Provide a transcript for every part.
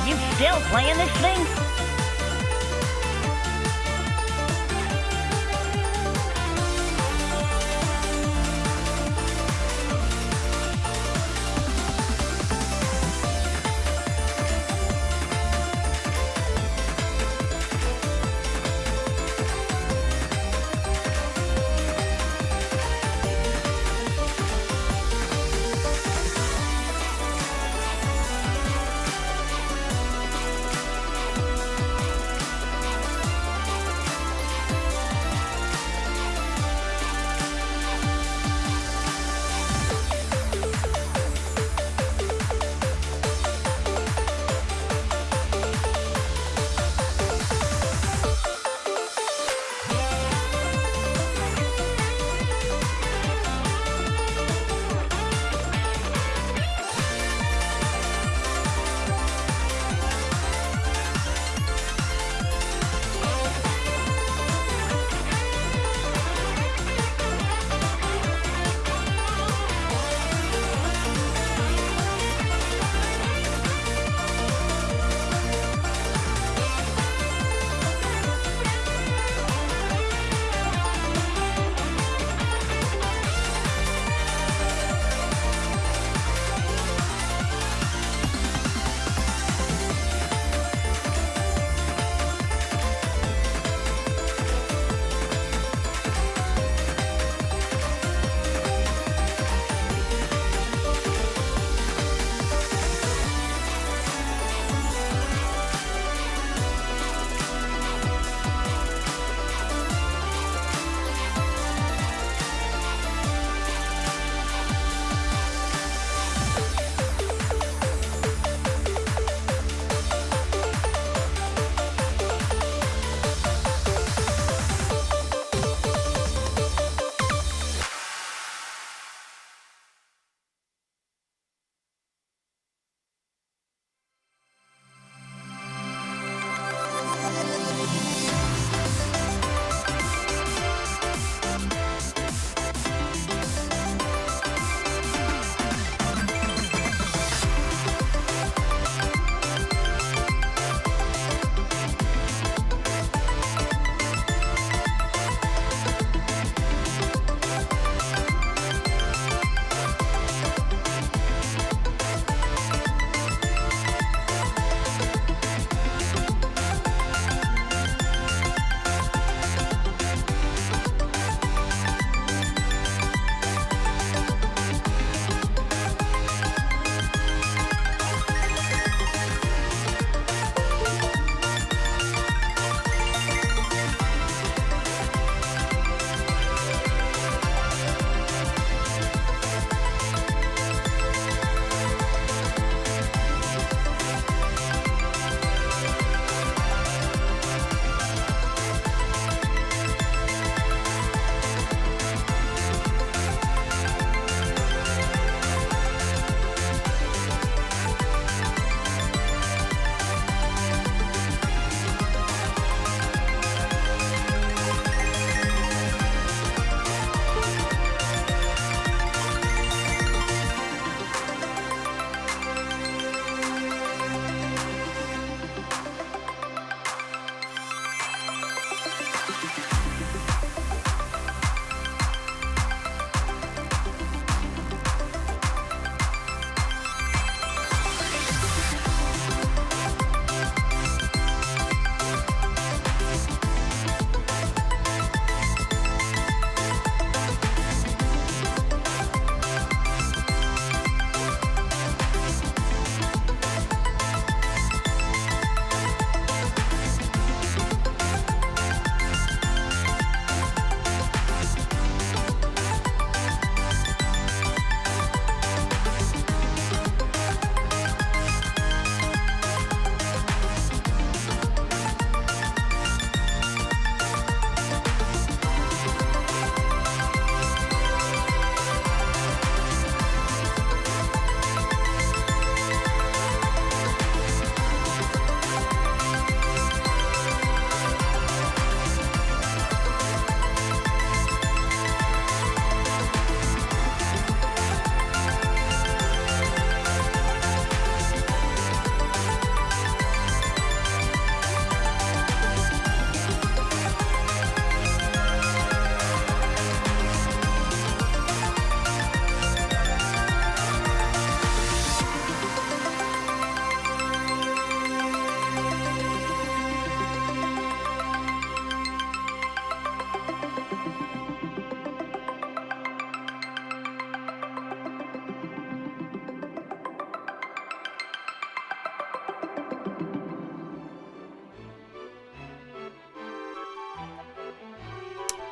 you still playing this thing?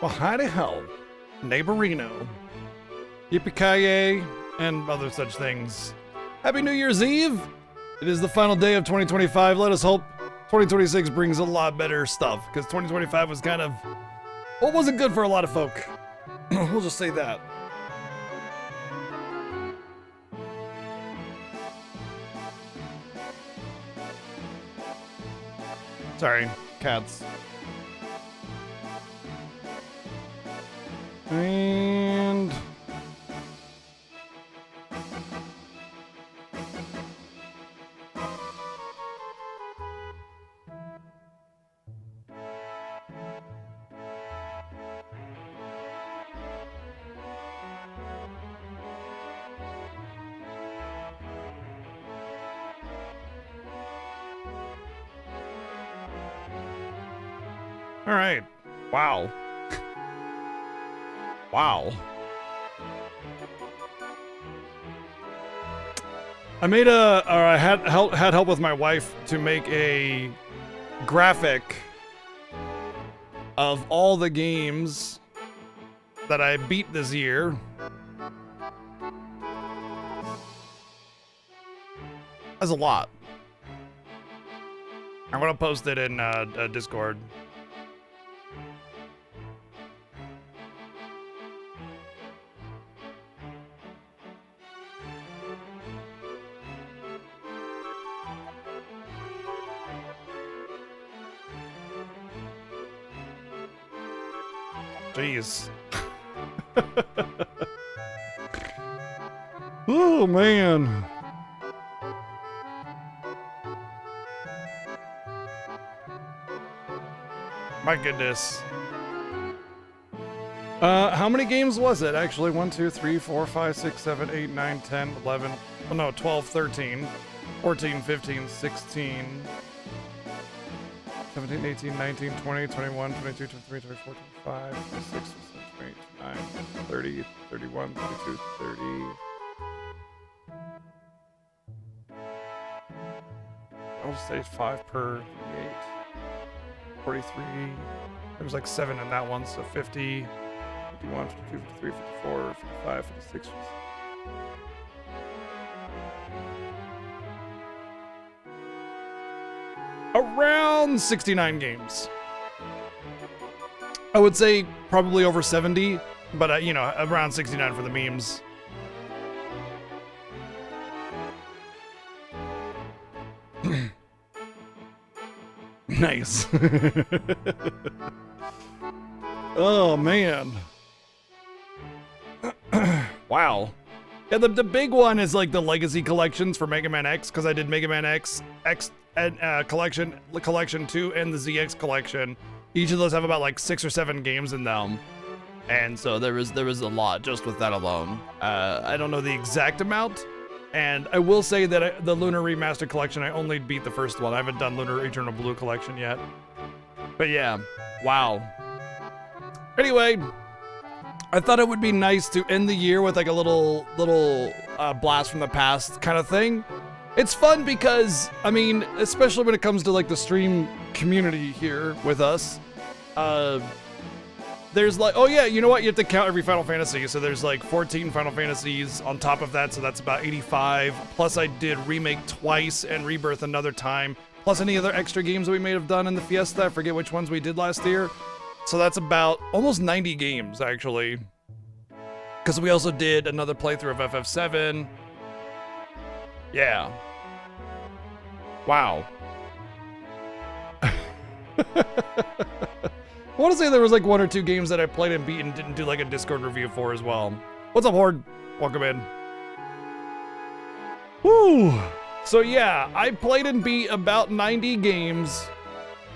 Well, howdy ho, neighborino. Yippee-ki-yay, and other such things. Happy New Year's Eve! It is the final day of 2025. Let us hope 2026 brings a lot better stuff, because 2025 was kind of, well, wasn't good for a lot of folk. We'll just say that. Sorry, cats. And all right. Wow. Wow. I had help with my wife to make a graphic of all the games that I beat this year. That's a lot. I'm gonna post it in Discord. Jeez. Oh, man. My goodness. How many games was it? Actually, 1, 2, 3, 4, 5, 6, 7, 8, 9, 10, 11. Oh, no, 12, 13, 14, 15, 16. 17, 18, 19, 20, 21, 22, 23, 24, 25, 26, 27, 28, 29, 30, 31, 32, 30. I'll just say 5 per 38. 43. There was like 7 in that one, so 50, 51, 52, 53, 54, 55, 56. Around 69 games. I would say probably over 70, but you know, around 69 for the memes. Nice. Oh man. Wow. Yeah, the big one is like the legacy collections for Mega Man X, because I did Mega Man X and collection 2 and the ZX collection. Each of those have about like 6 or 7 games in them, and so there was a lot just with that alone. I don't know the exact amount, and I will say that the Lunar Remastered collection, I only beat the first one. I haven't done Lunar Eternal Blue collection yet, but yeah, wow. Anyway, I thought it would be nice to end the year with like a little blast from the past kind of thing. It's fun because, I mean, especially when it comes to like the stream community here with us, there's like, oh yeah, you know what? You have to count every Final Fantasy. So there's like 14 Final Fantasies on top of that. So that's about 85. Plus I did Remake twice and Rebirth another time. Plus any other extra games that we may have done in the Fiesta. I forget which ones we did last year. So that's about almost 90 games actually. Because we also did another playthrough of FF7. Yeah. Wow. I want to say there was like 1 or 2 games that I played and beat and didn't do like a Discord review for as well. What's up, Horde? Welcome in. Woo! So yeah, I played and beat about 90 games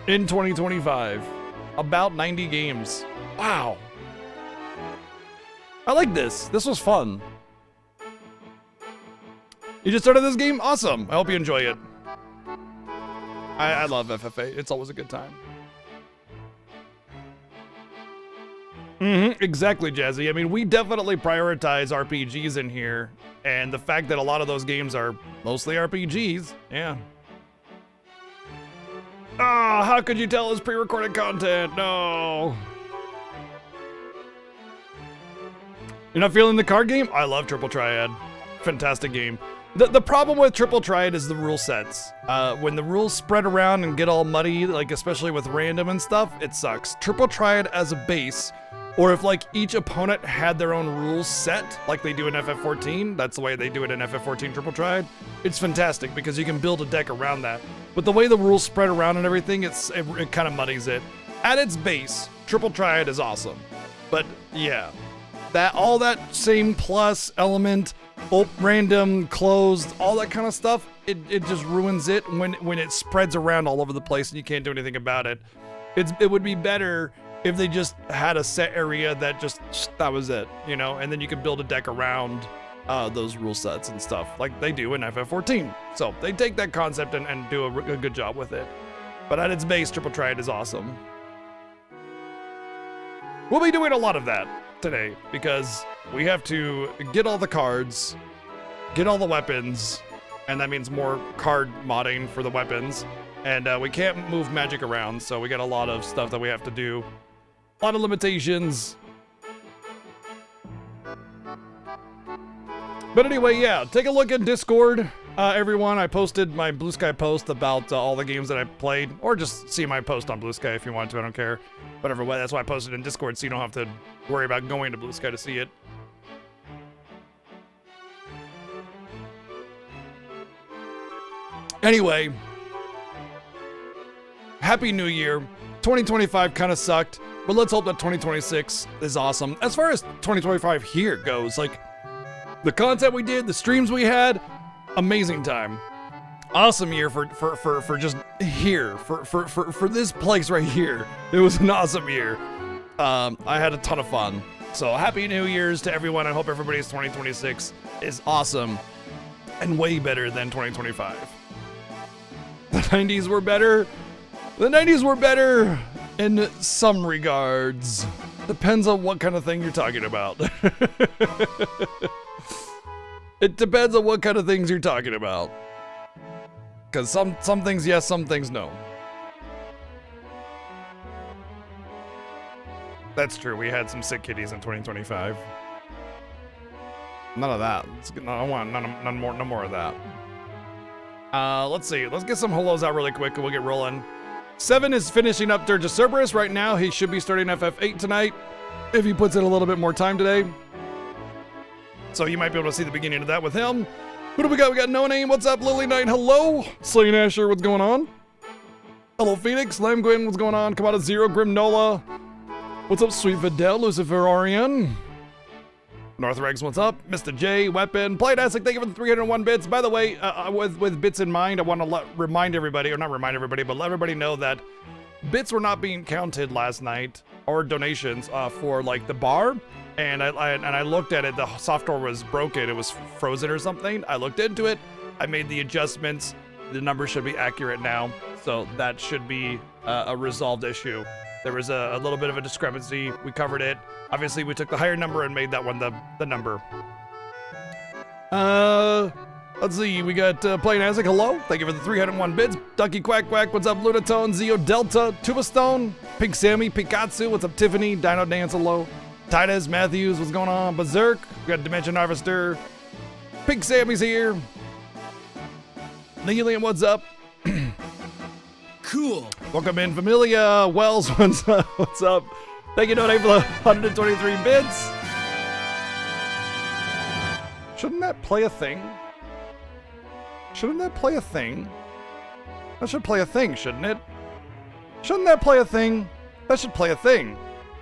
in 2025. About 90 games. Wow. I like this. This was fun. You just started this game? Awesome. I hope you enjoy it. I love FF8. It's always a good time. Exactly, Jazzy. I mean, we definitely prioritize RPGs in here, and the fact that a lot of those games are mostly RPGs, yeah. Ah, how could you tell it's pre-recorded content? No. You're not feeling the card game? I love Triple Triad. Fantastic game. The problem with Triple Triad is the rule sets. When the rules spread around and get all muddy, like especially with random and stuff, it sucks. Triple Triad as a base, or if like each opponent had their own rules set, like they do in FF14, that's the way they do it in FF14 Triple Triad, it's fantastic because you can build a deck around that. But the way the rules spread around and everything, it kind of muddies it. At its base, Triple Triad is awesome. But yeah, all that same plus element, random, closed, all that kind of stuff, it just ruins it when it spreads around all over the place and you can't do anything about it. It would be better if they just had a set area that was it, you know, and then you could build a deck around those rule sets and stuff like they do in FF14. So they take that concept and do a good job with it. But at its base, Triple Triad is awesome. We'll be doing a lot of that today because we have to get all the cards, get all the weapons, and that means more card modding for the weapons. And we can't move magic around, so we got a lot of stuff that we have to do. A lot of limitations. But anyway, yeah, take a look at Discord, everyone. I posted my Blue Sky post about all the games that I played, or just see my post on Blue Sky if you want to, I don't care. Whatever, that's why I posted in Discord, so you don't have to worry about going to Blue Sky to see it. Anyway, Happy New Year. 2025 kind of sucked, but let's hope that 2026 is awesome. As far as 2025 here goes, like, the content we did, the streams we had, amazing time. Awesome year for just here, for this place right here. It was an awesome year. I had a ton of fun. So happy New Year's to everyone. I hope everybody's 2026 is awesome and way better than 2025. The 90s were better. The 90s were better in some regards. Depends on what kind of thing you're talking about. It depends on what kind of things you're talking about. Because some things yes, some things no. That's true, we had some sick kitties in 2025. None of that. I want none more of that. Let's see. Let's get some hellos out really quick and we'll get rolling. 7 is finishing up Dirge of Cerberus right now. He should be starting FF8 tonight if he puts in a little bit more time today. So you might be able to see the beginning of that with him. Who do we got? We got No Name. What's up, Lily Knight? Hello. Slain Asher, what's going on? Hello, Phoenix. Lam Gwyn, what's going on? Come out of Zero. Grimnola. What's up, Sweet Videl? Lucifer Arian. Northrex, what's up? Mr. J, Weapon. Playtastic, thank you for the 301 bits. By the way, with bits in mind, I want to remind everybody, or not remind everybody, but let everybody know that bits were not being counted last night, or donations for like the bar. And I looked at it, the software was broken, it was frozen or something. I looked into it, I made the adjustments, the numbers should be accurate now, so that should be a resolved issue. There was a little bit of a discrepancy, we covered it. Obviously we took the higher number and made that one the number. Let's see, we got Plain Isaac, hello, thank you for the 301 bits. Ducky Quack Quack, what's up, Lunatone, Zeo Delta, Tubastone, Pink Sammy, Pikatsu, what's up, Tiffany, Dino Dance, hello. Titus Matthews, what's going on? Berserk, we got Dimension Harvester. Pink Sammy's here. Neelium, what's up? Cool. Welcome in, Familia. Wells, what's up? What's up? Thank you, Donate, for the 123 bits. Shouldn't that play a thing? Shouldn't that play a thing? That should play a thing, shouldn't it? Shouldn't that play a thing? That should play a thing.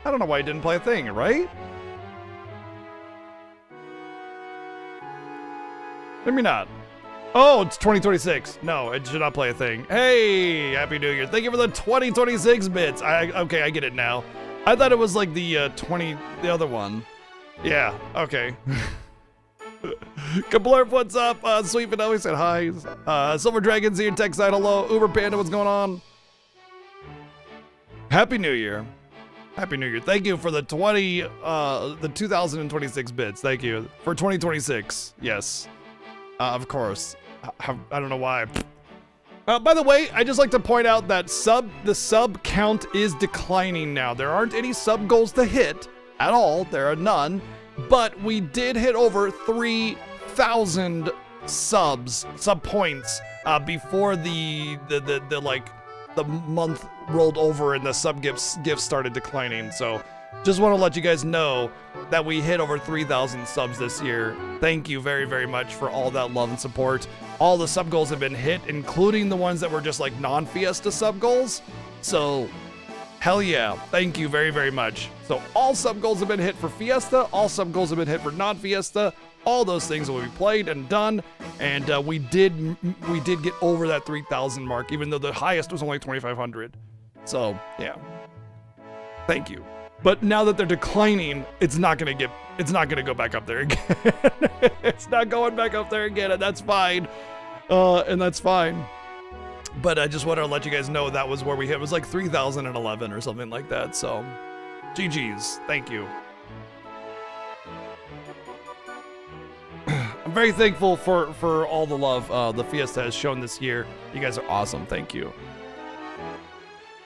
I don't know why it didn't play a thing, right? Maybe not. Oh, it's 2026. No, it should not play a thing. Hey, Happy New Year. Thank you for the 2026 bits. Okay, I get it now. I thought it was like the the other one. Yeah, okay. Kablurp, what's up? Sweet Vanilla said hi. Silver Dragon's here, Tech Side, hello. Uber Panda, what's going on? Happy New Year. Happy New Year. Thank you for the 2026 bits. Thank you. For 2026. Yes. Of course. I don't know why. By the way, I just like to point out that the sub count is declining now. There aren't any sub goals to hit at all. There are none. but we did hit over 3,000 sub points before the month rolled over and the sub gifts started declining. So just want to let you guys know that we hit over 3,000 subs this year. Thank you very, very much for all that love and support. All the sub goals have been hit, including the ones that were just like non-Fiesta sub goals. So hell yeah, thank you very, very much. So all sub goals have been hit for Fiesta, all sub goals have been hit for non-Fiesta. All those things will be played and done, and we did get over that 3,000 mark, even though the highest was only 2,500. So yeah, thank you. But now that they're declining, it's not gonna go back up there again. It's not going back up there again, and that's fine. But I just want to let you guys know that was where we hit. It was like 3,011 or something like that. So, GG's. Thank you. I'm very thankful for all the love the Fiesta has shown this year. You guys are awesome. Thank you.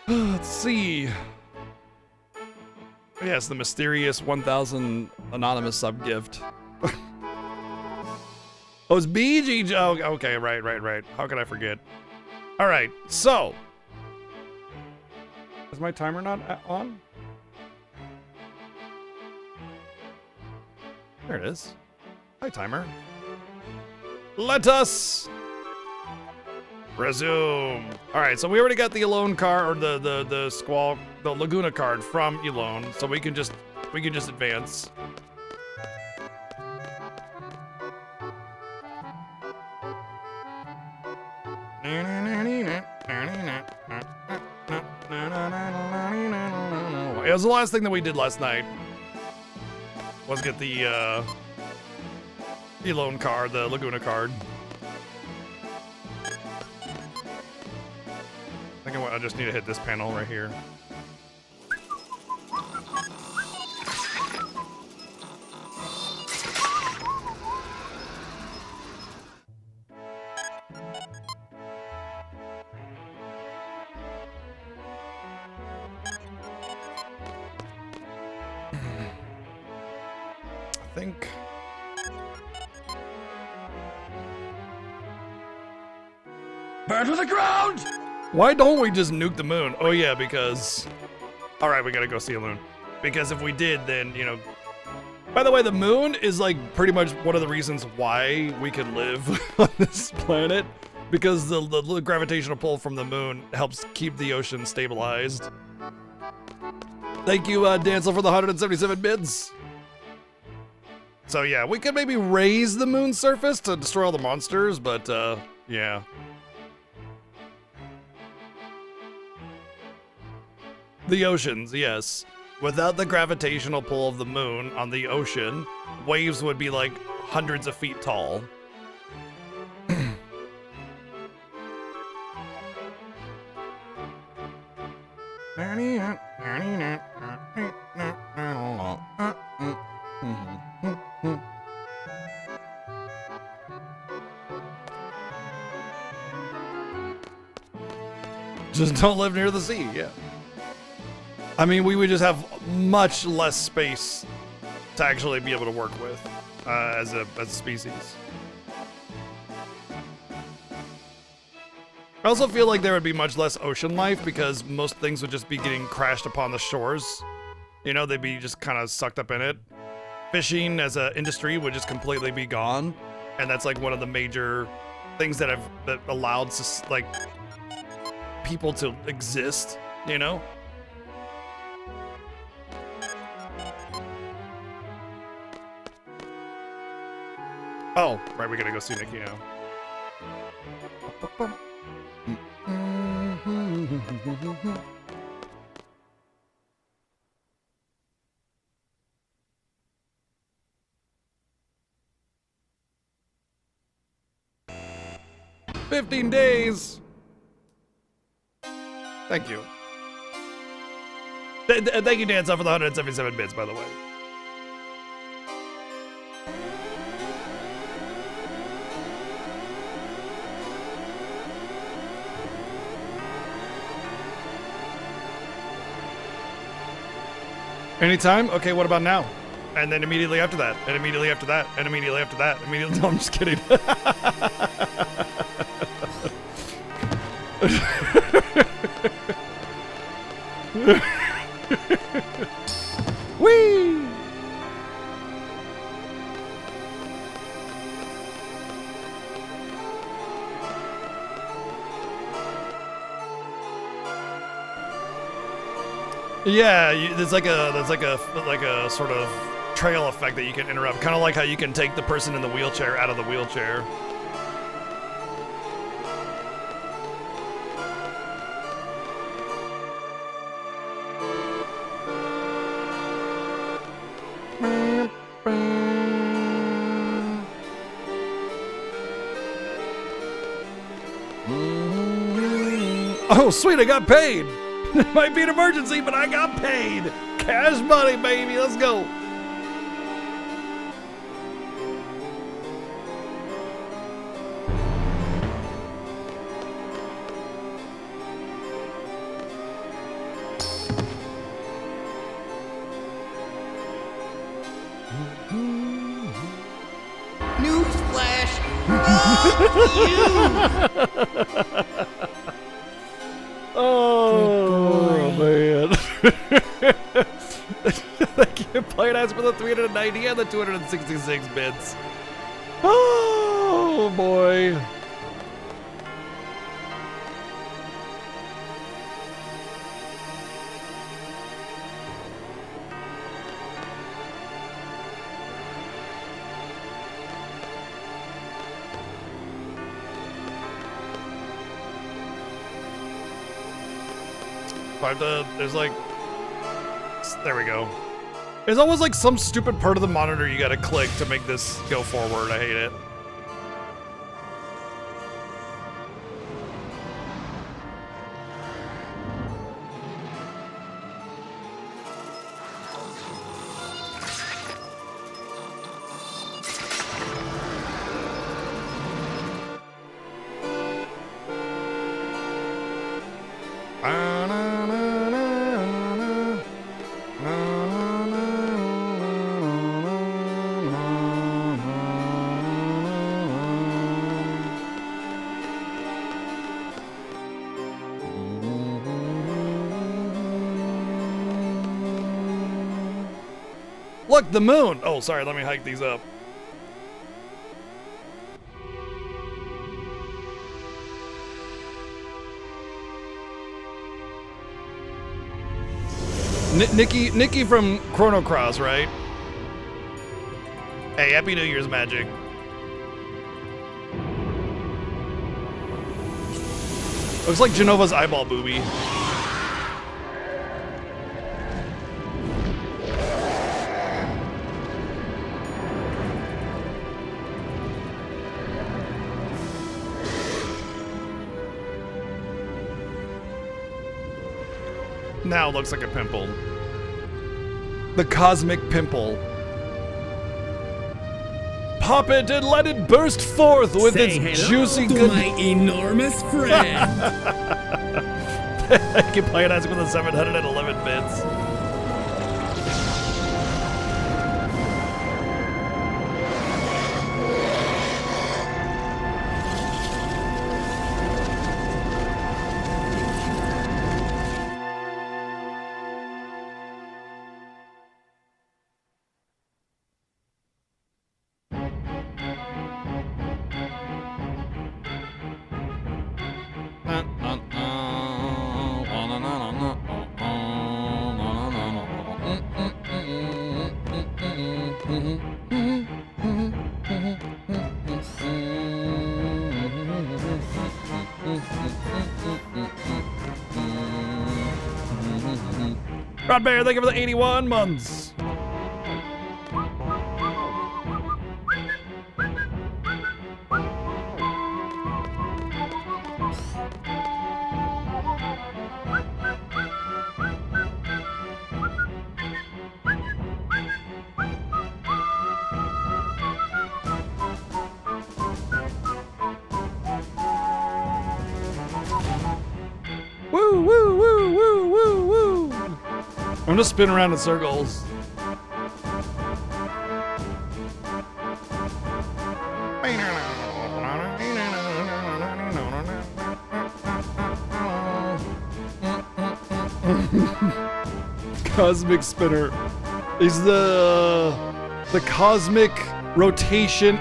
Let's see. Yes, the mysterious 1,000 anonymous sub gift. Oh, it's BG. Oh, okay, right. How could I forget? All right, so is my timer not on? There it is. Hi, timer. Let us resume. All right, so we already got the Elone card, or the Laguna card from Elone, so we can just advance. It was the last thing that we did last night. Was get the Elone card, the Laguna card. I think I just need to hit this panel right here. I think. Burn to the ground! Why don't we just nuke the moon? Oh yeah, because... Alright, we gotta go see a moon. Because if we did, then, you know... By the way, the moon is like pretty much one of the reasons why we can live on this planet. Because the gravitational pull from the moon helps keep the ocean stabilized. Thank you, Dancel, for the 177 bids. So yeah, we could maybe raise the moon's surface to destroy all the monsters, but yeah. The oceans, yes. Without the gravitational pull of the moon on the ocean, waves would be like hundreds of feet tall. Just don't live near the sea, yeah. I mean, we would just have much less space to actually be able to work with as a species. I also feel like there would be much less ocean life because most things would just be getting crashed upon the shores. You know, they'd be just kind of sucked up in it. Fishing as an industry would just completely be gone. And that's like one of the major things that allowed like people to exist, you know? Oh, right, we gotta go see Nikki now. 15 days. Thank you. Thank you, Dan, for the 177 bits, by the way. Anytime? Okay, what about now? And then immediately after that, and immediately after that, and immediately after that, immediately. No, I'm just kidding. Whee! Yeah, there's like a sort of trail effect that you can interrupt, kind of like how you can take the person in the wheelchair out of the wheelchair. Oh, sweet, I got paid. It might be an emergency, but I got paid. Cash money, baby. Let's go. Newsflash! Fuck you! Oh, man. Thank you, Playing Ass, for the 390 and the 266 bits. Oh, boy. There's like, there we go. There's always like some stupid part of the monitor you gotta click to make this go forward. I hate it. Look, the moon! Oh, sorry, let me hike these up. Nikki from Chrono Cross, right? Hey, Happy New Year's, Magic. Looks like Genova's eyeball booby. Now it looks like a pimple. The cosmic pimple. Pop it and let it burst forth with Say its hello juicy to good. my enormous friend. I can play it as with the 711 bits. Rod Bear, thank you for the 81 months. Woo, woo, woo, woo, woo, woo. I'm just spinning around in circles. Cosmic spinner. He's the cosmic rotation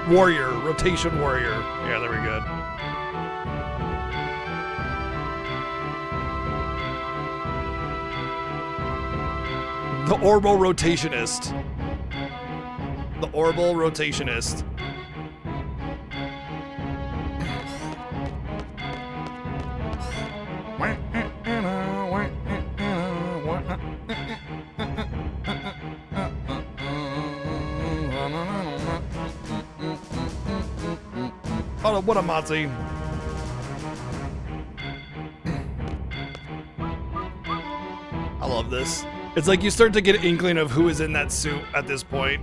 warrior. Rotation warrior. Yeah, there we go. The Orbital Rotationist. The Orbital Rotationist. Oh, what a Mozzie. I love this. It's like you start to get an inkling of who is in that suit at this point.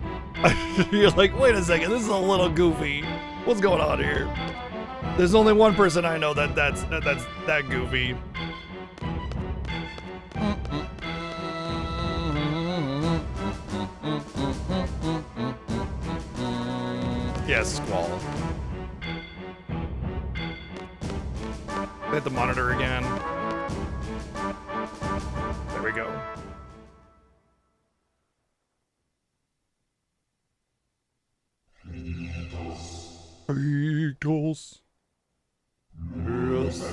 You're like, wait a second, this is a little goofy. What's going on here? There's only one person I know that's that goofy. Yes, Squall. Hit the monitor again. There we go. Beatles. Yes.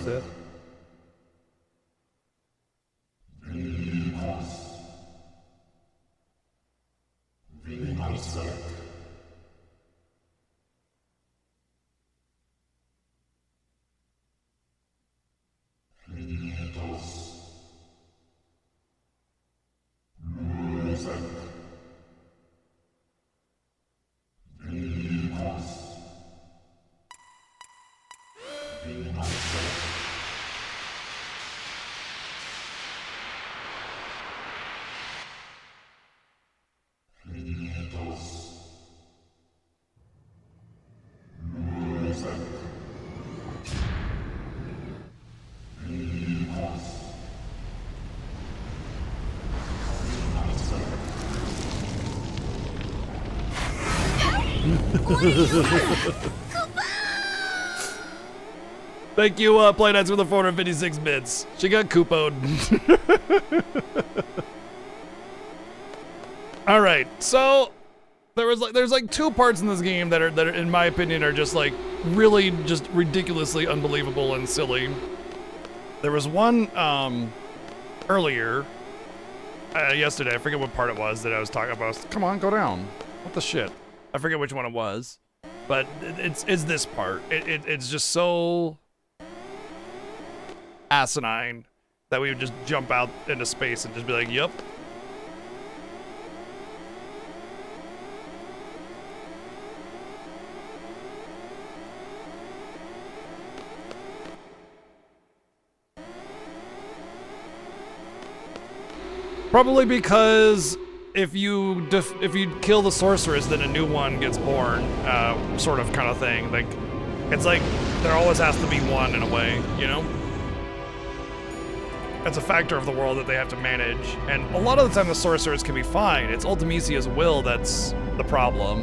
Thank you, Playnights, for the 456 bits. She got coupoed. All right, so there's like two parts in this game that are in my opinion are just like really just ridiculously unbelievable and silly. There was one earlier yesterday. I forget what part it was that I was talking about. Come on, go down. What the shit? I forget which one it was, but it's this part. It's just so asinine that we would just jump out into space and just be like, yep. Probably because if you kill the sorceress, then a new one gets born, sort of kind of thing. Like, it's like there always has to be one in a way, you know? That's a factor of the world that they have to manage, and a lot of the time the sorceress can be fine. It's Ultimisia's will that's the problem.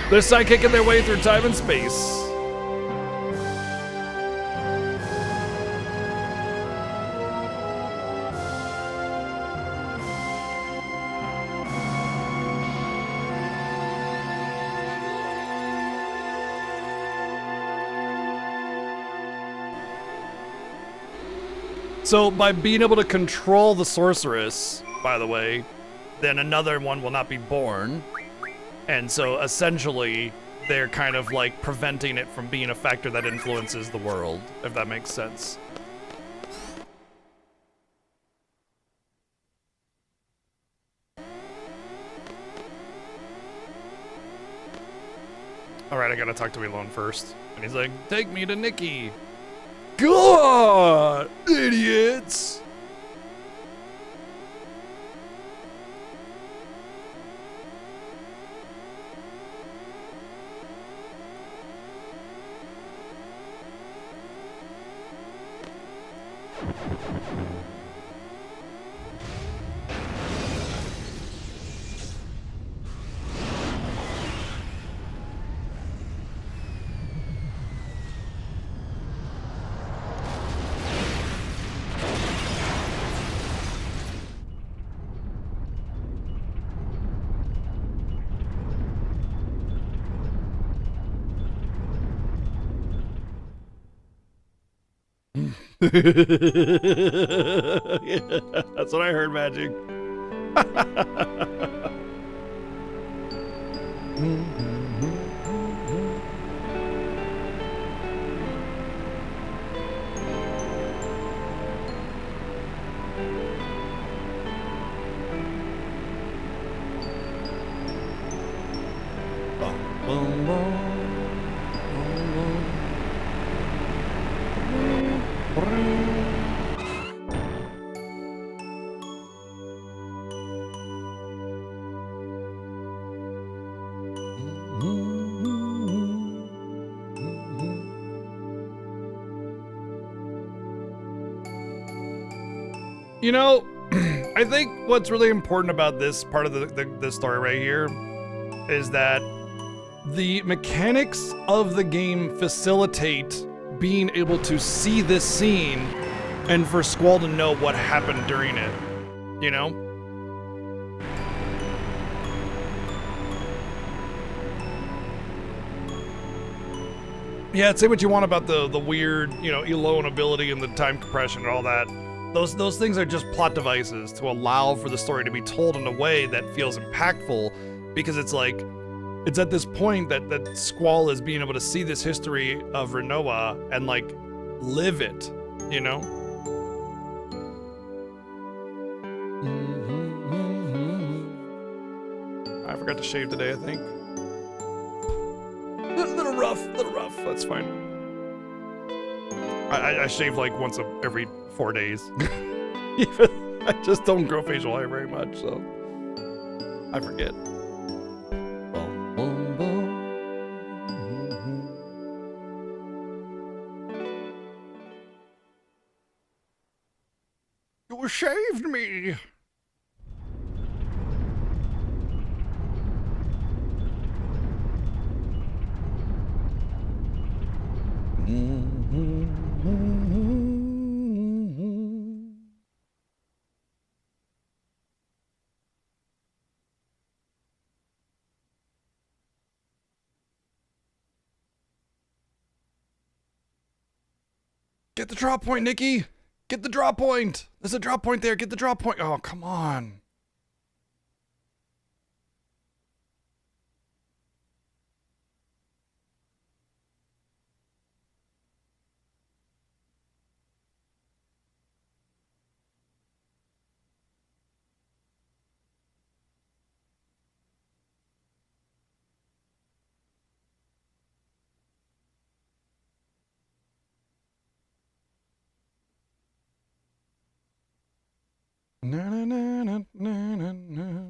They're sidekicking their way through time and space. So by being able to control the sorceress, by the way, then another one will not be born. And so essentially, they're kind of like preventing it from being a factor that influences the world, if that makes sense. All right, I gotta talk to Elon first. And he's like, take me to Nikki. God, idiots! That's what I heard, Magic. You know, I think what's really important about this part of the story right here is that the mechanics of the game facilitate being able to see this scene and for Squall to know what happened during it, you know? Yeah, say what you want about the weird, you know, Elone ability and the time compression and all that. Those things are just plot devices to allow for the story to be told in a way that feels impactful, because it's like, it's at this point that Squall is being able to see this history of Renoa and like live it, you know? I forgot to shave today, I think. Little rough, that's fine. I shave like once every 4 days. I just don't grow facial hair very much, so I forget. You shaved me. Get the drop point, Nikki. Get the drop point. There's a drop point there. Get the drop point. Oh, come on. Na na na na na na na.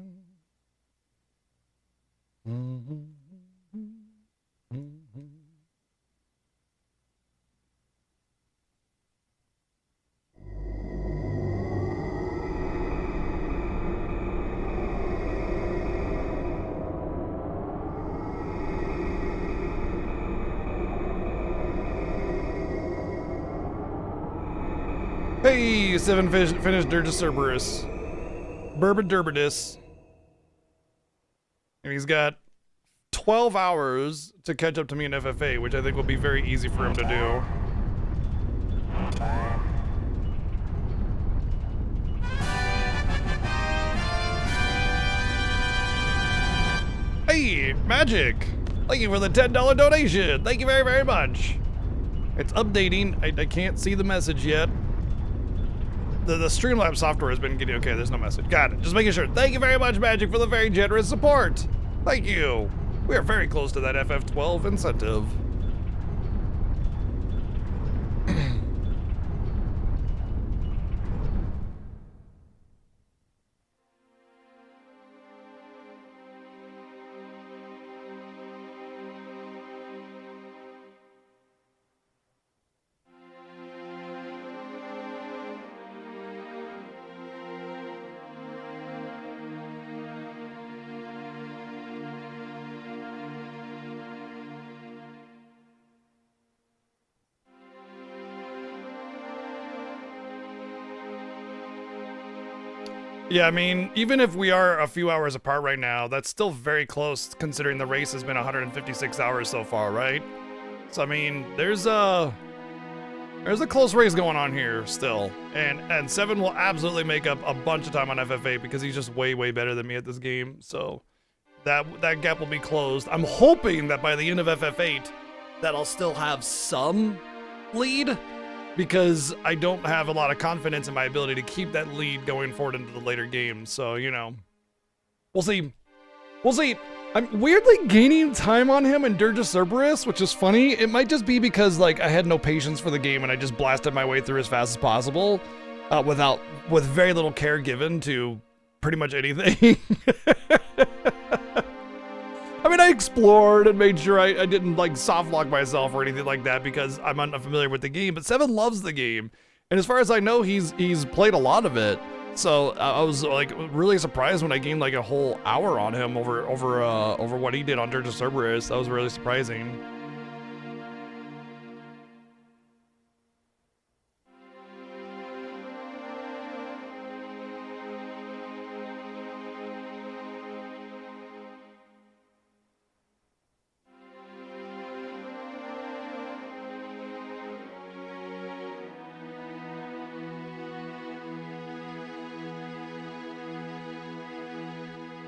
Hey, 7 finished Dirge Cerberus. Bourbon Durbidus. And he's got 12 hours to catch up to me in FF8, which I think will be very easy for him to do. Hey, Magic! Thank you for the $10 donation. Thank you very, very much. It's updating. I can't see the message yet. The Streamlabs software has been getting, okay, there's no message. Got it. Just making sure. Thank you very much, Magic, for the very generous support. Thank you. We are very close to that FF12 incentive. Yeah, I mean, even if we are a few hours apart right now, that's still very close considering the race has been 156 hours so far, right? So, I mean, there's There's a close race going on here still, and 7 will absolutely make up a bunch of time on FF8 because he's just way better than me at this game. So that gap will be closed. I'm hoping that by the end of FF8 that I'll still have some lead, because I don't have a lot of confidence in my ability to keep that lead going forward into the later games. So, you know, we'll see. We'll see. I'm weirdly gaining time on him in Dirge of Cerberus, which is funny. It might just be because, like, I had no patience for the game and I just blasted my way through as fast as possible with very little care given to pretty much anything. I mean, I explored and made sure I didn't, like, soft lock myself or anything like that because I'm unfamiliar with the game, but 7 loves the game. And as far as I know, he's played a lot of it. So I was like really surprised when I gained like a whole hour on him over what he did on Dirge of Cerberus. That was really surprising.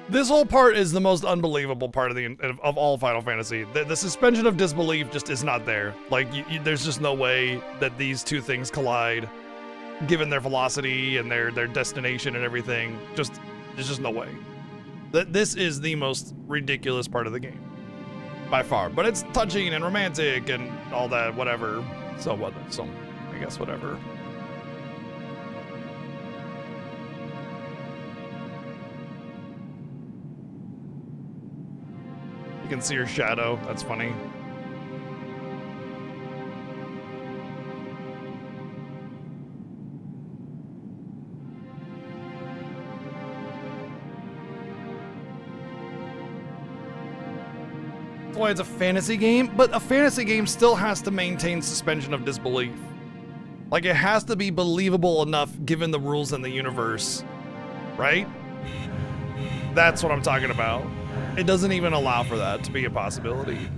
This whole part is the most unbelievable part of all Final Fantasy. The suspension of disbelief just is not there. Like, there's just no way that these two things collide, given their velocity and their destination and everything. There's just no way. This is the most ridiculous part of the game, by far. But it's touching and romantic and all that, whatever. So what? So I guess whatever. You can see her shadow. That's funny. That's why it's a fantasy game, but a fantasy game still has to maintain suspension of disbelief. Like, it has to be believable enough given the rules in the universe, right? That's what I'm talking about. It doesn't even allow for that to be a possibility.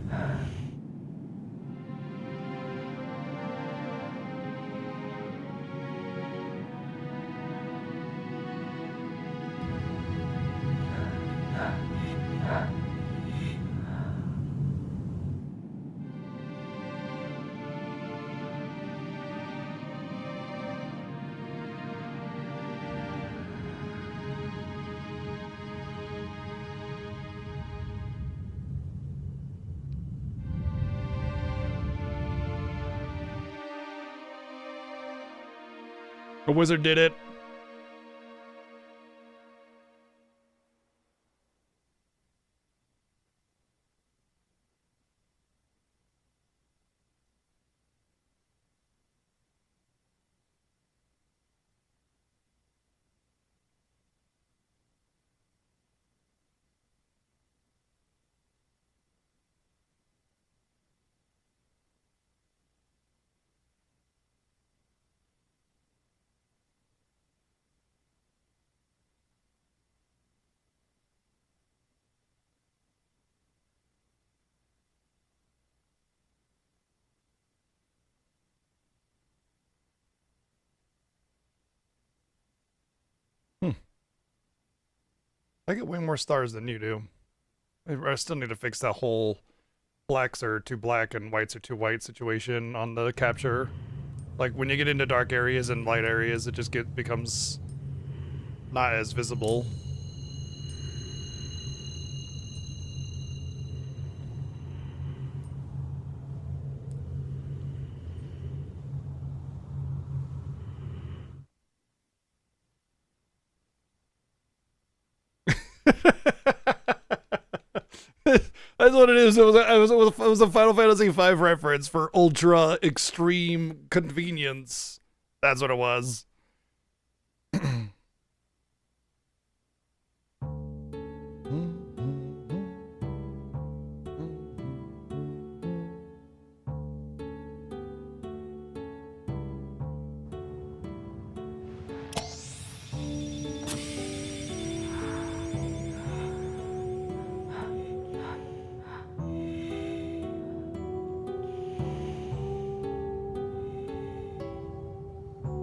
A wizard did it. I get way more stars than you do. I still need to fix that whole blacks are too black and whites are too white situation on the capture. Like, when you get into dark areas and light areas, it just becomes not as visible. That's what it is. It was a Final Fantasy V reference for ultra extreme convenience. That's what it was.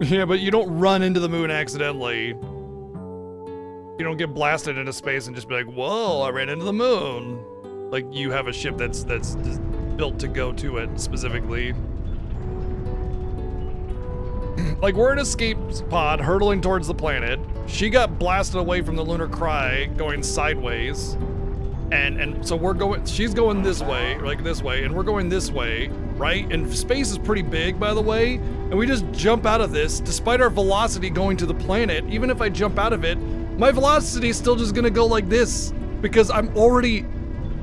Yeah, but you don't run into the moon accidentally. You don't get blasted into space and just be like, whoa, I ran into the moon. Like, you have a ship that's just built to go to it specifically. Like, we're in an escape pod hurtling towards the planet. She got blasted away from the lunar cry going sideways. And so she's going this way, like this way, and we're going this way, right? And space is pretty big, by the way. And we just jump out of this, despite our velocity going to the planet. Even if I jump out of it, my velocity is still just gonna go like this because I already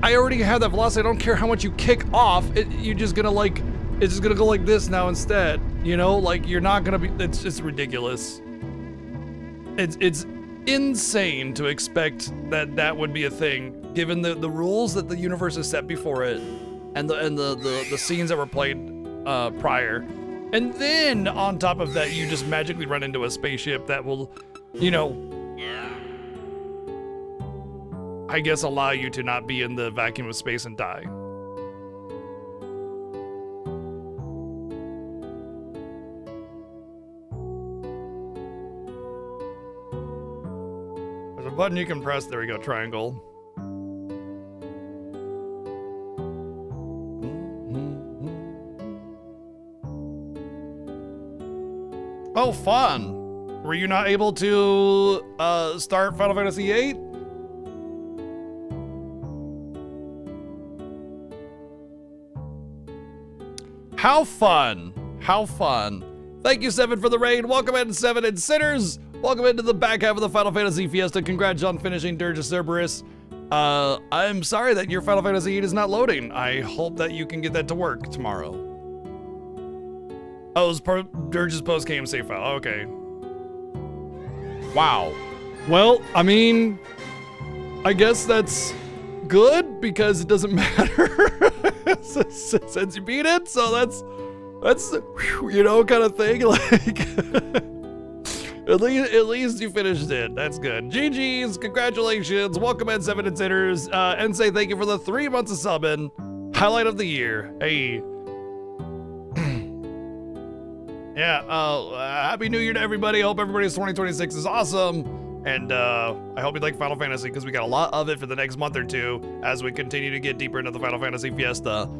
have that velocity. I don't care how much you kick off. It's just gonna go like this now instead. You know, like you're not gonna be. It's just ridiculous. It's insane to expect that would be a thing, given the rules that the universe has set before it, and the scenes that were played prior. And then on top of that, you just magically run into a spaceship that will, you know, I guess allow you to not be in the vacuum of space and die. There's a button you can press. There we go, triangle. Oh, fun. Were you not able to start Final Fantasy VIII? How fun. How fun. Thank you, Seven, for the raid. Welcome in, Seven and Sinners. Welcome into the back half of the Final Fantasy Fiesta. Congrats on finishing Dirge of Cerberus. I'm sorry that your Final Fantasy VIII is not loading. I hope that you can get that to work tomorrow. Oh, it was Dirge's post-game save file. Okay. Wow. Well, I mean, I guess that's good because it doesn't matter since you beat it. So that's you know, kind of thing. Like, at least you finished it. That's good. GG's, congratulations. Welcome in, Seven and Sinners. And say thank you for the 3 months of subbing. Highlight of the year. Hey. Yeah, Happy New Year to everybody. I hope everybody's 2026 is awesome. And I hope you like Final Fantasy because we got a lot of it for the next month or two as we continue to get deeper into the Final Fantasy Fiesta.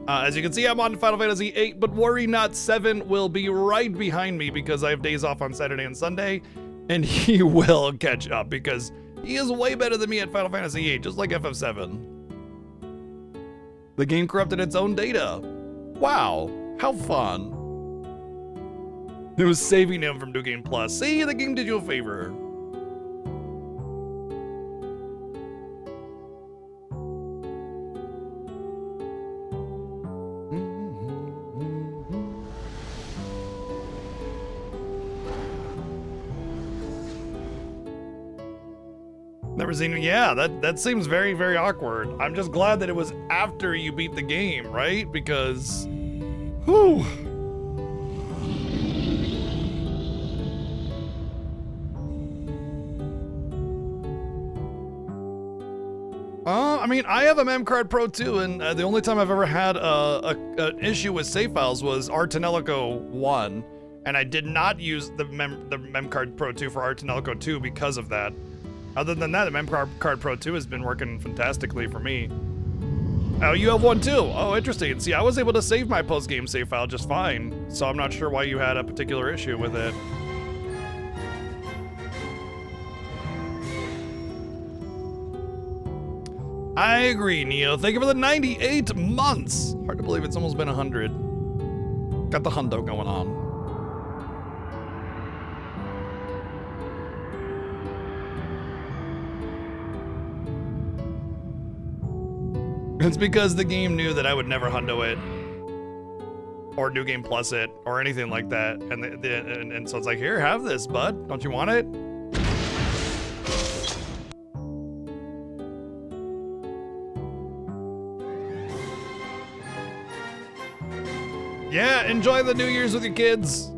As you can see, I'm on Final Fantasy VIII, but worry not, 7 will be right behind me because I have days off on Saturday and Sunday, and he will catch up because he is way better than me at Final Fantasy VIII, just like FF7. The game corrupted its own data. Wow, how fun. It was saving him from New Game Plus. See, the game did you a favor. Never seen it. Yeah, that seems very, very awkward. I'm just glad that it was after you beat the game, right? Because, whew. I mean, I have a Memcard Pro 2, and the only time I've ever had an issue with save files was Artanelico 1, and I did not use the Memcard Pro 2 for Artanelico 2 because of that. Other than that, the Memcard Pro 2 has been working fantastically for me. Oh, you have one too? Oh, interesting. See, I was able to save my post-game save file just fine, so I'm not sure why you had a particular issue with it. I agree, Neo. Thank you for the 98 months. Hard to believe it's almost been 100. Got the hundo going on. It's because the game knew that I would never hundo it, or New Game Plus it, or anything like that. And so it's like, here, have this, bud. Don't you want it? Yeah, enjoy the New Year's with your kids.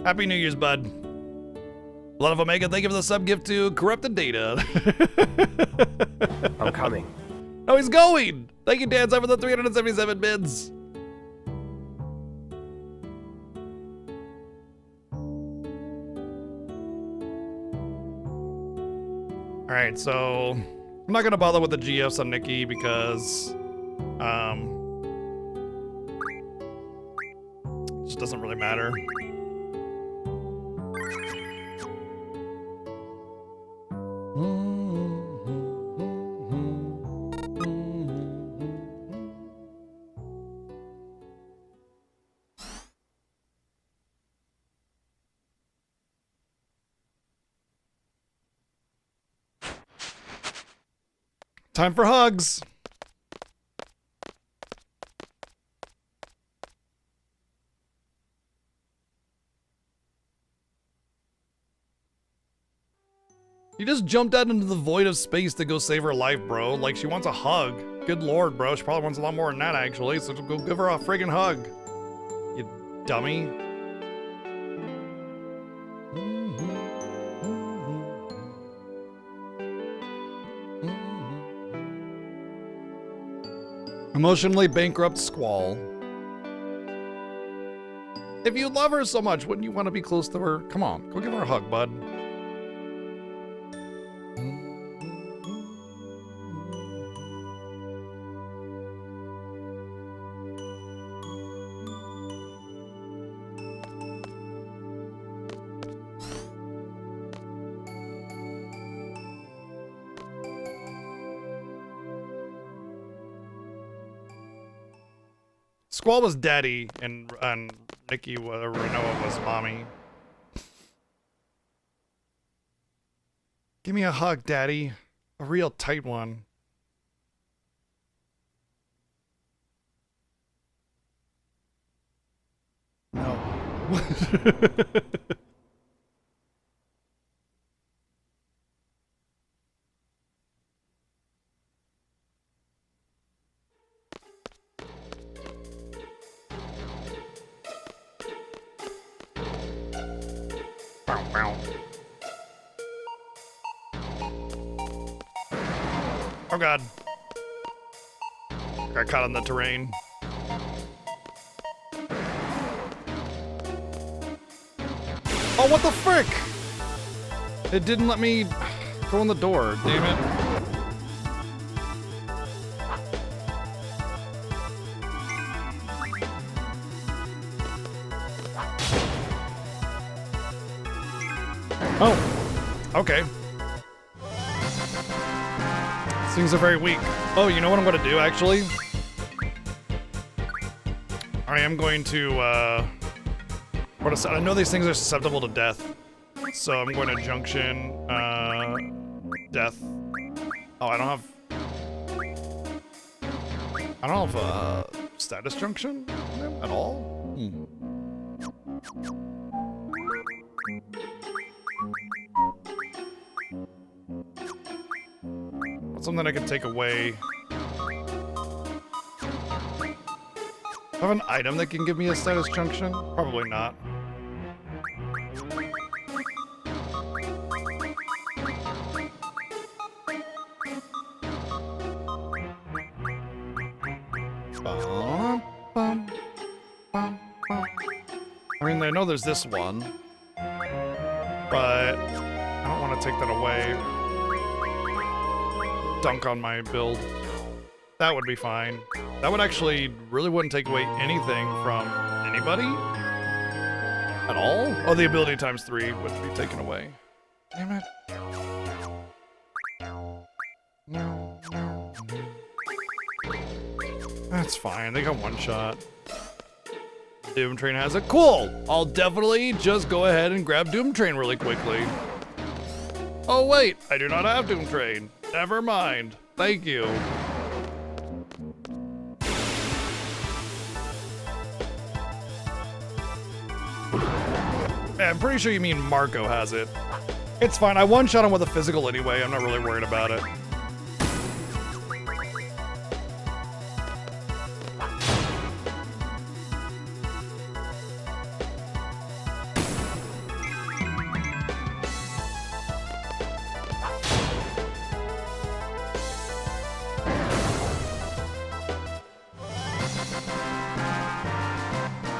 Happy New Year's, bud. A lot of Omega, thank you for the sub gift to Corrupted Data. I'm coming. Oh, he's going. Thank you, Dan, for the 377 bids. Alright, so I'm not gonna bother with the GFs on Nikki because it just doesn't really matter. Time for hugs. You just jumped out into the void of space to go save her life, bro. Like, she wants a hug. Good lord, bro. She probably wants a lot more than that, actually. So go give her a friggin' hug. You dummy. Emotionally bankrupt Squall. If you love her so much, wouldn't you want to be close to her? Come on, go give her a hug, bud. Squall was daddy, and Nikki, Renoa was mommy. Give me a hug, daddy. A real tight one. No. Oh god. Got caught on the terrain. Oh, what the frick? It didn't let me go in the door, damn it. Oh, okay. Things are very weak. Oh, you know what I'm going to do, actually? I am going to, I know these things are susceptible to death. So I'm going to junction, death. Oh, I don't have a status junction at all? Something I can take away. Do I have an item that can give me a status junction? Probably not. I mean, I know there's this one, but I don't want to take that away. Dunk on my build. That would be fine. That would actually really wouldn't take away anything from anybody at all. Oh, the ability times 3 would be taken away. Damn it. No. That's fine. They got one shot. Doom Train has it. Cool. I'll definitely just go ahead and grab Doom Train really quickly. Oh wait, I do not have Doom Train. Never mind. Thank you. Yeah, I'm pretty sure you mean Marco has it. It's fine. I one-shot him with a physical anyway. I'm not really worried about it.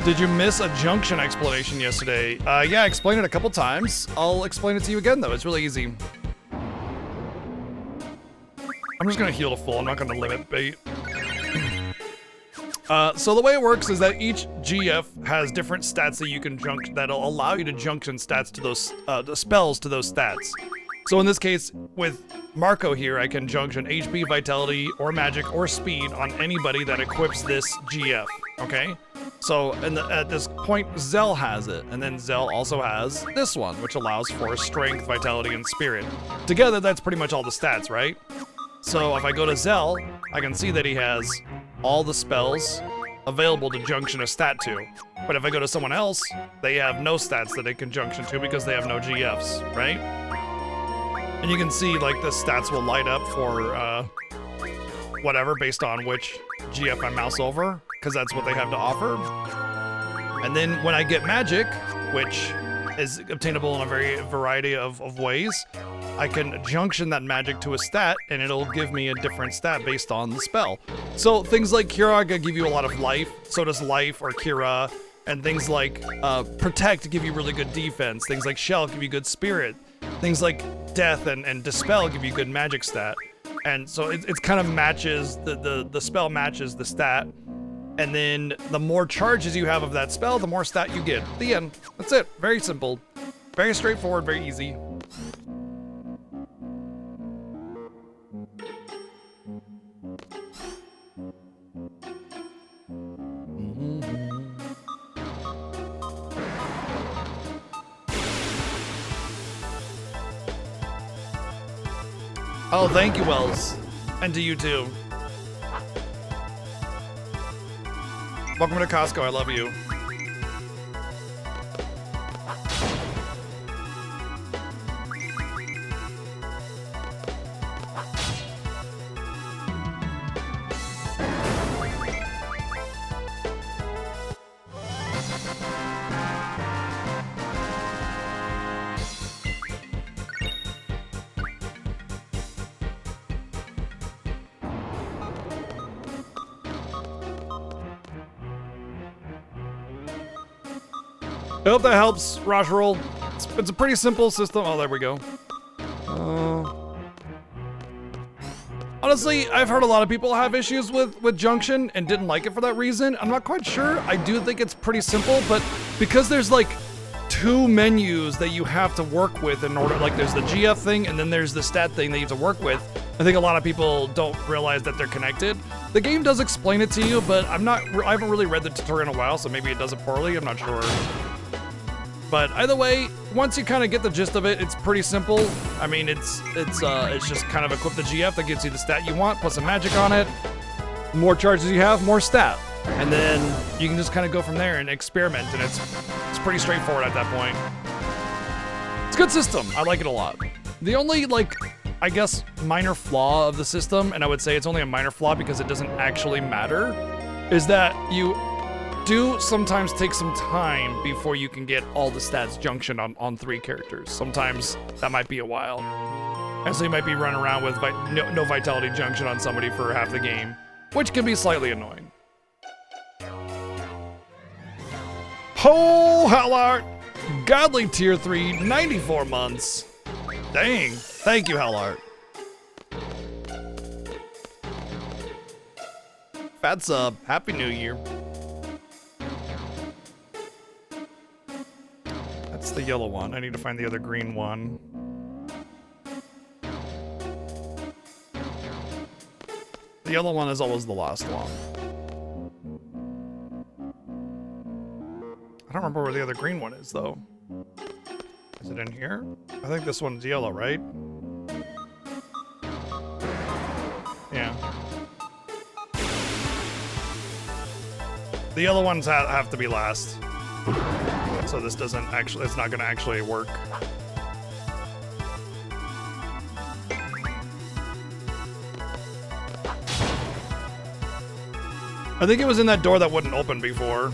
Did you miss a junction explanation yesterday? Yeah, I explained it a couple times. I'll explain it to you again, though. It's really easy. I'm just gonna heal to full. I'm not gonna limit bait. So the way it works is that each GF has different stats that you can that'll allow you to junction stats to those the spells to those stats. So in this case, with Marco here, I can junction HP, Vitality, or Magic, or Speed on anybody that equips this GF. Okay. So at this point, Zell has it, and then Zell also has this one, which allows for Strength, Vitality, and Spirit. Together, that's pretty much all the stats, right? So if I go to Zell, I can see that he has all the spells available to junction a stat to. But if I go to someone else, they have no stats that they can junction to because they have no GFs, right? And you can see like the stats will light up for whatever based on which GF I mouse over, because that's what they have to offer. And then when I get magic, which is obtainable in a variety of ways, I can junction that magic to a stat, and it'll give me a different stat based on the spell. So things like Cura give you a lot of life, so does Life or Cura, and things like Protect give you really good defense, things like Shell give you good spirit, things like Death and Dispel give you good magic stat. And so it kind of matches, the spell matches the stat, and then the more charges you have of that spell, the more stat you get. The end. That's it. Very simple. Very straightforward, very easy. Oh, thank you, Wells. And to you, too. Welcome to Costco. I love you. I hope that helps, Rosherol. It's a pretty simple system. Oh, there we go. Honestly, I've heard a lot of people have issues with Junction and didn't like it for that reason. I'm not quite sure. I do think it's pretty simple, but because there's like 2 menus that you have to work with in order, like there's the GF thing and then there's the stat thing that you have to work with. I think a lot of people don't realize that they're connected. The game does explain it to you, but I haven't really read the tutorial in a while, so maybe it does it poorly. I'm not sure. But either way, once you kind of get the gist of it, it's pretty simple. I mean, it's just kind of equip the GF that gives you the stat you want, plus some magic on it. The more charges you have, more stat. And then you can just kind of go from there and experiment, and it's pretty straightforward at that point. It's a good system. I like it a lot. The only, like, I guess, minor flaw of the system, and I would say it's only a minor flaw because it doesn't actually matter, is that you do sometimes take some time before you can get all the stats junctioned on 3 characters. Sometimes that might be a while. And so you might be running around with no Vitality junction on somebody for half the game, which can be slightly annoying. Ho, Hellart! Godly tier 3, 94 months. Dang. Thank you, Hellart. Fat sub. Happy New Year. That's the yellow one. I need to find the other green one. The yellow one is always the last one. I don't remember where the other green one is, though. Is it in here? I think this one's yellow, right? Yeah. The yellow ones have to be last. So this doesn't actually, it's not gonna actually work. I think it was in that door that wouldn't open before.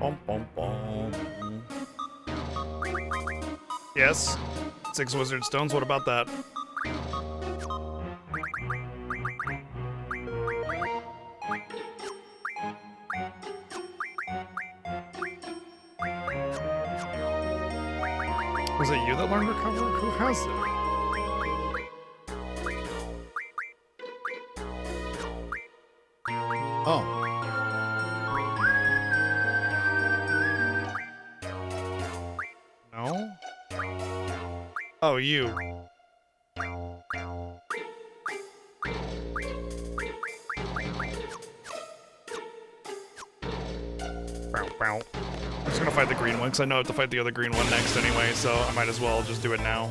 Bum, bum, bum. Yes. 6 wizard stones. What about that? Was it you that learned recover? Who has it? Oh. No? Oh, you. Bow, bow. I'm just gonna fight the green one, because I know I have to fight the other green one next anyway, so I might as well just do it now.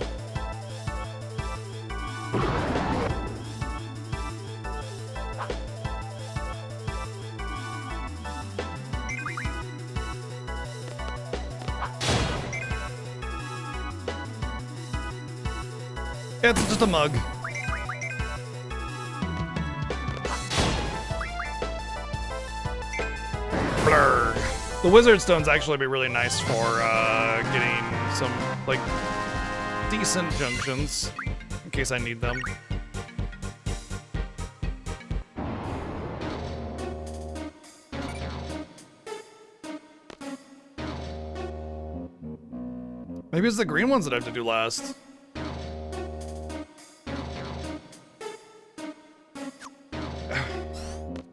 It's just a mug. Blur. The wizard stones actually be really nice for getting some like decent junctions in case I need them. Maybe it's the green ones that I have to do last.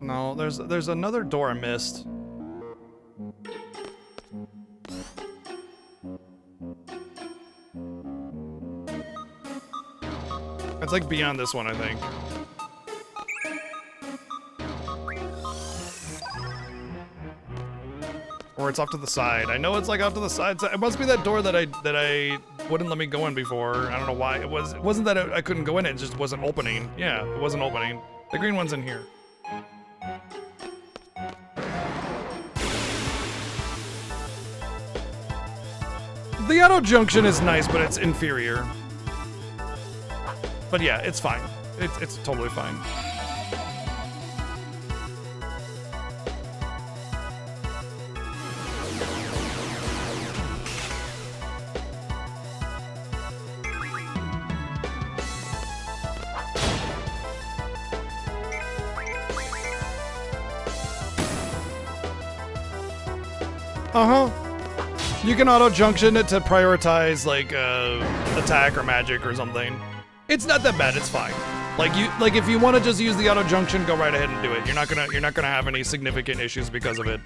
No, there's another door I missed. It's like beyond this one, I think. Or it's off to the side. I know it's like off to the side. It must be that door that I wouldn't let me go in before. I don't know why. It wasn't that I couldn't go in. It just wasn't opening. Yeah, it wasn't opening. The green one's in here. The auto junction is nice, but it's inferior. But yeah, it's fine. It's totally fine. Uh-huh. You can auto junction it to prioritize like attack or magic or something. It's not that bad. It's fine. Like if you want to just use the auto junction, go right ahead and do it. You're not gonna have any significant issues because of it.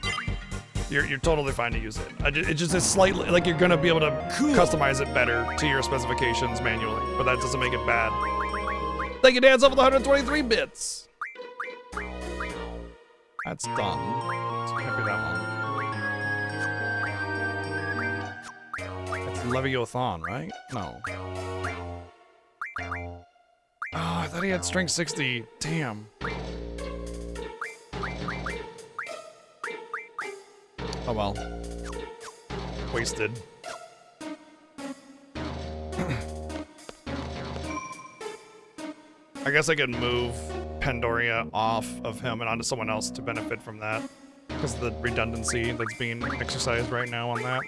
You're totally fine to use it. It just is slightly like you're gonna be able to customize it better to your specifications manually, but that doesn't make it bad. Thank you, Dance, over the 123 bits. That's dumb. It can't be that one. Leviothon, right? No. Oh, I thought he had strength 60. Damn. Oh well. Wasted. I guess I could move Pandoria off of him and onto someone else to benefit from that. Because of the redundancy that's being exercised right now on that.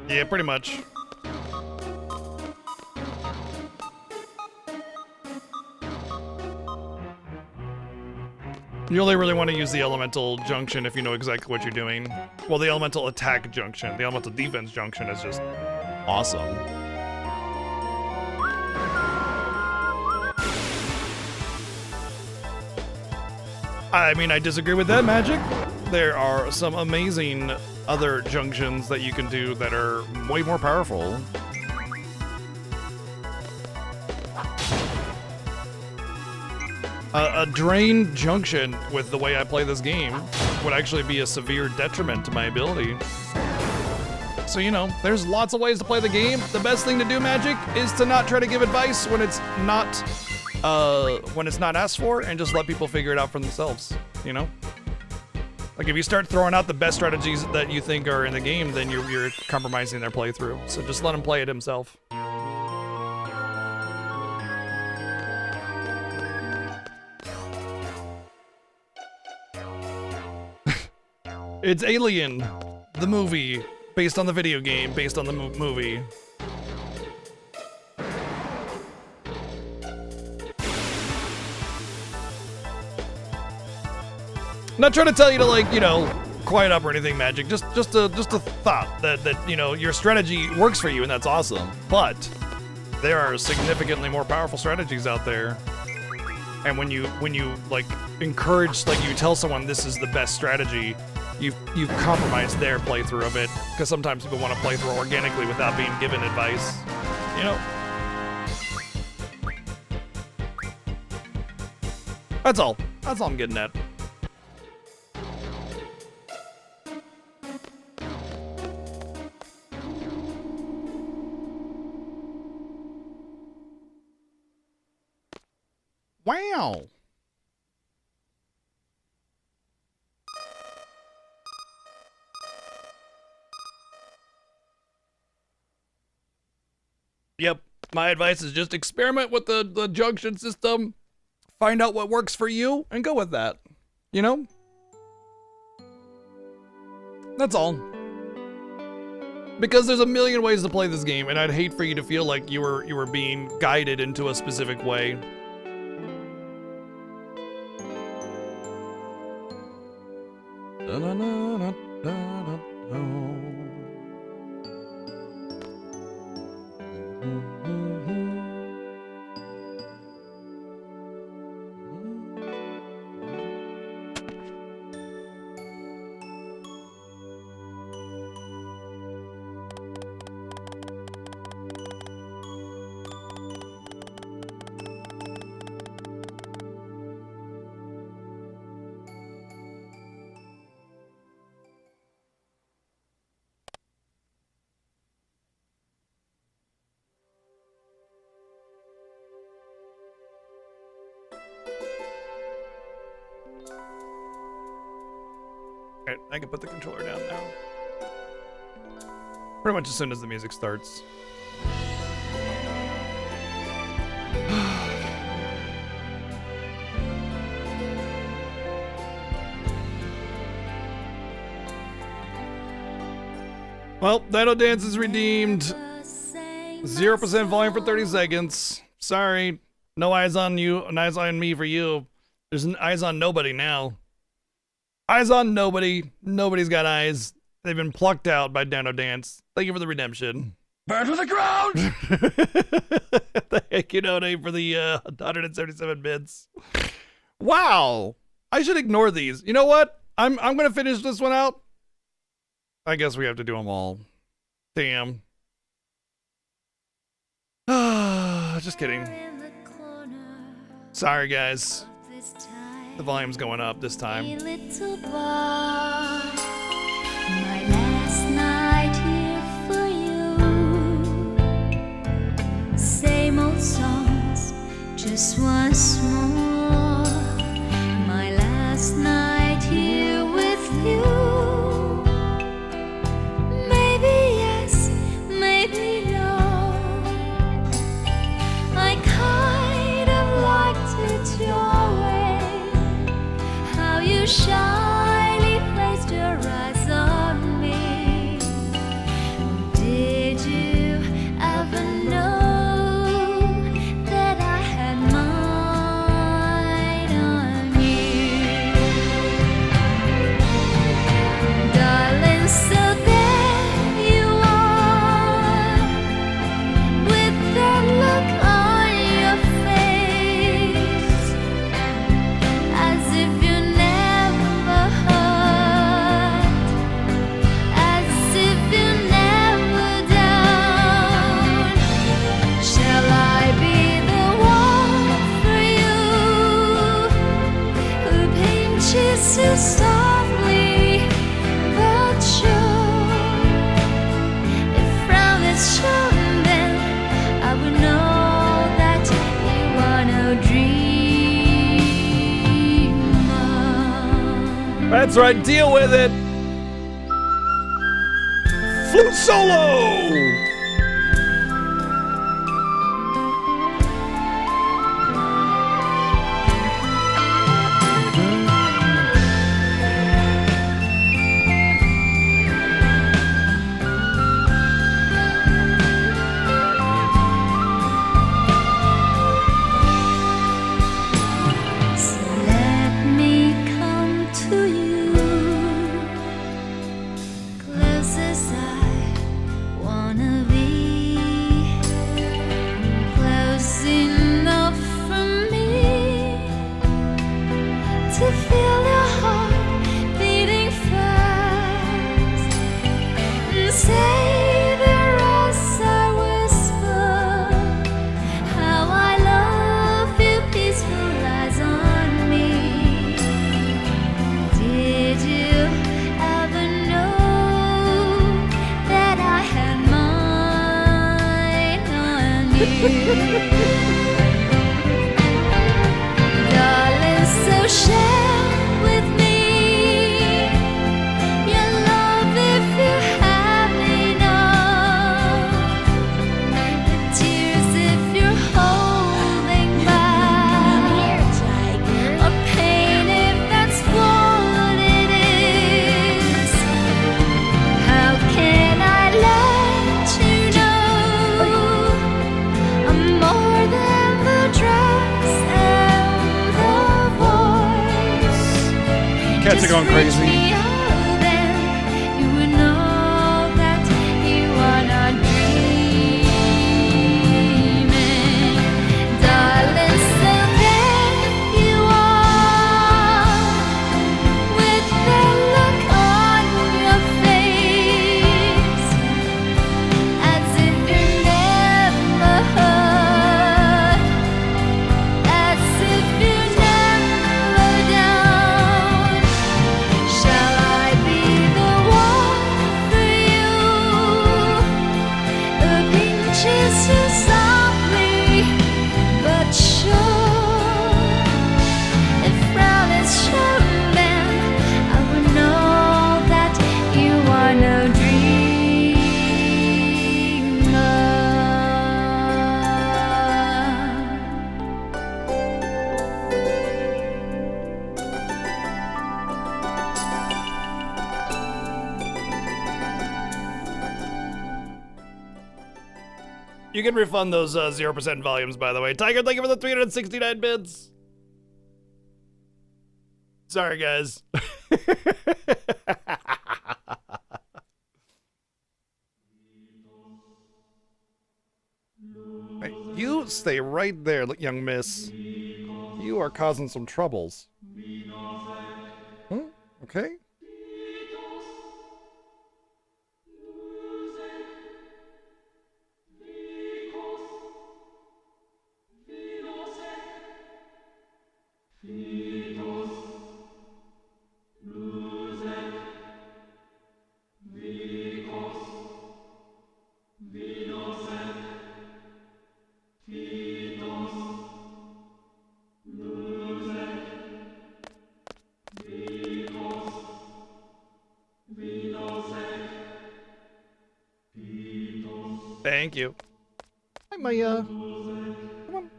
Yeah, pretty much. You only really want to use the elemental junction if you know exactly what you're doing. Well, the elemental attack junction. The elemental defense junction is just awesome. I mean, I disagree with that, Magic. There are some amazing other junctions that you can do that are way more powerful. A drain junction with the way I play this game would actually be a severe detriment to my ability. So, you know, there's lots of ways to play the game. The best thing to do, Magic, is to not try to give advice when it's not when it's not asked for, and just let people figure it out for themselves, you know? Like, if you start throwing out the best strategies that you think are in the game, then you're compromising their playthrough. So just let him play it himself. It's Alien, the movie, based on the video game, based on the movie. I'm not trying to tell you to, like, you know, quiet up or anything, Magic. Just a thought that you know, your strategy works for you, and that's awesome. But there are significantly more powerful strategies out there. And when you like encourage, like, you tell someone this is the best strategy, you've compromised their playthrough of it, because sometimes people want to play through organically without being given advice, you know? That's all I'm getting at. Wow. Yep, my advice is just experiment with the junction system, find out what works for you, and go with that, you know? That's all. Because there's a million ways to play this game, and I'd hate for you to feel like you were being guided into a specific way. Alright, I can put the controller down now. Pretty much as soon as the music starts. Well, Dino Dance is redeemed. 0% volume for 30 seconds. Sorry. No eyes on you, no eyes on me for you. There's an eyes on nobody now. Eyes on nobody. Nobody's got eyes. They've been plucked out by Dino Dance. Thank you for the redemption. Burn to the ground! Thank you, Node, for the 177 bits. Wow. I should ignore these. You know what? I'm gonna finish this one out. I guess we have to do them all. Damn. Just kidding. Sorry, guys. The volume's going up this time. Little bar, my last night here for you. Same old songs, just once more. My last night here with you. Maybe yes, maybe no. I kind of liked it your way. You shyly placed your eyes on me. Did you ever know that I had That's right, deal with it. Flute solo. So let me come to you, close as I wanna be, close enough for me to feel your heart beating fast, and savor as I whisper how I love you. Peaceful eyes on me. Did you ever know that I had mine on you? Darling, so share with me your love if you have enough, the tears if you're holding back, or pain if that's what it is. How can I let you know I'm more than the dress and the voice? Cats are going crazy. Just reach me out and you would know that you are not dreaming. Darling, so there you are, with the look on your face, as if you never heard, as if you never down. Shall I be the one for you? The pinches you softly but sure. If frown is shown, then I would know that you are no You can refund those 0% volumes, by the way. Tiger, thank you for the 369 bits. Sorry, guys. Hey, you stay right there, young miss. You are causing some troubles. Huh? Okay. Thank you. Hi, Maya. Come on.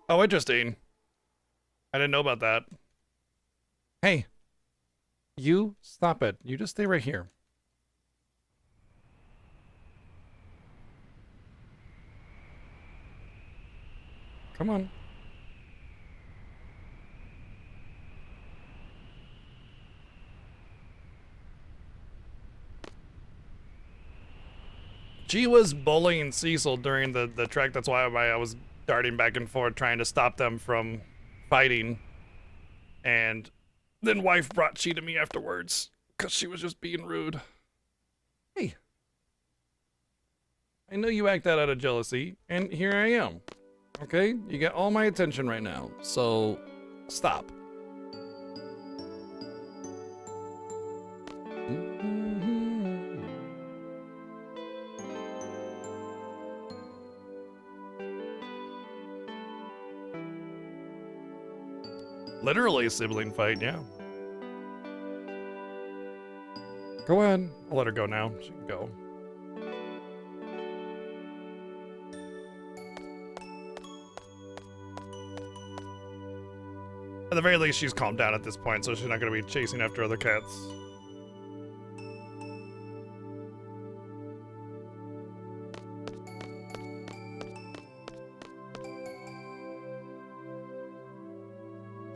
Oh, interesting. I didn't know about that. Hey, you stop it. You just stay right here. Come on. She was bullying Cecil during the trek. That's why I was darting back and forth trying to stop them from fighting. And then wife brought she to me afterwards because she was just being rude. Hey. I know you act that out of jealousy, and here I am. Okay? You get all my attention right now, so stop. Literally a sibling fight, yeah. Go ahead. I'll let her go now. She can go. At the very least, she's calmed down at this point, so she's not going to be chasing after other cats.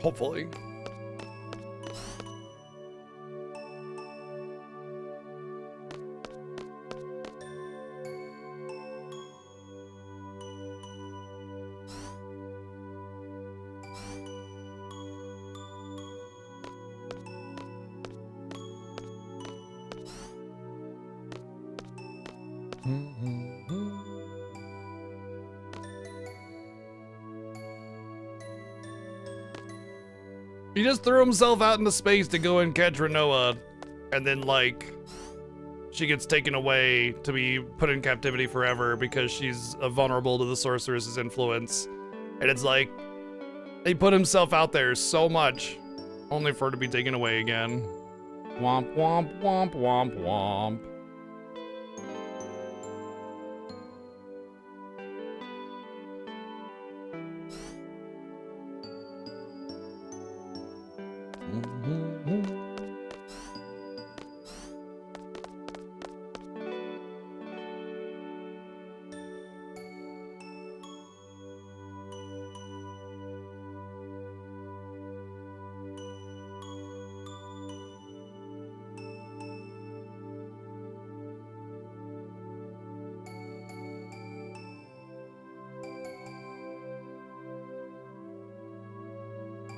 Hopefully. He just threw himself out into space to go and catch Renoa, and then, like, she gets taken away to be put in captivity forever because she's vulnerable to the sorceress's influence. And it's like, he put himself out there so much, only for her to be taken away again. Womp, womp, womp, womp, womp.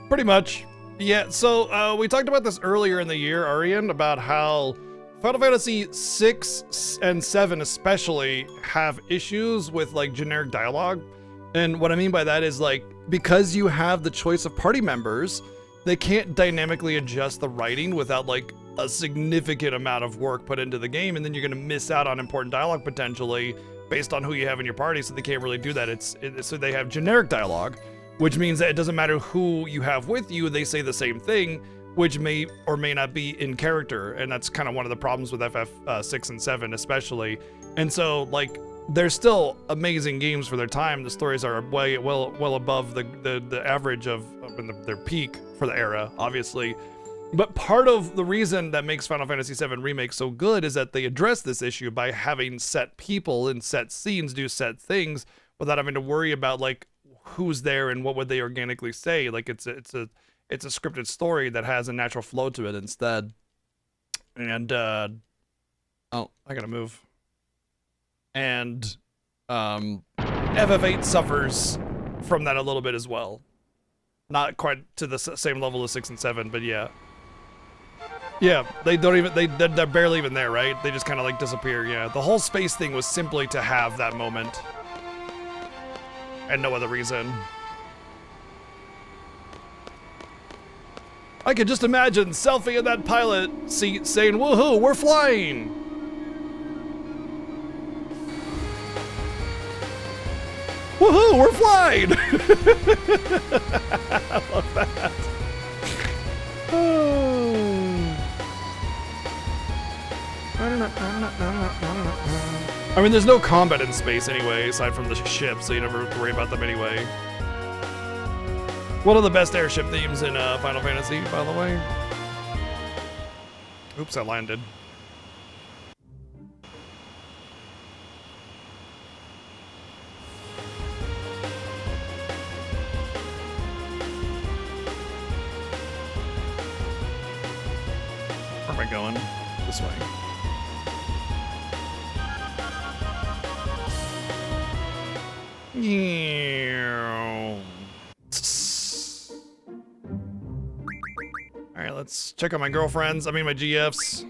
Pretty much. Yeah, so we talked about this earlier in the year, Arian, about how Final Fantasy 6 and 7 especially have issues with like generic dialogue. And what I mean by that is like, because you have the choice of party members, they can't dynamically adjust the writing without like a significant amount of work put into the game, and then you're gonna miss out on important dialogue potentially based on who you have in your party, so they can't really do that. So they have generic dialogue, which means that it doesn't matter who you have with you, they say the same thing, which may or may not be in character. And that's kind of one of the problems with FF6 and 7 especially. And so, like, they're still amazing games for their time. The stories are well above the average of their peak for the era, obviously. But part of the reason that makes Final Fantasy VII Remake so good is that they address this issue by having set people and set scenes do set things without having to worry about, like, who's there and what would they organically say. Like, it's a scripted story that has a natural flow to it instead. And oh, I gotta move. And FF8 suffers from that a little bit as well. Not quite to the same level as 6 and 7, but yeah. Yeah, they're barely even there, right? They just kind of like disappear. Yeah, the whole space thing was simply to have that moment. And no other reason. I could just imagine Selphie in that pilot seat saying, "Woohoo, we're flying!" Woohoo, we're flying! I love that. I mean, there's no combat in space anyway, aside from the ship, so you never worry about them anyway. One of the best airship themes in Final Fantasy, by the way. Oops, I landed. Where am I going? This way. Alright, let's check on my girlfriends. I mean my GFs.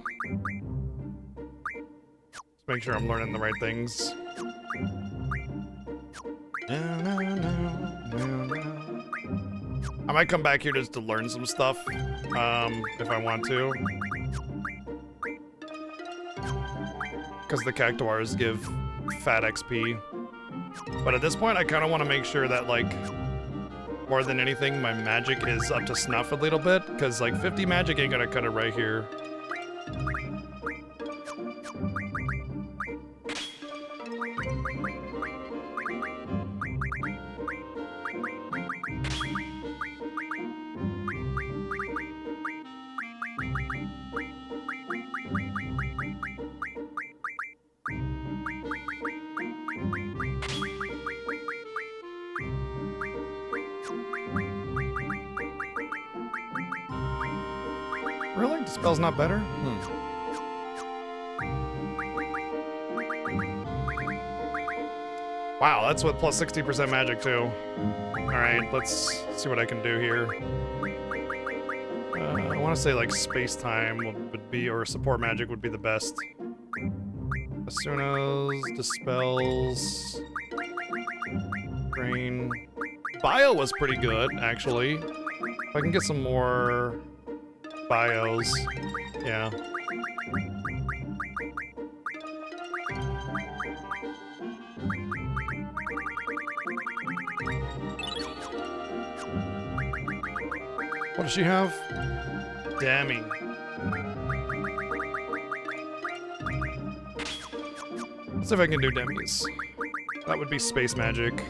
Let's make sure I'm learning the right things. I might come back here just to learn some stuff, if I want to. Because the Cactuars give fat XP. But at this point, I kind of want to make sure that, like, more than anything, my magic is up to snuff a little bit, because like 50 magic ain't gonna cut it right here. Really? Dispel's not better? Wow, that's with plus 60% magic too. Alright, let's see what I can do here. I want to say like space-time would be, or support magic would be the best. As soon as dispels... Brain... Bio was pretty good, actually. If I can get some more... bios. Yeah. What does she have? Damning. Let's see if I can do demis. That would be space magic.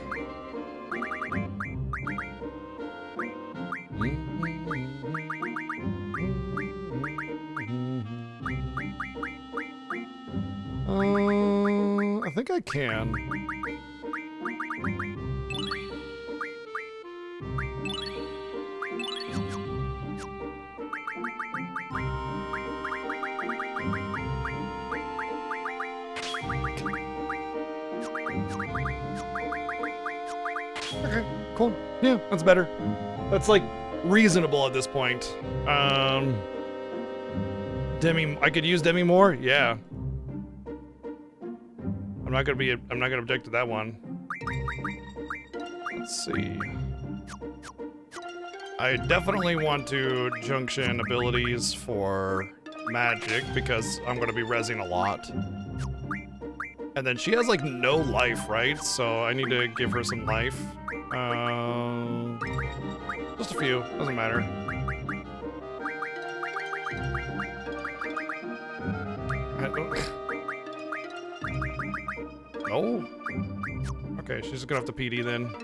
I think I can. Okay, cool. Yeah, that's better. That's like reasonable at this point. Demi, I could use Demi more? Yeah. I'm not gonna object to that one. Let's see. I definitely want to junction abilities for magic because I'm gonna be rezzing a lot. And then she has like no life, right? So I need to give her some life. Just a few, doesn't matter. No? Okay, she's just gonna have to PD then.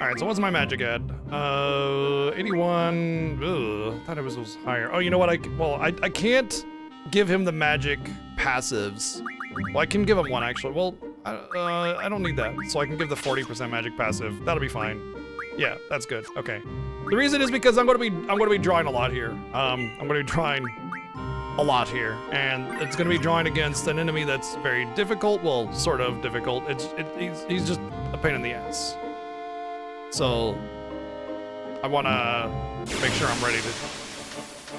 Alright, so what's my magic at? 81. Ugh, I thought it was higher. Oh, you know what? I can't give him the magic passives. Well, I can give him one actually. Well, I don't need that. So I can give the 40% magic passive. That'll be fine. Yeah, that's good. Okay. The reason is because I'm gonna be drawing a lot here. I'm gonna be drawing a lot here, and it's gonna be drawing against an enemy that's very difficult. Well, sort of difficult. He's just a pain in the ass. So I wanna make sure I'm ready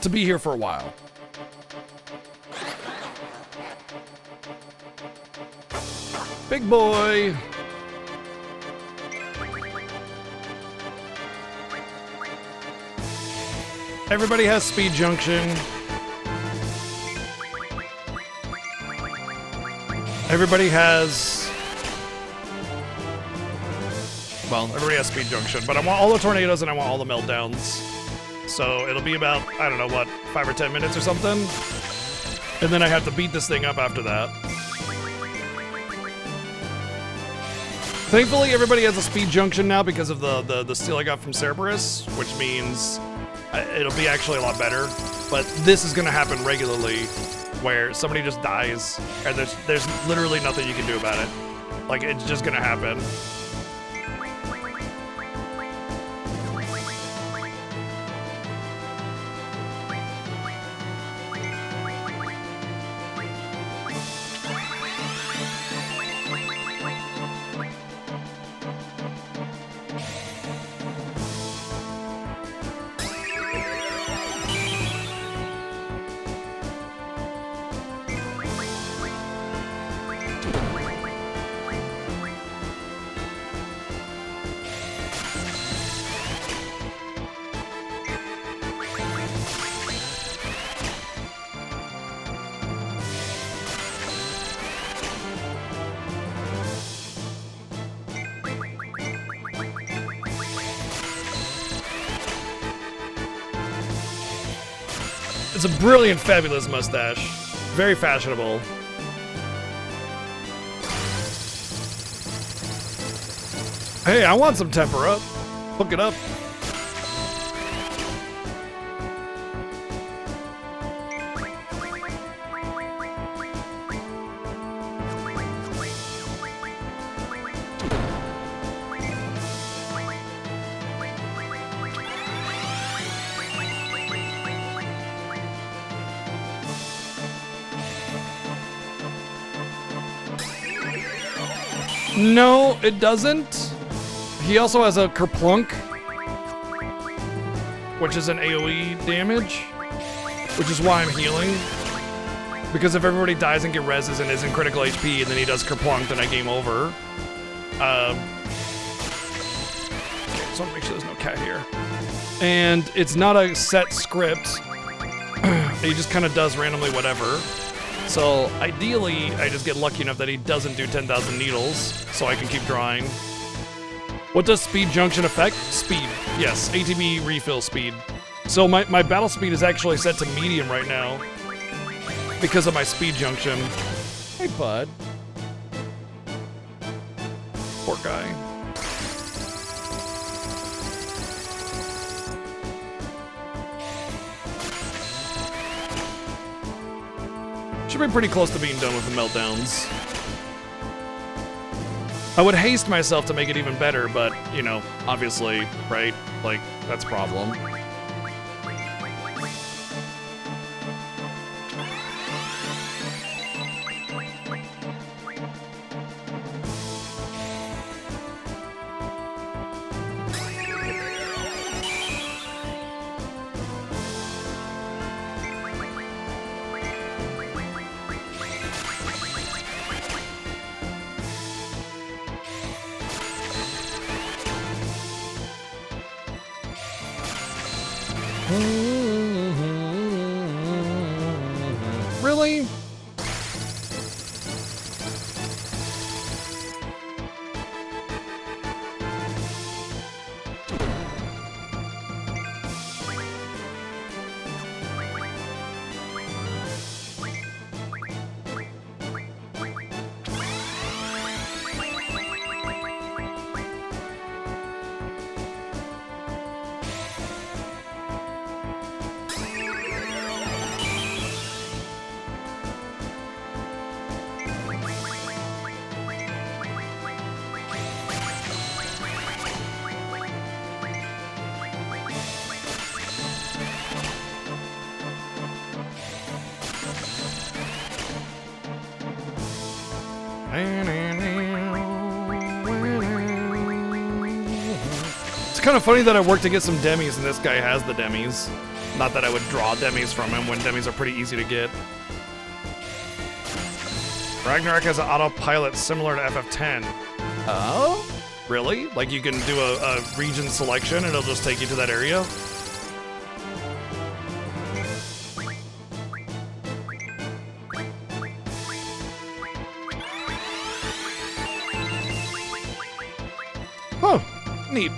to be here for a while. Big boy. Everybody has speed junction. Everybody has... Well, everybody has speed junction, but I want all the tornadoes and I want all the meltdowns. So it'll be about, I don't know what, 5 or 10 minutes or something. And then I have to beat this thing up after that. Thankfully, everybody has a speed junction now because of the steel I got from Cerberus, which means it'll be actually a lot better. But this is going to happen regularly, where somebody just dies, and there's literally nothing you can do about it. Like, it's just going to happen. It's a brilliant, fabulous mustache. Very fashionable. Hey, I want some tempura. Hook it up. No, it doesn't. He also has a Kerplunk, which is an AoE damage, which is why I'm healing. Because if everybody dies and get reses and isn't critical HP, and then he does Kerplunk, then I game over. Okay, just want to make sure there's no cat here. And it's not a set script. He just kind of does randomly whatever. So ideally, I just get lucky enough that he doesn't do 10,000 needles, so I can keep drawing. What does speed junction affect? Speed, yes, ATB refill speed. So my battle speed is actually set to medium right now because of my speed junction. Hey, bud. Poor guy. Should be pretty close to being done with the meltdowns. I would haste myself to make it even better, but, you know, obviously, right? Like, that's a problem. Really? It's kind of funny that I worked to get some demis and this guy has the demis. Not that I would draw demis from him when demis are pretty easy to get. Ragnarok has an autopilot similar to FF10. Oh? Really? Like you can do a region selection and it'll just take you to that area? Huh. Neat.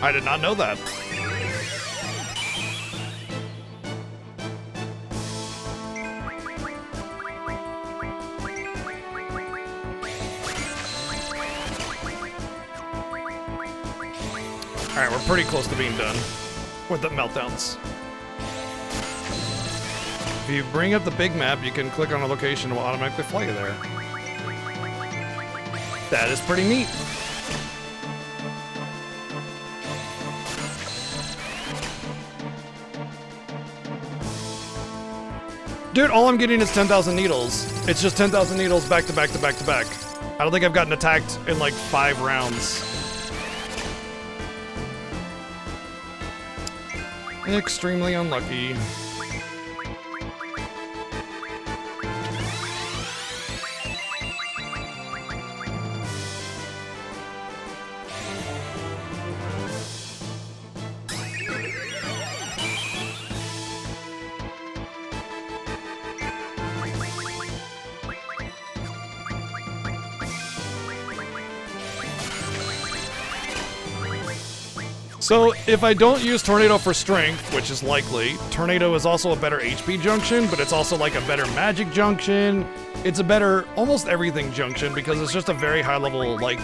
I did not know that. Alright, we're pretty close to being done with the meltdowns. If you bring up the big map, you can click on a location and it will automatically fly you there. That is pretty neat. Dude, all I'm getting is 10,000 needles. It's just 10,000 needles back to back to back to back. I don't think I've gotten attacked in like 5 rounds. Extremely unlucky. So if I don't use Tornado for strength, which is likely, Tornado is also a better HP junction, but it's also like a better magic junction. It's a better almost everything junction because it's just a very high level, like,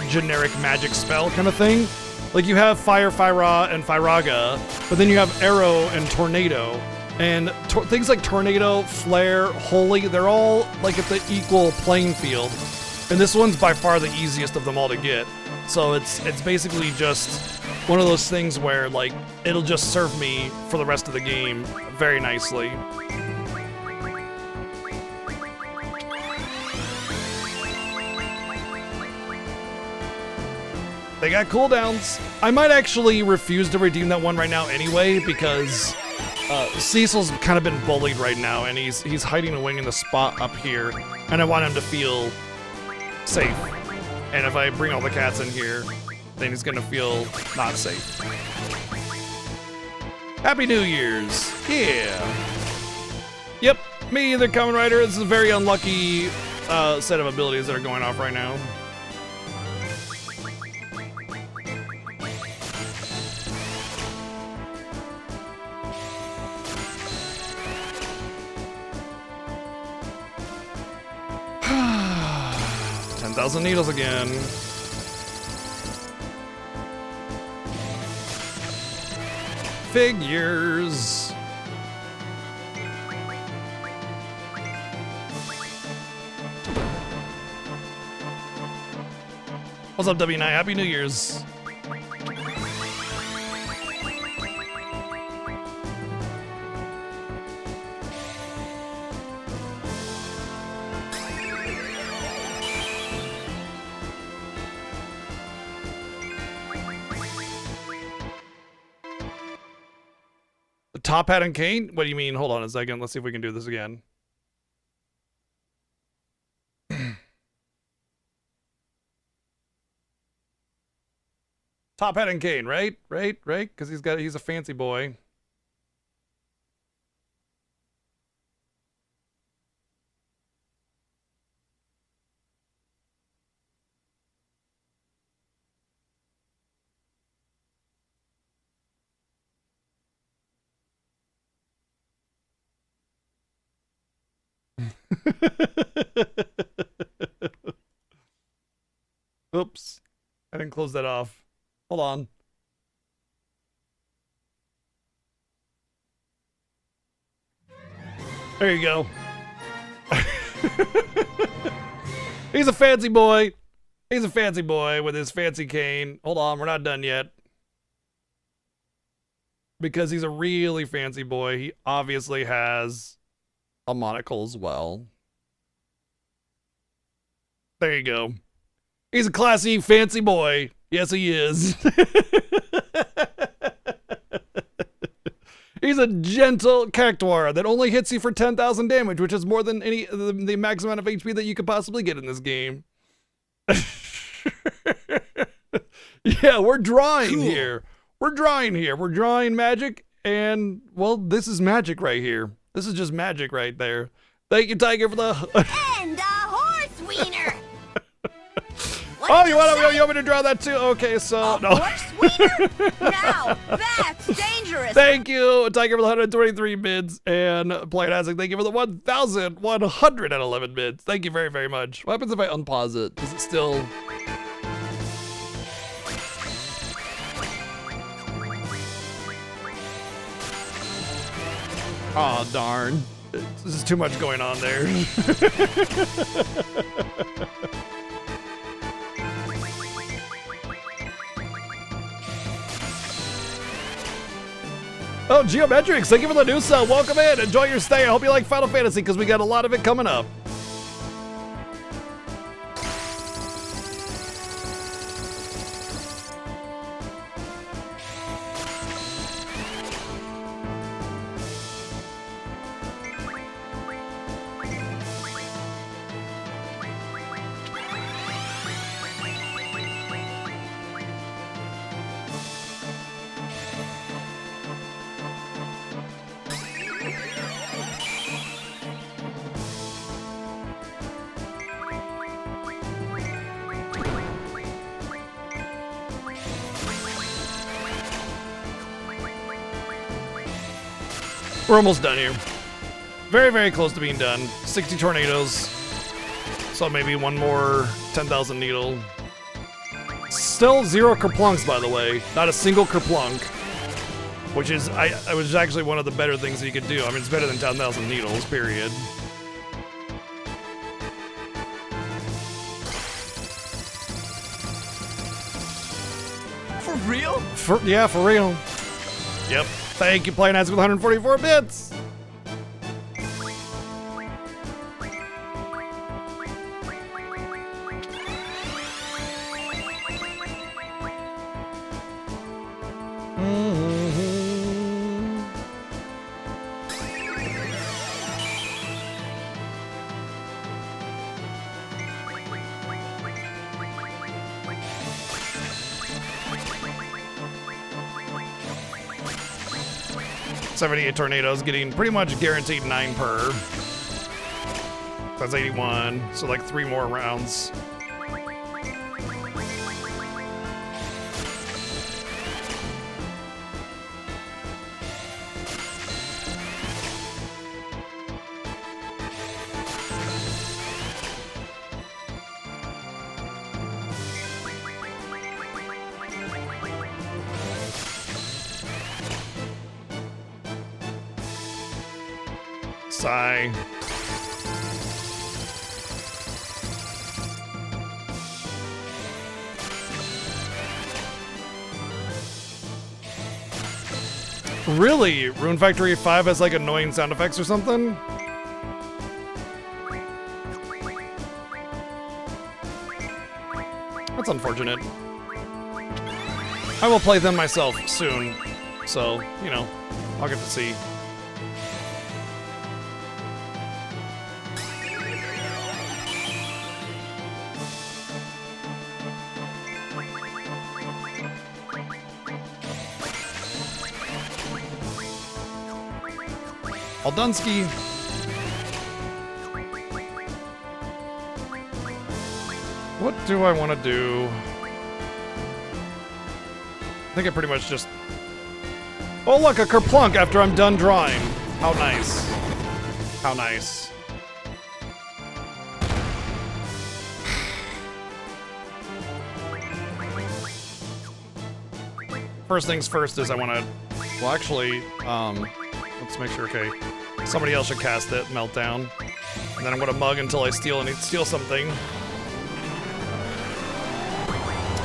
generic magic spell kind of thing. Like you have Fire, Fyra, and Fyraga, but then you have Arrow and Tornado. And things like Tornado, Flare, Holy, they're all like at the equal playing field. And this one's by far the easiest of them all to get. So it's basically just one of those things where like it'll just serve me for the rest of the game very nicely. They got cooldowns. I might actually refuse to redeem that one right now anyway because Cecil's kind of been bullied right now and he's hiding a wing in the spot up here and I want him to feel safe. And if I bring all the cats in here, then he's gonna feel not safe. Happy New Year's. Yeah. Yep, me either, Kamen Rider. This is a very unlucky set of abilities that are going off right now. Thousand needles again. Figures. What's up, W9? Happy New Year's. Top Hat and Kane? What do you mean? Hold on a second. Let's see if we can do this again. Top Hat and Kane, right? Right? Because he's a fancy boy. Oops. I didn't close that off. Hold on. There you go. He's a fancy boy. He's a fancy boy with his fancy cane. Hold on, we're not done yet. Because he's a really fancy boy. He obviously has a monocle as well. There you go. He's a classy, fancy boy. Yes, he is. He's a gentle cactuar that only hits you for 10,000 damage, which is more than the max amount of HP that you could possibly get in this game. Yeah, we're drawing here. We're drawing here. We're drawing magic, and, well, this is magic right here. This is just magic right there. Thank you, Tiger, for the... And a horse wiener! Oh, you want me to draw that too? Okay, so... No. Horse wiener? Now, that's dangerous! Thank you, Tiger, for the 123 bids, and Player Isaac, thank you for the 1,111 bids. Thank you very, very much. What happens if I unpause it? Does it still... Oh, darn. This is too much going on there. Oh, Geometrics, thank you for the new sub. Welcome in. Enjoy your stay. I hope you like Final Fantasy because we got a lot of it coming up. We're almost done here. Very, very close to being done. 60 tornadoes. So maybe one more 10,000 needle. Still 0 kerplunks, by the way. Not a single kerplunk. Which is actually one of the better things that you could do. I mean, it's better than 10,000 needles, period. For real? Yeah, for real. Yep. Thank you, Playing As with 144 bits. $78 tornadoes, getting pretty much guaranteed 9 per. That's 81, so like 3 more rounds. Sigh. Really? Rune Factory 5 has like annoying sound effects or something? That's unfortunate. I will play them myself soon, so, you know, I'll get to see. Aldunsky. What do I want to do? I think I pretty much just... Oh look, a kerplunk after I'm done drawing. How nice. How nice. First things first is I want to... Well, actually, let's make sure, okay. Somebody else should cast it, Meltdown. And then I'm gonna mug until I steal something.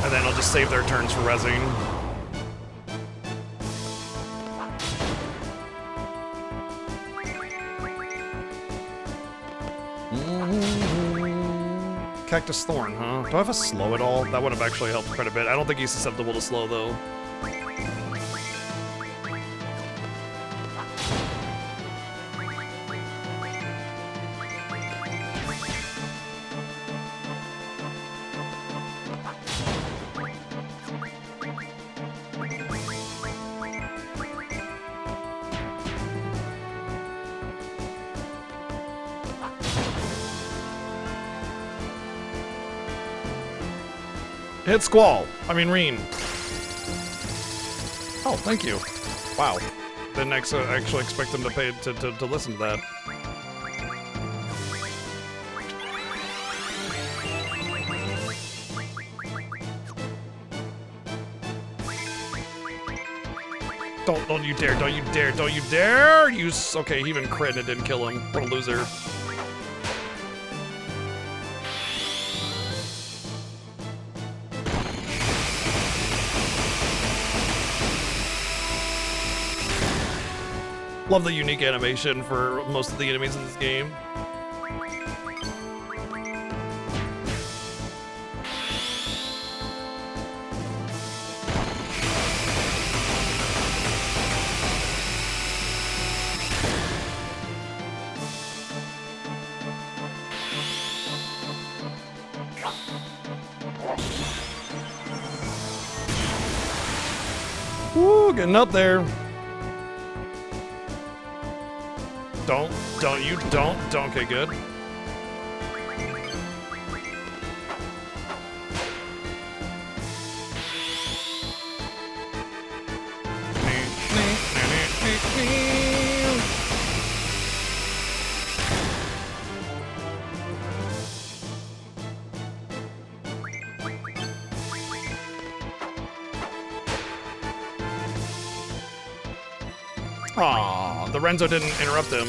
And then I'll just save their turns for rezzing. Cactus Thorn, huh? Do I have a slow at all? That would have actually helped quite a bit. I don't think he's susceptible to slow, though. Hit Squall. I mean, Reen. Oh, thank you. Wow. Didn't actually expect them to pay to listen to that. Don't you dare, don't you dare, don't you dare! Okay, he even crit and it didn't kill him. What a loser. Love the unique animation for most of the enemies in this game. Woo, getting up there. Don't. Okay, good. Aw, the Renzo didn't interrupt him.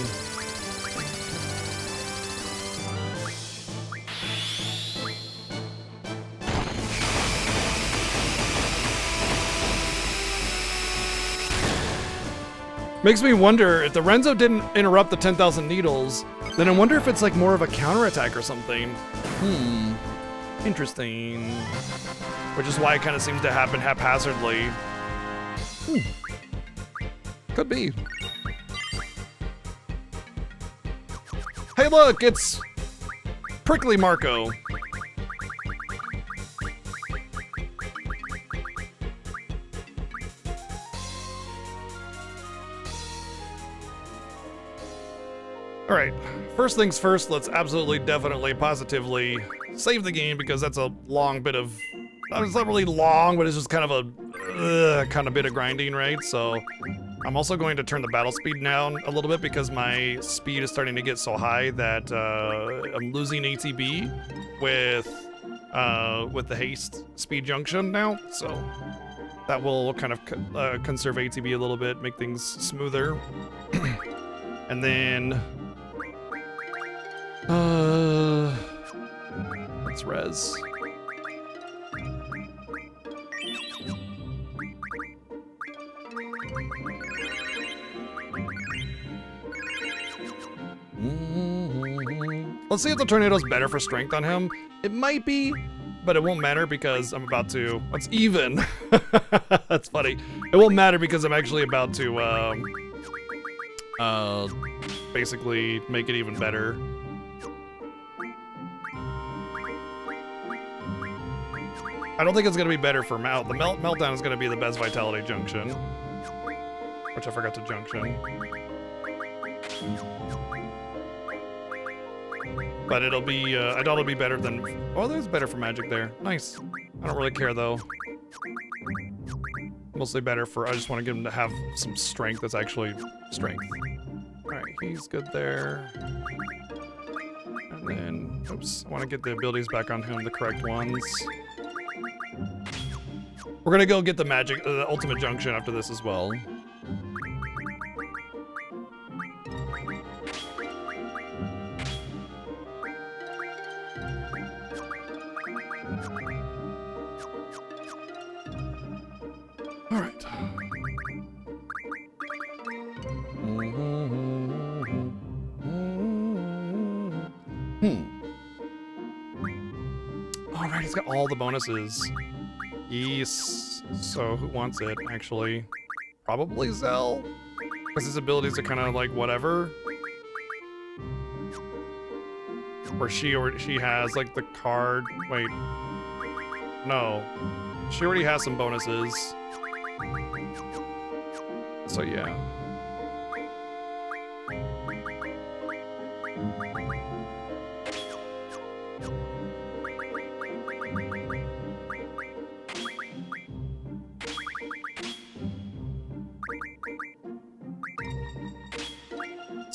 Makes me wonder if the Renzo didn't interrupt the 10,000 needles, then I wonder if it's like more of a counterattack or something. Interesting. Which is why it kind of seems to happen haphazardly. Could be. Hey look, it's Prickly Marco. All right, first things first, let's absolutely, definitely, positively save the game because that's a long bit of, it's not really long, but it's just kind of a kind of bit of grinding, right? So I'm also going to turn the battle speed down a little bit because my speed is starting to get so high that I'm losing ATB with the haste speed junction now. So that will kind of conserve ATB a little bit, make things smoother. And then let's res. Let's see if the tornado's better for strength on him. It might be, but it won't matter because I'm about to. It's even. That's funny. It won't matter because I'm actually about to basically make it even better. I don't think it's gonna be better for Melt. The Meltdown is gonna be the best Vitality Junction, which I forgot to junction. But it'll be, I doubt it'll be better than, oh, there's better for Magic there. Nice. I don't really care though. Mostly better for, I just want to get him to have some strength that's actually strength. All right, he's good there. And then, oops, I want to get the abilities back on him, the correct ones. We're gonna go get the magic, the ultimate junction after this as well. All right. All right, he's got all the bonuses. Yes. So who wants it, actually? Probably Zell. Because his abilities are kind of like whatever. Or she has like the card. Wait. No. She already has some bonuses. So yeah.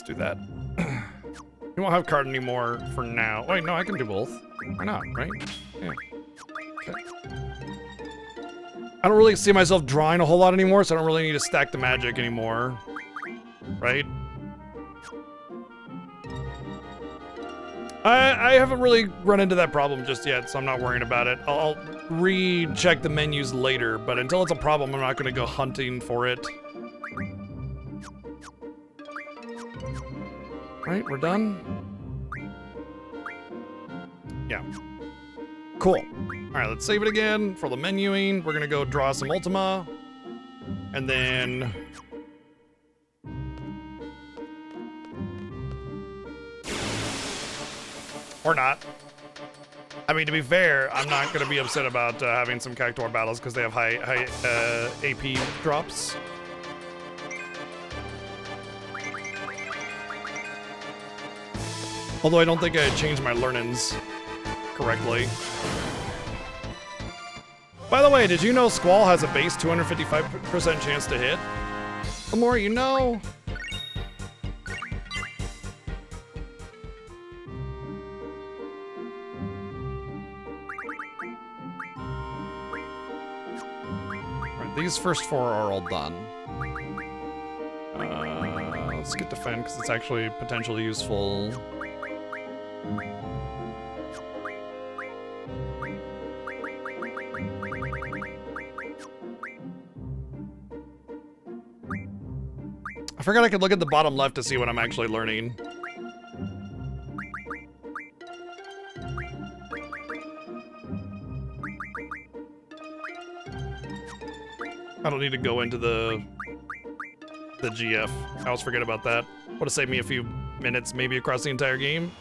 Do that. You won't have card anymore for now. Wait, no, I can do both. Why not, right? Yeah. Okay. I don't really see myself drawing a whole lot anymore, so I don't really need to stack the magic anymore. Right? I haven't really run into that problem just yet, so I'm not worrying about it. I'll recheck the menus later, but until it's a problem, I'm not going to go hunting for it. Right, we're done? Yeah. Cool. Alright, let's save it again for the menuing. We're gonna go draw some Ultima. And then... or not. I mean, to be fair, I'm not gonna be upset about having some Cactuar battles because they have high AP drops. Although I don't think I changed my learnings correctly. By the way, did you know Squall has a base 255% chance to hit? The more you know. Right, these first four are all done. Let's get defend because it's actually potentially useful. I forgot I could look at the bottom left to see what I'm actually learning. I don't need to go into the GF. I always forget about that. Would have saved me a few minutes, maybe across the entire game.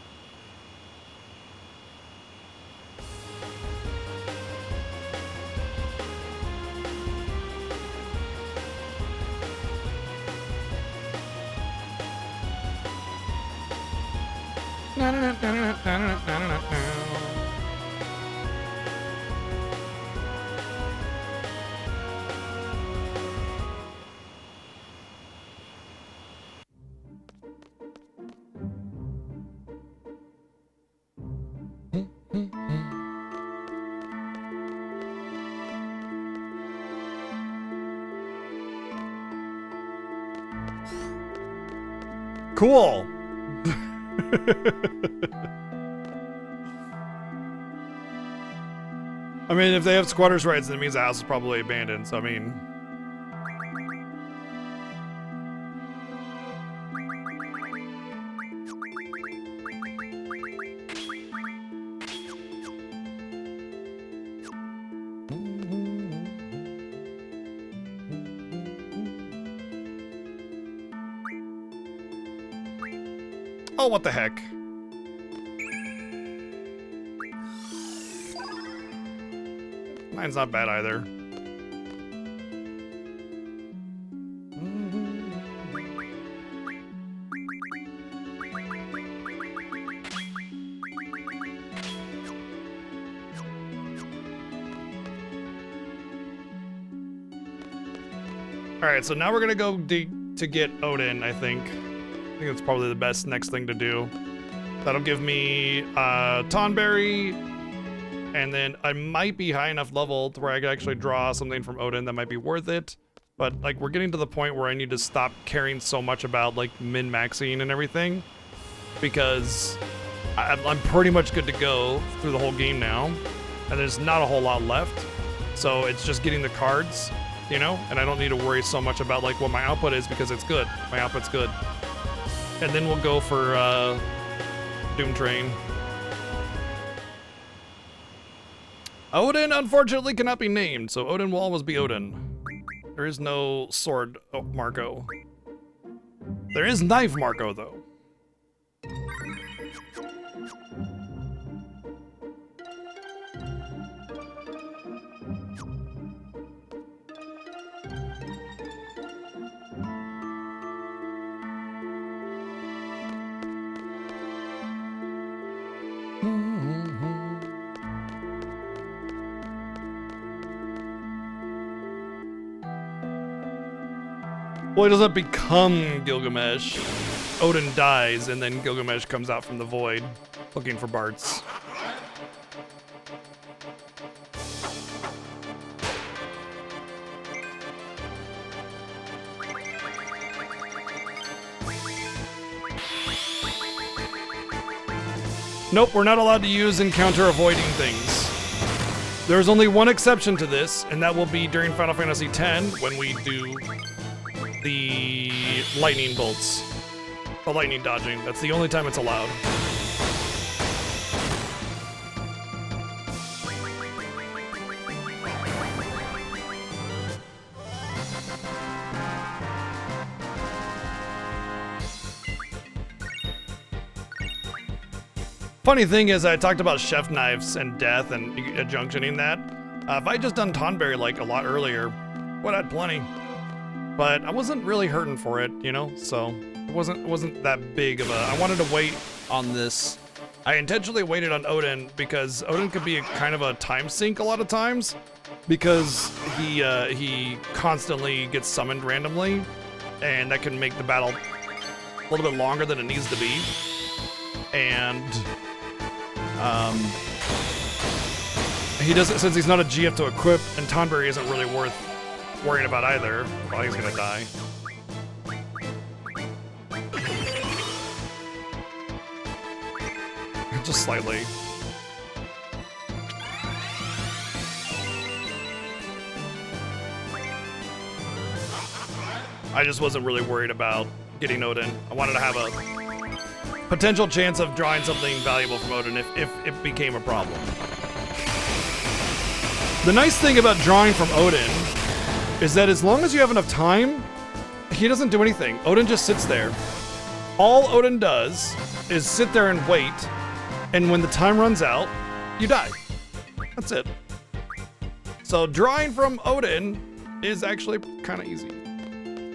Cool. I mean, if they have squatters' rights, then it means the house is probably abandoned. So, I mean... Oh, what the heck? Mine's not bad either. Alright, so now we're gonna go to get Odin, I think. I think that's probably the best next thing to do. That'll give me Tonberry, and then I might be high enough level to where I could actually draw something from Odin that might be worth it. But like we're getting to the point where I need to stop caring so much about like min-maxing and everything, because I'm pretty much good to go through the whole game now, and there's not a whole lot left. So it's just getting the cards, you know, and I don't need to worry so much about like what my output is because it's good. My output's good. And then we'll go for Doom Train. Odin, unfortunately, cannot be named, so Odin will always be Odin. There is no sword Marco. There is knife Marco, though. Well, he doesn't become Gilgamesh. Odin dies, and then Gilgamesh comes out from the void, looking for Bart's. Nope, we're not allowed to use encounter avoiding things. There's only one exception to this, and that will be during Final Fantasy X when we do the lightning bolts. The lightning dodging. That's the only time it's allowed. Funny thing is, I talked about chef knives and death and junctioning that. If I just done Tonberry like a lot earlier, would have had plenty. But I wasn't really hurting for it, you know, so it wasn't that big of a... I wanted to wait on this. I intentionally waited on Odin because Odin could be a kind of a time sink a lot of times because he constantly gets summoned randomly, and that can make the battle a little bit longer than it needs to be. And he doesn't, since he's not a GF to equip, and Tonberry isn't really worth worrying about either. Well, he's gonna die. Just slightly. I just wasn't really worried about getting Odin. I wanted to have a potential chance of drawing something valuable from Odin if it became a problem. The nice thing about drawing from Odin is that as long as you have enough time, he doesn't do anything. Odin just sits there. All Odin does is sit there and wait, and when the time runs out, you die. That's it. So drawing from Odin is actually kind of easy.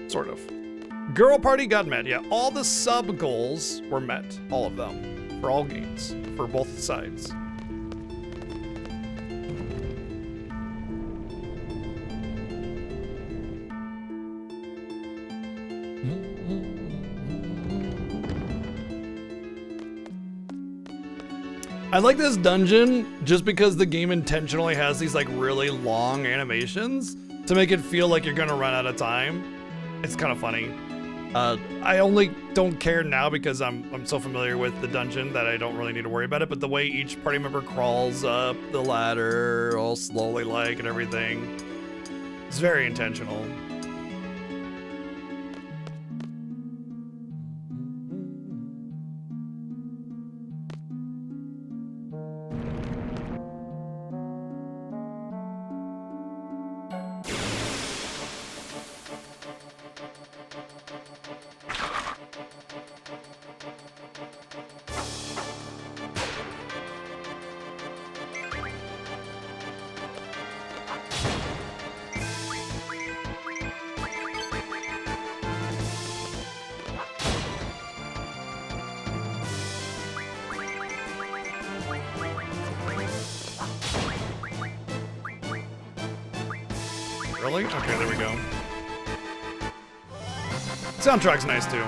Sort of. Girl party got met. Yeah, all the sub goals were met. All of them. For all games. For both sides. I like this dungeon just because the game intentionally has these like really long animations to make it feel like you're gonna run out of time. It's kind of funny. I only don't care now because I'm so familiar with the dungeon that I don't really need to worry about it, but the way each party member crawls up the ladder all slowly like and everything, it's very intentional. Really? Okay, there we go. Soundtrack's nice too.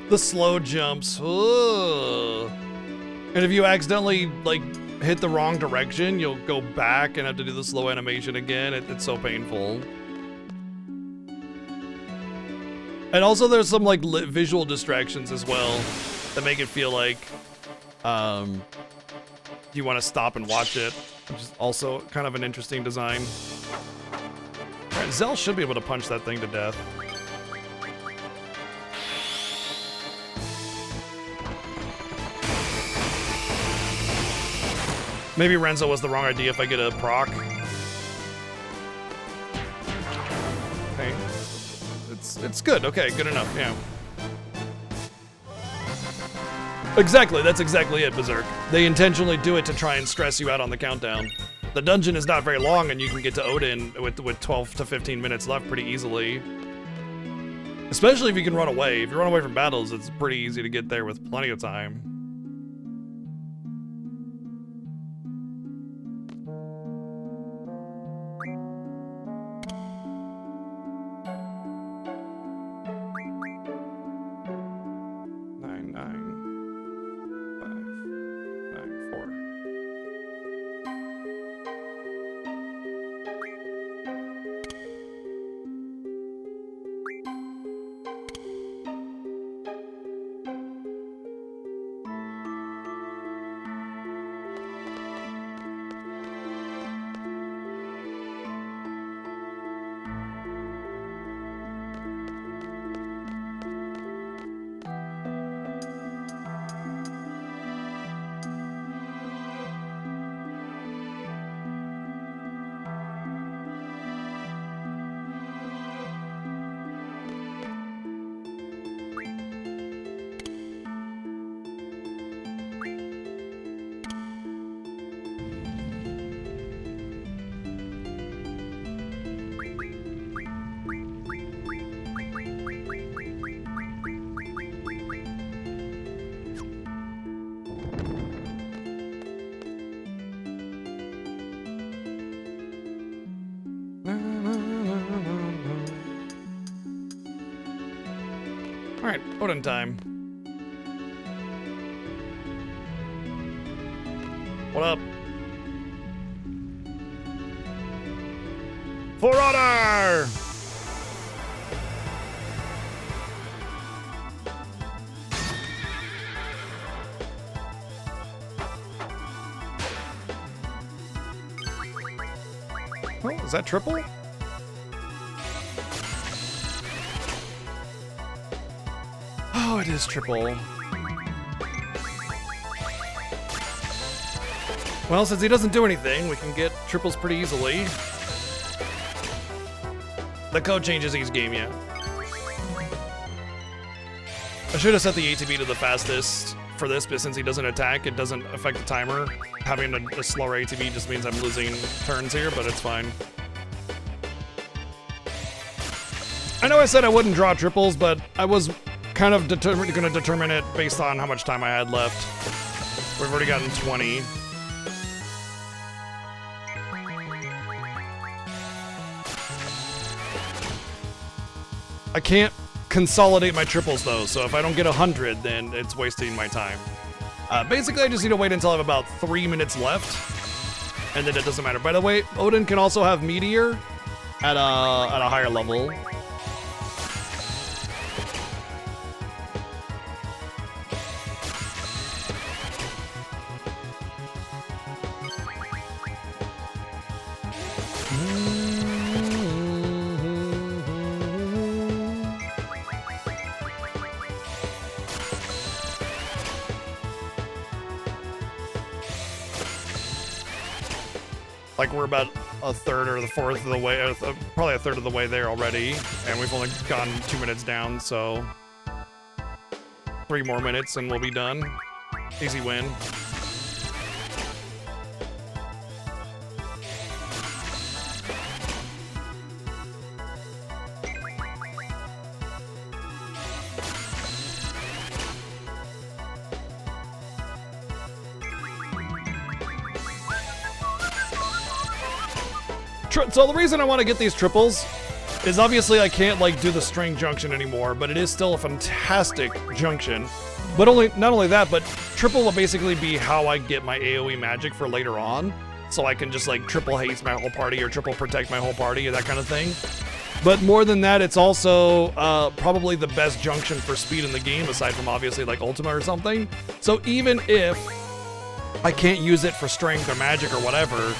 The slow jumps. Ugh. And if you accidentally like hit the wrong direction, you'll go back and have to do the slow animation again. It's so painful. And also there's some like visual distractions as well that make it feel like you want to stop and watch it, which is also kind of an interesting design. All right, Zell should be able to punch that thing to death. Maybe Renzo was the wrong idea if I get a proc. Okay. It's good. Okay, good enough, yeah. Exactly, that's exactly it, Berserk. They intentionally do it to try and stress you out on the countdown. The dungeon is not very long and you can get to Odin with 12 to 15 minutes left pretty easily. Especially if you can run away. If you run away from battles, it's pretty easy to get there with plenty of time. Alright, Odin time. What up? For honor! Oh, is that triple? Oh, it is triple. Well, since he doesn't do anything, we can get triples pretty easily. The code changes each game, yeah. I should have set the ATB to the fastest for this, but since he doesn't attack, it doesn't affect the timer. Having a slower ATB just means I'm losing turns here, but it's fine. I know I said I wouldn't draw triples, but I was kind of going to determine it based on how much time I had left. We've already gotten 20. I can't consolidate my triples though, so if I don't get 100, then it's wasting my time. Basically, I just need to wait until I have about 3 minutes left, and then it doesn't matter. By the way, Odin can also have Meteor at a higher level. Like we're about a third or the fourth of the way, probably a third of the way there already, and we've only gone 2 minutes down, so 3 more minutes and we'll be done. Easy win. So the reason I want to get these triples is obviously I can't like do the string junction anymore, but it is still a fantastic junction. But not only that, but triple will basically be how I get my AoE magic for later on. So I can just like triple haste my whole party or triple protect my whole party or that kind of thing. But more than that, it's also probably the best junction for speed in the game, aside from obviously like Ultima or something. So even if I can't use it for strength or magic or whatever,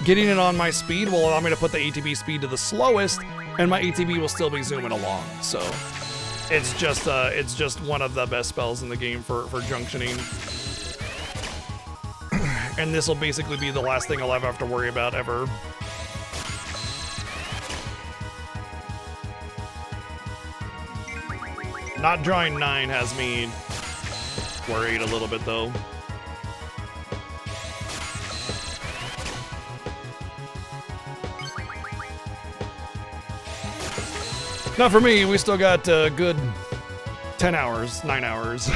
getting it on my speed will allow me to put the ATB speed to the slowest, and my ATB will still be zooming along. So it's just one of the best spells in the game for junctioning. And this will basically be the last thing I'll ever have to worry about ever. Not drawing 9 has me worried a little bit though. Not for me, we still got a good 10 hours, 9 hours.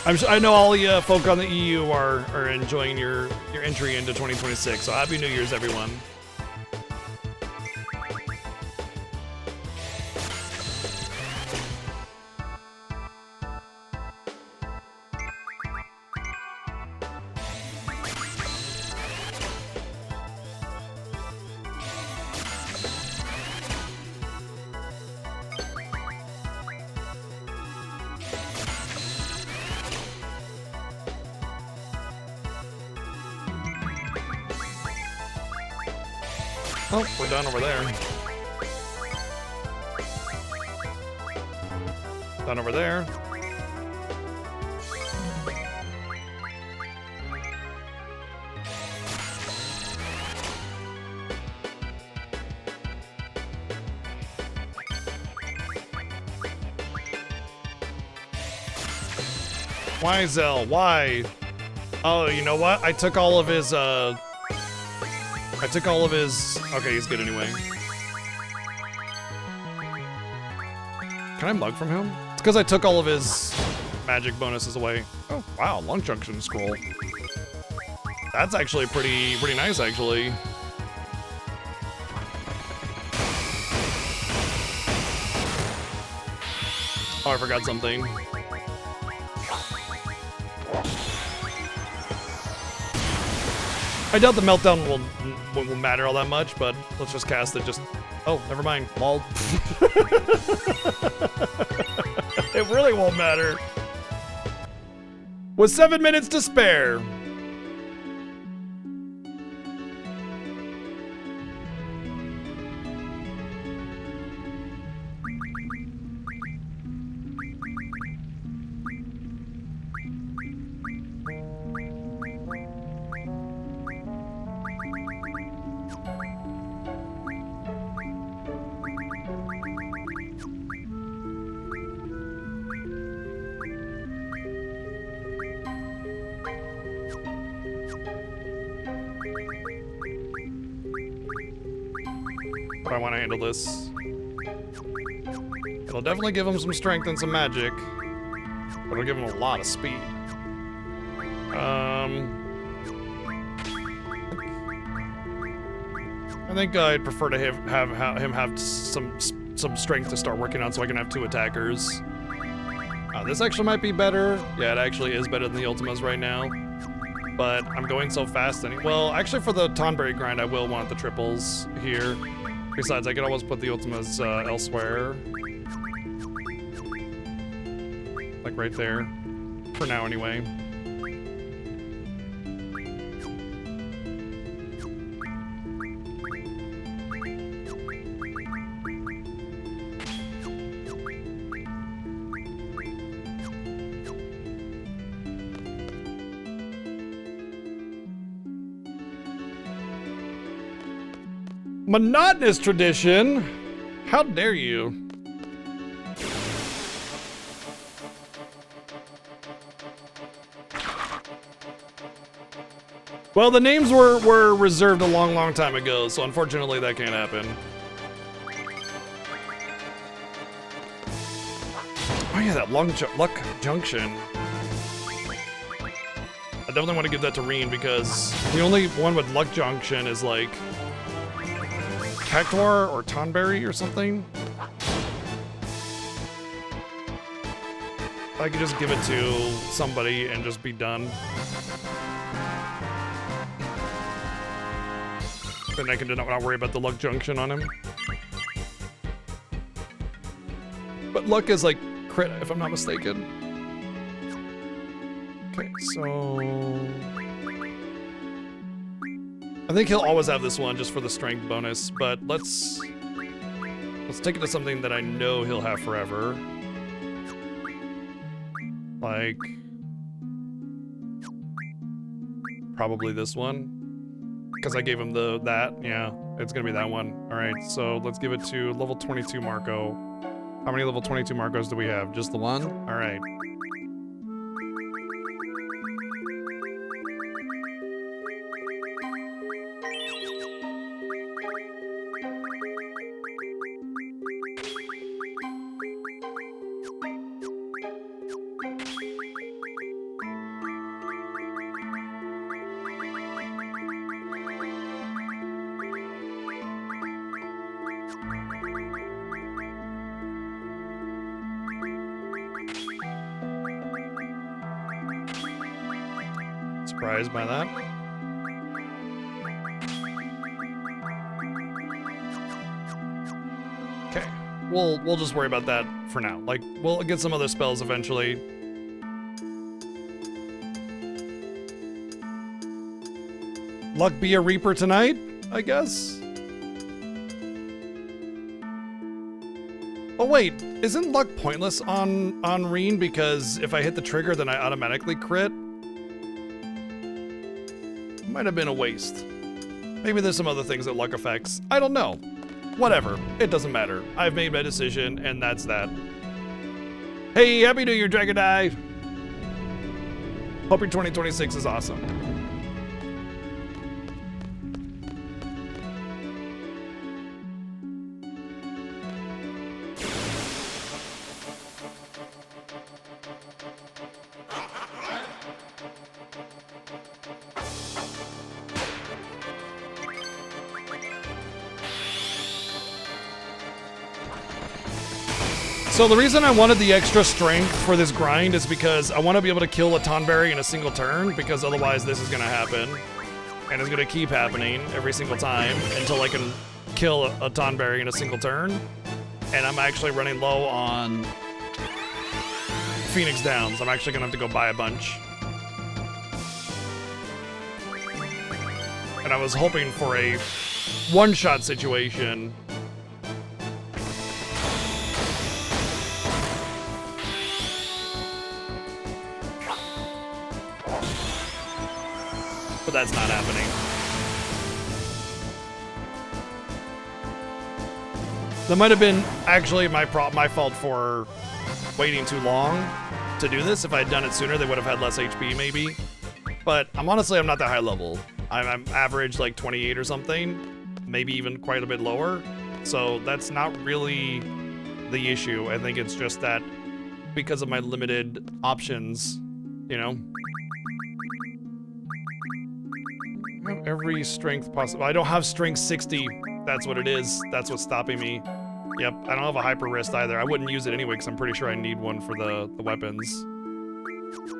I know all the folk on the EU are enjoying your entry into 2026, so Happy New Year's, everyone. Oh, we're done over there. Done over there. Why, Zell? Why? Oh, you know what? I took all of his, okay, he's good anyway. Can I mug from him? It's because I took all of his magic bonuses away. Oh, wow, Lung Junction scroll. That's actually pretty nice, actually. Oh, I forgot something. I doubt the meltdown will matter all that much, but let's just cast it. Just oh, never mind. Lol. It really won't matter. With 7 minutes to spare. I want to handle this. It'll definitely give him some strength and some magic, but it'll give him a lot of speed. I think I'd prefer to have him have some strength to start working on, so I can have 2 attackers. This actually might be better. Yeah, it actually is better than the Ultimas right now. But I'm going so fast. Well, actually, for the Tonberry grind, I will want the triples here. Besides, I could always put the Ultimas elsewhere. Like right there. For now, anyway. Monotonous tradition? How dare you? Well, the names were reserved a long time ago, so unfortunately that can't happen. Oh yeah, that luck junction. I definitely want to give that to Reen because the only one with luck junction is like Cactuar or Tonberry or something. I could just give it to somebody and just be done. Then I can not worry about the luck junction on him. But luck is like crit, if I'm not mistaken. Okay, so I think he'll always have this one just for the strength bonus, but let's take it to something that I know he'll have forever. Like probably this one. Because I gave him that, yeah, it's gonna be that one. All right, so let's give it to level 22 Marco. How many level 22 Marcos do we have? Just the one? All right. Surprised by that. Okay, we'll just worry about that for now. Like, we'll get some other spells eventually. Luck be a Reaper tonight, I guess. Oh wait, isn't luck pointless on Reen because if I hit the trigger, then I automatically crit? Might have been a waste. Maybe there's some other things that luck affects. I don't know. Whatever. It doesn't matter. I've made my decision, and that's that. Hey, Happy New Year, Dragon Eye! Hope your 2026 is awesome. So the reason I wanted the extra strength for this grind is because I want to be able to kill a Tonberry in a single turn, because otherwise this is going to happen. And it's going to keep happening every single time until I can kill a Tonberry in a single turn. And I'm actually running low on Phoenix Downs. I'm actually going to have to go buy a bunch. And I was hoping for a one-shot situation. But that's not happening. That might have been actually my fault for waiting too long to do this. If I had done it sooner, they would have had less HP maybe. But I'm not that high level. I'm average like 28 or something, maybe even quite a bit lower. So that's not really the issue. I think it's just that because of my limited options, you know. Every strength possible. I don't have strength 60. That's what it is. That's what's stopping me. Yep, I don't have a hyper wrist either. I wouldn't use it anyway because I'm pretty sure I need one for the weapons.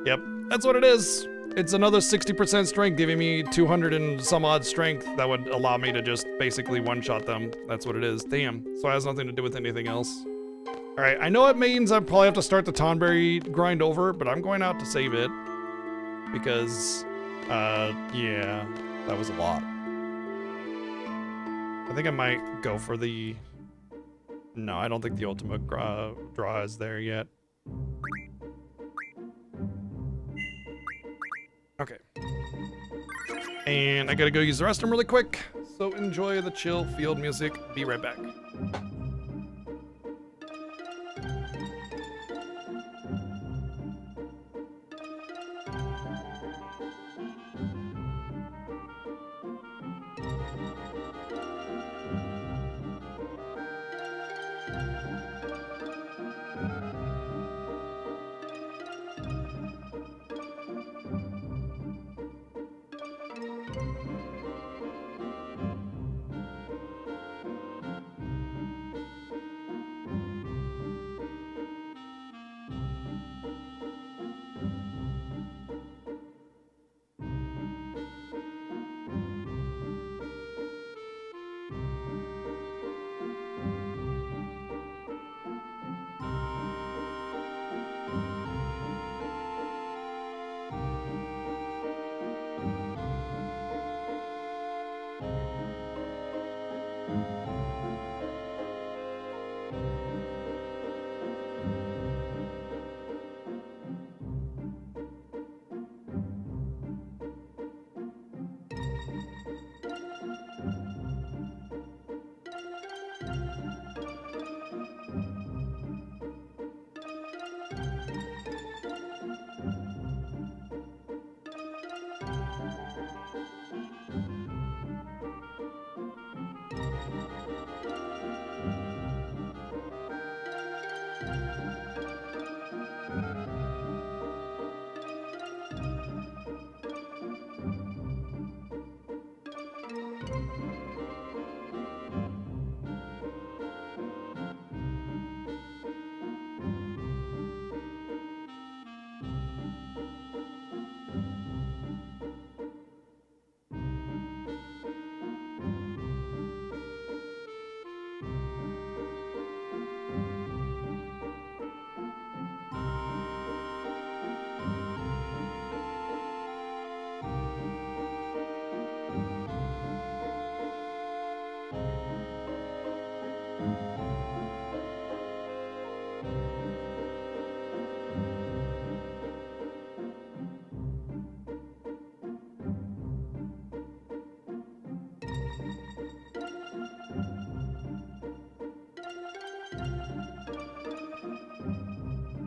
Yep, that's what it is. It's another 60% strength, giving me 200 and some odd strength that would allow me to just basically one-shot them. That's what it is. Damn. So it has nothing to do with anything else. All right, I know it means I probably have to start the Tonberry grind over, but I'm going out to save it because, yeah, that was a lot. I think I might go for the... No, I don't think the ultimate draw is there yet. Okay. And I gotta go use the restroom really quick. So enjoy the chill field music. Be right back.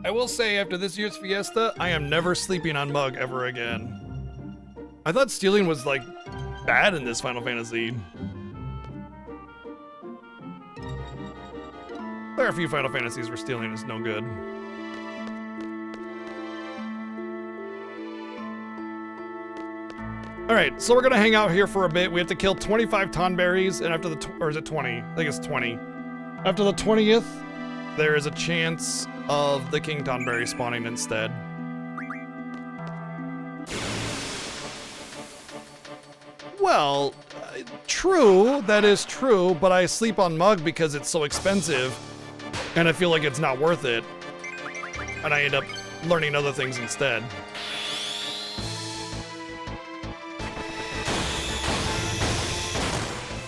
I will say, after this year's Fiesta, I am never sleeping on Mug ever again. I thought stealing was, like, bad in this Final Fantasy. There are a few Final Fantasies where stealing is no good. Alright, so we're gonna hang out here for a bit. We have to kill 25 Tonberries, and after the, or is it 20? I think it's 20. After the 20th, there is a chance of the King Tonberry spawning instead. Well, true, that is true, but I sleep on Mug because it's so expensive, and I feel like it's not worth it, and I end up learning other things instead.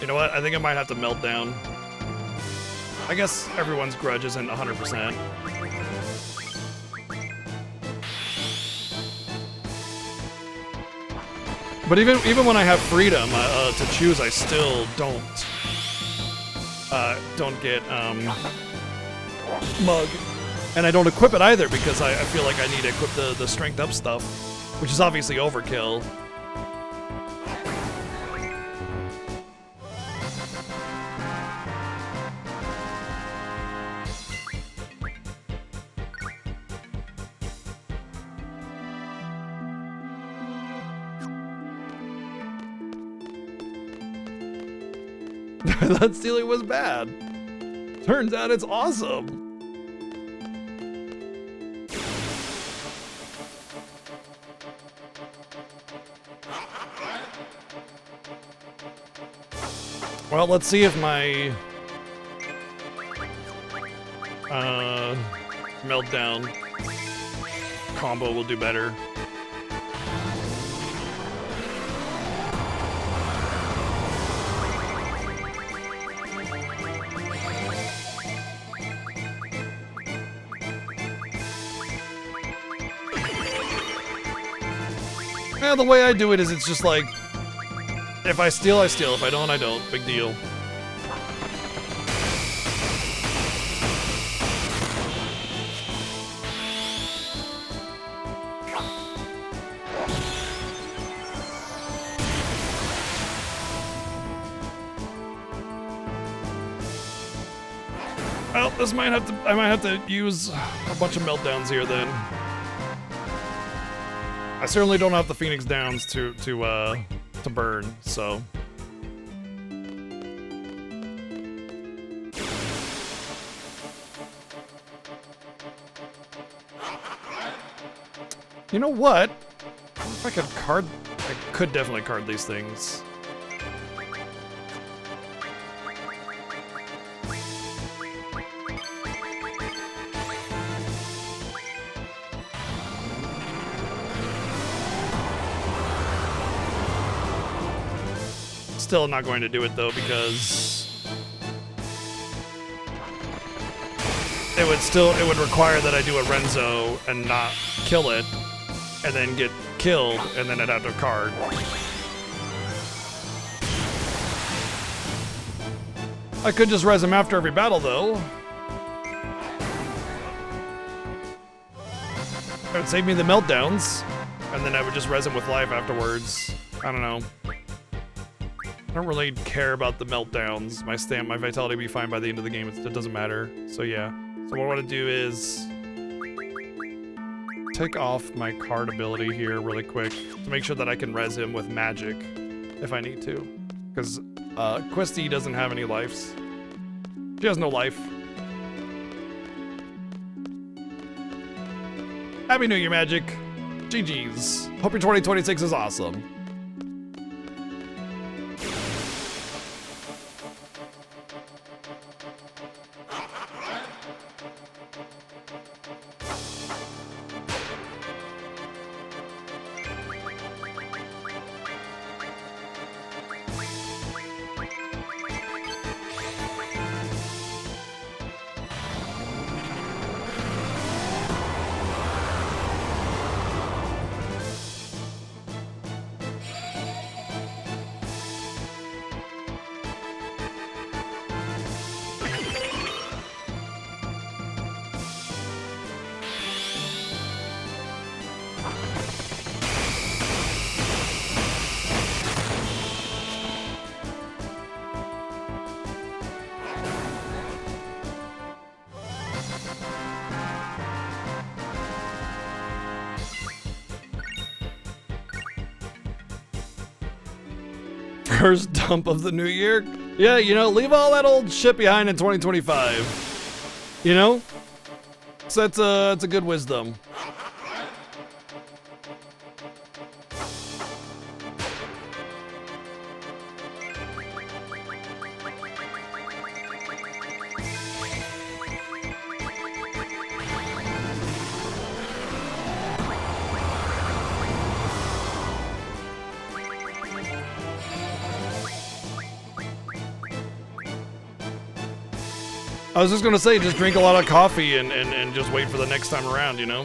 You know what? I think I might have to melt down. I guess everyone's grudge isn't 100%. But even when I have freedom to choose, I still don't get Mug, and I don't equip it either because I feel like I need to equip the strength up stuff, which is obviously overkill. I thought stealing was bad. Turns out it's awesome. Well, let's see if my meltdown combo will do better. Yeah, the way I do it is it's just like, if I steal, I steal. If I don't, I don't. Big deal. Well, this might have to. I might have to use a bunch of meltdowns here then. I certainly don't have the Phoenix Downs to burn, so. You know what? If I could card, I could definitely card these things. Still not going to do it though because it would require that I do a Renzo and not kill it and then get killed and then I'd have to card. I could just res him after every battle though. It would save me the meltdowns and then I would just res him with life afterwards. I don't know. I don't really care about the meltdowns. My vitality will be fine by the end of the game. It doesn't matter. So yeah. So what I want to do is take off my card ability here really quick to make sure that I can res him with magic if I need to. Because Questy doesn't have any lives. She has no life. Happy New Year, Magic. GG's. Hope your 2026 is awesome. First dump of the new year? Yeah, you know, leave all that old shit behind in 2025. You know? So that's a good wisdom. I was just gonna say, just drink a lot of coffee and just wait for the next time around, you know?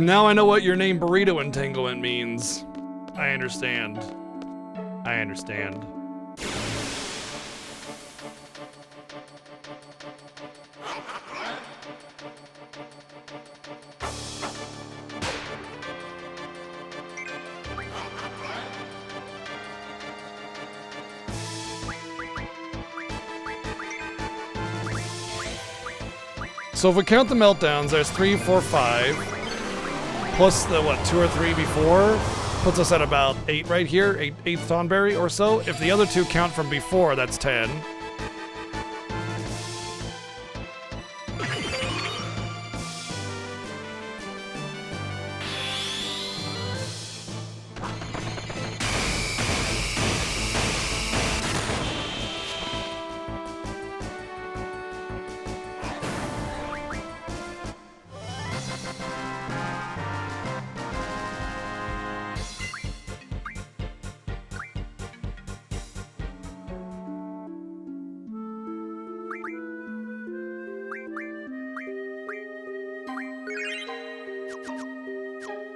Now I know what your name Burrito Entanglement means. I understand. I understand. So if we count the meltdowns, there's 3, 4, 5. Plus the, what, 2 or 3 before? Puts us at about 8 right here, 8th Tonberry or so. If the other 2 count from before, that's 10.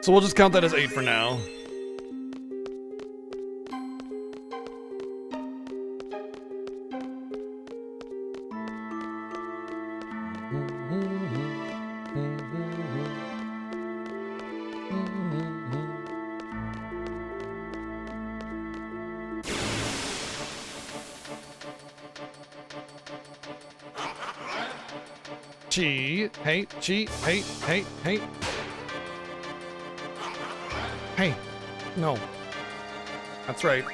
So we'll just count that as 8 for now. Hey, hey. Hey, no. That's right.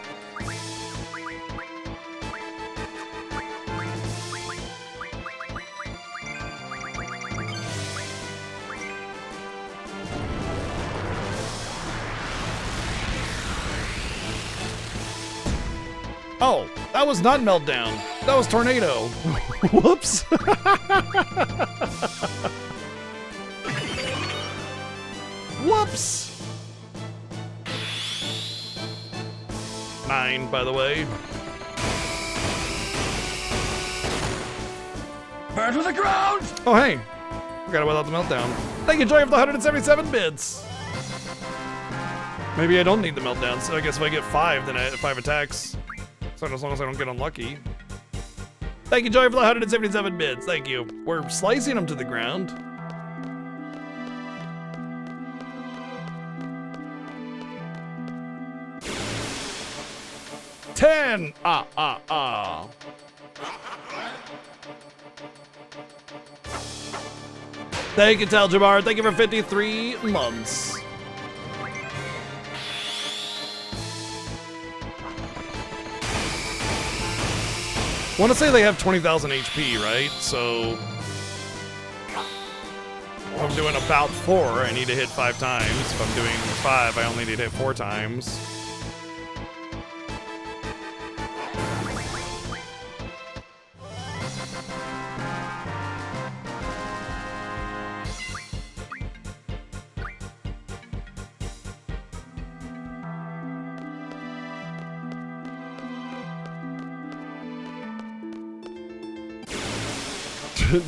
Oh, that was not Meltdown. That was Tornado. Whoops. Whoops. 9, by the way. Burn to the ground! Oh, hey. Forgot about the meltdown. Thank you, Joy, for the 177 bits. Maybe I don't need the meltdown, so I guess if I get 5, then I have 5 attacks. So as long as I don't get unlucky. Thank you, Joy, for the 177 bits. Thank you. We're slicing them to the ground. $10. Thank you, Tal Jabbar. Thank you for 53 months. I want to say they have 20,000 HP, right? So if I'm doing about 4, I need to hit 5 times. If I'm doing 5, I only need to hit 4 times.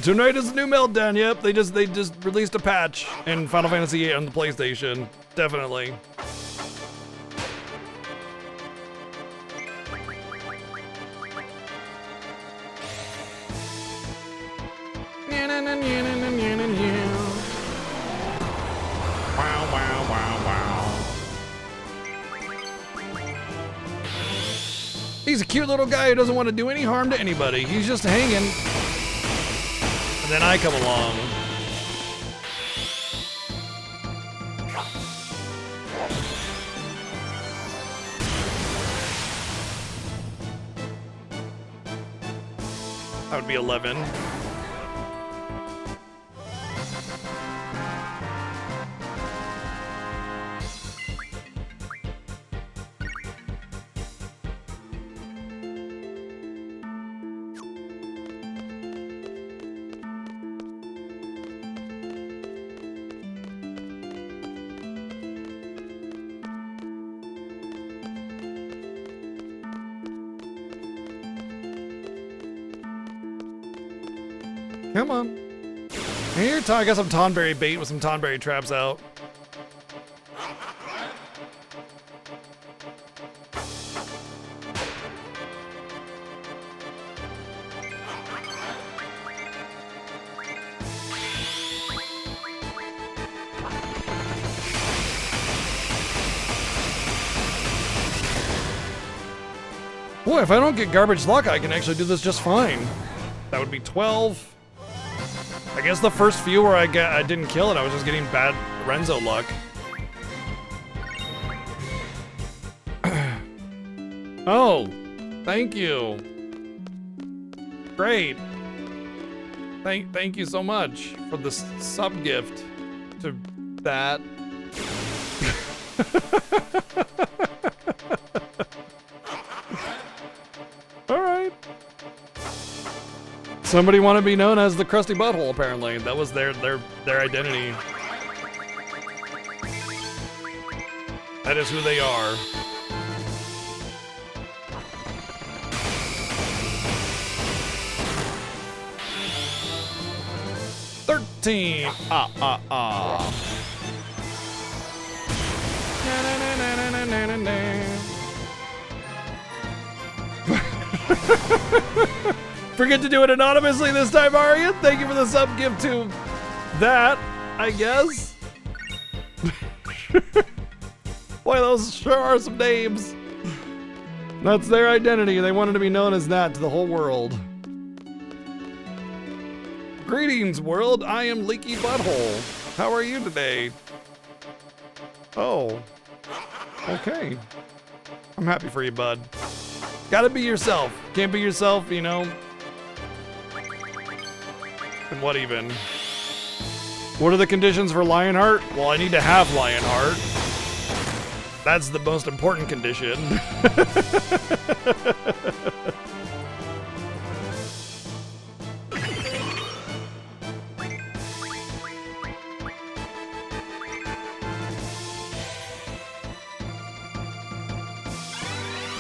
Tonight is a new Meltdown. Yep, they just released a patch in Final Fantasy VIII on the PlayStation. Definitely. Wow, wow, wow, wow. He's a cute little guy who doesn't want to do any harm to anybody. He's just hanging. And then I come along. That would be 11. Come on. Here, I got some Tonberry bait with some Tonberry traps out. Boy, if I don't get garbage luck, I can actually do this just fine. That would be 12. I guess the first few where I didn't kill it, I was just getting bad Renzo luck. Oh, thank you. Great. Thank you so much for the sub gift to that. All right. Somebody want to be known as the Krusty Butthole, apparently. That was their identity. That is who they are. $13. Forget to do it anonymously this time, Arya. Thank you for the sub gift to that, I guess. Boy, those sure are some names. That's their identity. They wanted to be known as that to the whole world. Greetings, world. I am Leaky Butthole. How are you today? Oh. Okay. I'm happy for you, bud. Gotta be yourself. Can't be yourself, you know. And what even? What are the conditions for Lionheart? Well, I need to have Lionheart. That's the most important condition.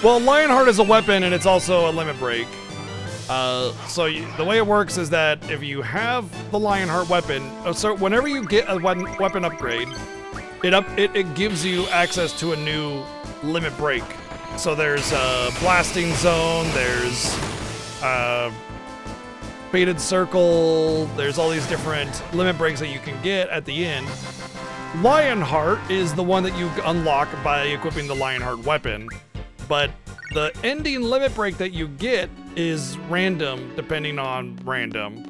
Well, Lionheart is a weapon and it's also a limit break. The way it works is that if you have the Lionheart weapon, so whenever you get a weapon upgrade, it gives you access to a new limit break. So there's a blasting zone, there's faded circle, there's all these different limit breaks that you can get at the end. Lionheart is the one that you unlock by equipping the Lionheart weapon, but the ending limit break that you get is random, depending on random.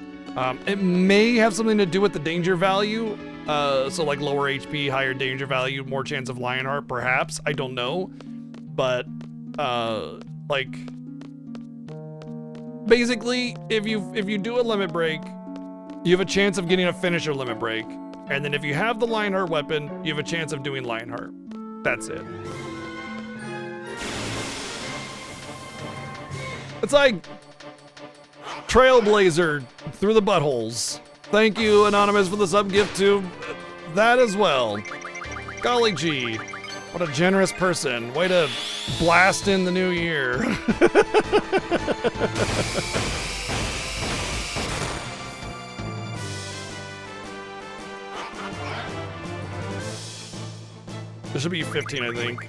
It may have something to do with the danger value, so like lower HP, higher danger value, more chance of Lionheart, perhaps. I don't know, but like basically, if you do a limit break, you have a chance of getting a finisher limit break, and then if you have the Lionheart weapon, you have a chance of doing Lionheart. That's it. It's like Trailblazer through the buttholes. Thank you, Anonymous, for the sub gift to that as well. Golly gee, what a generous person. Way to blast in the new year. This should be 15, I think.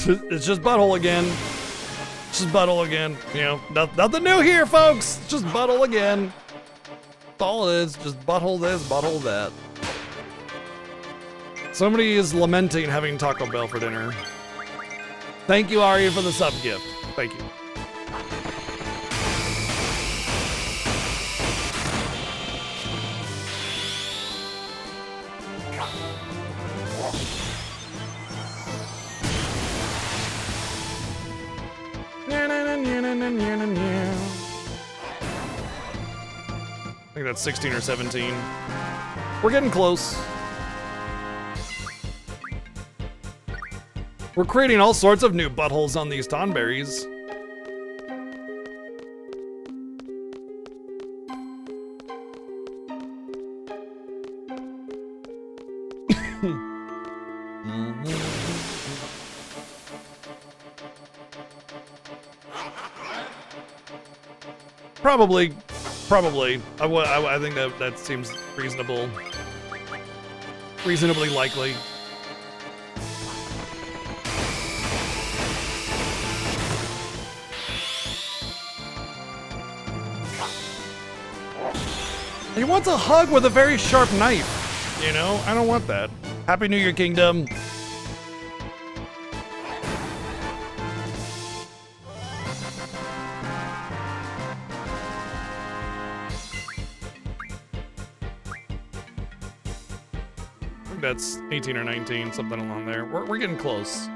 It's just butthole again. It's just butthole again. You know, nothing new here, folks. It's just butthole again. That's all it is. Just butthole this, butthole that. Somebody is lamenting having Taco Bell for dinner. Thank you, Ari, for the sub gift. Thank you. I think that's 16 or 17. We're getting close. We're creating all sorts of new buttholes on these tonberries. Probably. I think that seems reasonable. Reasonably likely. He wants a hug with a very sharp knife. You know, I don't want that. Happy New Year, Kingdom. I think that's 18 or 19, something along there. We're getting close.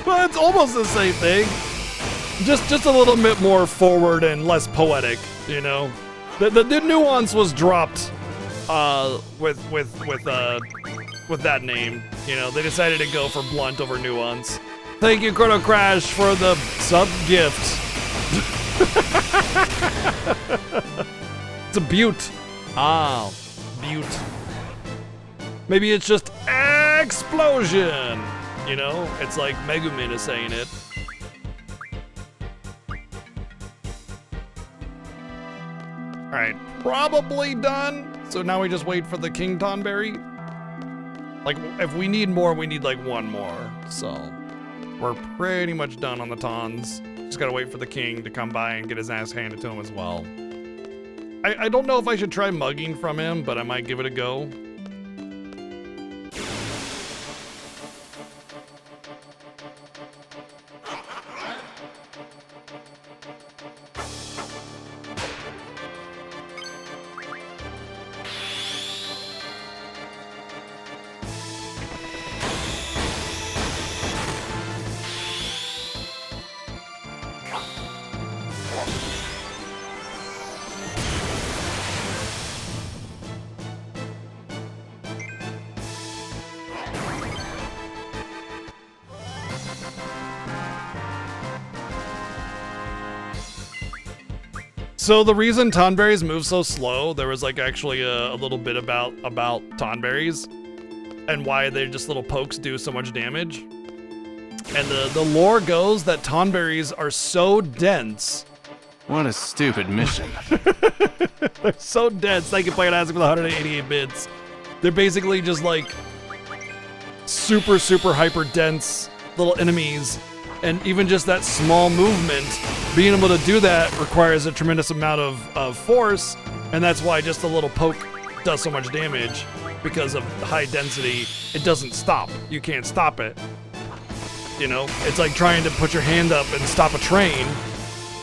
Well, it's almost the same thing. Just a little bit more forward and less poetic, you know. The nuance was dropped with that name. You know, they decided to go for blunt over nuance. Thank you, Chrono Crash, for the sub gift. It's a butte. Ah, butte. Maybe it's just explosion. You know, it's like Megumin is saying it. All right, probably done. So now we just wait for the King Tonberry. Like, if we need more, we need like one more. So we're pretty much done on the Tons. Just gotta wait for the King to come by and get his ass handed to him as well. I don't know if I should try mugging from him, but I might give it a go. So the reason Tonberries move so slow, there was like actually a little bit about Tonberries and why they just little pokes do so much damage. And the lore goes that Tonberries are so dense. What a stupid mission. They're so dense. Thank you, Player Isaac, for the 188 bits. They're basically just like super hyper dense little enemies. And even just that small movement, being able to do that requires a tremendous amount of force, and that's why just a little poke does so much damage. Because of the high density, it doesn't stop. You can't stop it. You know, it's like trying to put your hand up and stop a train.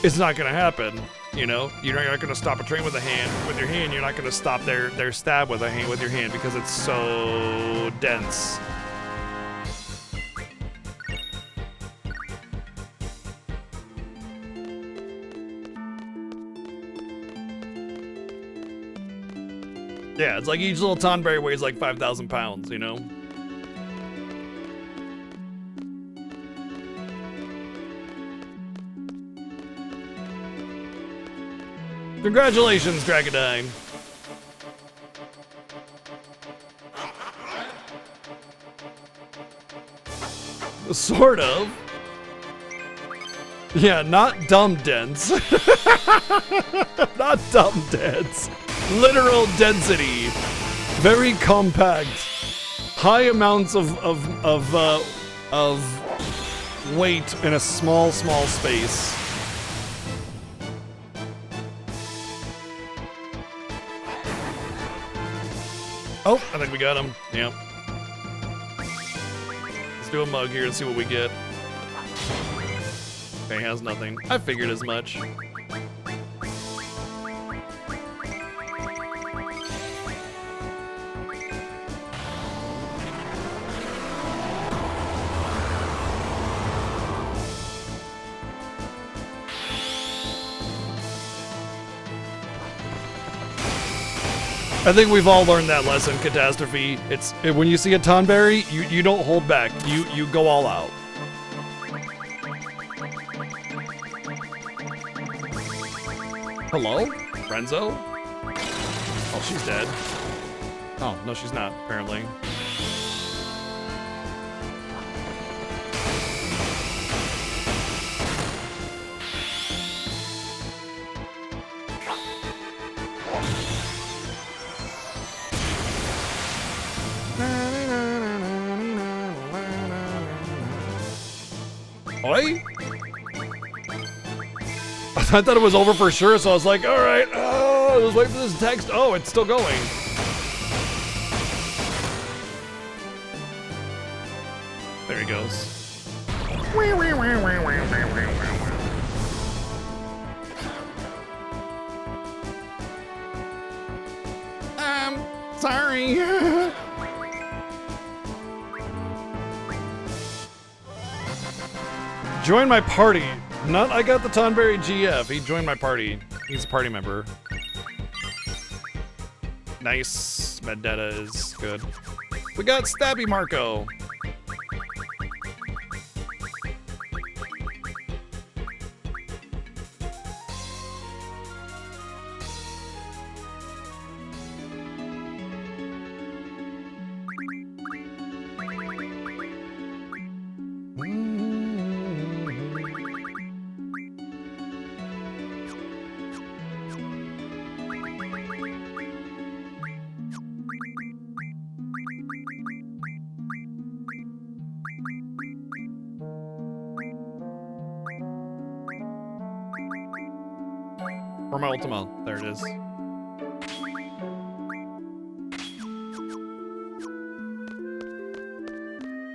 It's not gonna happen. You know, you're not gonna stop a train with a hand. With your hand, you're not gonna stop their stab with your hand because it's so dense. Yeah, it's like each little Tonberry weighs like 5,000 pounds, you know? Congratulations, Dragonine. Sort of. Yeah, not dumb dense. Not dumb dense. Literal density. Very compact. High amounts of weight in a small space. Oh, I think we got him. Yep. Let's do a mug here and see what we get. Okay, has nothing. I figured as much. I think we've all learned that lesson, Catastrophe. When you see a Tonberry, you don't hold back. You go all out. Hello? Renzo? Oh, she's dead. Oh, no, she's not, apparently. Oi? I thought it was over for sure, so I was like, all right, oh, let's wait for this text. Oh, it's still going. There he goes. Sorry. Join my party. Not I got the Tonberry GF. He joined my party. He's a party member. Nice. Medetta is good. We got Stabby Marco. For my Ultima. There it is.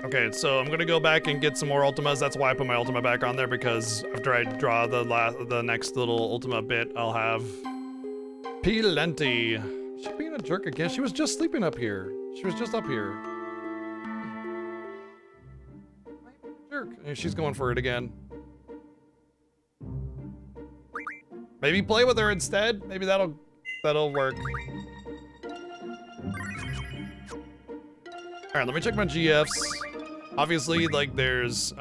Okay, so I'm gonna go back and get some more Ultimas. That's why I put my Ultima back on there, because after I draw the next little Ultima bit, I'll have Plenty. She being a jerk again. She was just sleeping up here. She was just up here. Jerk. And she's going for it again. Maybe play with her instead. Maybe that'll work. All right, let me check my GFs. Obviously, like there's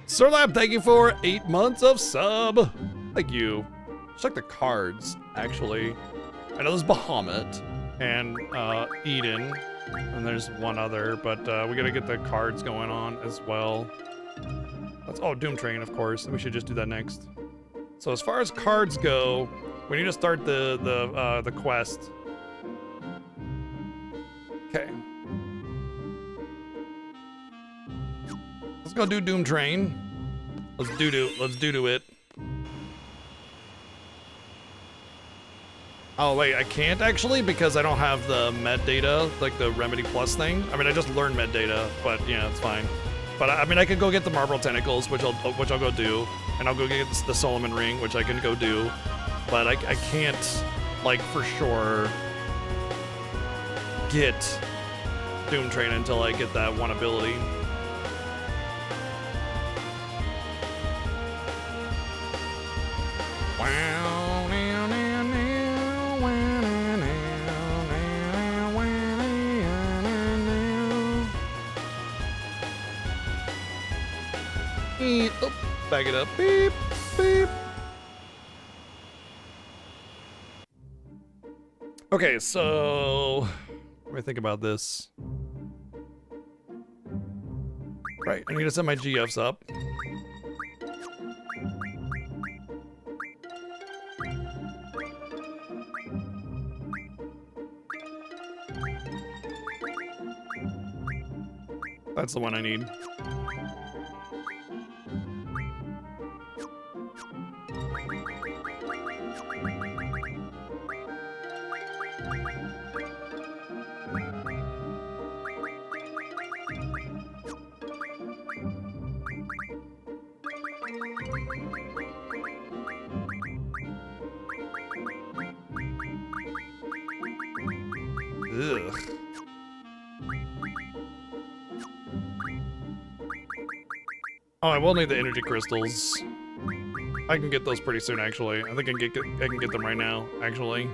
Sirlab, thank you for 8 months of sub. Thank you. Check the cards, actually. I know there's Bahamut and Eden, and there's one other, but we gotta get the cards going on as well. Oh, Doom Train, of course. We should just do that next. So as far as cards go, we need to start the quest. Okay. Let's go do Doom Train. Let's do it. Oh wait, I can't actually because I don't have the med data, like the Remedy Plus thing. I mean, I just learned med data, but yeah, it's fine. But I mean, I could go get the Marble Tentacles, which I'll go do, and I'll go get the Solomon Ring, which I can go do. But I can't, like, for sure get Doom Train until I get that one ability. Oh, Back it up. Beep, beep. Okay, so let me think about this. Right, I need to set my GFs up. That's the one I need. Ugh. Oh, I will need the energy crystals. I can get those pretty soon, actually. I think I can get them right now, actually.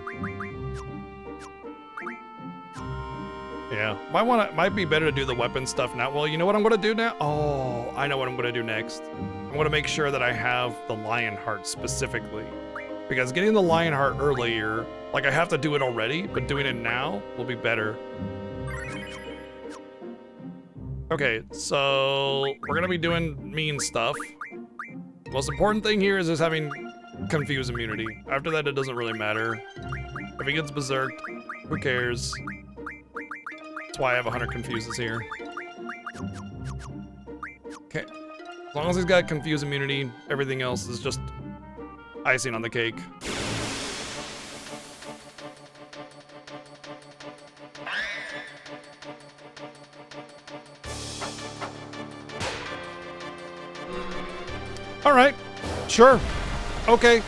Yeah, might be better to do the weapon stuff now. Well, you know what I'm gonna do now? Oh, I know what I'm gonna do next. I'm gonna make sure that I have the lion heart specifically, because getting the lion heart earlier, like I have to do it already, but doing it now will be better. Okay, so we're gonna be doing mean stuff. Most important thing here is just having confuse immunity. After that, it doesn't really matter. If he gets berserked, who cares? That's why I have 100 confuses here. Okay, as long as he's got confuse immunity, everything else is just icing on the cake. All right, sure, okay.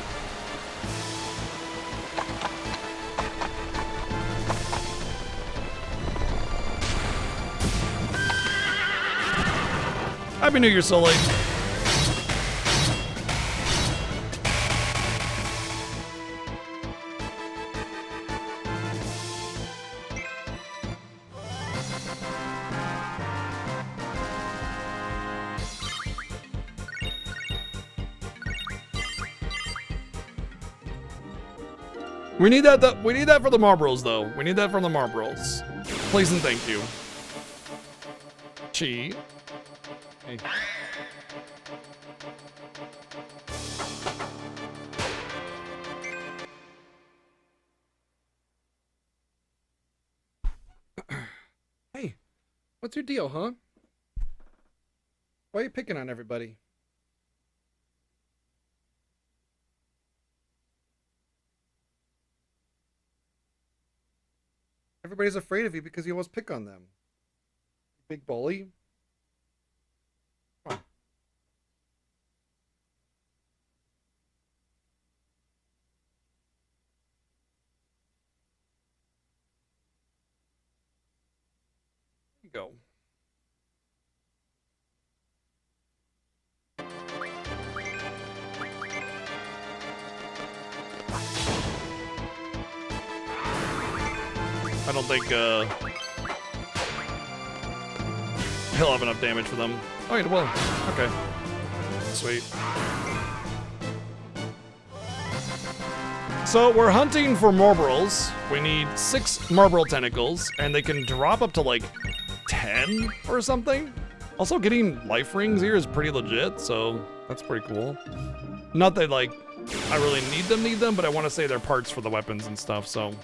Happy New Year, Sully. We need that. We need that for the Marlboros, though. We need that for the Marlboros. Please and thank you. Chi. Hey. Hey, what's your deal, huh? Why are you picking on everybody? Everybody's afraid of you because you always pick on them. Big bully. Come on. There you go. I don't think he'll have enough damage for them. Oh, yeah, well, okay. Sweet. So we're hunting for Marlboros. We need 6 Marlboro tentacles, and they can drop up to like 10 or something. Also, getting life rings here is pretty legit, so that's pretty cool. Not that like I really need them, but I want to say they're parts for the weapons and stuff, so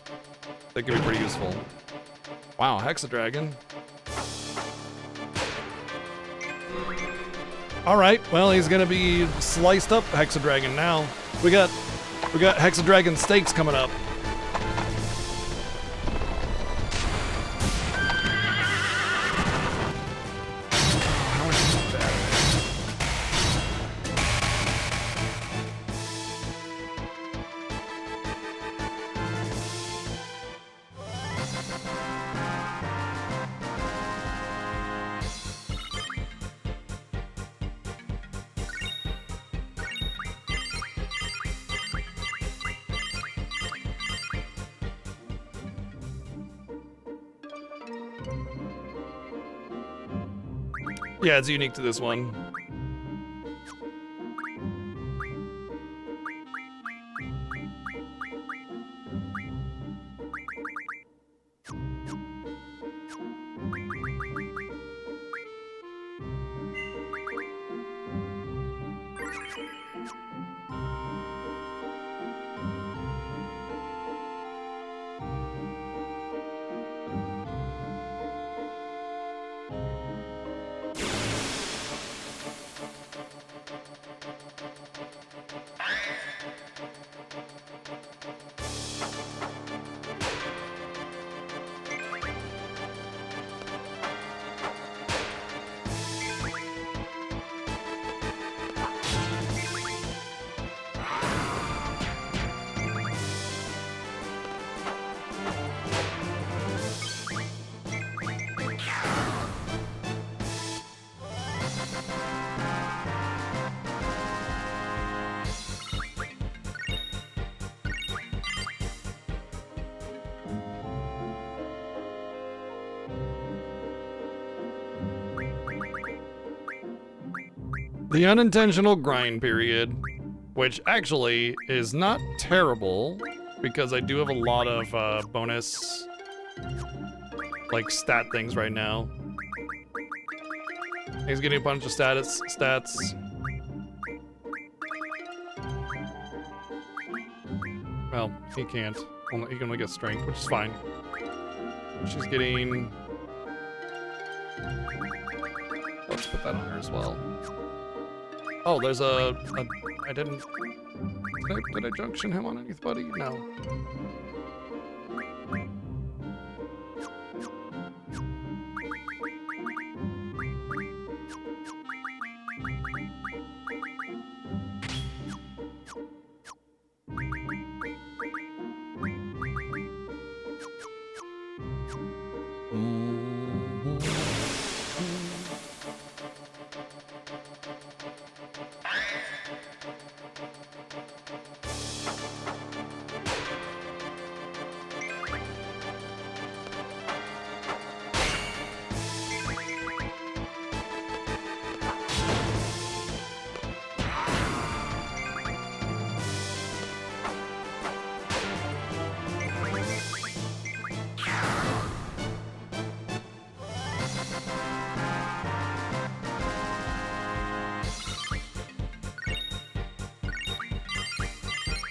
they can be pretty useful. Wow, Hexadragon. All right, well, he's gonna be sliced up Hexadragon now. We got Hexadragon steaks coming up. Yeah, it's unique to this one. The unintentional grind period, which actually is not terrible because I do have a lot of bonus like stat things right now. He's getting a bunch of stats. Well, he can't. He can only get strength, which is fine. She's getting... Let's put that on her as well. Oh, there's I didn't... Did I junction him on anybody? No.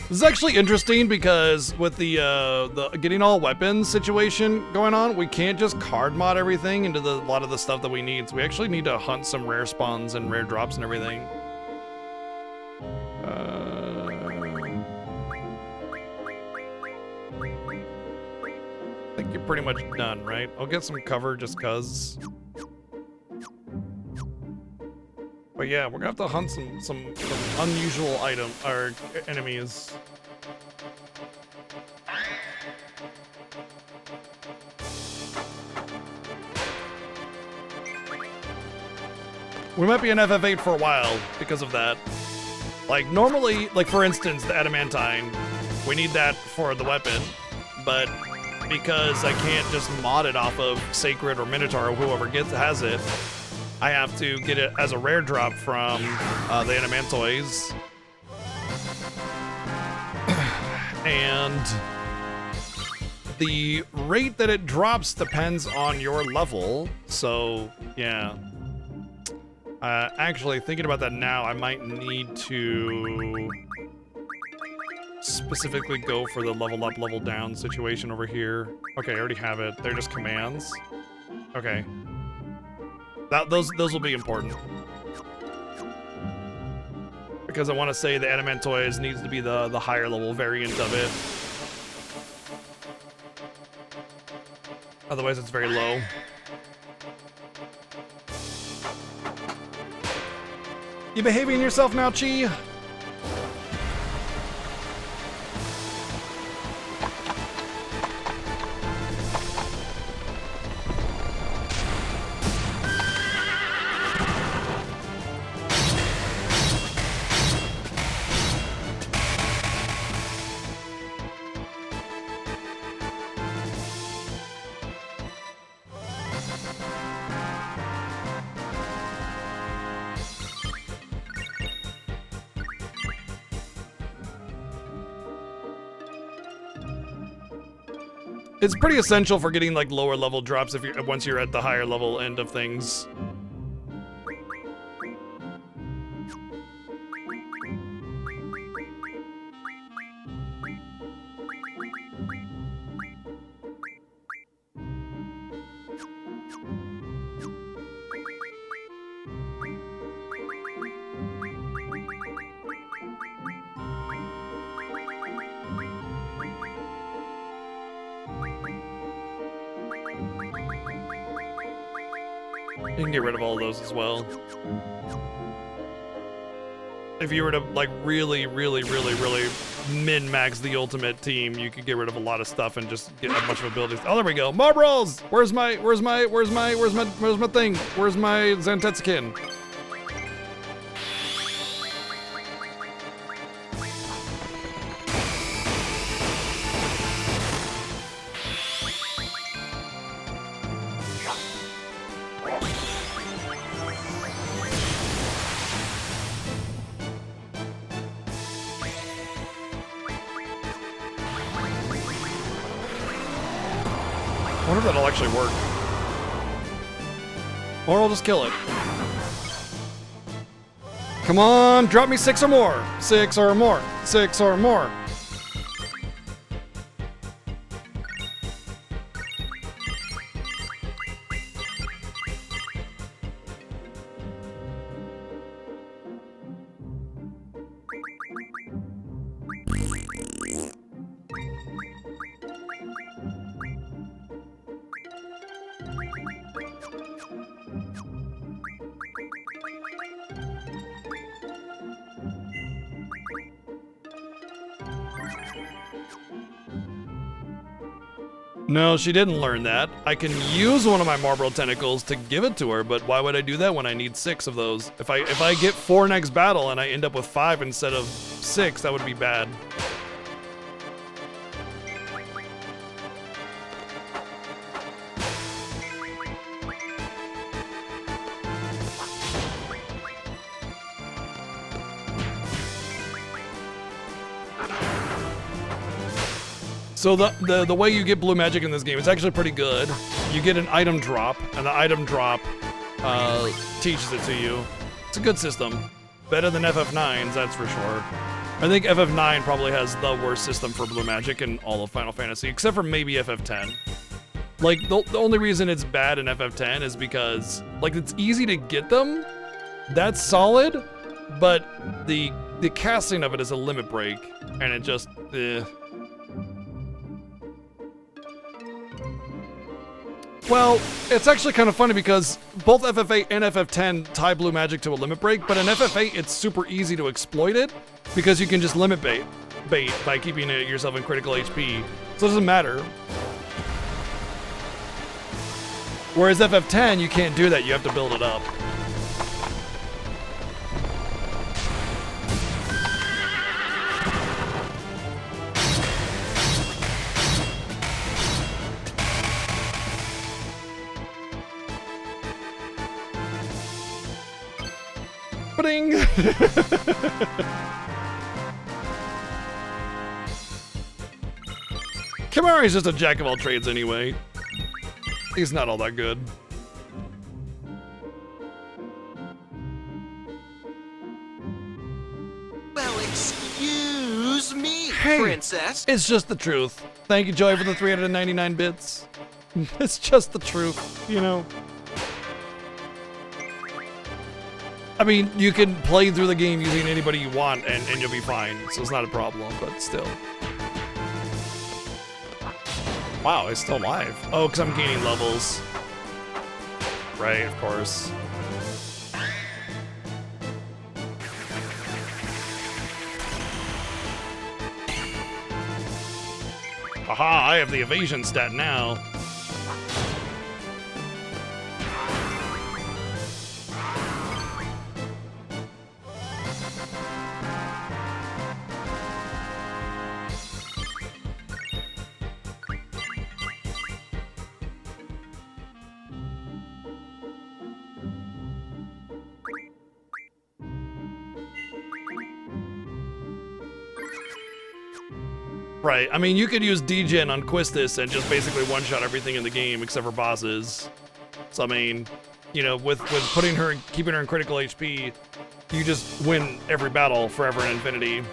This is actually interesting because with the getting all weapons situation going on, we can't just card mod everything into a lot of the stuff that we need. So we actually need to hunt some rare spawns and rare drops and everything. I think you're pretty much done, right? I'll get some cover just cause. But yeah, we're gonna have to hunt some unusual item or enemies. We might be in FF8 for a while because of that. Like normally, like for instance, the adamantine, we need that for the weapon, but because I can't just mod it off of Sacred or Minotaur or whoever has it, I have to get it as a rare drop from the Adamantoids. And the rate that it drops depends on your level. So, yeah. Actually, thinking about that now, I might need to specifically go for the level up, level down situation over here. Okay, I already have it. They're just commands. Okay. Those will be important. Because I want to say the Adamantoids needs to be the higher level variant of it. Otherwise it's very low. You behaving yourself now, Chi? It's pretty essential for getting like lower level drops if you're once you're at the higher level end of things. You can get rid of all of those as well. If you were to like really min-max the ultimate team, you could get rid of a lot of stuff and just get a bunch of abilities. Oh, there we go. Mob rolls! Where's my thing? Where's my Zantetsukin? wonder if that'll actually work. Or I'll just kill it. Come on, drop me 6 or more. 6 or more. 6 or more. No, she didn't learn that. I can use one of my Marlboro tentacles to give it to her, but why would I do that when I need 6 of those? If I get 4 next battle and I end up with 5 instead of 6, that would be bad. So the way you get blue magic in this game is actually pretty good. You get an item drop, and the item drop teaches it to you. It's a good system. Better than FF9's, that's for sure. I think FF9 probably has the worst system for blue magic in all of Final Fantasy, except for maybe FF10. Like, the only reason it's bad in FF10 is because, like, it's easy to get them. That's solid, but the casting of it is a limit break, and it just, Well, it's actually kind of funny because both FF8 and FF10 tie blue magic to a limit break, but in FF8 it's super easy to exploit it because you can just limit bait by keeping yourself in critical HP, so it doesn't matter. Whereas FF10, you can't do that, you have to build it up. Ba-ding! Kimahri's just a jack of all trades anyway. He's not all that good. Well, excuse me, Hey, princess. it's just the truth. Thank you, Joy, for the 399 bits. It's just the truth, you know? I mean, you can play through the game using anybody you want and you'll be fine, so it's not a problem, but still. Wow, it's still alive. Oh, because I'm gaining levels. Right, of course. Haha, I have the evasion stat now. Right, I mean, you could use degen on Quistis and just basically one-shot everything in the game except for bosses. So, I mean, you know, with putting her, keeping her in critical HP, you just win every battle forever and infinity.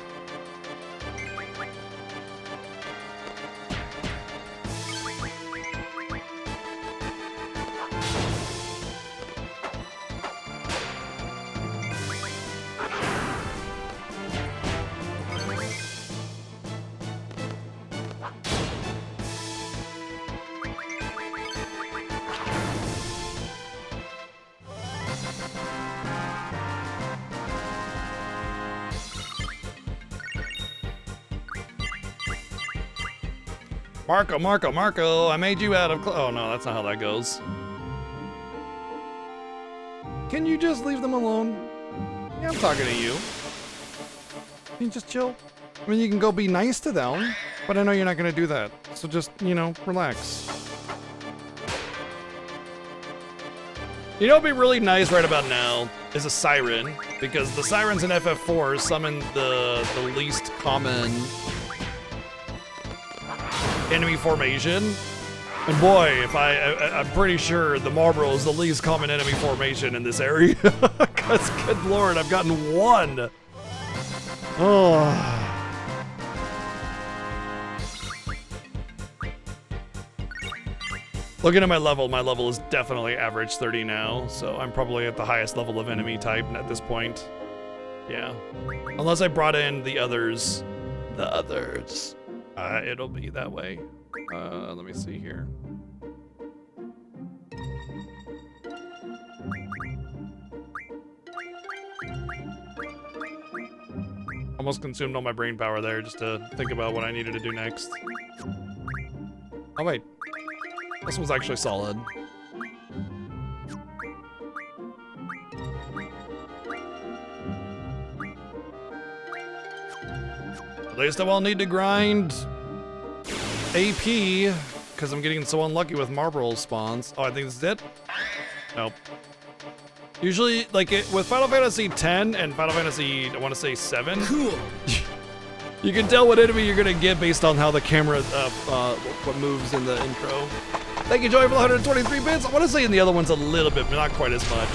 Marco, I made you out of oh no, that's not how that goes. Can you just leave them alone? Yeah, I'm talking to you. Can you just chill? I mean, you can go be nice to them, but I know you're not gonna do that. So just, you know, relax. You know what'd be really nice right about now is a siren, because the sirens in FF4 summon the least common enemy formation. And boy, if I'm pretty sure the Marlboro is the least common enemy formation in this area. Because, good lord, I've gotten one. Oh. Looking at my level is definitely average 30 now, so I'm probably at the highest level of enemy type at this point. Yeah. Unless I brought in the others. It'll be that way. Let me see here. Almost consumed all my brain power there just to think about what I needed to do next. Oh wait, this was actually solid. At least I won't need to grind AP, because I'm getting so unlucky with Marlboro spawns. Oh, I think this is it? Nope. Usually, like, with Final Fantasy X and Final Fantasy, I want to say 7. Cool. You can tell what enemy you're gonna get based on how the camera, what moves in the intro. Thank you, Joey, for the 123 bits. I want to say in the other ones a little bit, but not quite as much.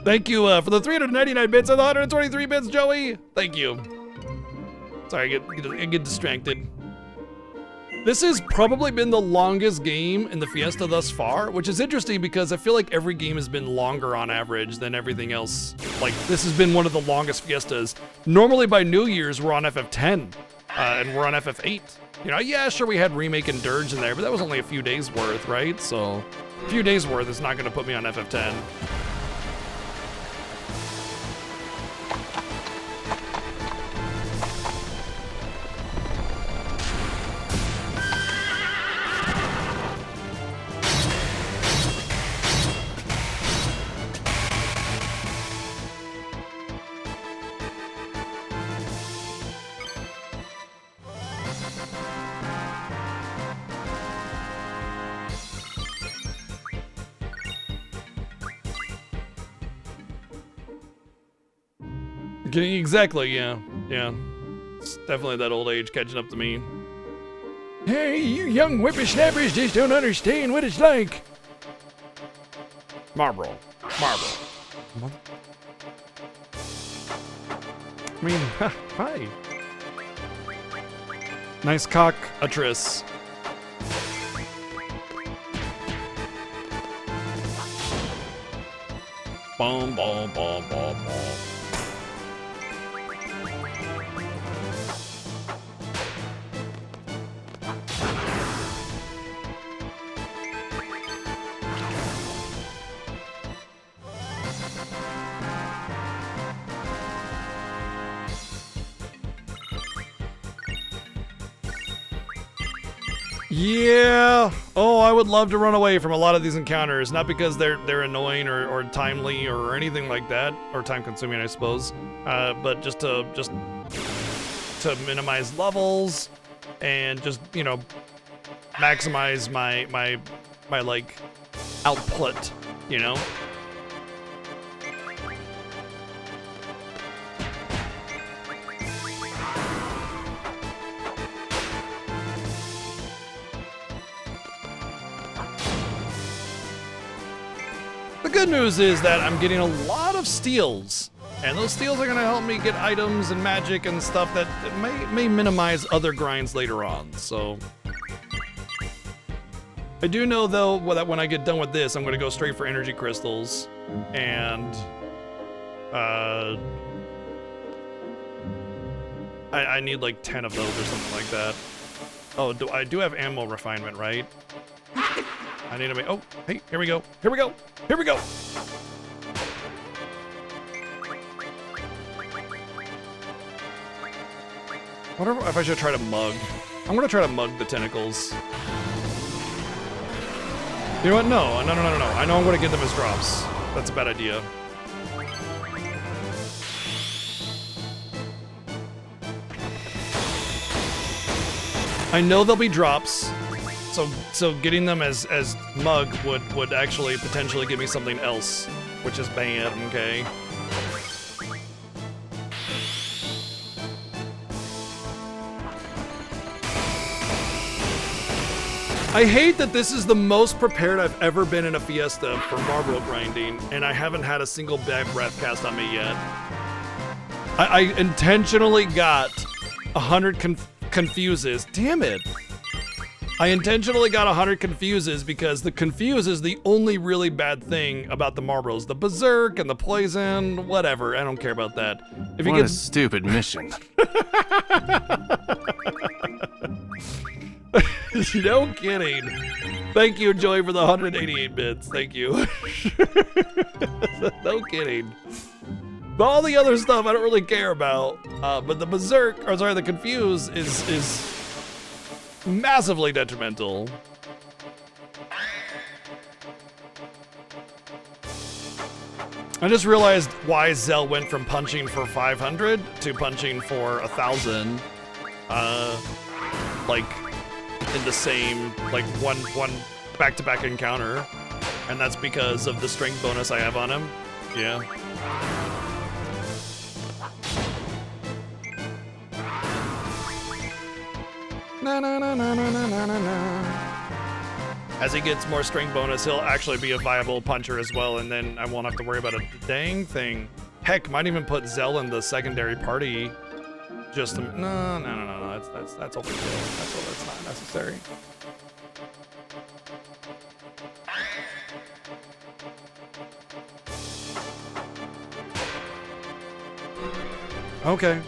Thank you for the 399 bits and the 123 bits, Joey. Thank you. Sorry, I get distracted. This has probably been the longest game in the Fiesta thus far, which is interesting because I feel like every game has been longer on average than everything else. Like, this has been one of the longest Fiestas. Normally by New Year's, we're on FF10, and we're on FF8. You know, yeah, sure, we had Remake and Dirge in there, but that was only a few days worth, right? So, a few days worth is not gonna put me on FF10. Exactly, yeah. It's definitely that old age catching up to me. Hey, you young whippersnappers just don't understand what it's like. Marlboro. I mean, hi. Nice cock, Atris. Boom, boom, boom, boom, boom. Yeah. Oh, I would love to run away from a lot of these encounters, not because they're annoying or timely or anything like that, or time consuming, I suppose, but just to minimize levels and just, you know, maximize my like output, you know. The good news is that I'm getting a lot of steals, and those steals are gonna help me get items and magic and stuff that may minimize other grinds later on, so. I do know though that when I get done with this, I'm gonna go straight for energy crystals, and I need like 10 of those or something like that. Oh, I do have ammo refinement, right? I need to make, oh, hey, here we go. Wonder if I should try to mug. I'm gonna try to mug the tentacles. You know what? No. I know I'm gonna get them as drops. That's a bad idea. I know they'll be drops, so getting them as mug would actually potentially give me something else, which is bad. Okay. I hate that this is the most prepared I've ever been in a Fiesta for marble grinding, and I haven't had a single bad breath cast on me yet. I intentionally got 100 confuses. Damn it. I intentionally got 100 confuses because the confuse is the only really bad thing about the marbles. The berserk and the poison, whatever. I don't care about that. If you What get a stupid mission. No kidding. Thank you, Joy, for the 188 bits. Thank you. No kidding. But all the other stuff I don't really care about. But the berserk, or sorry, the confuse is massively detrimental. I just realized why Zell went from punching for 500 to punching for 1,000. Like in the same, like one back-to-back encounter. And that's because of the strength bonus I have on him. Yeah. Na, na, na, na, na, na, na, na. As he gets more strength bonus, he'll actually be a viable puncher as well, and then I won't have to worry about a dang thing. Heck, might even put Zell in the secondary party. Just to, no. That's overkill. That's not necessary. Okay.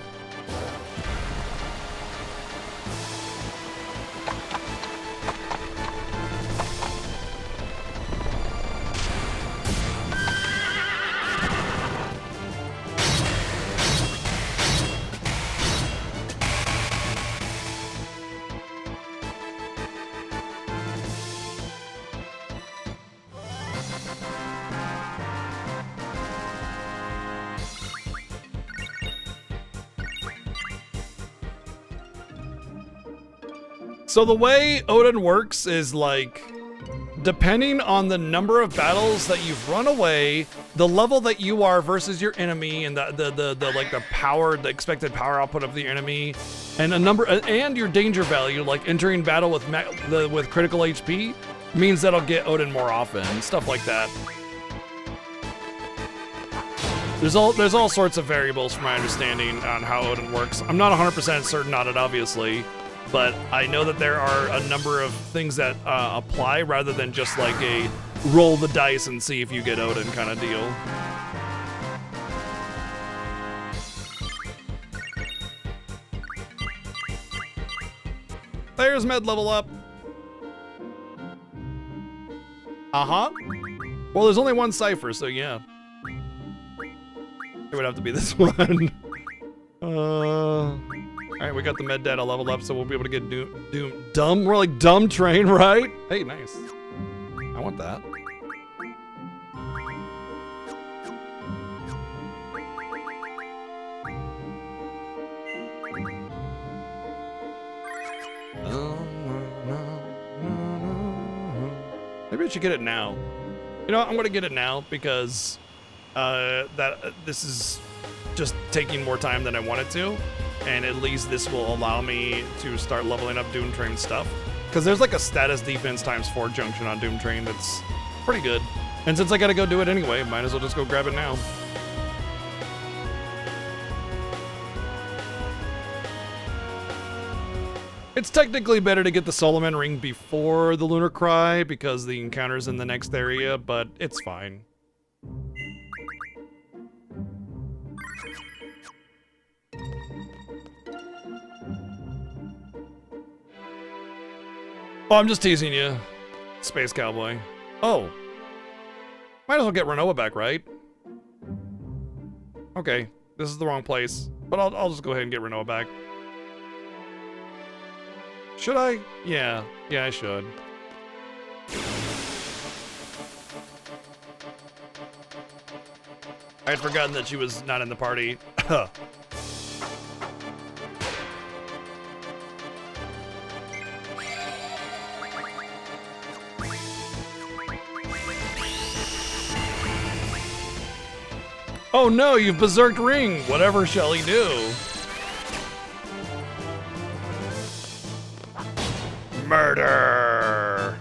So the way Odin works is like, depending on the number of battles that you've run away, the level that you are versus your enemy, and the power, the expected power output of the enemy, and a number, and your danger value, like entering battle with with critical HP, means that'll get Odin more often, stuff like that. There's all sorts of variables from my understanding on how Odin works. I'm not 100% certain on it, obviously. But I know that there are a number of things that apply rather than just like a roll the dice and see if you get Odin kind of deal. There's med level up. Uh-huh. Well, there's only one cipher, so yeah. It would have to be this one. Alright, we got the med data leveled up, so we'll be able to get we're like dumb train, right? Hey, nice. I want that. Maybe I should get it now. You know what? I'm gonna get it now because this is just taking more time than I want it to. And at least this will allow me to start leveling up Doom Train stuff. Because there's like a status defense ×4 junction on Doom Train that's pretty good. And since I gotta go do it anyway, might as well just go grab it now. It's technically better to get the Solomon Ring before the Lunar Cry because the encounter's in the next area, but it's fine. Oh, I'm just teasing you, Space Cowboy. Oh. Might as well get Renoa back, right? Okay, this is the wrong place, but I'll just go ahead and get Renoa back. Should I? Yeah, I should. I had forgotten that she was not in the party. Oh no, you've berserked Ring. Whatever shall he do? Murder.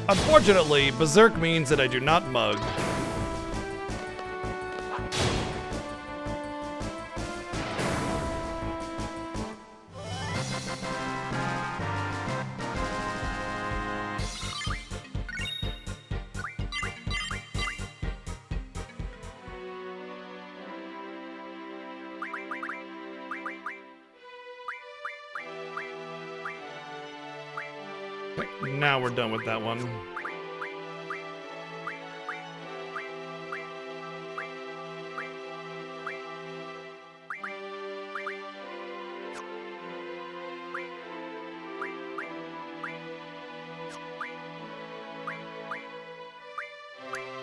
Unfortunately, berserk means that I do not mug. Now we're done with that one.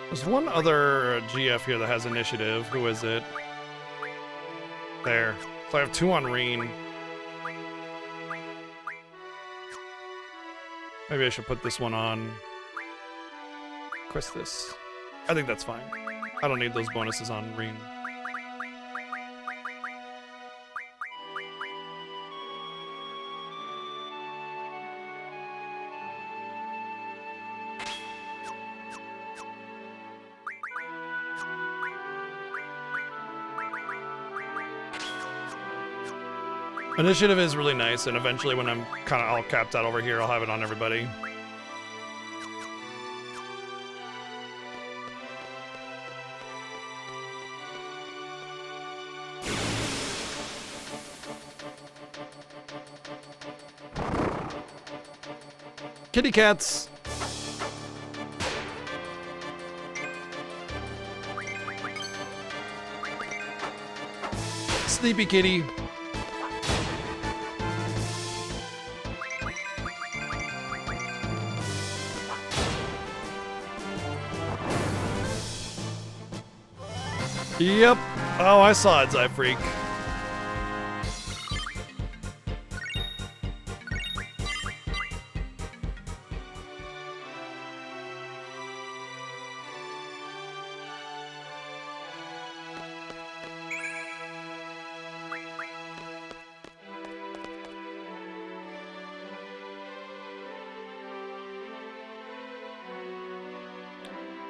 There's one other GF here that has initiative. Who is it? There. So I have 2 on Reen. Maybe I should put this one on. Quest this. I think that's fine. I don't need those bonuses on Reen. Initiative is really nice, and eventually when I'm kind of all capped out over here, I'll have it on everybody. Kitty cats! Sleepy kitty. Yep. Oh, I saw it, Freak.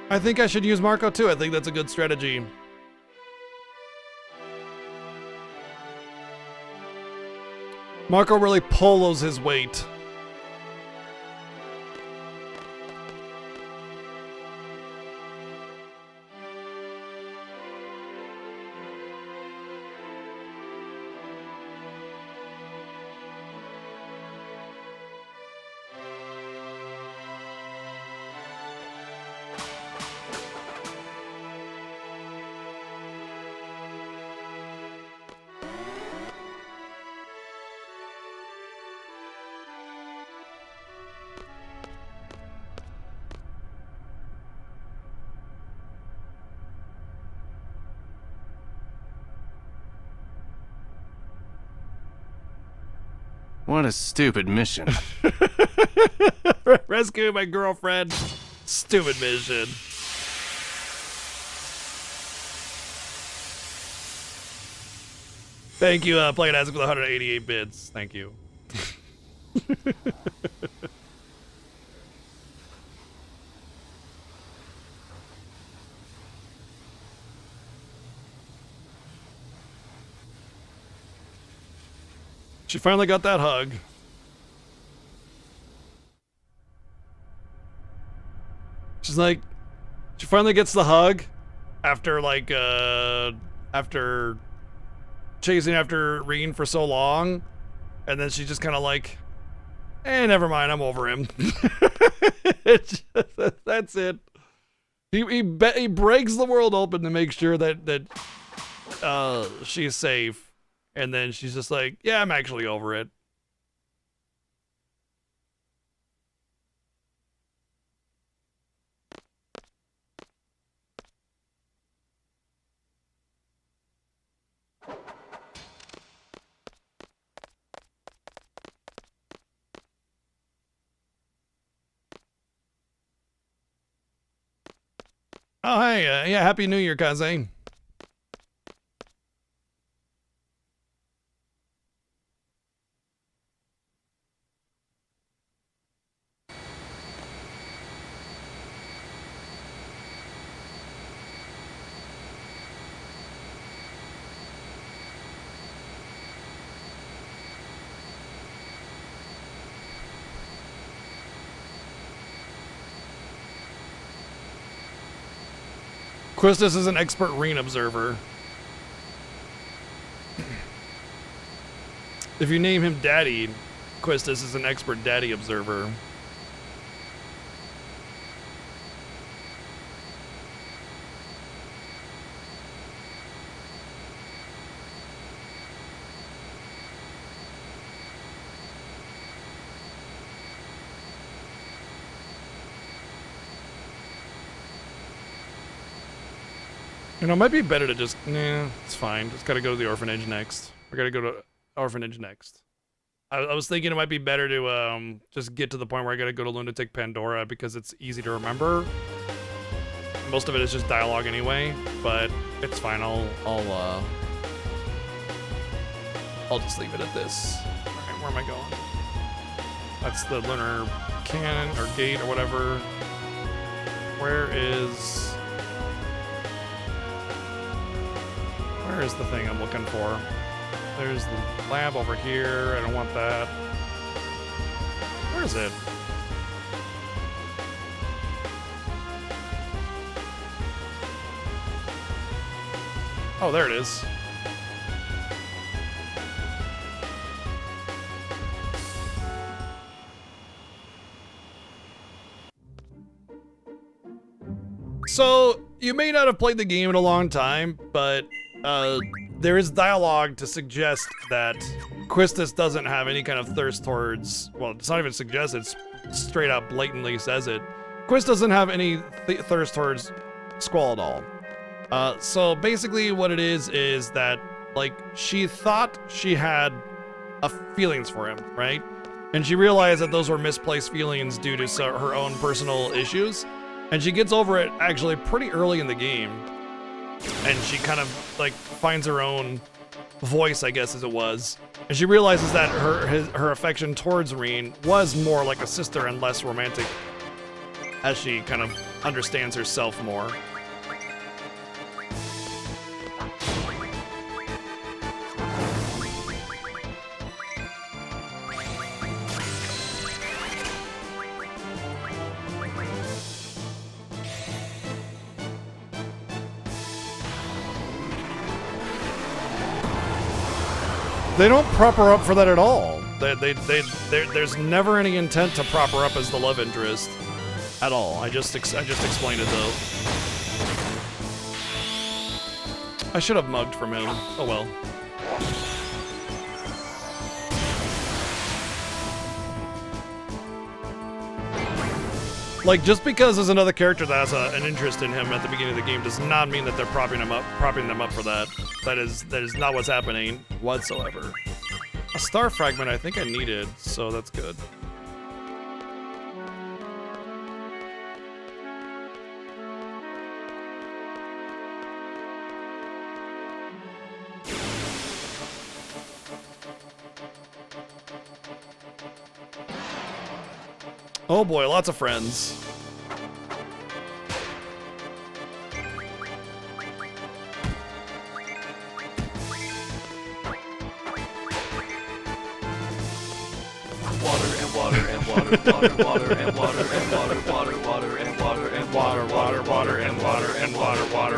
I think I should use Marco too. I think that's a good strategy. Marco really polos his weight. What a stupid mission. Rescue my girlfriend. Stupid mission. Thank you, Playing Isaac with 188 bits. Thank you. She finally got that hug. She's like, she finally gets the hug after like, after chasing after Reen for so long. And then she just kind of like, never mind, I'm over him. That's it. He breaks the world open to make sure that she's safe, and then she's just like, yeah, I'm actually over it. Oh, hey, yeah, Happy New Year, Kaze. Quistis is an expert Reen observer. If you name him Daddy, Quistis is an expert Daddy observer. You know, it might be better to just, nah, it's fine. Just gotta go to the orphanage next. We gotta go to orphanage next. I was thinking it might be better to just get to the point where I gotta go to Lunatic Pandora because it's easy to remember. Most of it is just dialogue anyway, but it's fine. I'll just leave it at this. All right, where am I going? That's the lunar cannon or gate or whatever. Where is the thing I'm looking for? There's the lab over here. I don't want that. Where is it? Oh, there it is. So, you may not have played the game in a long time, but there is dialogue to suggest that Quistis doesn't have any kind of thirst towards, well, it's not even suggested, it's straight up blatantly says it. Quistis doesn't have any thirst towards Squall at all. So basically what it is that, like, she thought she had feelings for him, right? And she realized that those were misplaced feelings due to her own personal issues. And she gets over it actually pretty early in the game. And she kind of, like, finds her own voice, I guess, as it was. And she realizes that her affection towards Reen was more like a sister and less romantic as she kind of understands herself more. They don't prop her up for that at all. There's never any intent to prop her up as the love interest at all. I just explained it though. I should have mugged from him. Oh well. Like, just because there's another character that has an interest in him at the beginning of the game does not mean that they're propping them up for that. That is not what's happening whatsoever. A star fragment I think I needed, so that's good. Oh boy, lots of friends.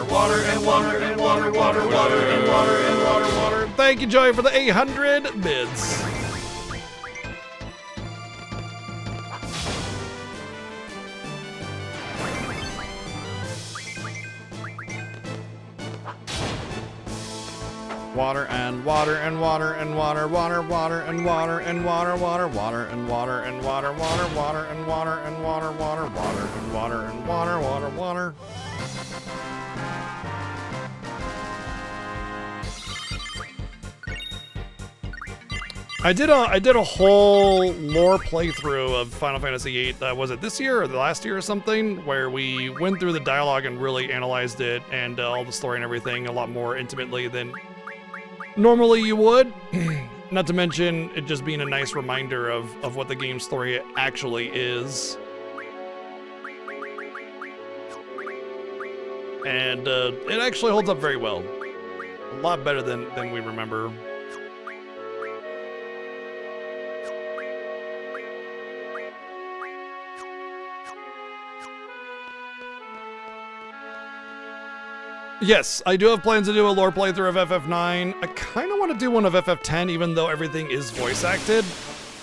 Water. Thank you, Joey, for the 800 bids. Water and water and water and water, water, water and water and water, water, water and water and water, water, water and water and water, water, water and water and water, water, water. I did a whole lore playthrough of Final Fantasy VIII. Was it this year or the last year or something? Where we went through the dialogue and really analyzed it and all the story and everything a lot more intimately than normally you would. Not to mention it just being a nice reminder of what the game's story actually is. And it actually holds up very well. A lot better than we remember. Yes, I do have plans to do a lore playthrough of FF9. I kind of want to do one of FF10, even though everything is voice acted.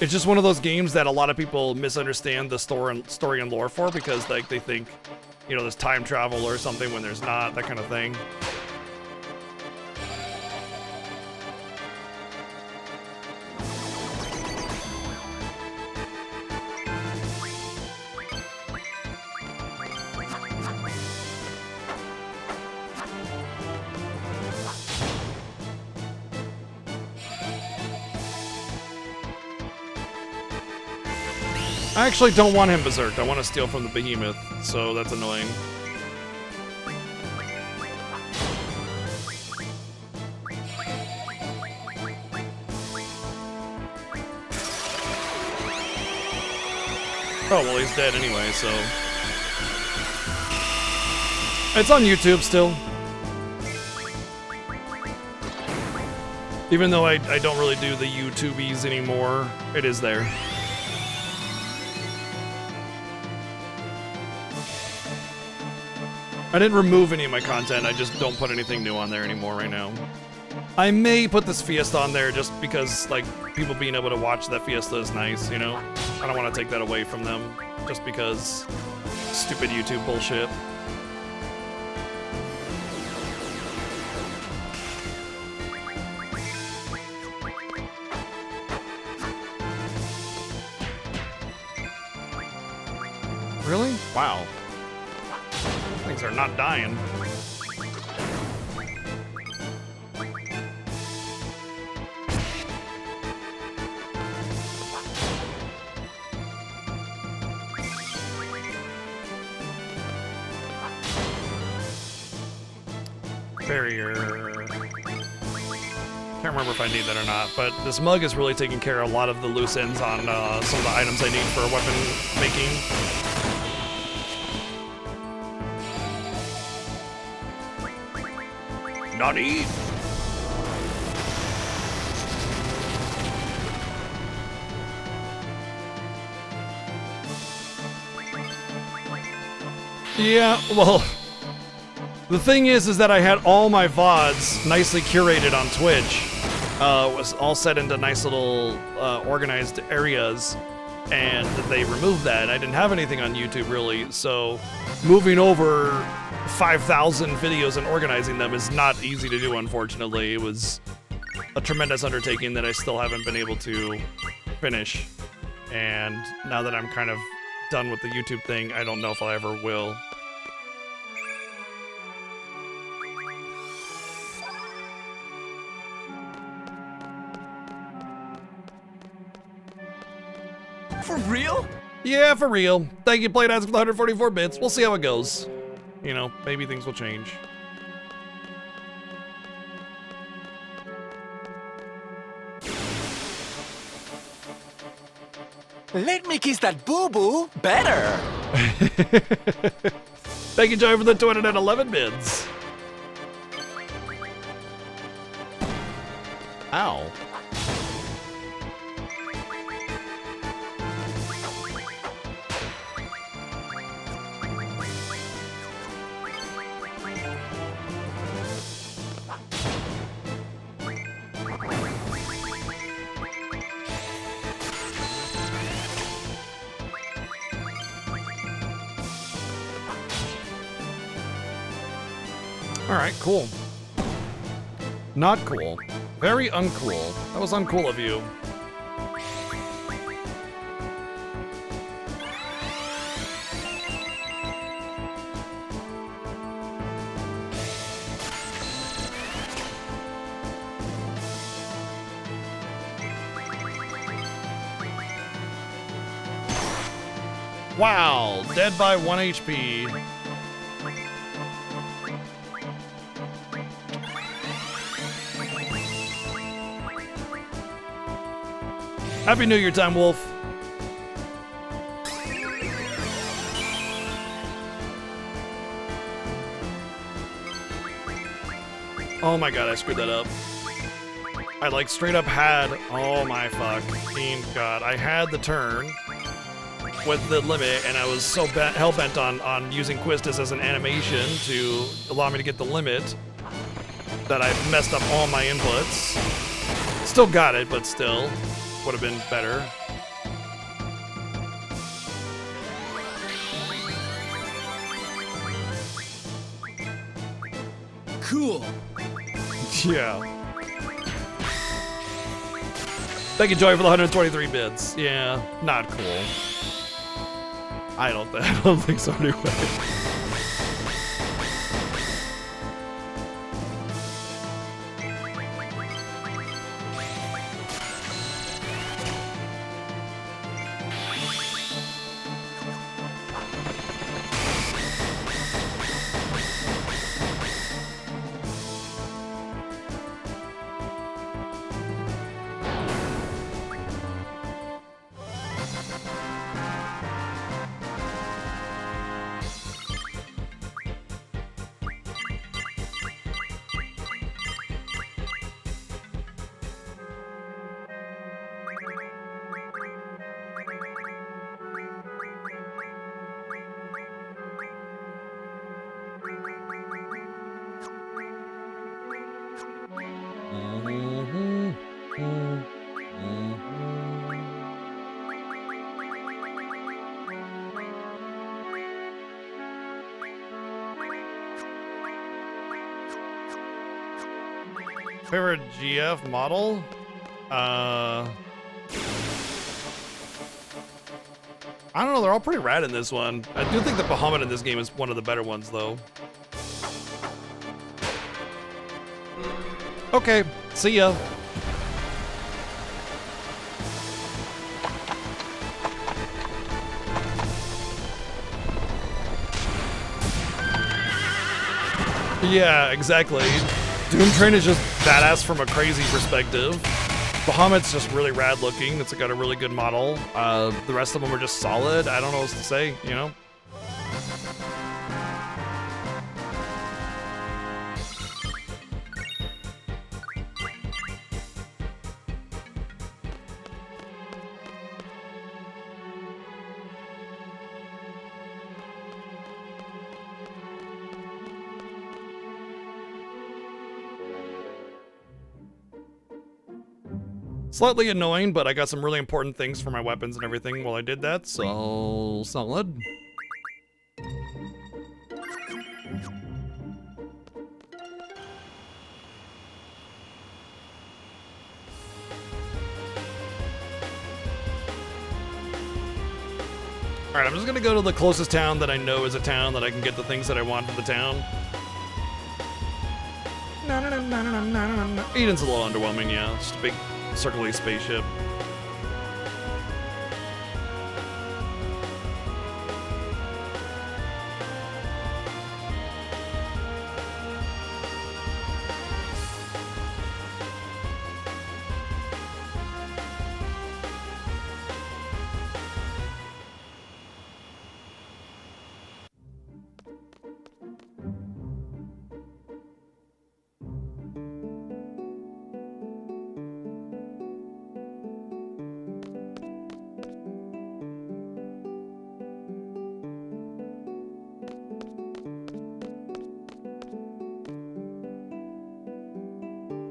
It's just one of those games that a lot of people misunderstand the story and lore for, because like they think, you know, there's time travel or something when there's not, that kind of thing. I actually don't want him berserked. I want to steal from the behemoth, so that's annoying. Oh, well, he's dead anyway, so... It's on YouTube still. Even though I don't really do the YouTubies anymore, it is there. I didn't remove any of my content, I just don't put anything new on there anymore right now. I may put this Fiesta on there just because, like, people being able to watch that Fiesta is nice, you know? I don't want to take that away from them, just because stupid YouTube bullshit. Really? Wow. Things are not dying. Barrier. Can't remember if I need that or not, but this mug is really taking care of a lot of the loose ends on some of the items I need for weapon making. Nani? Yeah, well, the thing is that I had all my VODs nicely curated on Twitch. It was all set into nice little organized areas, and they removed that. I didn't have anything on YouTube really, so moving over 5,000 videos and organizing them is not easy to do, unfortunately. It was a tremendous undertaking that I still haven't been able to finish. And now that I'm kind of done with the YouTube thing, I don't know if I ever will. For real? Yeah, for real. Thank you, Playdads, for the 144 bits. We'll see how it goes. You know, maybe things will change. Let me kiss that boo-boo better. Thank you, Joey, for the 211 bits. Ow. All right, cool. Not cool. Very uncool. That was uncool of you. Wow, dead by 1 HP. Happy New Year time, Wolf. Oh my god, I screwed that up. I like straight up had, oh my fucking god, I had the turn with the limit, and I was so hell-bent on using Quistis as an animation to allow me to get the limit that I messed up all my inputs. Still got it, but still would have been better. Cool. Yeah. Thank you, Joy, for the 123 bits. Yeah, not cool. I don't think so anyway. Favorite GF model? I don't know, they're all pretty rad in this one. I do think the Bahamut in this game is one of the better ones, though. Okay, see ya. Yeah, exactly. Doom Train is just badass from a crazy perspective. Bahamut's just really rad looking. It's got a really good model. The rest of them are just solid. I don't know what to say, you know? Slightly annoying, but I got some really important things for my weapons and everything while I did that, so solid. Alright, I'm just gonna go to the closest town that I know is a town that I can get the things that I want from the town. Eden's a little underwhelming, yeah. Just a big circly spaceship.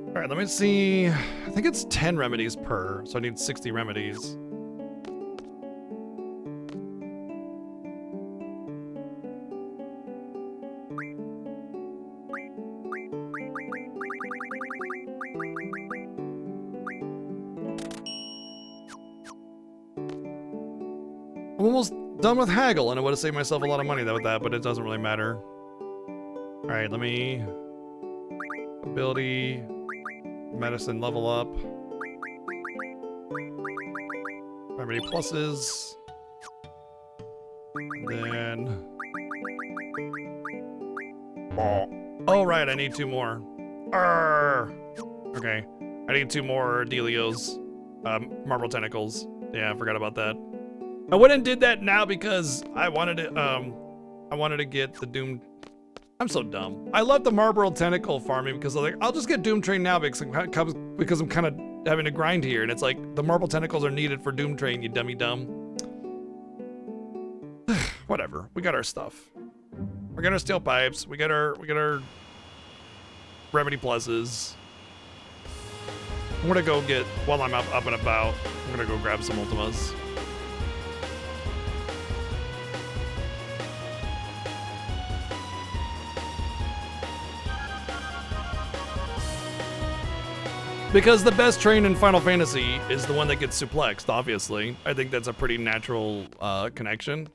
Alright, let me see. I think it's 10 remedies per, so I need 60 remedies. I'm almost done with Haggle, and I would have saved myself a lot of money with that, but it doesn't really matter. All right, let me... Ability... Medicine level up. Remedy pluses. Then... Oh, right, I need 2 more. Arrgh. Okay, I need 2 more Delios. Marble Tentacles. Yeah, I forgot about that. I went and did that now because I wanted to get the Doom. I'm so dumb. I love the Marble Tentacle farming because I'm like, I'll just get Doom Train now because I'm kind of having to grind here, and it's like the Marble Tentacles are needed for Doom Train, you dummy dumb. Whatever. We got our stuff. We got our steel pipes. We got our remedy pluses. I'm gonna go get, while I'm up and about, I'm gonna go grab some Ultimas. Because the best train in Final Fantasy is the one that gets suplexed, obviously. I think that's a pretty natural connection.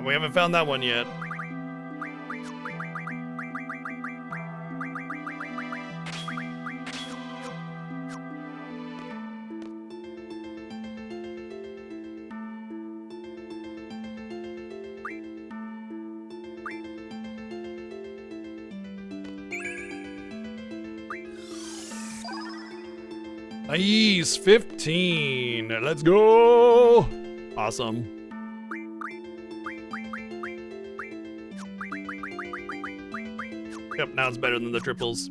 We haven't found that one yet. Nice, 15. Let's go. Awesome. Yep, now it's better than the triples.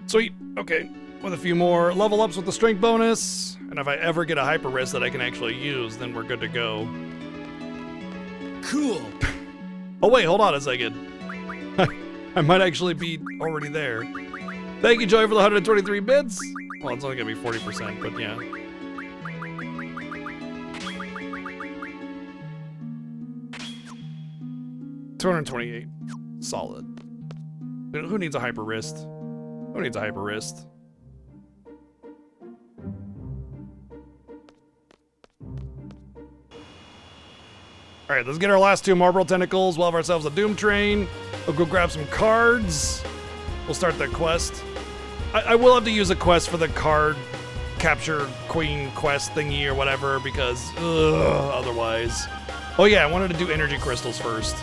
Sweet. Okay. With a few more level ups with the strength bonus. And if I ever get a hyper wrist that I can actually use, then we're good to go. Cool. Oh wait, hold on a second. I might actually be already there. Thank you, Joy, for the 123 bits. Well, it's only gonna be 40%, but yeah. $228. Solid. Who needs a hyper wrist? Who needs a hyper wrist? Alright, let's get our last 2 Marble Tentacles. We'll have ourselves a Doom Train. We'll go grab some cards. We'll start the quest. I will have to use a quest for the card capture queen quest thingy or whatever because otherwise. Oh yeah, I wanted to do energy crystals first.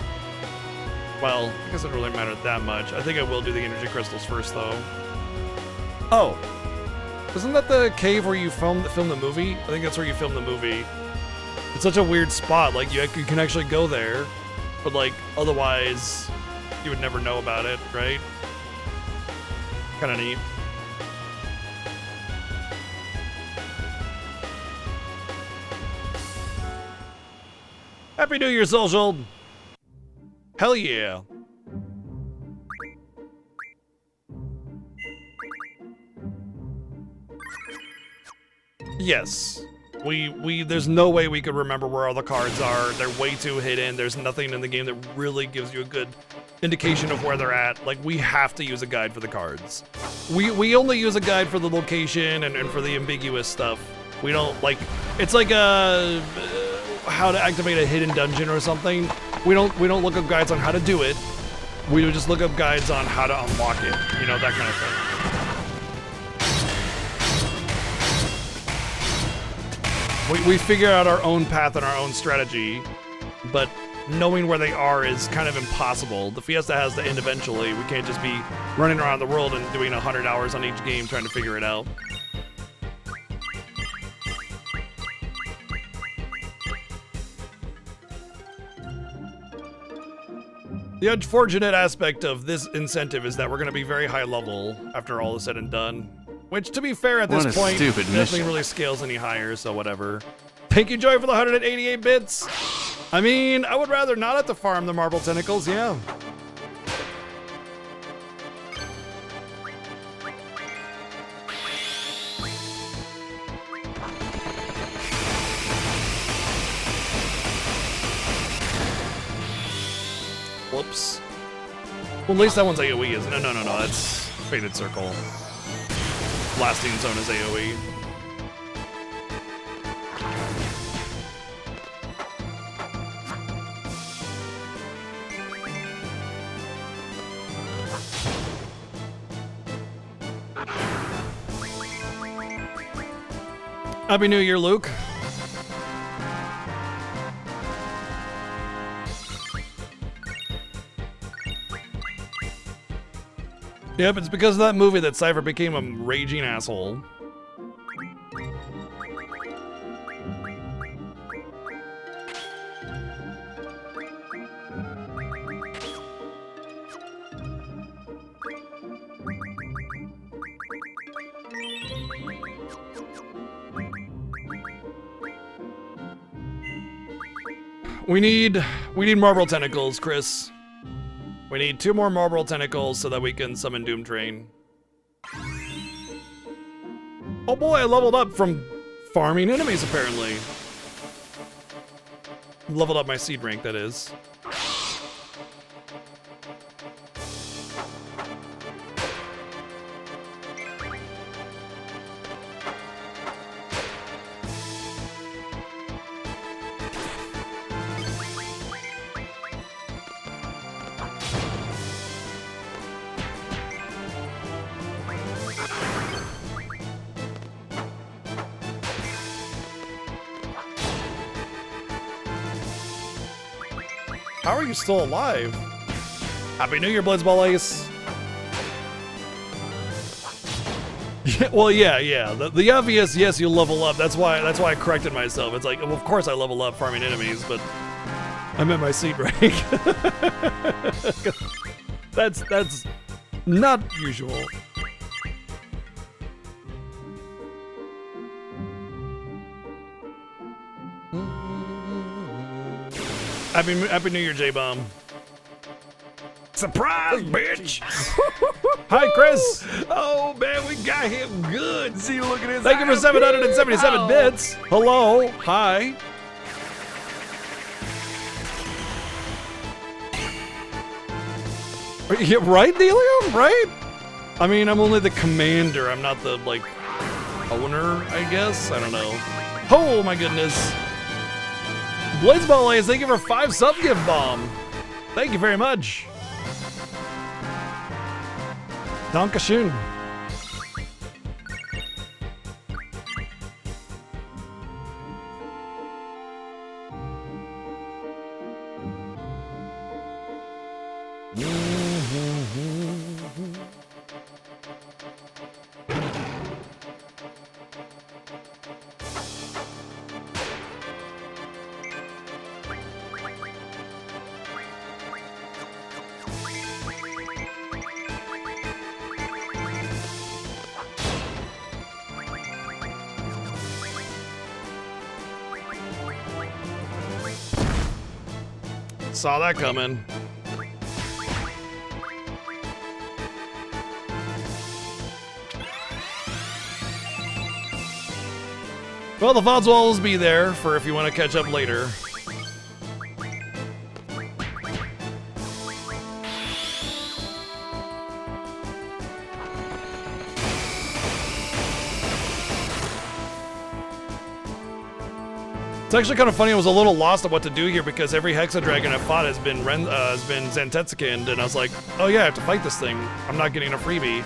Well, I guess it doesn't really matter that much. I think I will do the energy crystals first though. Oh, isn't that the cave where you film the movie? I think that's where you film the movie. It's such a weird spot. Like you can actually go there, but like otherwise you would never know about it, right? Kind of neat. Happy New Year, Social! Hell yeah! Yes. There's no way we could remember where all the cards are. They're way too hidden. There's nothing in the game that really gives you a good indication of where they're at. Like, we have to use a guide for the cards. We only use a guide for the location and for the ambiguous stuff. We don't, like, it's like how to activate a hidden dungeon or something. We don't look up guides on how to do it. We would just look up guides on how to unlock it. You know, that kind of thing. We figure out our own path and our own strategy, but knowing where they are is kind of impossible. The Fiesta has to end eventually. We can't just be running around the world and doing 100 hours on each game trying to figure it out. The unfortunate aspect of this incentive is that we're going to be very high level after all is said and done. Which, to be fair, at this point, nothing really scales any higher, so whatever. Thank you, Joy, for the 188 bits. I mean, I would rather not have to farm the Marble Tentacles, yeah. Whoops. Well, at least that one's AoE, isn't it? No, that's Faded Circle. Blasting Zone is AoE. Happy New Year, Luke. Yep, it's because of that movie that Cypher became a raging asshole. We need Marble Tentacles, Chris. We need 2 more Marble Tentacles so that we can summon Doom Train. Oh boy, I leveled up from farming enemies, apparently. Leveled up my seed rank, that is. How are you still alive? Happy New Year, Blitzball Ace. Yeah, well, yeah. The obvious, yes, you level up. That's why I corrected myself. It's like, well, of course I level up farming enemies, but I meant my seed rank. that's not usual. Happy New Year, J-Bomb. Surprise, bitch! Hi, Chris. Oh man, we got him good. See, look at his. Thank you for 777 bits. Hello. Hi. Yeah, right, Delium? Right? I mean, I'm only the commander. I'm not the, like, owner, I guess? I don't know. Oh, my goodness. Blitzball Ace, thank you for 5 sub-gift bomb. Thank you very much. Dankeschön. Saw that coming. Well, the VODs will always be there for if you want to catch up later. It's actually kind of funny. I was a little lost on what to do here because every Hexadragon I've fought has been Zantetsukind, and I was like, oh yeah, I have to fight this thing. I'm not getting a freebie.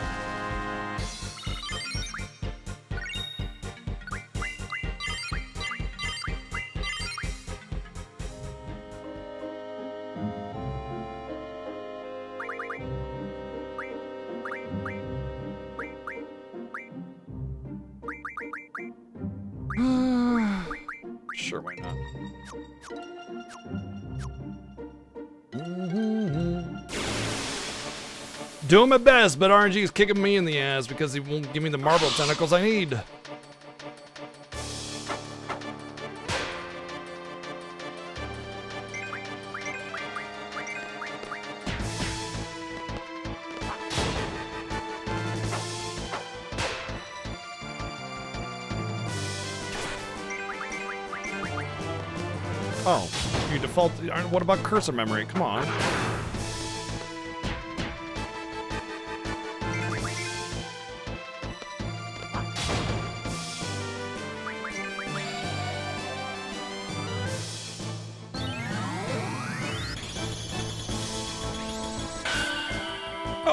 Sure, why not? Doing my best, but RNG is kicking me in the ass because he won't give me the marble tentacles I need. Oh, you default. What about cursor memory? Come on.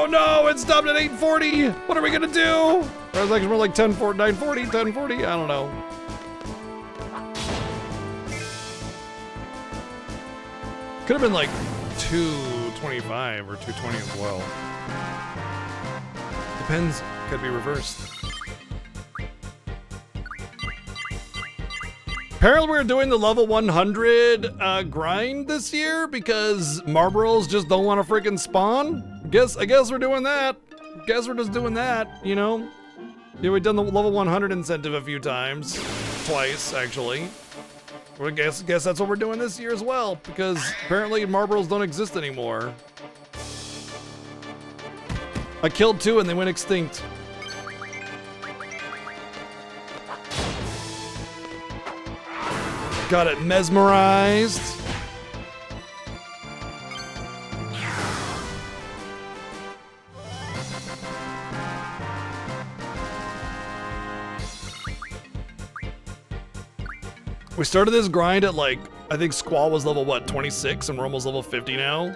Oh no, it stopped at 840. What are we gonna do? Or it was actually more like 1040, 940, 1040. I don't know. Could have been like 225 or 220 as well. Depends. Could be reversed. Apparently we're doing the level 100 grind this year because Marlboros just don't want to freaking spawn. I guess we're doing that. Guess we're just doing that, you know? Yeah, we've done the level 100 incentive a few times. Twice, actually. I guess that's what we're doing this year as well, because apparently Marlboros don't exist anymore. I killed 2 and they went extinct. Got it mesmerized. We started this grind at like, I think Squall was level what, 26, and we're almost level 50 now.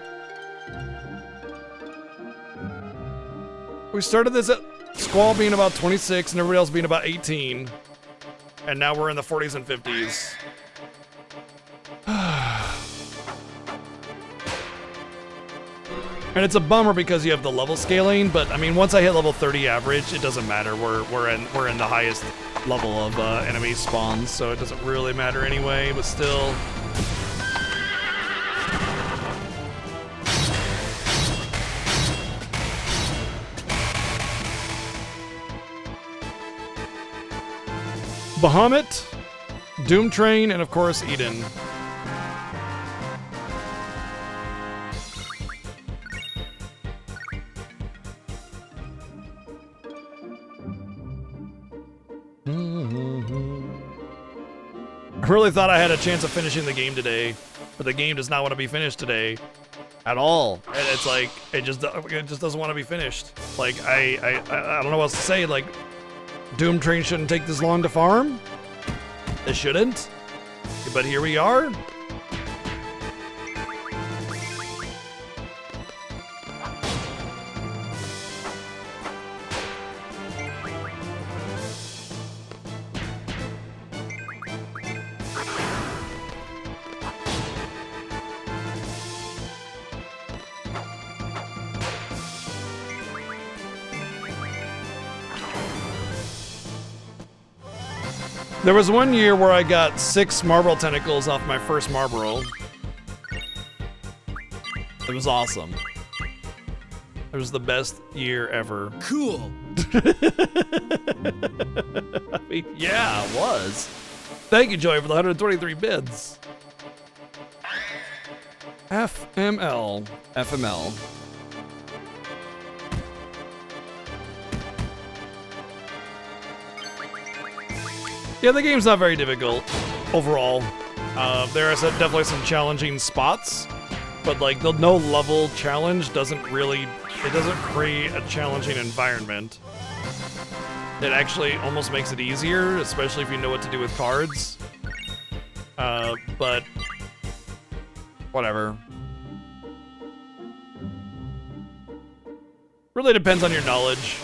We started this at Squall being about 26 and everybody else being about 18. And now we're in the 40s and 50s. And it's a bummer because you have the level scaling, but I mean, once I hit level 30 average, it doesn't matter. We're in the highest level of enemy spawns, so it doesn't really matter anyway. But still, Bahamut, Doom Train, and of course Eden. I really thought I had a chance of finishing the game today, but the game does not want to be finished today at all. And it's like it just doesn't want to be finished. Like I don't know what else to say. Like Doom Train shouldn't take this long to farm. It shouldn't. But here we are. There was one year where I got 6 Marlboro tentacles off my first Marlboro. It was awesome. It was the best year ever. Cool. I mean, yeah, it was. Thank you, Joey, for the 123 bids. FML. FML. Yeah, the game's not very difficult overall. There are definitely some challenging spots, but like the no level challenge doesn't create a challenging environment. It actually almost makes it easier, especially if you know what to do with cards. But whatever. Really depends on your knowledge.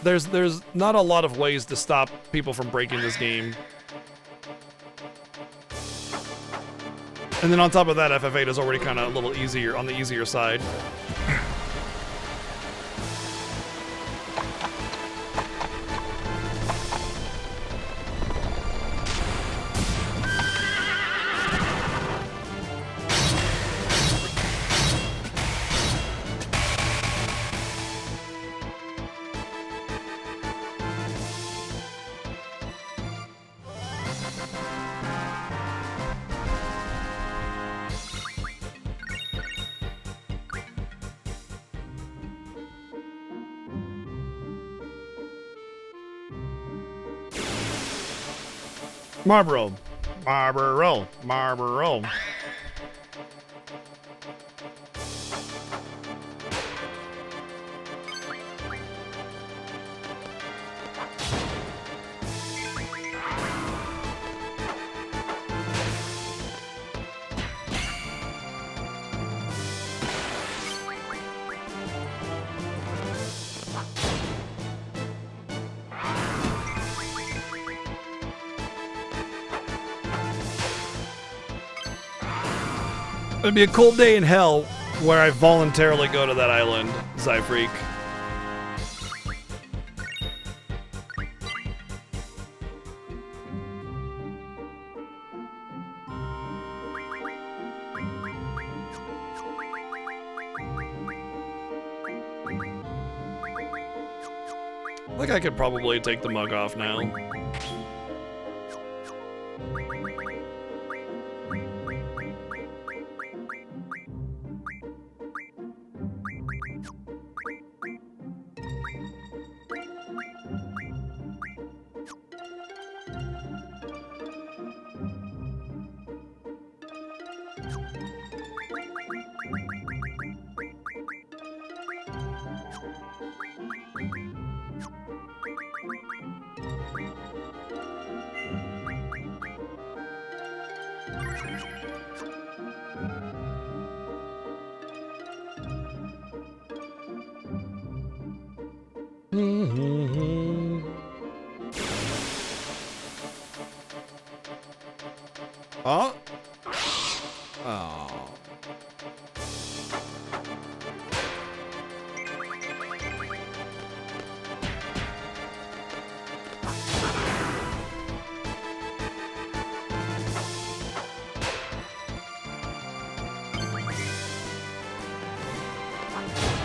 There's not a lot of ways to stop people from breaking this game. And then on top of that, FF8 is already kind of a little easier, on the easier side. Marlboro. Marlboro. Marlboro. It'd be a cold day in hell where I voluntarily go to that island, Zyfreak. I think I could probably take the mug off now. Oh. Oh.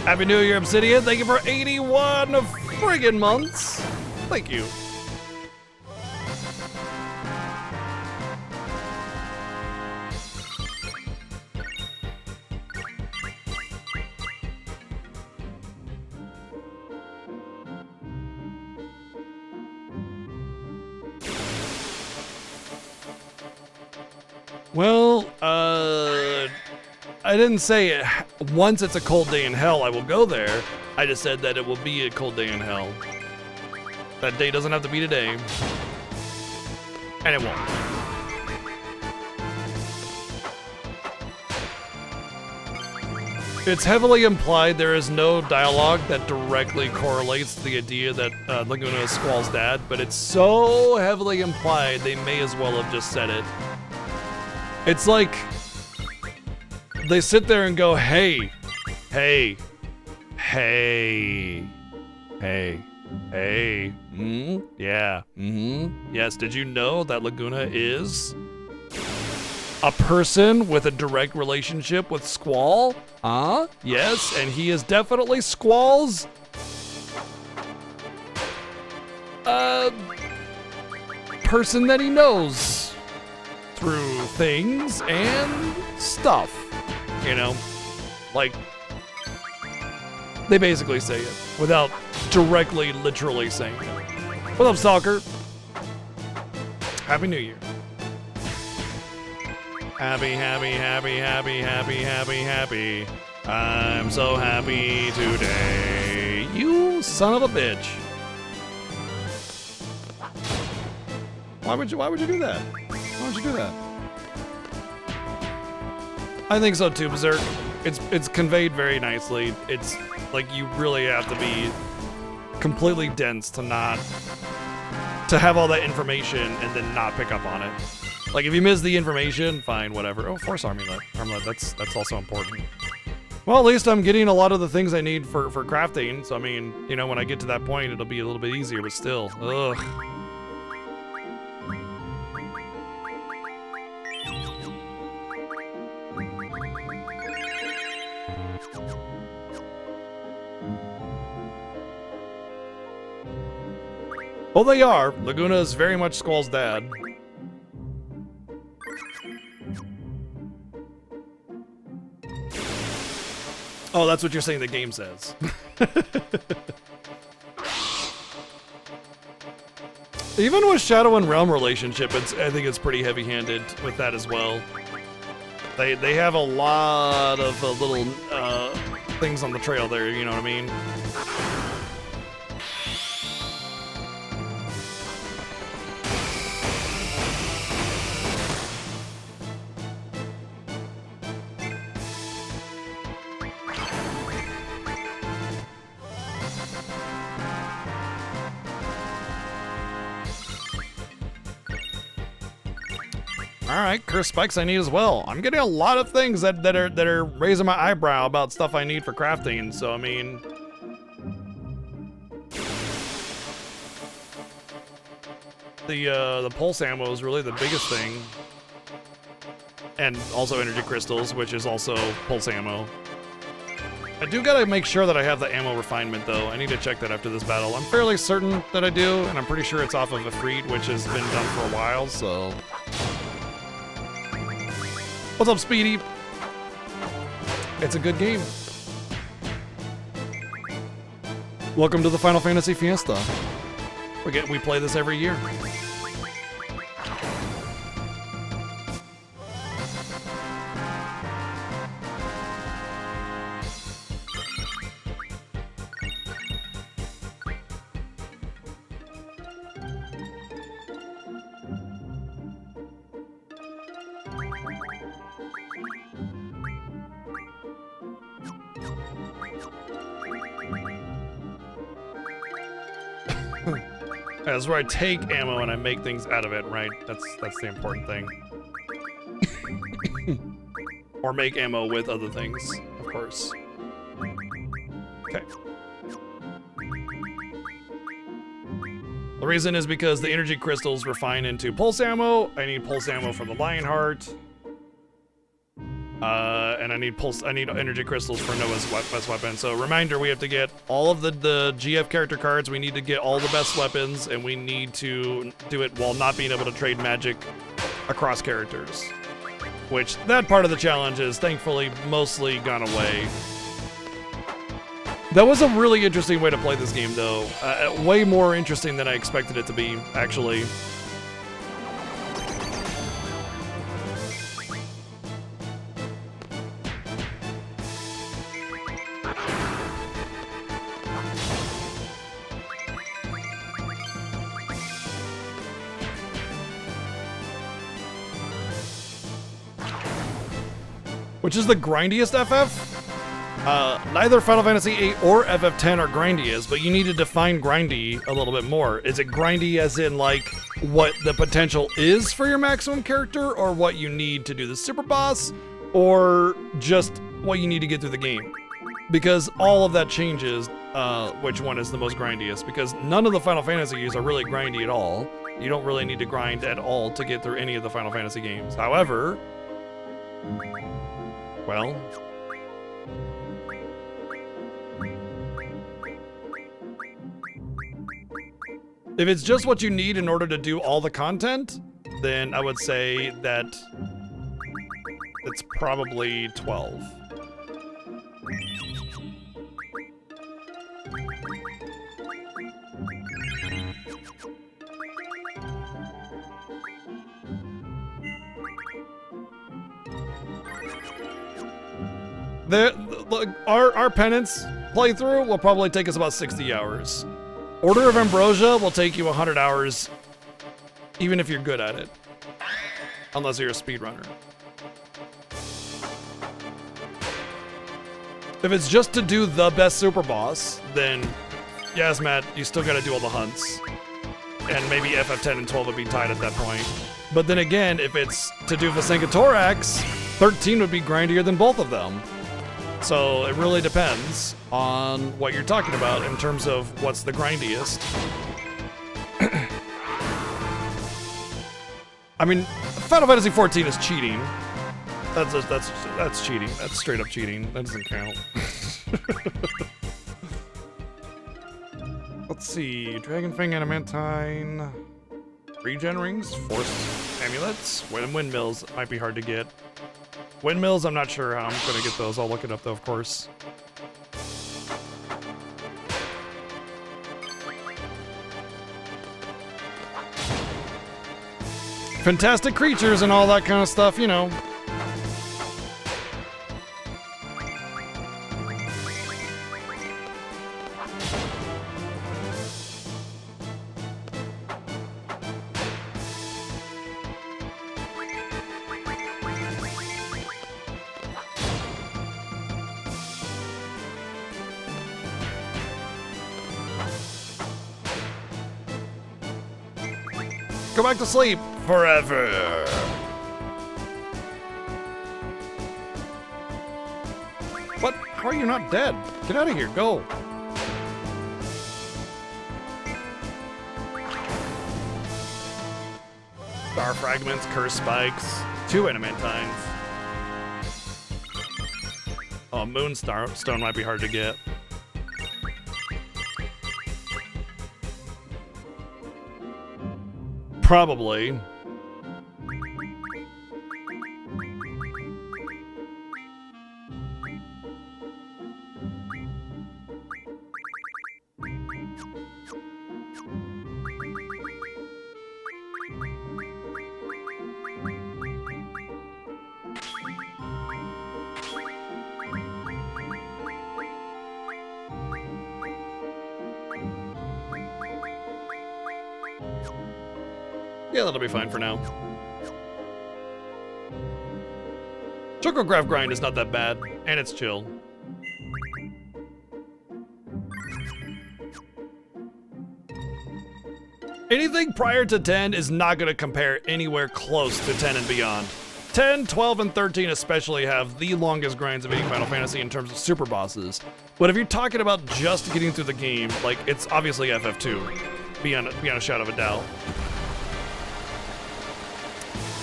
Happy New Year, Obsidian. Thank you for 81 friggin' months. Thank you. Well, I didn't say it. Once it's a cold day in hell, I will go there. I just said that it will be a cold day in hell. That day doesn't have to be today. And it won't. It's heavily implied there is no dialogue that directly correlates to the idea that Laguna is Squall's dad, but it's so heavily implied they may as well have just said it. It's like they sit there and go, hey, hey, hey, hey, hey, yeah, yes, did you know that Laguna is a person with a direct relationship with Squall? Yes, and he is definitely Squall's person that he knows through things and stuff, you know? Like, they basically say it without directly, literally saying it. What up, Stalker? Happy New Year. Happy, happy, happy, happy, happy, happy, happy. I'm so happy today. You son of a bitch. Why would you do that? Why would you do that? I think so too, Berserk. It's conveyed very nicely. It's like you really have to be completely dense to have all that information and then not pick up on it. Like if you miss the information, fine, whatever. Oh, Force Armlet. That's also important. Well, at least I'm getting a lot of the things I need for crafting. So I mean, you know, when I get to that point, it'll be a little bit easier, but still, ugh. Well, they are. Laguna is very much Squall's dad. Oh, that's what you're saying the game says. Even with Shadow and Realm relationship, I think it's pretty heavy-handed with that as well. They have a lot of little things on the trail there, you know what I mean? All right, curse spikes I need as well. I'm getting a lot of things that are raising my eyebrow about stuff I need for crafting. So I mean, the pulse ammo is really the biggest thing, and also energy crystals, which is also pulse ammo. I do gotta make sure that I have the ammo refinement though. I need to check that after this battle. I'm fairly certain that I do, and I'm pretty sure it's off of FF8, which has been done for a while, so. What's up, Speedy? It's a good game. Welcome to the Final Fantasy Fiesta. We play this every year. That's where I take ammo and I make things out of it, right? That's the important thing. Or make ammo with other things, of course. Okay. The reason is because the energy crystals refine into pulse ammo. I need pulse ammo from the Lionheart. And I need energy crystals for Noah's best weapon. So reminder, we have to get all of the GF character cards. We need to get all the best weapons, and we need to do it while not being able to trade magic across characters. Which, that part of the challenge is thankfully mostly gone away. That was a really interesting way to play this game though. Way more interesting than I expected it to be, actually. Which is the grindiest FF? Neither Final Fantasy VIII or FF10 are grindiest, but you need to define grindy a little bit more. Is it grindy as in, like, what the potential is for your maximum character, or what you need to do the super boss, or just what you need to get through the game? Because all of that changes which one is the most grindiest, because none of the Final Fantasies are really grindy at all. You don't really need to grind at all to get through any of the Final Fantasy games. However, well, if it's just what you need in order to do all the content, then I would say that it's probably 12. Our penance playthrough will probably take us about 60 hours. Order of Ambrosia will take you 100 hours, even if you're good at it. Unless you're a speedrunner. If it's just to do the best super boss, then yes, Matt, you still gotta do all the hunts. And maybe FF10 and 12 would be tied at that point. But then again, if it's to do Vasenka-Torax, 13 would be grindier than both of them. So it really depends on what you're talking about in terms of what's the grindiest. I mean, Final Fantasy XIV is cheating. That's cheating. That's straight up cheating. That doesn't count. Let's see. Dragonfang Adamantine. Regen rings, force amulets, windmills might be hard to get. Windmills, I'm not sure how I'm gonna get those. I'll look it up though, of course. Fantastic creatures and all that kind of stuff, you know. Go back to sleep forever. What? How are you not dead? Get out of here. Go. Star fragments, curse spikes, 2 adamantines. Oh, moonstone might be hard to get. Probably. Yeah, that'll be fine for now. Chocograph grind is not that bad, and it's chill. Anything prior to 10 is not going to compare anywhere close to 10 and beyond. 10, 12, and 13 especially have the longest grinds of any Final Fantasy in terms of super bosses. But if you're talking about just getting through the game, like, it's obviously FF2, beyond a shadow of a doubt.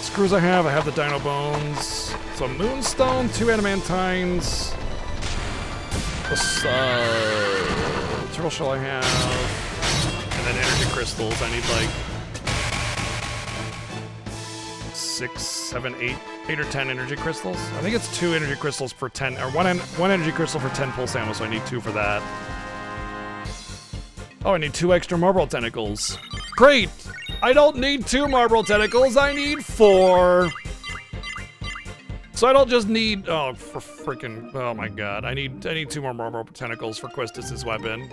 Screws I have the Dino Bones. So Moonstone, 2 Adamantines. Turtle Shell I have. And then Energy Crystals. I need like 6, 7, 8 or 10 Energy Crystals. I think it's 2 Energy Crystals per 10, or one Energy Crystal for 10 Pulse Ammo, so I need 2 for that. Oh, I need 2 extra Marble Tentacles. Great! I don't need 2 Marble Tentacles, I need 4. So I don't just need, oh, for freaking, oh my god. I need 2 more Marble Tentacles for Quistis' weapon.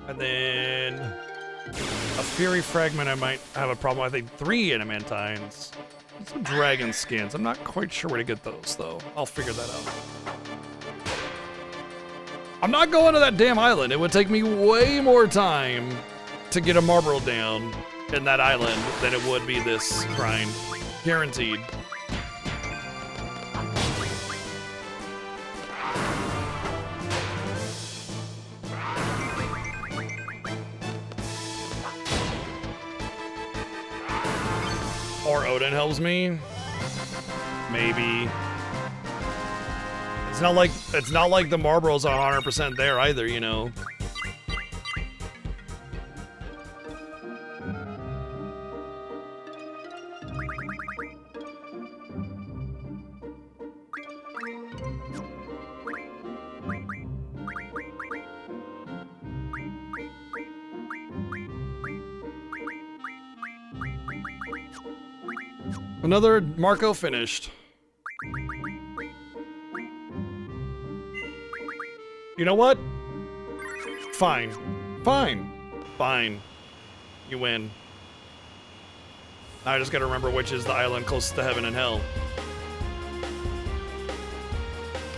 And then a Fury Fragment I might have a problem with. I think 3 Adamantines. Some dragon skins. I'm not quite sure where to get those, though. I'll figure that out. I'm not going to that damn island. It would take me way more time to get a Marble down in that island than it would be this grind. Guaranteed. Or Odin helps me. Maybe. It's not like the Marlboro's 100% there either, you know. Another Marco finished. You know what? Fine. Fine. Fine. You win. Now I just gotta remember which is the island closest to heaven and hell.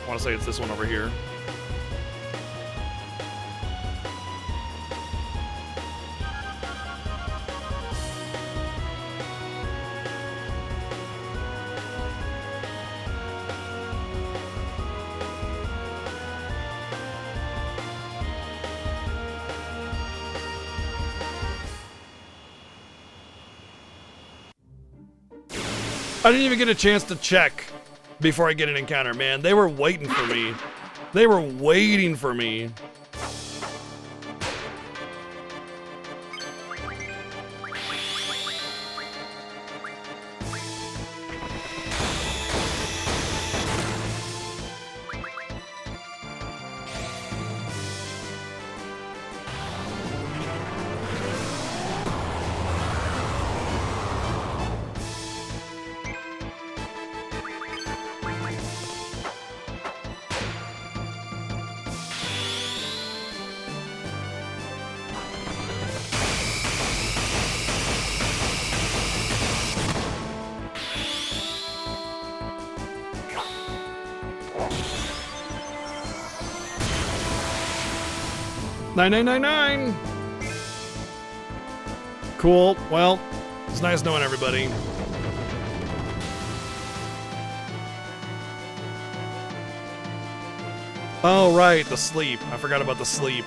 I wanna say it's this one over here. I didn't even get a chance to check before I get an encounter, man. They were waiting for me. They were waiting for me. $9,999. Cool. Well, it's nice knowing everybody. Oh, right, the sleep. I forgot about the sleep.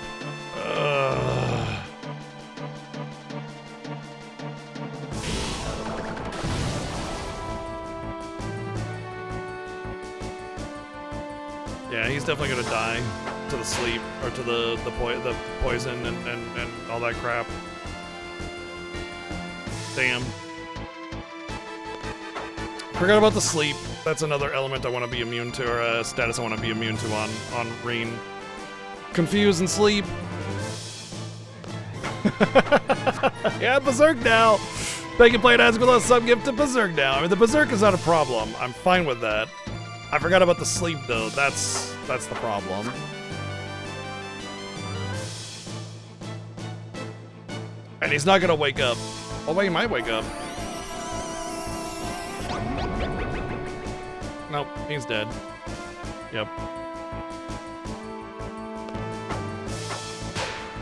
Yeah, he's definitely gonna die to the sleep, or to the poison and all that crap. Damn. Forgot about the sleep. That's another element I want to be immune to, or a status I want to be immune to on Reen. Confuse and sleep. Yeah, Berserk now. Thank you, Play It As with a sub gift to Berserk now. I mean, the Berserk is not a problem. I'm fine with that. I forgot about the sleep though. That's the problem. And he's not gonna wake up. Oh wait, he might wake up. Nope, he's dead. Yep.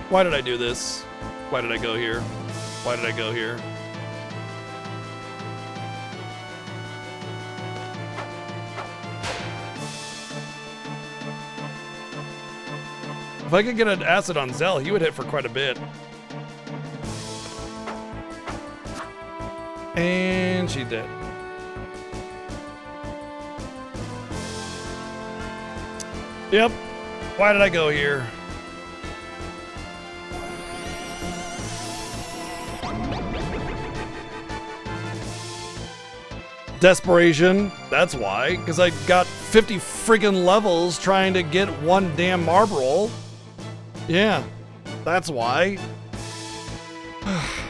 Why did I do this? Why did I go here? Why did I go here? If I could get an acid on Zell, he would hit for quite a bit. And she did. Yep. Why did I go here? Desperation. That's why. Because I got 50 friggin' levels trying to get one damn marble. Yeah. That's why.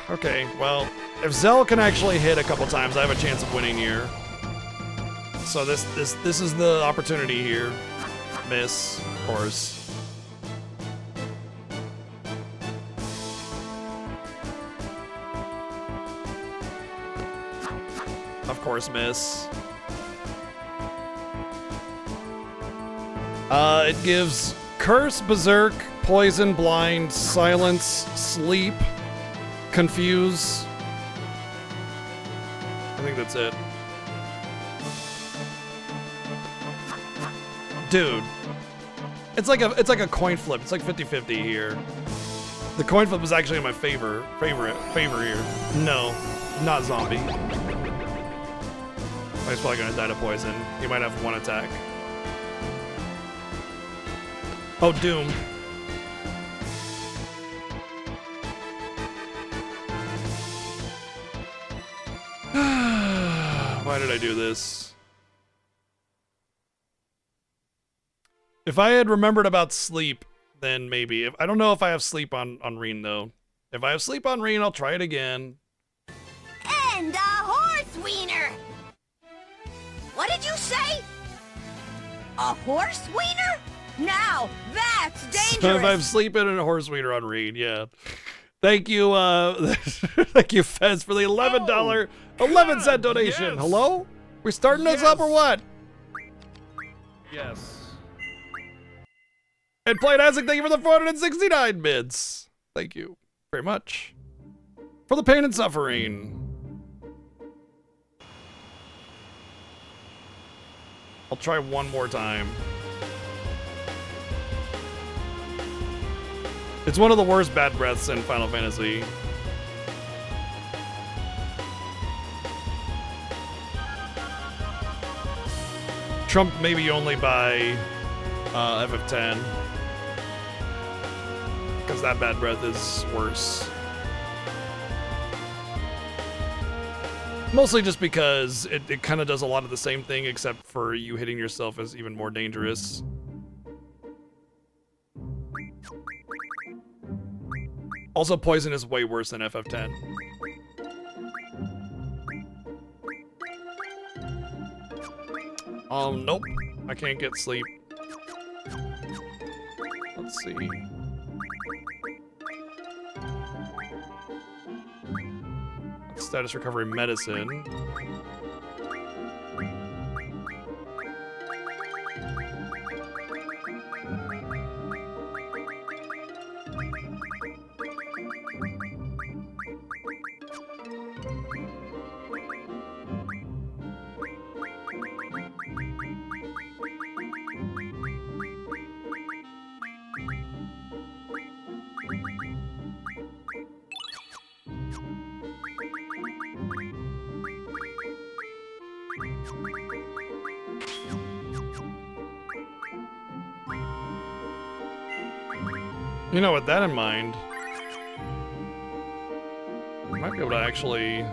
Okay, well, if Zell can actually hit a couple times, I have a chance of winning here. So this is the opportunity here. Miss, of course. Of course, miss. It gives Curse, Berserk, Poison, Blind, Silence, Sleep, Confuse. I think that's it. Dude. It's like a coin flip. It's like 50-50 here. The coin flip is actually in my favor here. No, not zombie. He's probably gonna die to poison. He might have one attack. Oh, Doom. Why did I do this? If I had remembered about sleep, then maybe. I don't know if I have sleep on Reen, though. If I have sleep on Reen, I'll try it again. And a horse wiener! What did you say? A horse wiener? Now, that's dangerous! So if I have sleep in a horse wiener on Reen, yeah. Thank you, thank you, Fez, for the $11, 11-cent donation. Yes. Hello? We starting this up or what? Yes. And Played Isaac, thank you for the 469 bids. Thank you very much. For the pain and suffering. I'll try one more time. It's one of the worst bad breaths in Final Fantasy. Trumped maybe only by FF10. Because that bad breath is worse. Mostly just because it kind of does a lot of the same thing, except for you hitting yourself is even more dangerous. Also, poison is way worse than FF10. Nope. I can't get sleep. Let's see. Status recovery medicine. You know, with that in mind, I might be able to actually...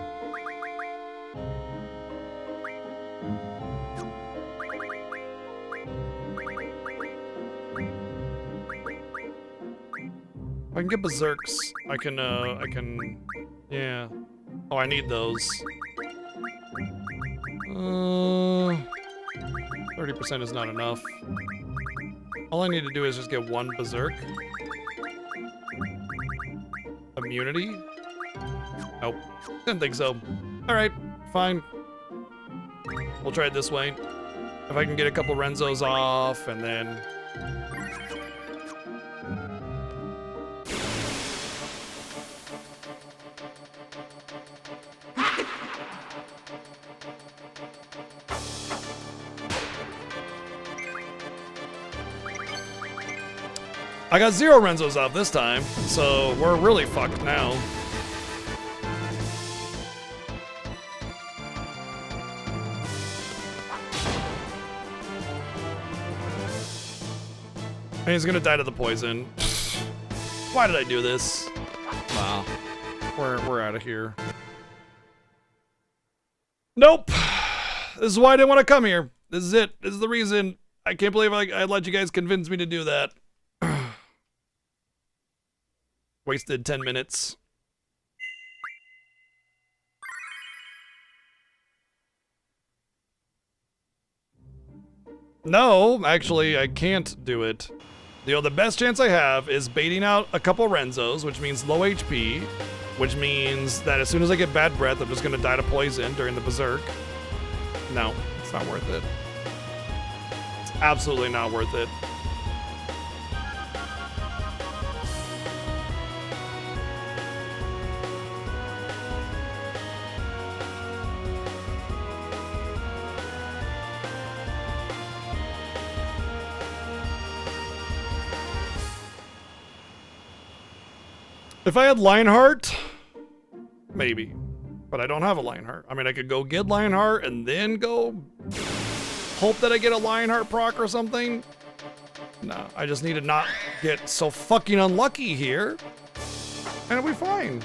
If I can get berserks, I can, yeah. Oh, I need those. 30% is not enough. All I need to do is just get one berserk. Immunity? Nope. Didn't think so. Alright, fine. We'll try it this way. If I can get a couple Renzos off, and then... I got 0 Renzos off this time, so we're really fucked now. And he's gonna die to the poison. Why did I do this? Wow. We're out of here. Nope. This is why I didn't want to come here. This is it. This is the reason. I can't believe I let you guys convince me to do that. Wasted 10 minutes. No, actually, I can't do it. The best chance I have is baiting out a couple Renzos, which means low HP, which means that as soon as I get bad breath, I'm just gonna die to poison during the berserk. No, it's not worth it. It's absolutely not worth it. If I had Lionheart, maybe. But I don't have a Lionheart. I mean, I could go get Lionheart and then go hope that I get a Lionheart proc or something. No, I just need to not get so fucking unlucky here. And it'll be fine.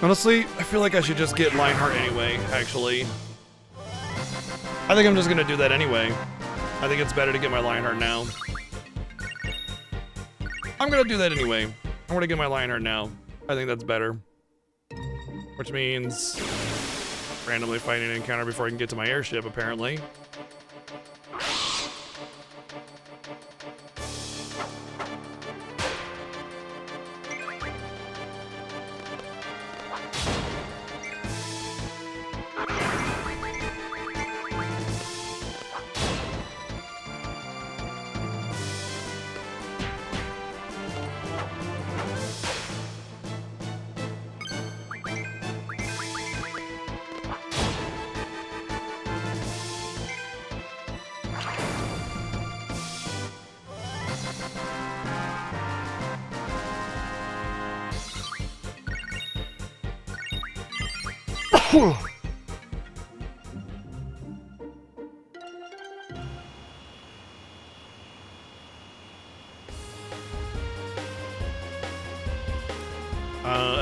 Honestly, I feel like I should just get Lionheart anyway, actually. I think I'm just gonna do that anyway. I think it's better to get my Lionheart now. I'm gonna do that anyway. I'm gonna get my Lionheart now. I think that's better. Which means randomly fighting an encounter before I can get to my airship, apparently.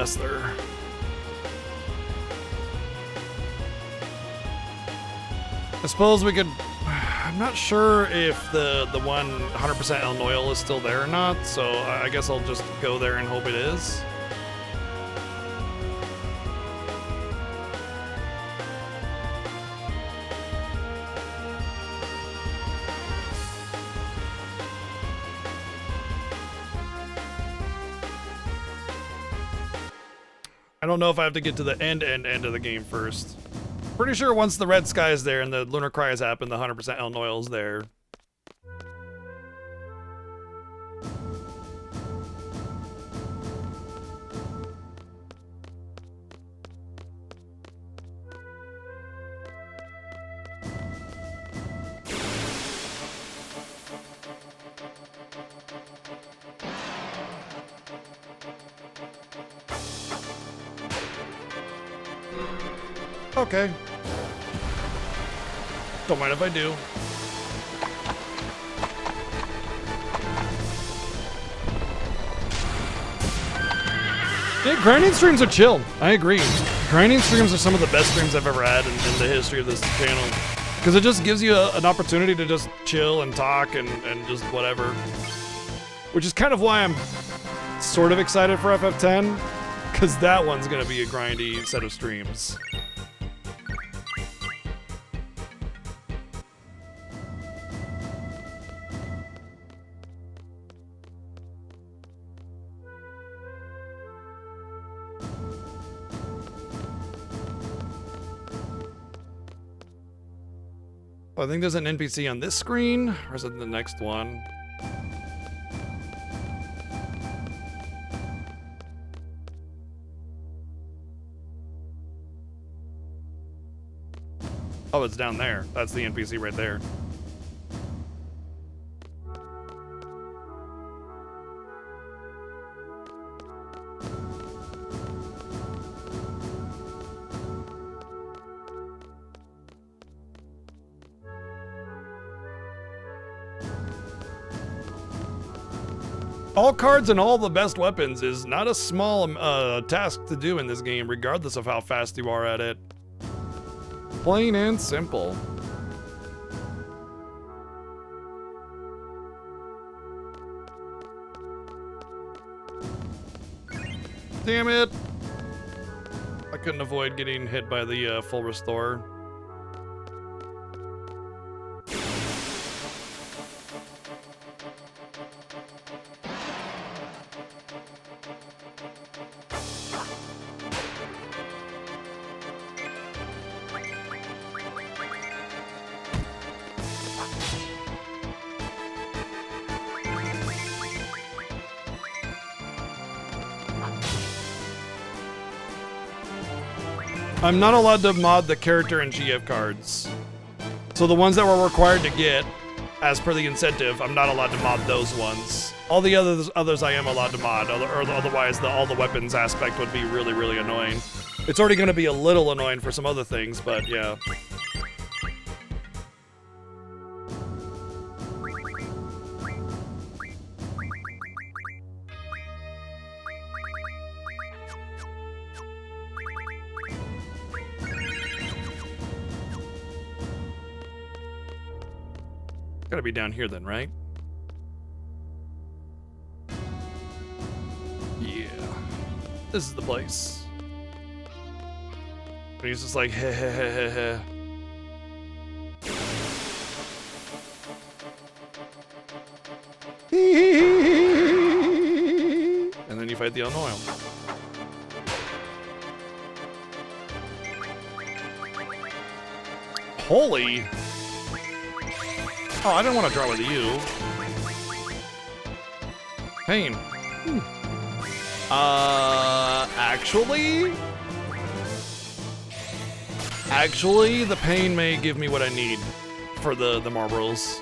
Esther. I suppose we could... I'm not sure if the 100% El Noil is still there or not, so I guess I'll just go there and hope it is. I don't know if I have to get to the end of the game first. Pretty sure once the red sky is there and the lunar cry has happened, the 100% El Noil is there. Okay. Don't mind if I do. Yeah, grinding streams are chill. I agree. Grinding streams are some of the best streams I've ever had in the history of this channel. Because it just gives you an opportunity to just chill and talk and just whatever. Which is kind of why I'm sort of excited for FF10. Because that one's going to be a grindy set of streams. I think there's an NPC on this screen, or is it the next one? Oh, it's down there. That's the NPC right there. All cards and all the best weapons is not a small task to do in this game, regardless of how fast you are at it. Plain and simple. Damn it! I couldn't avoid getting hit by the full restore. I'm not allowed to mod the character and GF cards. So the ones that were required to get, as per the incentive, I'm not allowed to mod those ones. All the others I am allowed to mod, or otherwise all the weapons aspect would be really, really annoying. It's already going to be a little annoying for some other things, but yeah. Gotta be down here then, right? Yeah. This is the place. And he's just like, heh heh heh heh heh. And then you fight the unoiled. Holy! Oh, I didn't want to draw with you. Pain. Actually, the pain may give me what I need for the marbles.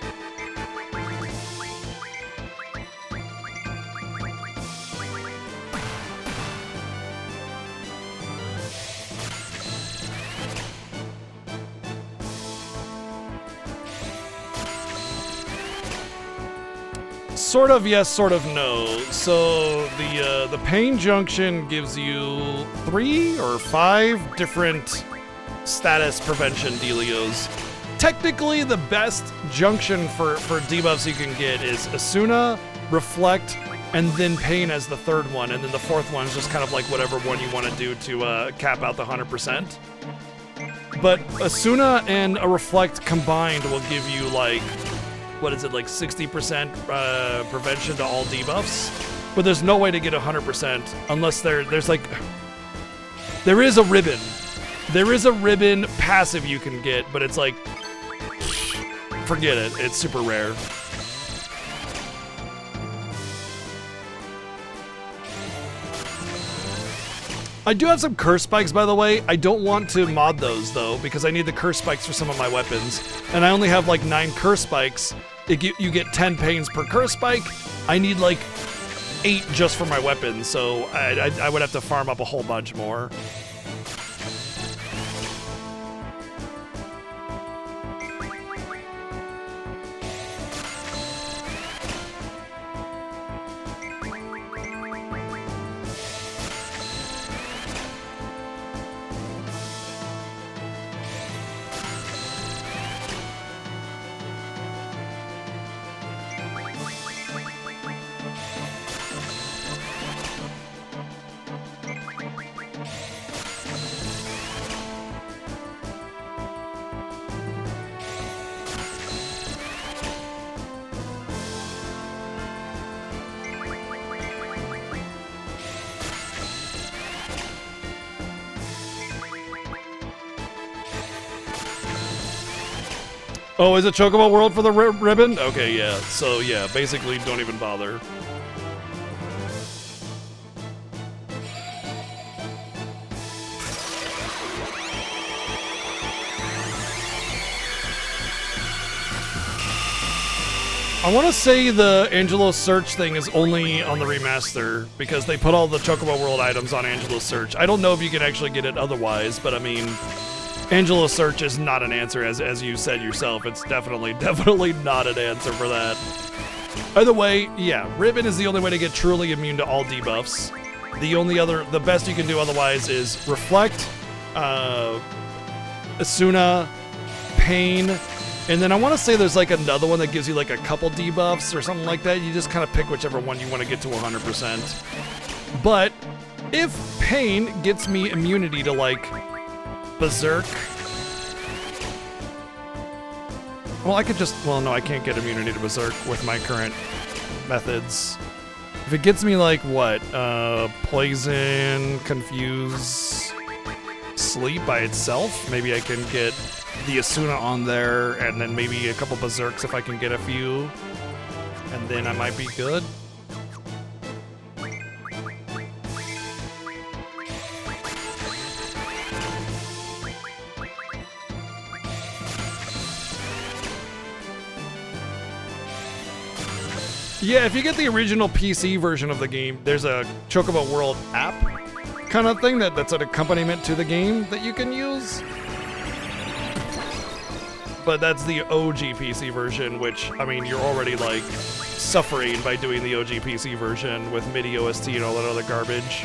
Sort of yes, sort of no. So the pain junction gives you 3 or 5 different status prevention dealios. Technically, the best junction for debuffs you can get is Asuna, Reflect, and then Pain as the third one, and then the fourth one is just kind of like whatever one you want to do to cap out the 100%. But Asuna and a Reflect combined will give you like, what is it, like 60% prevention to all debuffs? But there's no way to get 100% unless there's like, there is a ribbon. There is a ribbon passive you can get, but it's like, forget it, it's super rare. I do have some curse spikes, by the way. I don't want to mod those, though, because I need the curse spikes for some of my weapons. And I only have, like, 9 curse spikes. You get 10 pains per curse spike. I need, like, 8 just for my weapons, so I would have to farm up a whole bunch more. Oh, is it Chocobo World for the ribbon? Okay, yeah. So, yeah, basically, don't even bother. I want to say the Angelo Search thing is only on the remaster because they put all the Chocobo World items on Angelo Search. I don't know if you can actually get it otherwise, but I mean, Angelo Search is not an answer, as you said yourself. It's definitely not an answer for that. Either way, yeah, Ribbon is the only way to get truly immune to all debuffs. The best you can do otherwise is Reflect, Asuna, Pain, and then I want to say there's like another one that gives you like a couple debuffs or something like that. You just kind of pick whichever one you want to get to 100%. But if Pain gets me immunity to like Berserk, well, no, I can't get immunity to Berserk with my current methods. If it gets me like what, Poison, Confuse, Sleep by itself, maybe I can get the Asuna on there, and then maybe a couple Berserks if I can get a few, and then I might be good. Yeah, if you get the original PC version of the game, there's a Chocobo World app kind of thing that's an accompaniment to the game that you can use. But that's the OG PC version, which, I mean, you're already, like, suffering by doing the OG PC version with MIDI OST and all that other garbage.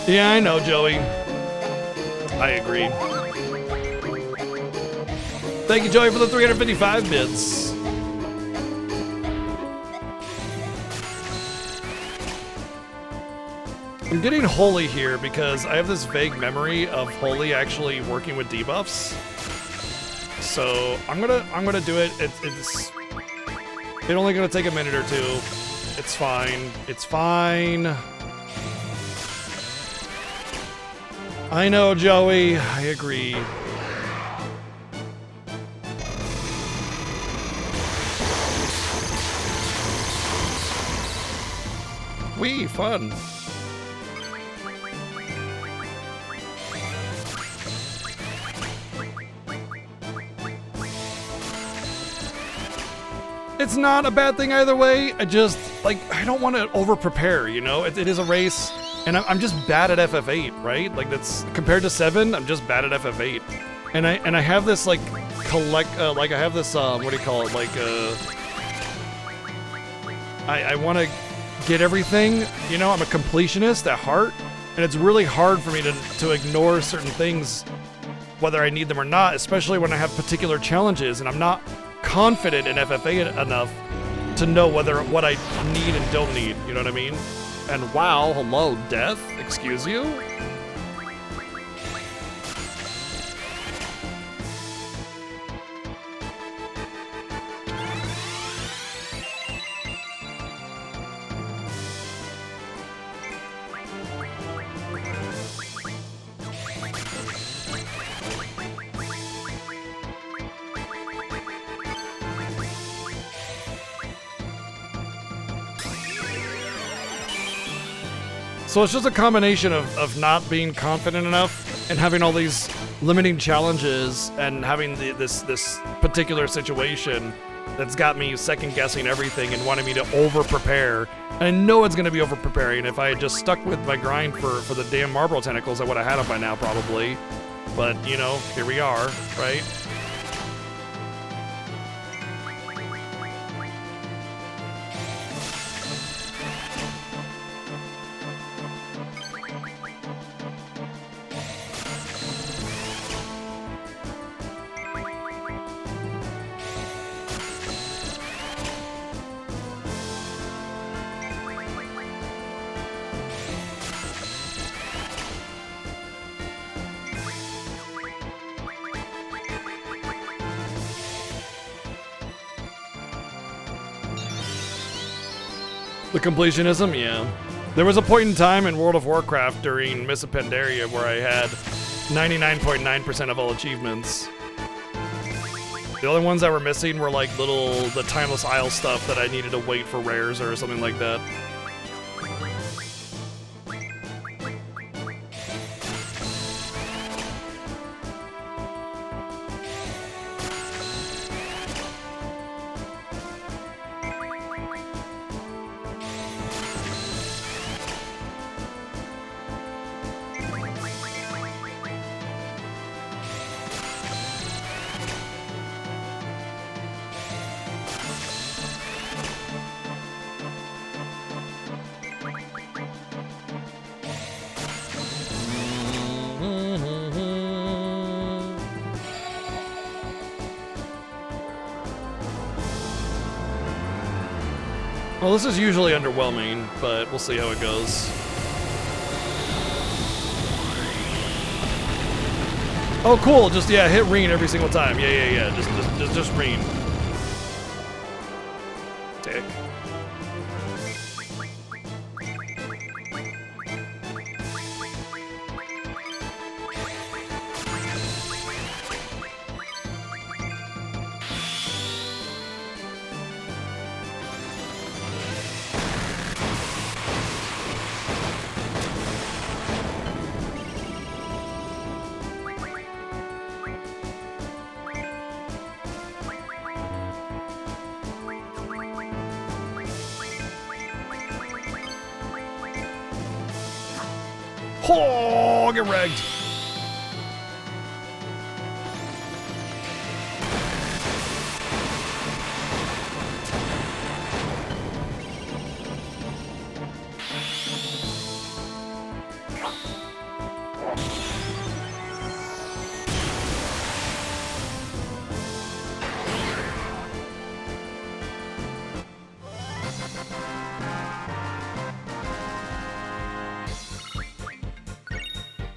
Yeah, I know, Joey. I agree. Thank you, Joey, for the 355 bits. I'm getting Holy here because I have this vague memory of Holy actually working with debuffs. So I'm gonna do it. It's only gonna take a minute or two. It's fine. It's fine. I know, Joey. I agree. Wee, fun. It's not a bad thing either way. I just, like, I don't want to over-prepare, you know? It is a race, and I'm just bad at FF8, right? Like, that's, compared to 7, I'm just bad at FF8. And I have this, like, what do you call it? Like, I want to get everything, you know? I'm a completionist at heart, and it's really hard for me to ignore certain things, whether I need them or not, especially when I have particular challenges, and I'm not confident in FF8 enough to know what I need and don't need, you know what I mean? And wow, hello, Death, excuse you? So it's just a combination of not being confident enough and having all these limiting challenges and having this particular situation that's got me second guessing everything and wanting me to over prepare. And I know it's going to be over preparing. If I had just stuck with my grind for the damn Marble Tentacles, I would have had them by now probably. But, you know, here we are, right? The completionism, yeah. There was a point in time in World of Warcraft during Miss of Pandaria where I had 99.9% of all achievements. The only ones that were missing were like the Timeless Isle stuff that I needed to wait for rares or something like that. Well, this is usually underwhelming, but we'll see how it goes. Oh, cool. Just, yeah, hit Reen every single time. Yeah. Just Reen. Dick. Oh, get wrecked.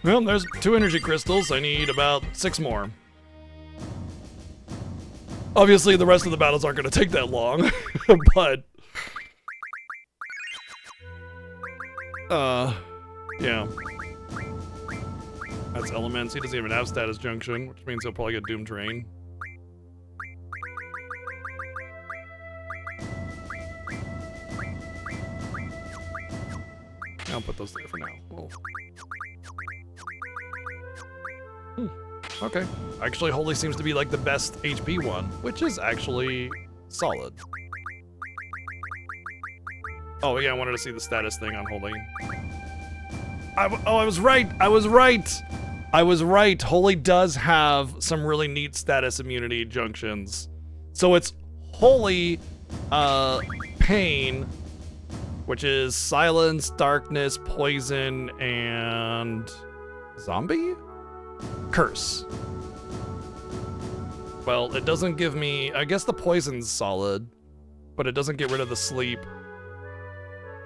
Well, there's 2 energy crystals. I need about 6 more. Obviously, the rest of the battles aren't going to take that long, but... yeah. That's Elements. He doesn't even have Status Junction, which means he'll probably get Doom Drain. I'll put those there for now. Cool. Okay. Actually, Holy seems to be like the best HP one, which is actually solid. Oh yeah, I wanted to see the status thing on Holy. I was right! I was right! Holy does have some really neat status immunity junctions. So it's Holy, Pain, which is Silence, Darkness, Poison, and... Zombie? Curse. Well, it doesn't give me... I guess the Poison's solid, but it doesn't get rid of the Sleep.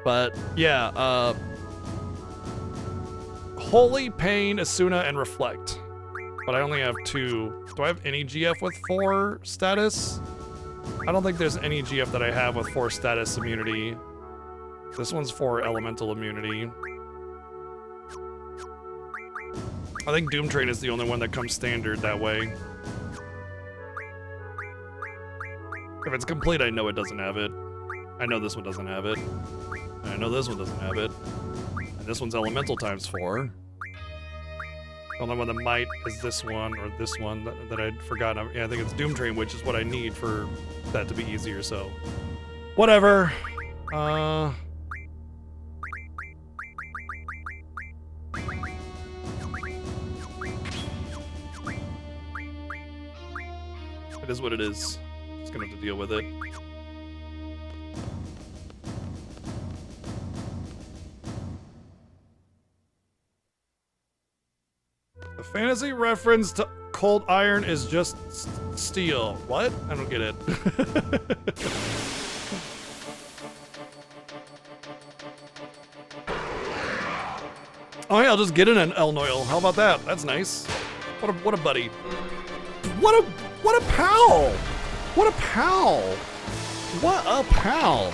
But, yeah, Holy, Pain, Asuna, and Reflect. But I only have 2. Do I have any GF with 4 status? I don't think there's any GF that I have with 4 status immunity. This one's 4 elemental immunity. I think Doom Train is the only one that comes standard that way. If it's complete, I know it doesn't have it. I know this one doesn't have it. And I know this one doesn't have it. And this one's elemental times 4. The only one that might is this one or this one that I'd forgotten. Yeah, I think it's Doom Train, which is what I need for that to be easier, so. Whatever. It is what it is. Just gonna have to deal with it. The fantasy reference to Cold Iron is just steel. What? I don't get it. Oh yeah, I'll just get in an Elnoil. How about that? That's nice. What a buddy. What a pal! What a pal! What a pal!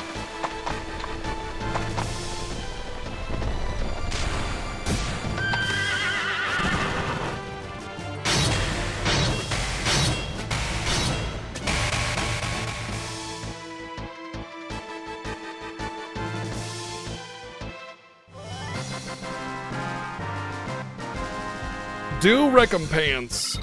Due recompense.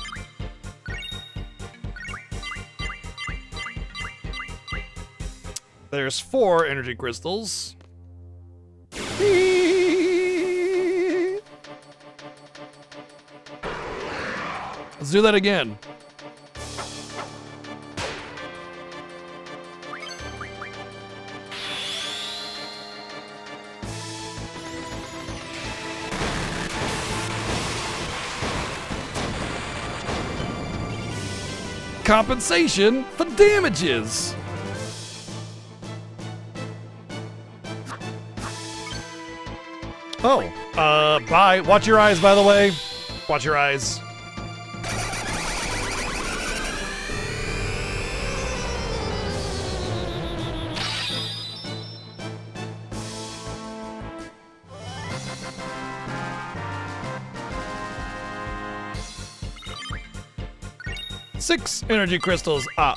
There's 4 energy crystals. Let's do that again. Compensation for damages. Oh, bye. Watch your eyes, by the way. Watch your eyes. Six energy crystals. Ah.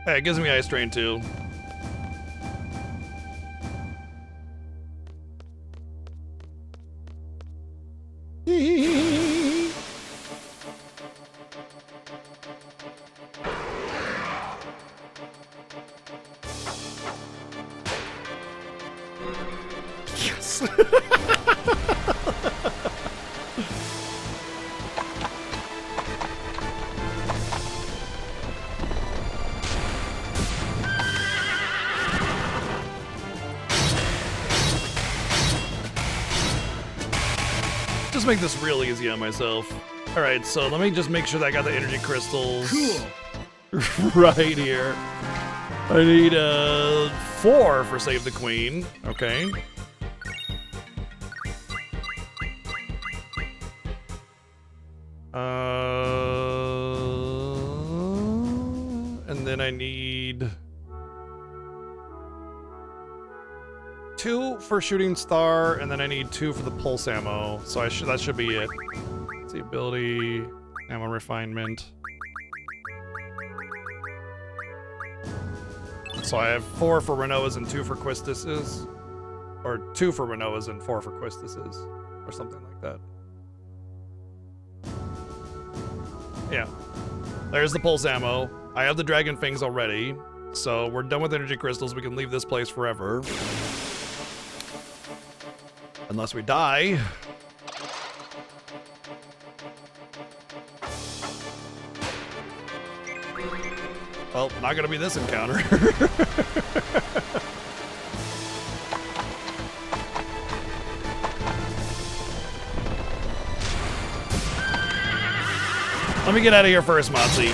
Hey, it gives me Ice Drain too. Yes. Just make this real easy on myself. All right, so let me just make sure that I got the energy crystals. Cool. Right here. I need 4 for Save the Queen. Okay. And then I need 2 for Shooting Star, and then I need 2 for the Pulse Ammo. So that should be it. Let's see, ability, ammo refinement. So I have 4 for Renoas and 2 for Quistuses. Or 2 for Renoas and 4 for Quistuses. Or something like that. Yeah. There's the Pulse Ammo. I have the Dragon Fangs already. So we're done with energy crystals. We can leave this place forever. Unless we die. Well, not gonna be this encounter. Let me get out of here first, Motzi.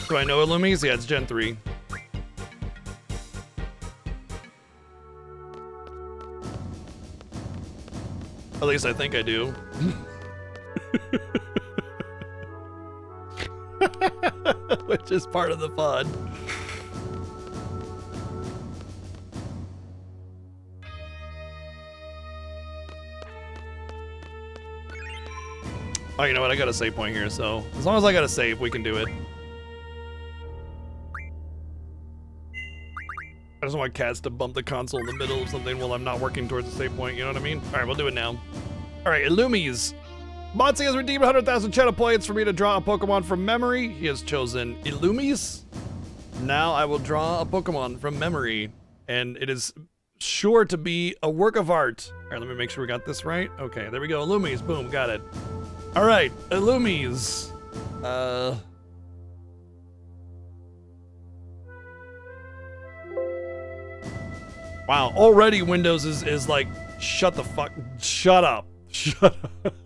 Do I know Illumies? Yeah, it's Gen 3. At least I think I do. Which is part of the fun. Oh, you know what? I got a save point here, so as long as I got a save, we can do it. I just want cats to bump the console in the middle of something while I'm not working towards the save point, you know what I mean? All right, we'll do it now. All right, Illumies. Motzi has redeemed 100,000 Cheddar points for me to draw a Pokemon from memory. He has chosen Illumies. Now I will draw a Pokemon from memory, and it is sure to be a work of art. All right, let me make sure we got this right. Okay, there we go. Illumies, boom, got it. All right, Illumies. Wow, already Windows is like, shut the fuck, shut up. Shut up.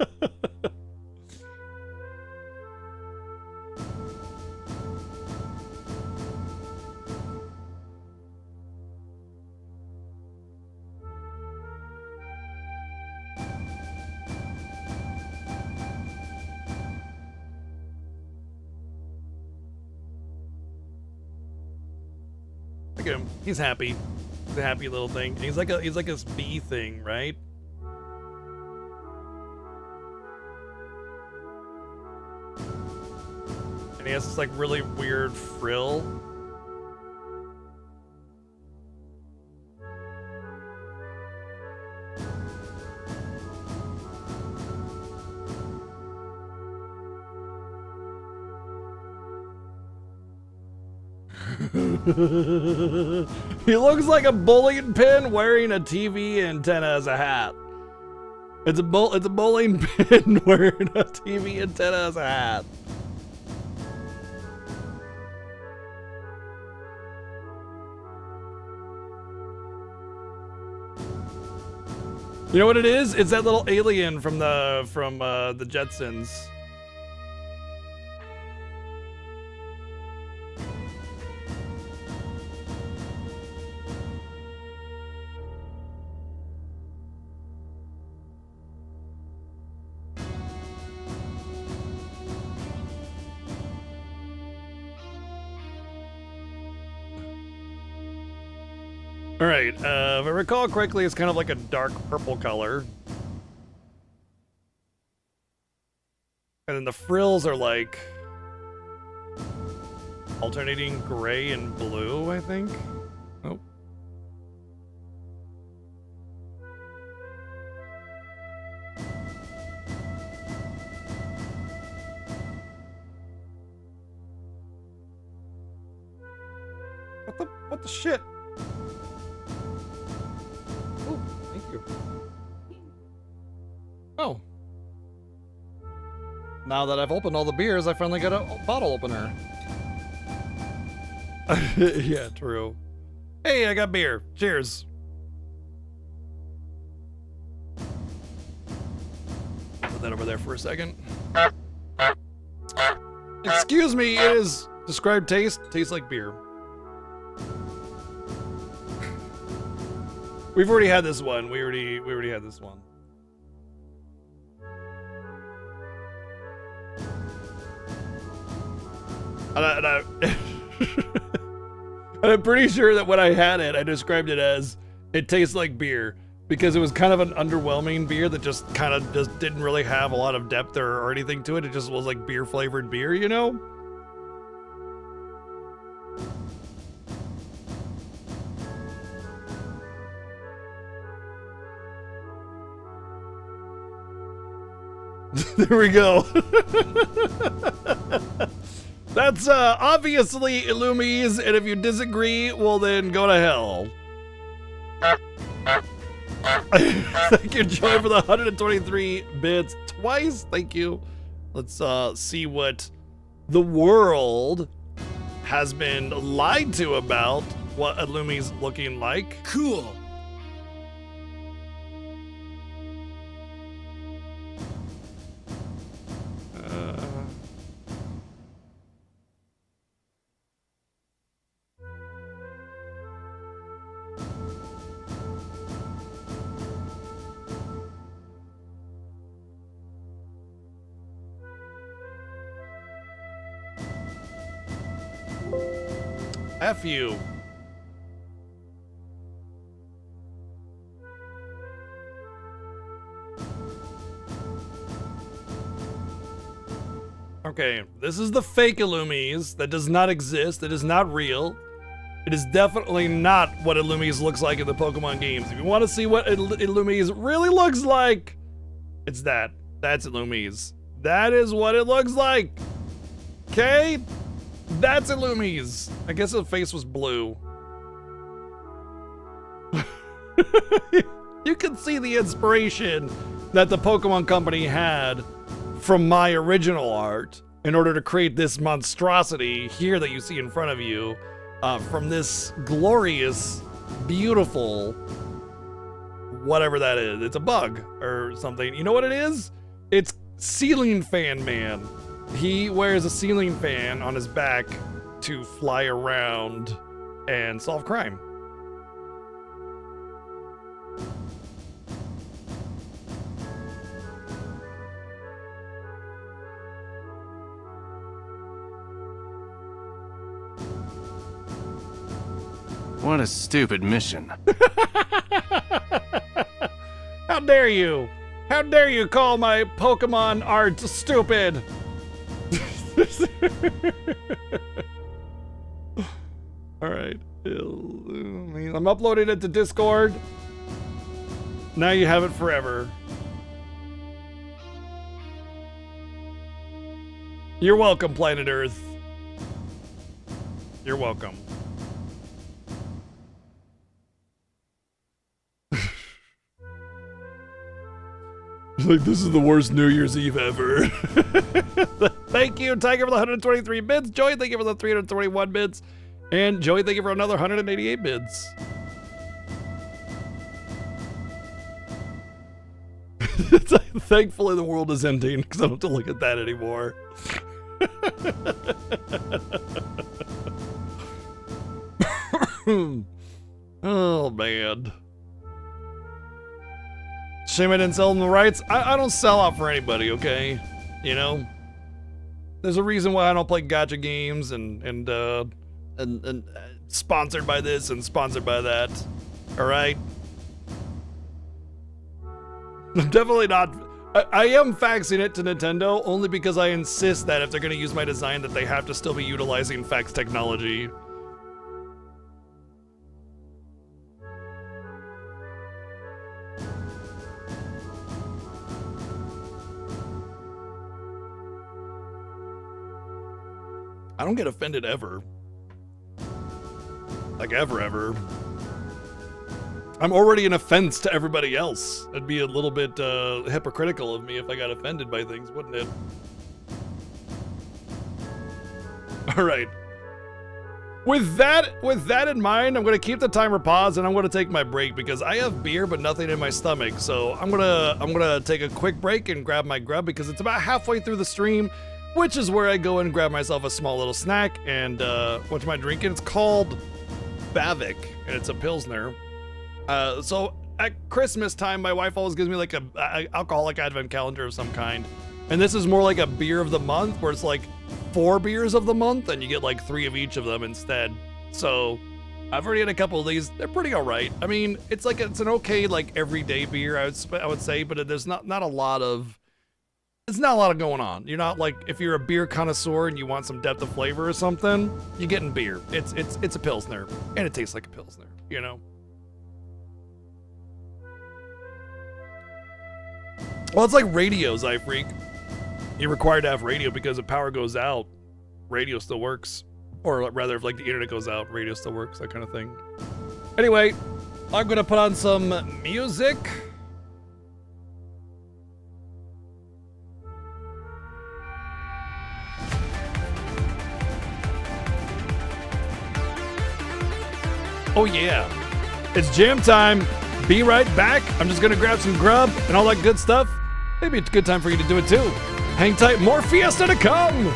Look at him. He's happy. He's a happy little thing. He's like a bee thing, right? And he has this like really weird frill. He looks like a bowling pin wearing a TV antenna as a hat. It's a bowling pin wearing a TV antenna as a hat. You know what it is? It's that little alien from the Jetsons. All right, if I recall correctly, it's kind of like a dark purple color. And then the frills are like alternating gray and blue, I think. Oh. What the shit? Oh, thank you. Oh. Now that I've opened all the beers, I finally got a bottle opener. Yeah, true. Hey, I got beer. Cheers. Put that over there for a second. Excuse me, it is described taste. Tastes like beer. We've already had this one. We already had this one. And I'm pretty sure that when I had it, I described it as it tastes like beer because it was kind of an underwhelming beer that just didn't really have a lot of depth or anything to it. It just was like beer flavored beer, you know? There we go. That's obviously Illumies, and if you disagree, well then go to hell. Thank you, Joy, for the 123 bits twice. Thank you. Let's see what the world has been lied to about what Illumies looking like. Cool. F you. Okay, this is the fake Illumies that does not exist. It is not real. It is definitely not what Illumies looks like in the Pokemon games. If you want to see what Illumies really looks like, it's that. That's Illumies. That is what it looks like. Okay? That's Illumies. I guess the face was blue. You can see the inspiration that the Pokemon Company had from my original art in order to create this monstrosity here that you see in front of you, from this glorious, beautiful, whatever that is. It's a bug or something. You know what it is? It's Ceiling Fan Man. He wears a ceiling fan on his back to fly around and solve crime. What a stupid mission. How dare you? How dare you call my Pokemon art stupid? All right. I'm uploading it to Discord. Now you have it forever. You're welcome, Planet Earth. You're welcome. Like, this is the worst New Year's Eve ever. Thank you, Tiger, for the 123 bits. Joey, thank you for the 321 bits. And Joey, thank you for another 188 bits. Thankfully, the world is ending because I don't have to look at that anymore. Oh, man. Shame I didn't sell them the rights. I don't sell out for anybody, okay? You know? There's a reason why I don't play gacha games and sponsored by this and sponsored by that. Alright? I'm definitely not... I am faxing it to Nintendo only because I insist that if they're going to use my design that they have to still be utilizing fax technology. I don't get offended ever. Like ever. I'm already an offense to everybody else. It'd be a little bit hypocritical of me if I got offended by things, wouldn't it? All right. With that in mind, I'm gonna keep the timer paused and I'm gonna take my break because I have beer but nothing in my stomach. So I'm gonna take a quick break and grab my grub because it's about halfway through the stream, which is where I go and grab myself a small little snack. And what am I drinking? It's called Bavik, and it's a Pilsner. So at Christmas time, my wife always gives me like a alcoholic advent calendar of some kind. And this is more like a beer of the month where it's like 4 beers of the month and you get like 3 of each of them instead. So I've already had a couple of these. They're pretty all right. I mean, it's an okay, like everyday beer, I would say, but there's not a lot of going on. You're not like, if you're a beer connoisseur and you want some depth of flavor or something, you're getting beer. It's a Pilsner and it tastes like a Pilsner, you know? Well, it's like radios, iFreak. You're required to have radio because if power goes out, radio still works. Or rather, if like the internet goes out, radio still works, that kind of thing. Anyway, I'm gonna put on some music. Oh yeah, it's jam time. Be right back. I'm just gonna grab some grub and all that good stuff. Maybe it's a good time for you to do it too. Hang tight, more Fiesta to come.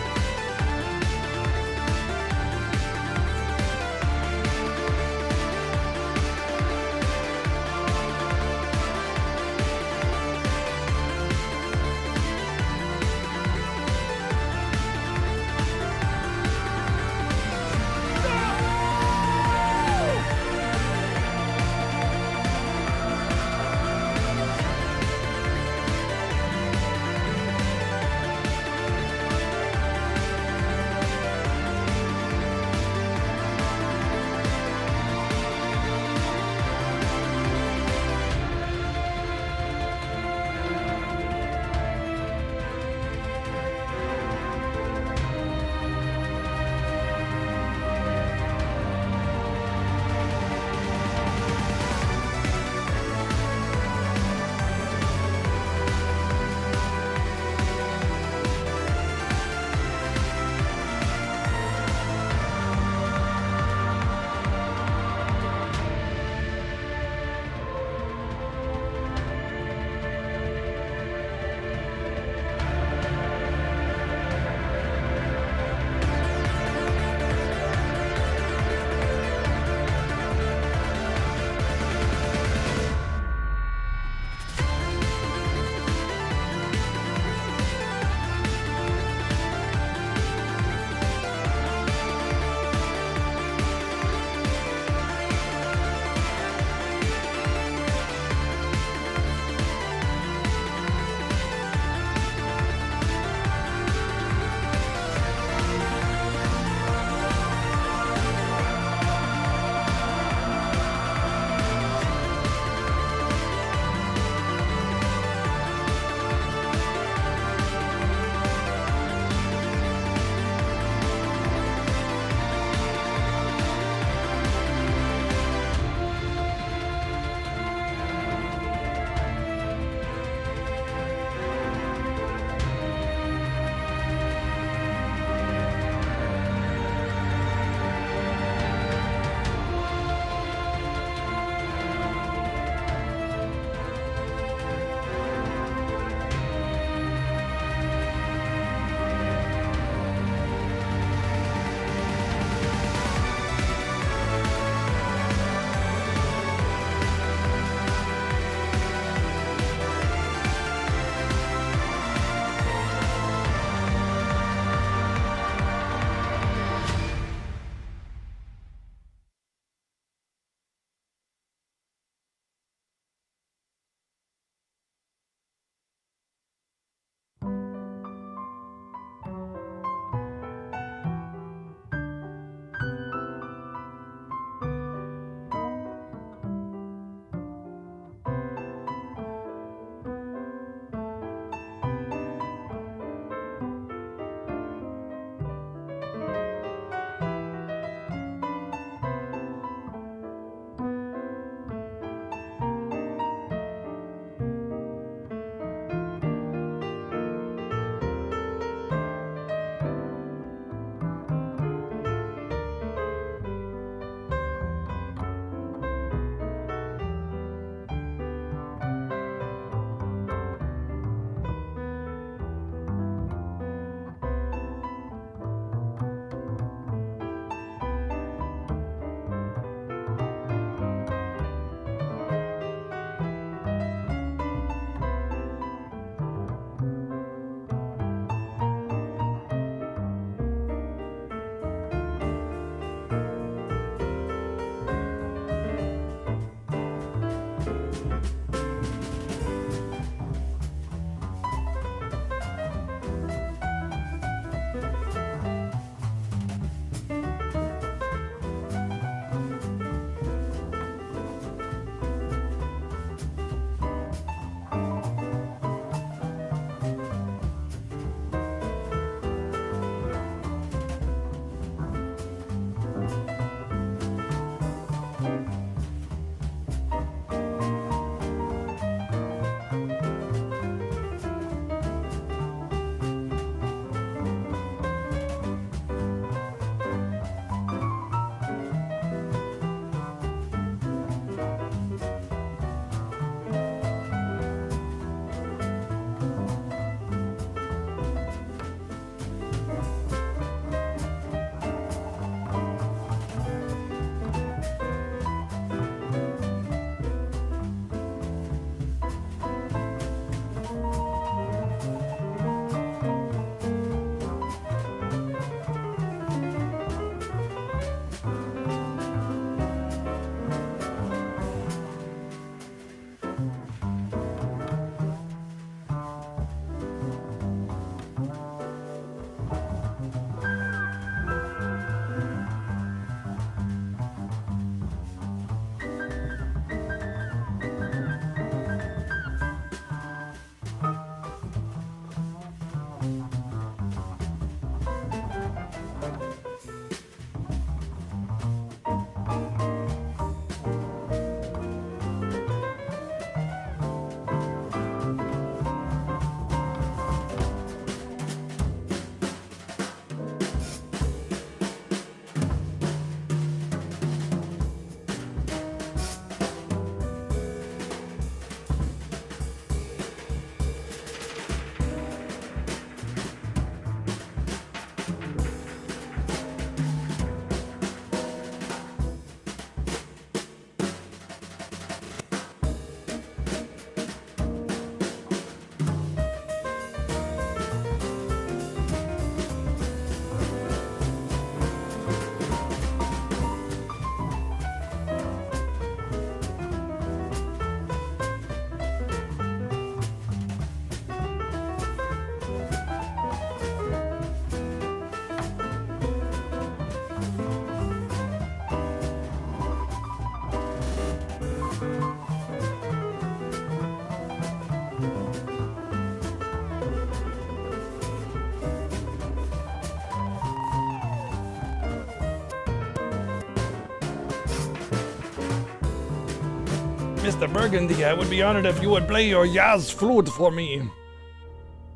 Mr. Burgundy, I would be honored if you would play your Yaz flute for me.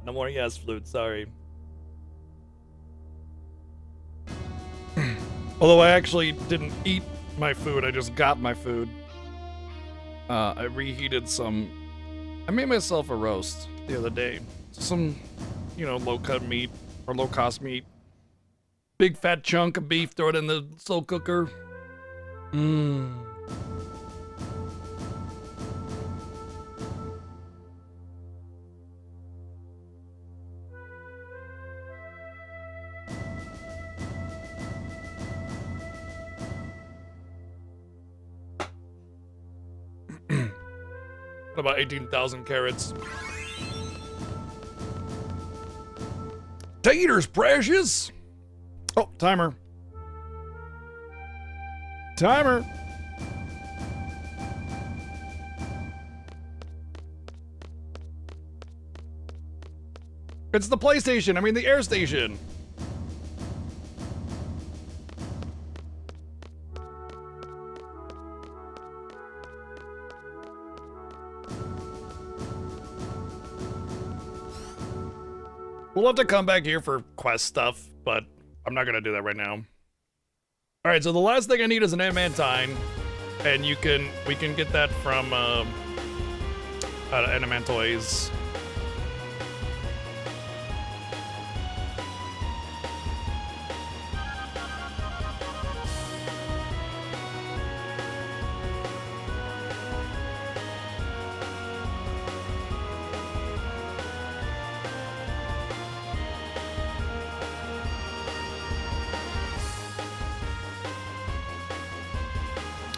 No more Yaz flute, sorry. Although I actually didn't eat my food, I just got my food. I reheated some. I made myself a roast the other day. Some, you know, low-cut meat or low-cost meat. Big fat chunk of beef, throw it in the slow cooker. Mmm. About 18,000 carrots. Taters, precious! Oh, timer. Timer. It's the PlayStation, I mean the air station. We'll have to come back here for quest stuff, but I'm not gonna do that right now. All right, so the last thing I need is an adamantine, and we can get that from adamantoids.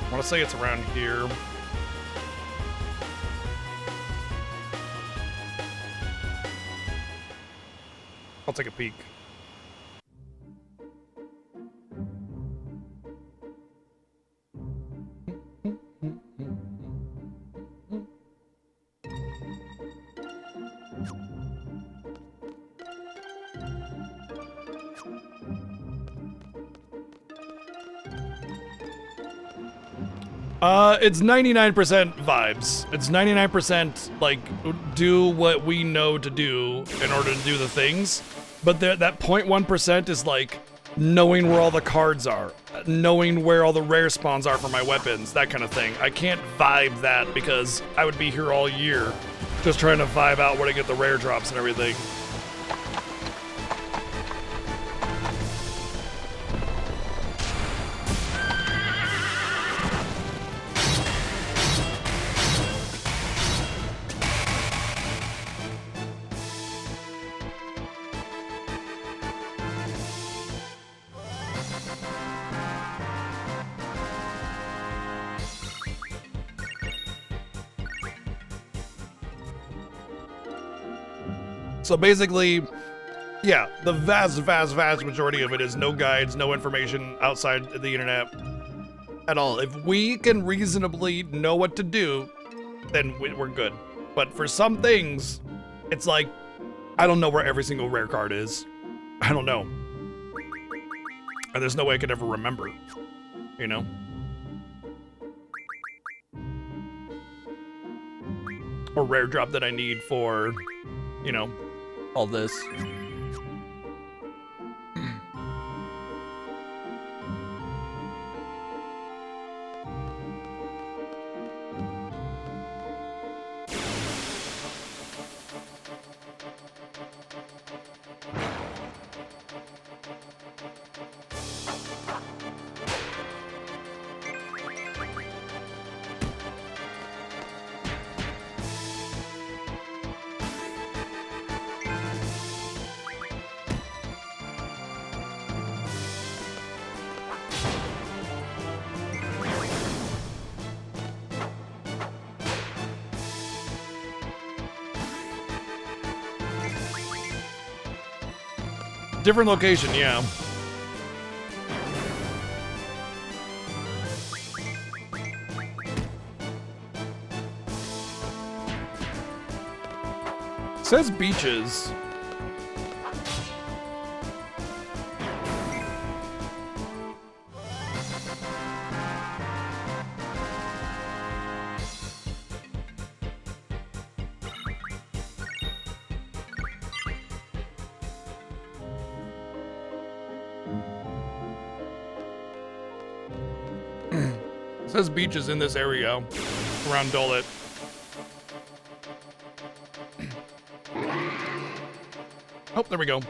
I want to say it's around here. I'll take a peek. It's 99% vibes. It's 99% like do what we know to do in order to do the things. But that 0.1% is like knowing where all the cards are, knowing where all the rare spawns are for my weapons, that kind of thing. I can't vibe that because I would be here all year just trying to vibe out where to get the rare drops and everything. So basically, yeah, the vast majority of it is no guides, no information outside the internet at all. If we can reasonably know what to do, then we're good. But for some things, it's like, I don't know where every single rare card is. I don't know. And there's no way I could ever remember, you know? Or rare drop that I need for, you know, all this. Different location, yeah. Says beaches. says beach is in this area around Dolet. Oh, there we go.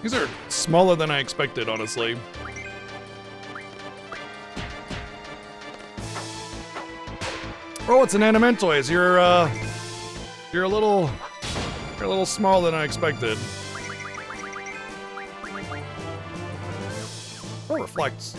These are smaller than I expected, honestly. Oh, it's an Animentoise. You're a little smaller than I expected. Oh, reflects.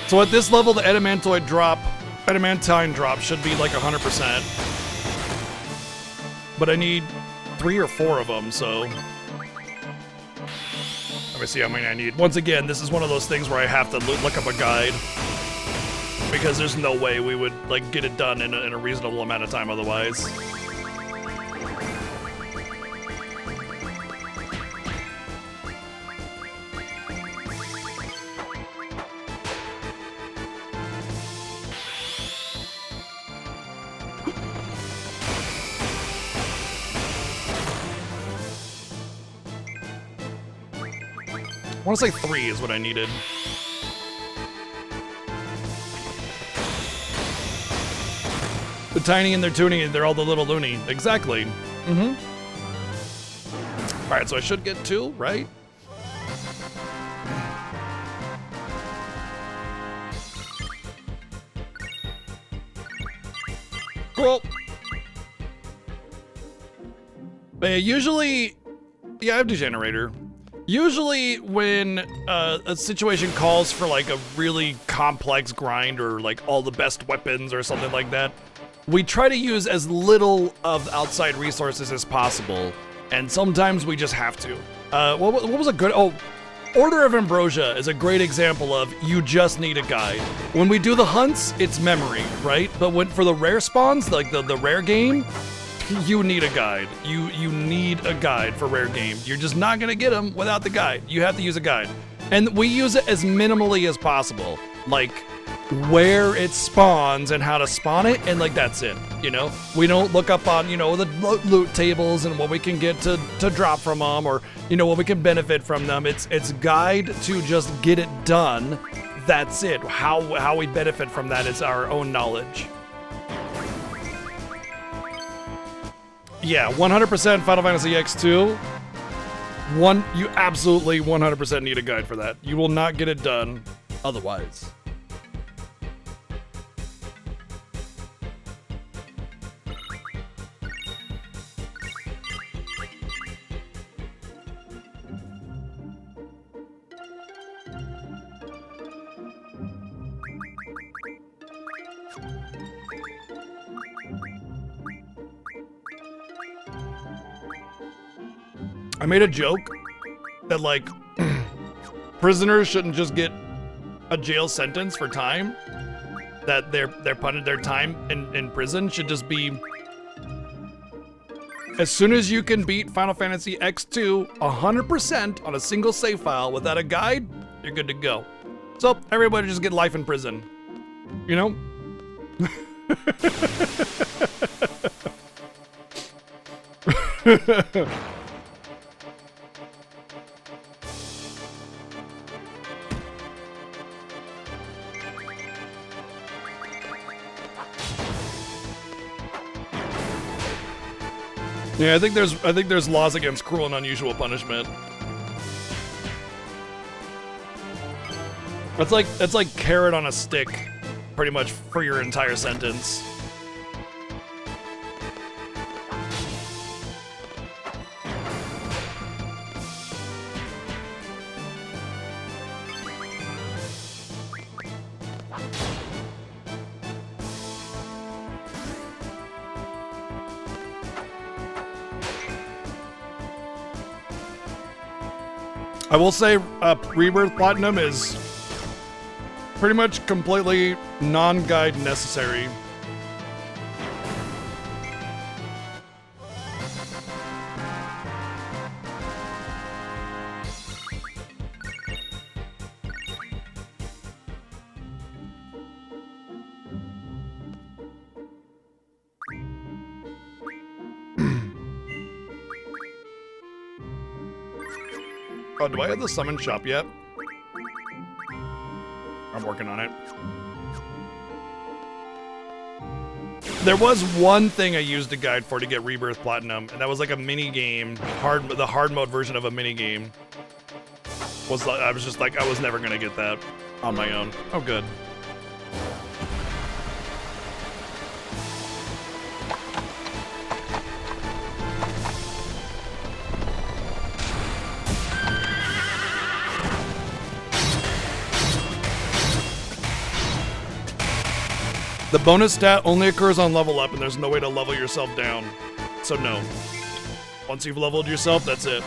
So at this level, the adamantine drop should be like 100%. But I need 3 or 4 of them, so. Let me see how many I need. Once again, this is one of those things where I have to look up a guide. Because there's no way we would like get it done in a reasonable amount of time otherwise. I want to say 3 is what I needed. The tiny and they're tuning, they're all the little loony. Exactly. Mm-hmm. All right, so I should get 2, right? Cool. But yeah, usually, yeah, I have Degenerator. Usually when a situation calls for like a really complex grind or like all the best weapons or something like that, we try to use as little of outside resources as possible, and sometimes we just have to. What was a good, Order of Ambrosia is a great example of you just need a guide. When we do the hunts, it's memory, right? But for the rare spawns, like the rare game, you need a guide. You need a guide for rare game. You're just not gonna get them without the guide. You have to use a guide. And we use it as minimally as possible. Like, where it spawns and how to spawn it, and like that's it, you know? We don't look up on, you know, the loot tables and what we can get to drop from them, or, you know, what we can benefit from them. It's guide to just get it done. That's it. How we benefit from that is our own knowledge. Yeah, 100% Final Fantasy X2. You absolutely 100% need a guide for that. You will not get it done otherwise. I made a joke that like prisoners shouldn't just get a jail sentence for time. That their time in prison should just be, as soon as you can beat Final Fantasy X2 100% on a single save file without a guide, you're good to go. So everybody just get life in prison, you know? Yeah, I think there's laws against cruel and unusual punishment. That's like carrot on a stick, pretty much for your entire sentence. I will say, Rebirth Platinum is pretty much completely non-guide necessary. Oh, do I have the summon shop yet? I'm working on it. There was one thing I used a guide for to get Rebirth Platinum, and that was like a mini game, the hard mode version of a mini game. I was just like, I was never gonna get that on my own. Oh, good. The bonus stat only occurs on level up, and there's no way to level yourself down. So no. Once you've leveled yourself, that's it.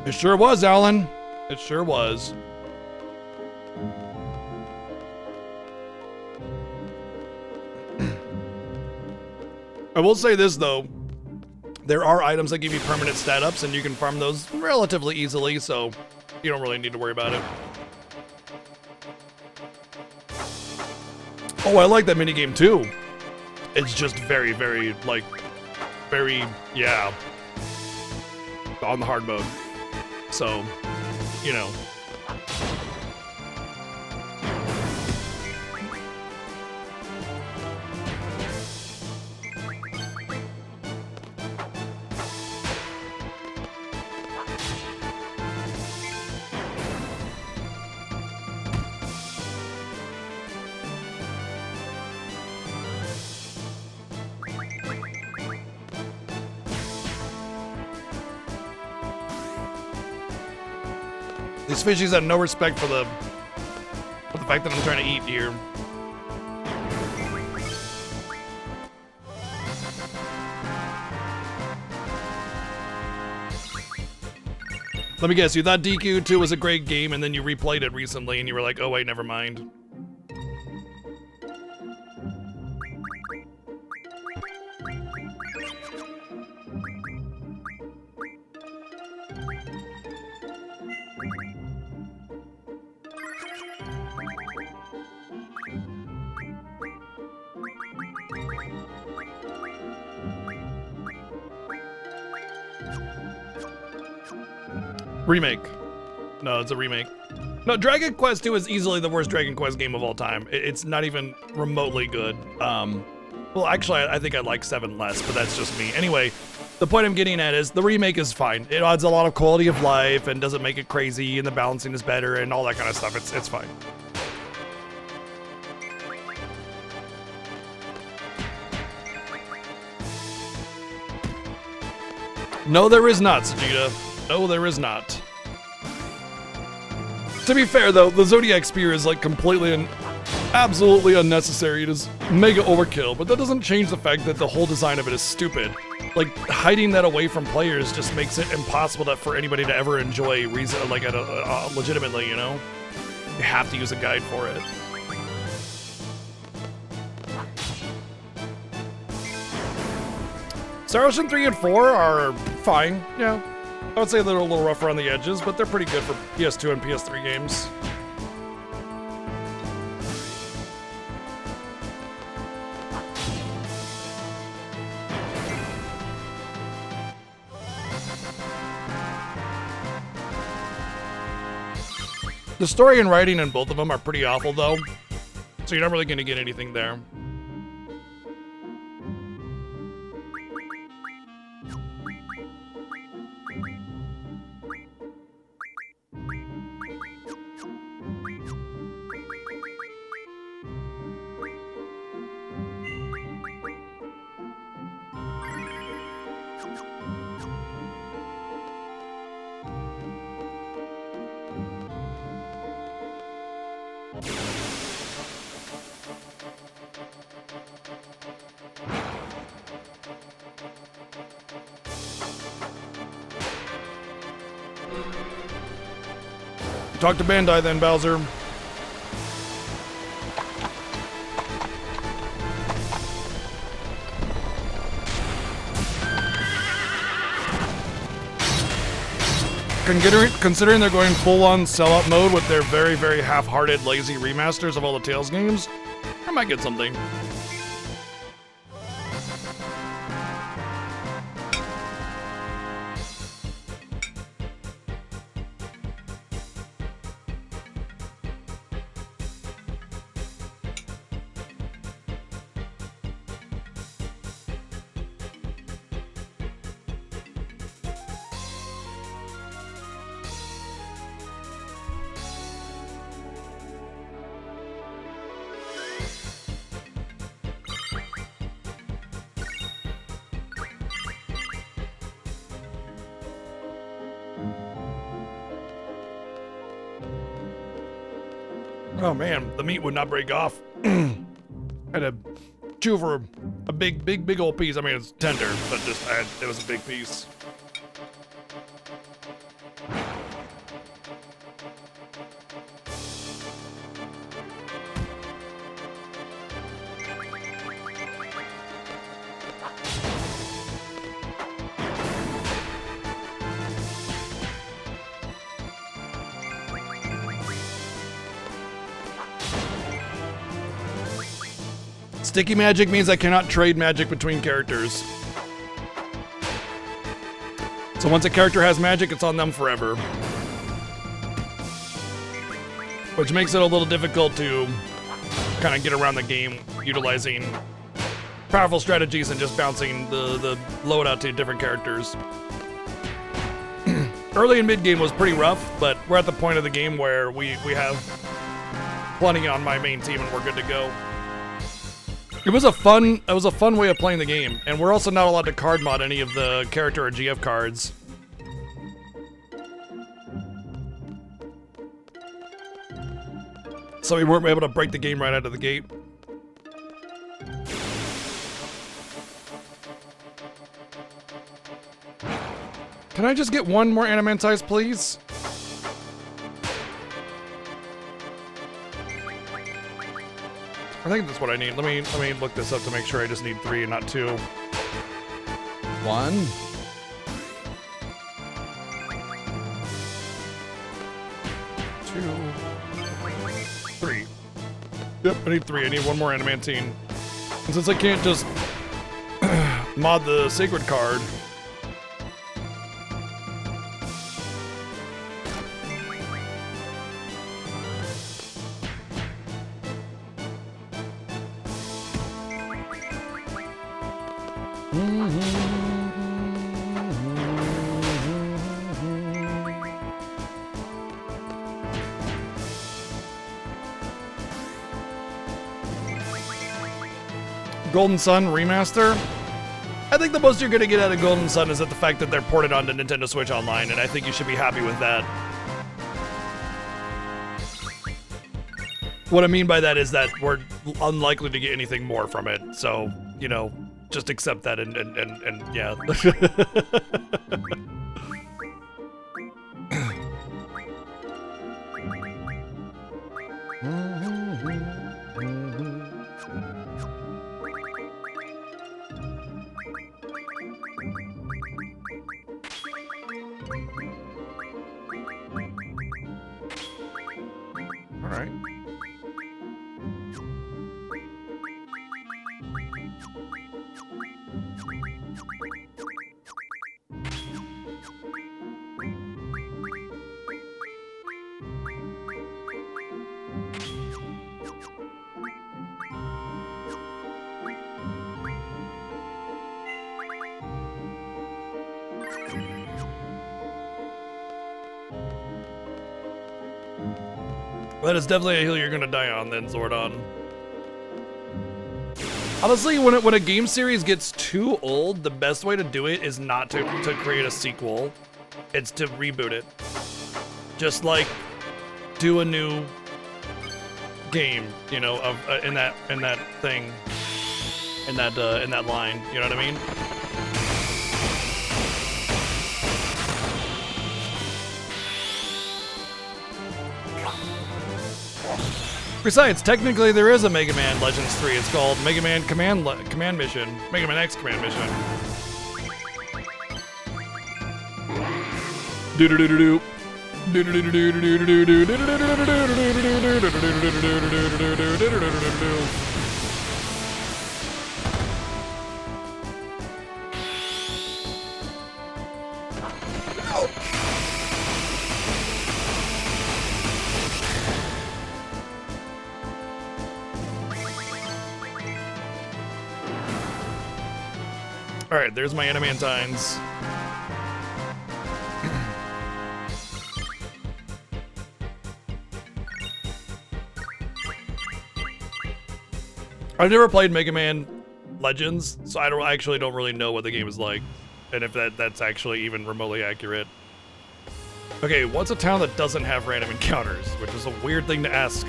It sure was, Alan. It sure was. I will say this, though. There are items that give you permanent stat ups, and you can farm those relatively easily, so you don't really need to worry about it. Oh, I like that minigame, too. It's just very, yeah, on the hard mode. So, you know. These fishies have no respect for the fact that I'm trying to eat here. Let me guess, you thought DQ2 was a great game and then you replayed it recently and you were like, oh wait, never mind. Remake. No, it's a remake. No, Dragon Quest 2 is easily the worst Dragon Quest game of all time. It's not even remotely good. Well, actually, I think I like 7 less, but that's just me. Anyway, the point I'm getting at is the remake is fine. It adds a lot of quality of life and doesn't make it crazy, and the balancing is better and all that kind of stuff. It's fine. No, there is not, Sajita. No, there is not. To be fair, though, the Zodiac Spear is like completely and absolutely unnecessary. It is mega overkill, but that doesn't change the fact that the whole design of it is stupid. Like, hiding that away from players just makes it impossible for anybody to ever enjoy legitimately, you know? You have to use a guide for it. Star Ocean 3 and 4 are fine, yeah. I would say they're a little rough around the edges, but they're pretty good for PS2 and PS3 games. The story and writing in both of them are pretty awful, though, so you're not really going to get anything there. Talk to Bandai then, Bowser. Considering they're going full-on sellout mode with their very, very half-hearted, lazy remasters of all the Tales games, I might get something. Oh man, the meat would not break off. Had to chew for a big old piece. I mean, it's tender, but it was a big piece. Sticky magic means I cannot trade magic between characters. So once a character has magic, it's on them forever. Which makes it a little difficult to kind of get around the game utilizing powerful strategies and just bouncing the loadout to different characters. Early and mid game was pretty rough, but we're at the point of the game where we have plenty on my main team and we're good to go. It was a fun way of playing the game, and we're also not allowed to card mod any of the character or GF cards. So we weren't able to break the game right out of the gate. Can I just get one more Animantize, please? I think that's what I need. Let me look this up to make sure I just need 3 and not 2. 1, 2, 3. Yep, I need 3. I need one more Animantine. And since I can't just mod the sacred card, Golden Sun remaster. I think the most you're gonna get out of Golden Sun is that the fact that they're ported onto Nintendo Switch Online, and I think you should be happy with that. What I mean by that is that we're unlikely to get anything more from it, so, you know, just accept that and yeah. All right. That is definitely a hill you're gonna die on then, Zordon. Honestly, when a game series gets too old, the best way to do it is not to create a sequel. It's to reboot it. Just like do a new game, you know, of in that thing, in that line. You know what I mean? Besides, technically there is a Mega Man Legends 3. It's called Mega Man Command Mission. Mega Man X Command Mission. Do-do-do-do-do. All right, there's my Animantines. I've never played Mega Man Legends, so I actually don't really know what the game is like, and if that's actually even remotely accurate. Okay, what's a town that doesn't have random encounters? Which is a weird thing to ask,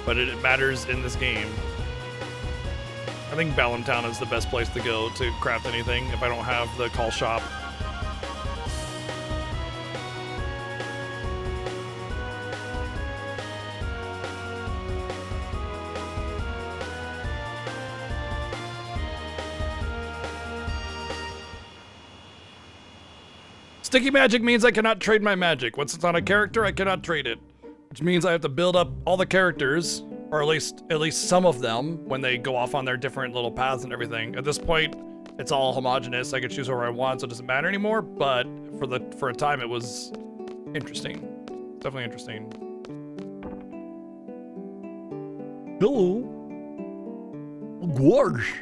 but it matters in this game. I think Balamtown is the best place to go to craft anything if I don't have the call shop. Sticky magic means I cannot trade my magic. Once it's on a character, I cannot trade it. Which means I have to build up all the characters, or at least some of them, when they go off on their different little paths and everything. At this point, it's all homogenous. I can choose whoever I want, so it doesn't matter anymore. But for a time, it was interesting. Definitely interesting. Hello. Gorge.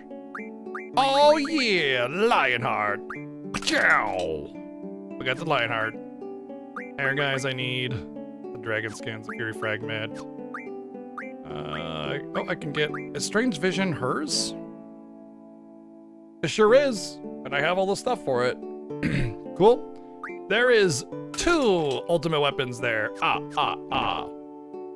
Oh yeah, Lionheart. Ciao. We got the Lionheart. There, guys, I need the Dragon Skins, the Fury Fragment. Oh, I can get... Is Strange Vision hers? It sure is. And I have all the stuff for it. Cool. There is 2 ultimate weapons there. Well,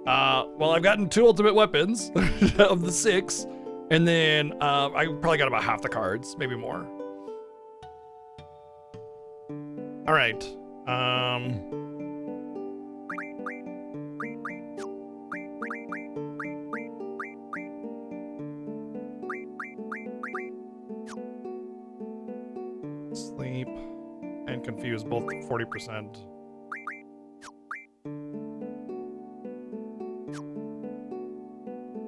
I've gotten 2 ultimate weapons of the 6. And then I probably got about half the cards, maybe more. All right. Sleep and confuse, both 40%.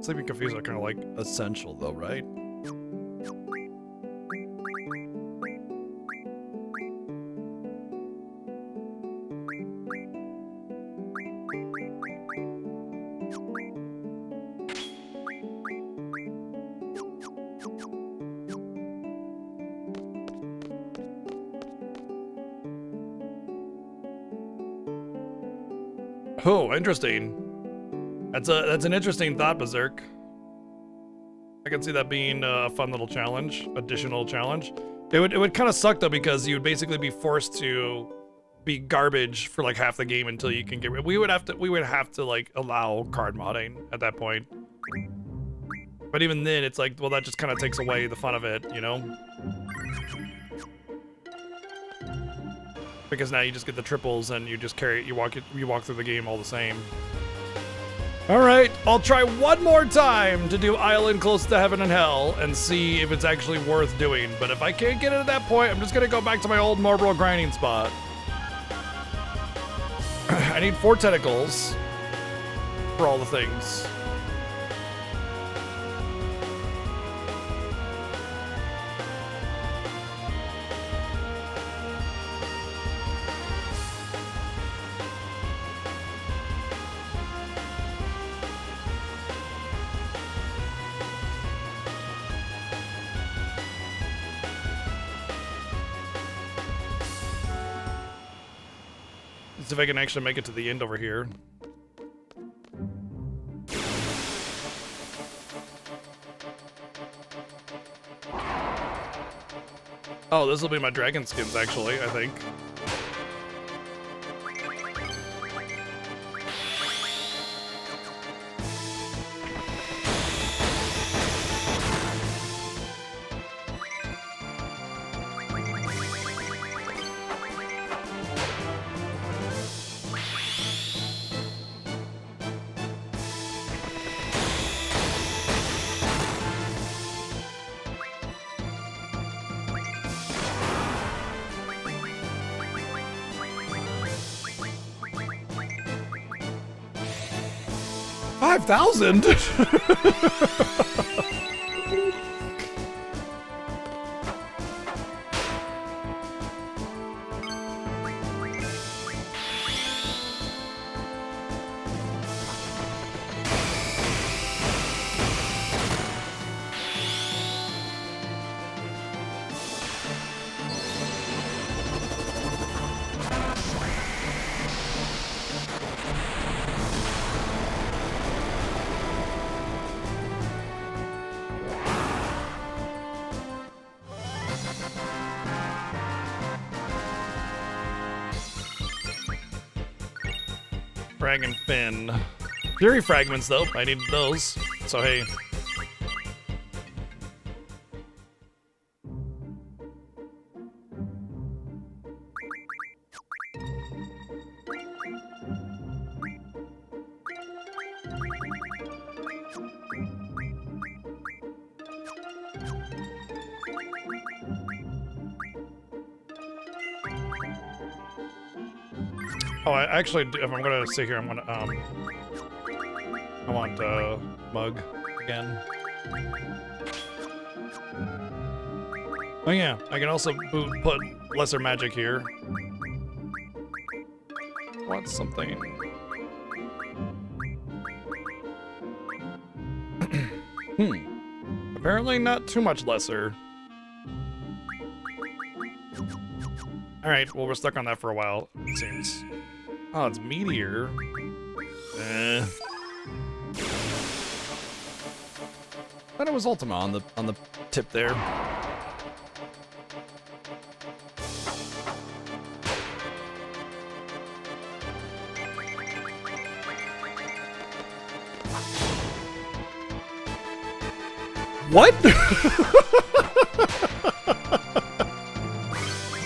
Sleep and confuse are kind of like essential though, right? Oh, interesting. That's an interesting thought, Berserk. I can see that being a fun little challenge, additional challenge. It would kind of suck though, because you would basically be forced to be garbage for like half the game until you can get rid. We would have to like allow card modding at that point. But even then, it's like, well, that just kind of takes away the fun of it, you know? Because now you just get the triples and you just you walk through the game all the same. All right, I'll try one more time to do Island Close to Heaven and Hell and see if it's actually worth doing. But if I can't get it at that point, I'm just gonna go back to my old Marlboro grinding spot. I need 4 tentacles for all the things. See if I can actually make it to the end over here. Oh, this will be my dragon skins, actually, I think. 5,000? Dragon Fin. Fury fragments, though. I needed those. So, hey. Oh, I actually, if I'm gonna sit here, I'm gonna, I want, Mug again. Oh yeah, I can also put lesser magic here. Want something. Apparently not too much lesser. Alright, well we're stuck on that for a while, it seems. Oh, it's Meteor. Thought it was Ultima on the tip there. What?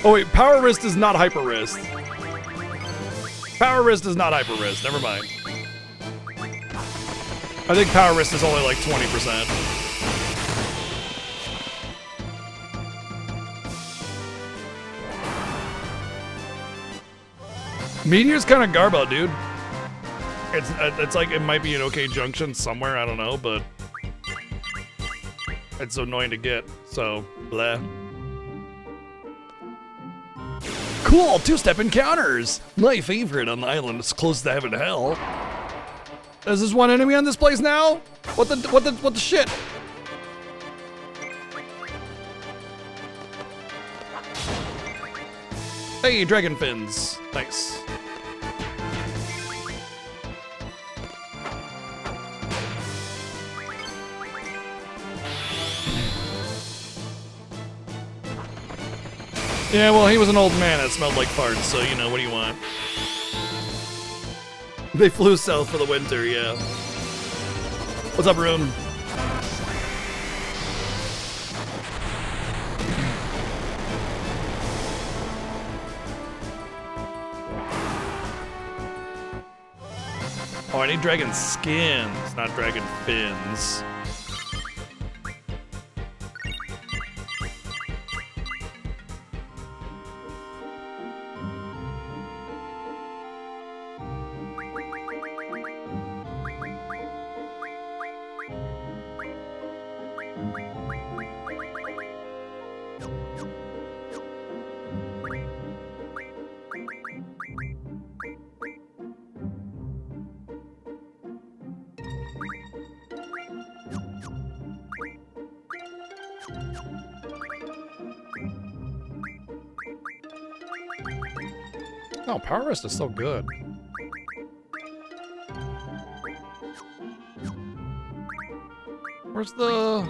Oh wait, Power Wrist is not Hyper Wrist. Power Wrist is not Hyper Wrist, never mind. I think Power Wrist is only like 20%. Meteor's kind of garbo, dude. It's like it might be an okay junction somewhere, I don't know, but it's annoying to get, so blah. Cool, two-step encounters! My favorite on the island is close to heaven and hell. Is this one enemy on this place now? What the shit? Hey, dragon fins. Nice. Yeah, well, he was an old man that smelled like farts, so, you know, what do you want? They flew south for the winter, yeah. What's up, Rune? Oh, I need dragon skins, not dragon fins. Oh, Power Wrist is so good. Where's the...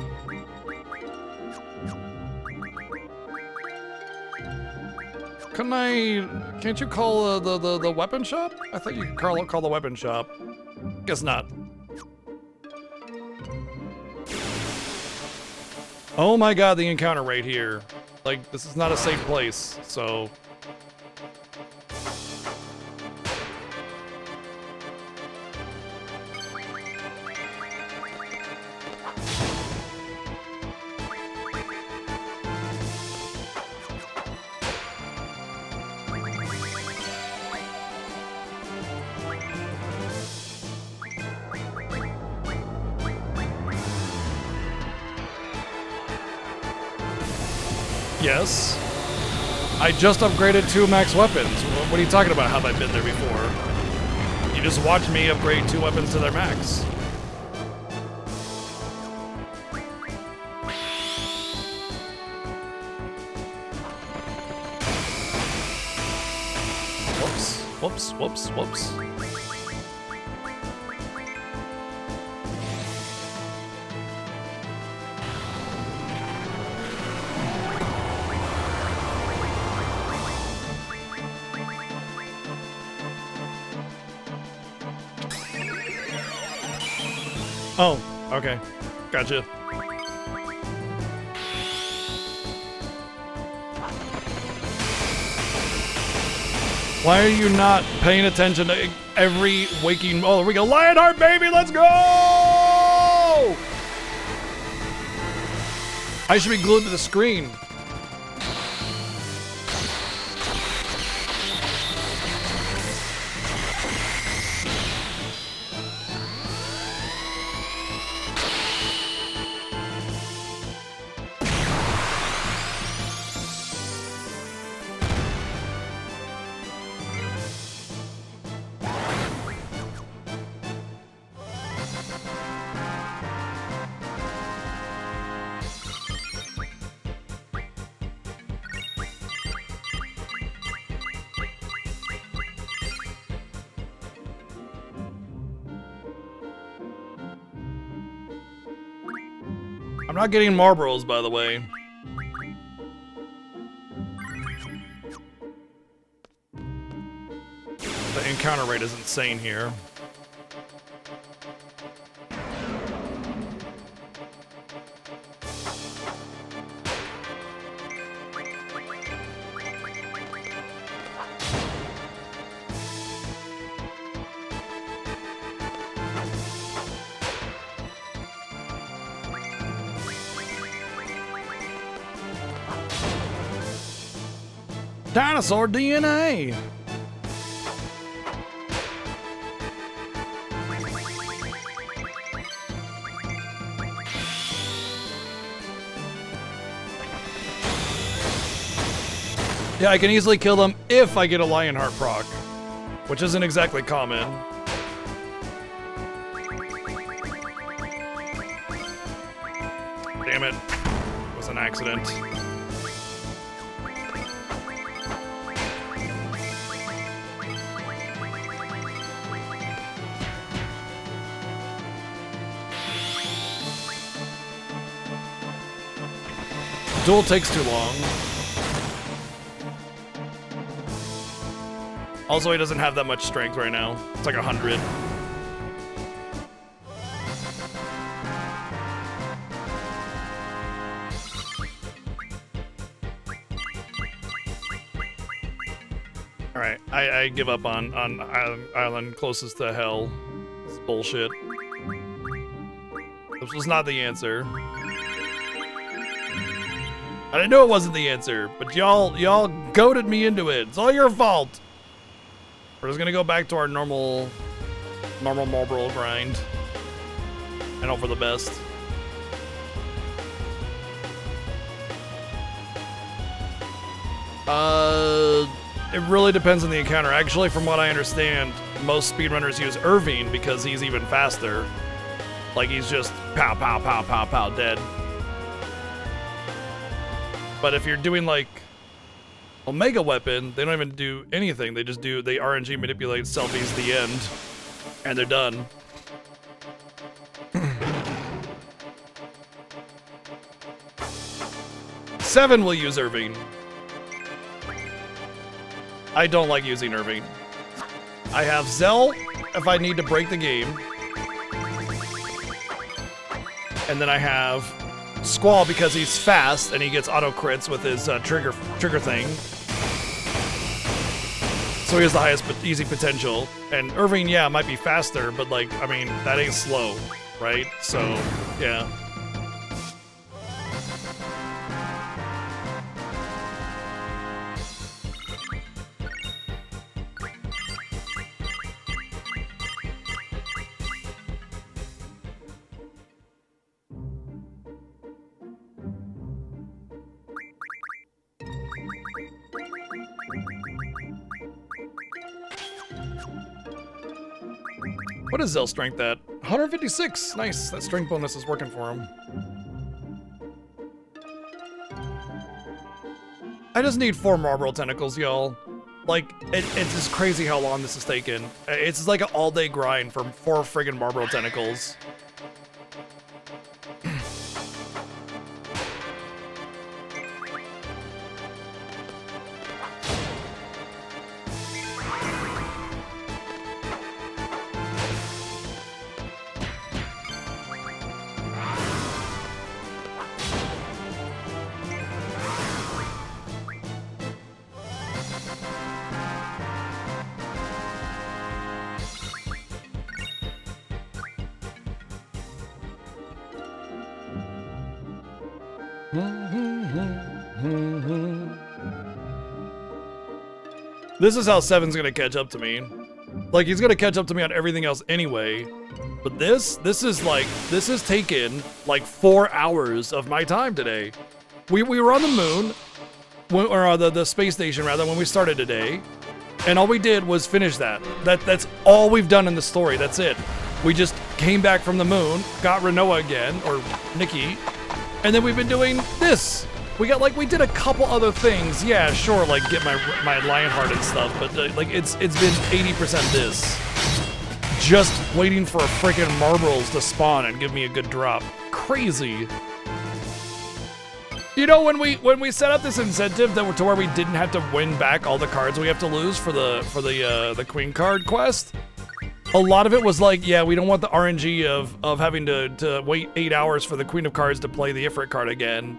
Can't you call the weapon shop? I thought you could call the weapon shop. Guess not. Oh my god, the encounter right here. Like, this is not a safe place, so... Yes. I just upgraded 2 max weapons. What are you talking about? Have I been there before? You just watched me upgrade 2 weapons to their max. Whoops, whoops, whoops, whoops. Oh, okay. Gotcha. Why are you not paying attention to every waking... Oh, there we go. Lionheart, baby! Let's go! I should be glued to the screen. I'm not getting Marlboros, by the way. The encounter rate is insane here. Dinosaur DNA! Yeah, I can easily kill them if I get a Lionheart proc, which isn't exactly common. Damn it. It was an accident. Duel takes too long. Also, he doesn't have that much strength right now. It's like 100. All right, I give up on island closest to hell. This is bullshit. This was not the answer. I didn't know it wasn't the answer, but y'all goaded me into it. It's all your fault. We're just gonna go back to our normal Marlboro grind and hope for the best. It really depends on the encounter. Actually, from what I understand, most speedrunners use Irving because he's even faster. Like he's just pow, pow, pow, pow, pow, dead. But if you're doing like Omega Weapon, they don't even do anything. They just do, they RNG manipulate selfies the end, and they're done. Seven will use Irving. I don't like using Irving. I have Zell if I need to break the game. And then I have Squall because he's fast and he gets auto crits with his trigger thing. So he has the highest easy potential. And Irving, yeah, might be faster, but like, I mean, that ain't slow, right? So, yeah. What is Zell's strength at? 156. Nice. That strength bonus is working for him. I just need 4 Marlboro tentacles, y'all. Like, it's just crazy how long this is taking. It's just like an all-day grind for 4 friggin' Marlboro tentacles. This is how 7's gonna catch up to me. Like, he's gonna catch up to me on everything else anyway. But this is taken like 4 hours of my time today. We were on the moon, or the space station rather, when we started today. And all we did was finish that. That's all we've done in the story, that's it. We just came back from the moon, got Renoa again, or Nikki, and then we've been doing this. We did a couple other things. Yeah, sure, like get my Lionheart and stuff, but like it's been 80% this. Just waiting for a freaking Marbles to spawn and give me a good drop. Crazy. You know, when we set up this incentive to where we didn't have to win back all the cards we have to lose for the Queen card quest, a lot of it was like, yeah, we don't want the RNG of having to wait 8 hours for the Queen of Cards to play the Ifrit card again.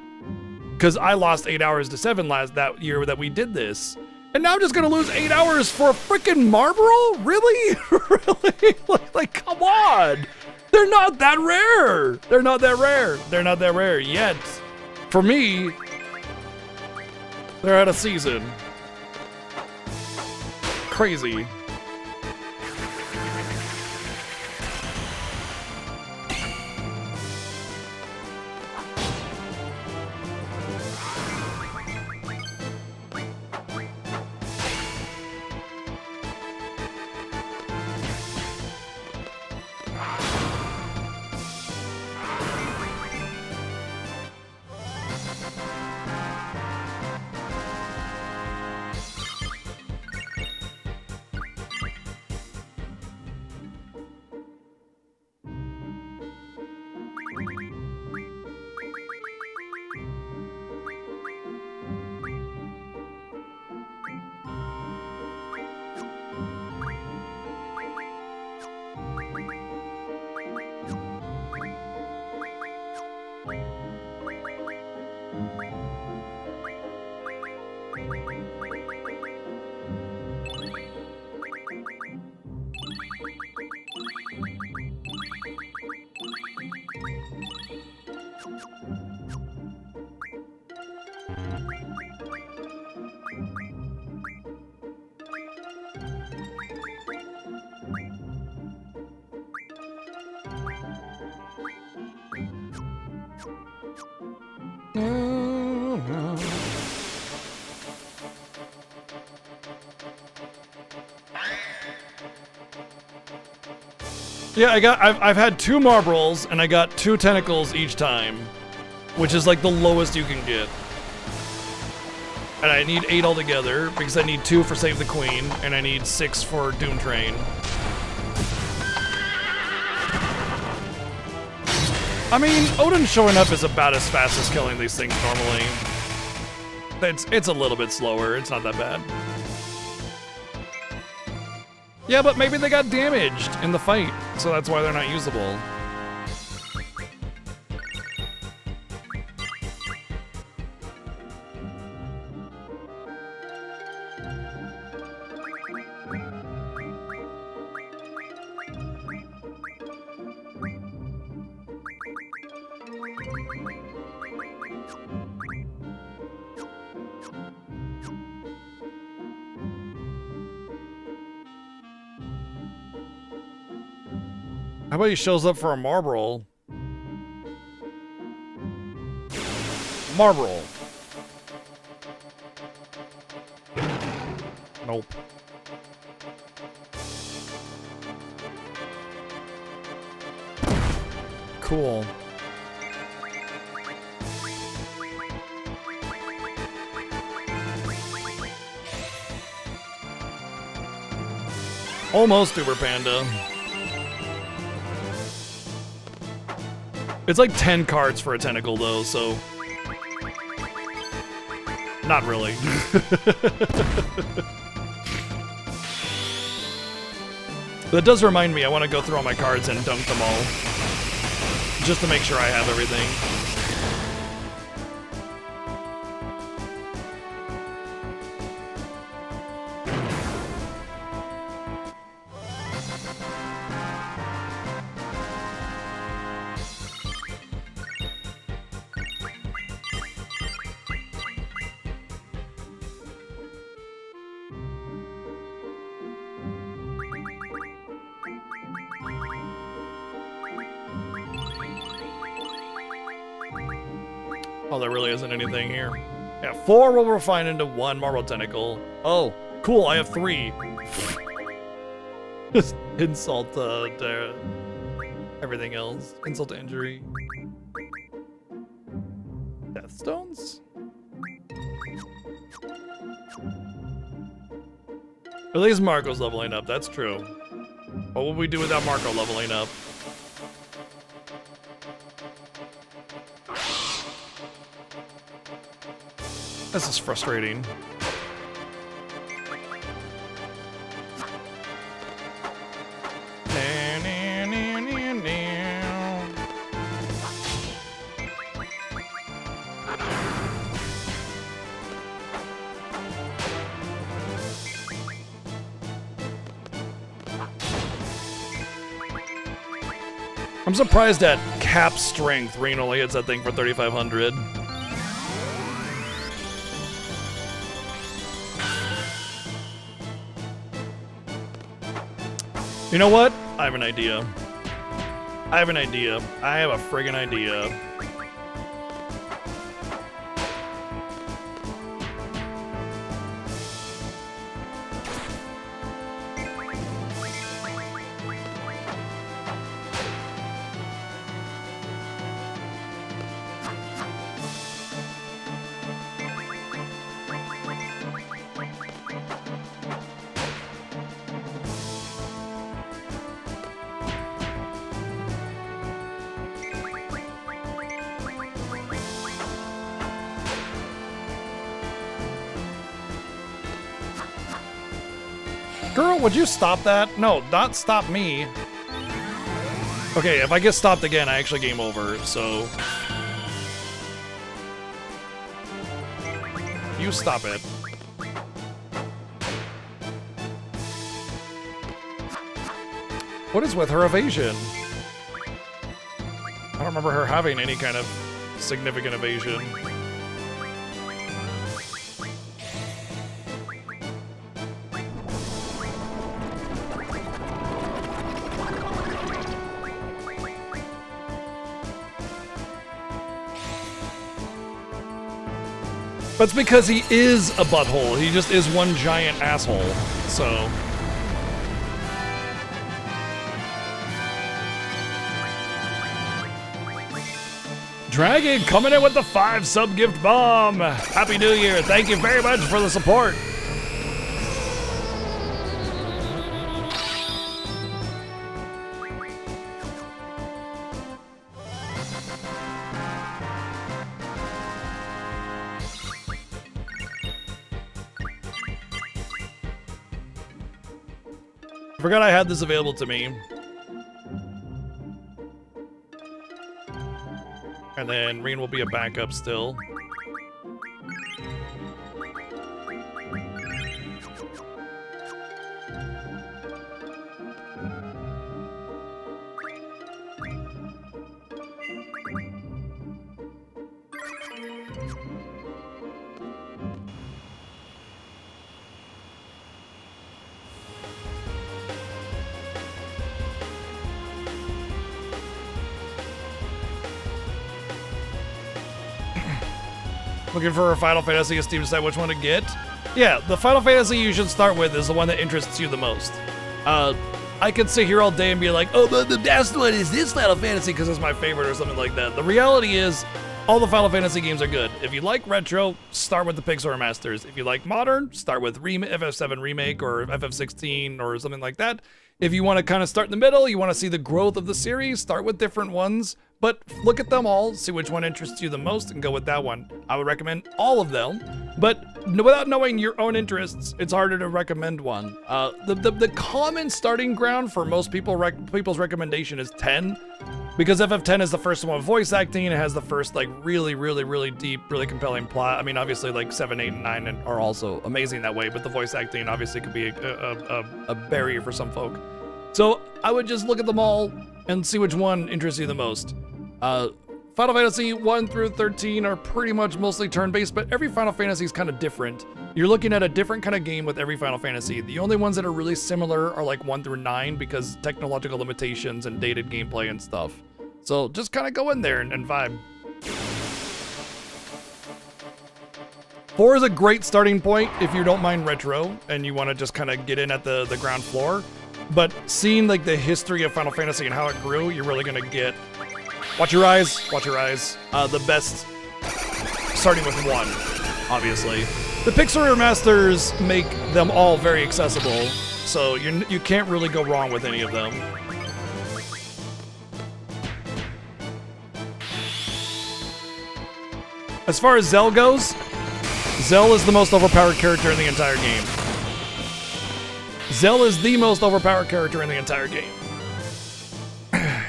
Because I lost 8 hours to 7 that year that we did this. And now I'm just gonna lose 8 hours for a freaking Marlboro? Really? Really? Like, come on! They're not that rare! They're not that rare. They're not that rare yet. For me, they're out of season. Crazy. Yeah, I've had 2 Marbles and I got 2 tentacles each time, which is like the lowest you can get. And I need 8 altogether because I need 2 for Save the Queen and I need 6 for Doom Train. I mean, Odin showing up is about as fast as killing these things normally. It's a little bit slower, it's not that bad. Yeah, but maybe they got damaged in the fight, so that's why they're not usable. How about he shows up for a Marlboro? Marlboro. Nope. cool. Almost Uber Panda. It's like 10 cards for a tentacle though, so not really. That does remind me, I want to go through all my cards and dunk them all. Just to make sure I have everything. Oh, there really isn't anything here. Yeah, 4 will refine into 1 marble tentacle. Oh, cool, I have 3. Just insult to everything else. Insult to injury. Death stones? At least Marco's leveling up, that's true. What would we do without Marco leveling up? This is frustrating. I'm surprised at cap strength. Rain only hits that thing for 3,500. You know what? I have an idea. I have a friggin' idea. Girl, would you stop that? No, not stop me. Okay, if I get stopped again, I actually game over, so... You stop it. What is with her evasion? I don't remember her having any kind of significant evasion. That's because he is a butthole. He just is one giant asshole. So. Dragon coming in with the 5 sub gift bomb. Happy New Year. Thank you very much for the support. I forgot I had this available to me. And then Reen will be a backup still. Looking for a Final Fantasy as Steve decide which one to get? Yeah, the Final Fantasy you should start with is the one that interests you the most. I could sit here all day and be like, oh, but the best one is this Final Fantasy because it's my favorite or something like that. The reality is, all the Final Fantasy games are good. If you like retro, start with the Pixel remasters. If you like modern, start with FF7 Remake or FF16 or something like that. If you want to kind of start in the middle, you want to see the growth of the series, start with different ones. But look at them all, see which one interests you the most, and go with that one. I would recommend all of them, but without knowing your own interests, it's harder to recommend one. The common starting ground for most people's recommendation is 10, because FF10 is the first one with voice acting. It has the first like really deep, really compelling plot. I mean, obviously like 7, 8, and 9 are also amazing that way, but the voice acting obviously could be a barrier for some folk. So I would just look at them all and see which one interests you the most. Final Fantasy 1 through 13 are pretty much mostly turn-based, but every Final Fantasy is kind of different. You're looking at a different kind of game with every Final Fantasy. The only ones that are really similar are like 1 through 9 because technological limitations and dated gameplay and stuff. So just kind of go in there and vibe. 4 is a great starting point if you don't mind retro and you want to just kind of get in at the ground floor. But seeing like the history of Final Fantasy and how it grew, you're really gonna get. Watch your eyes. Watch your eyes. The best, starting with 1, obviously. The Pixel remasters make them all very accessible, so you can't really go wrong with any of them. As far as Zell goes, Zell is the most overpowered character in the entire game. Zell is the most overpowered character in the entire game.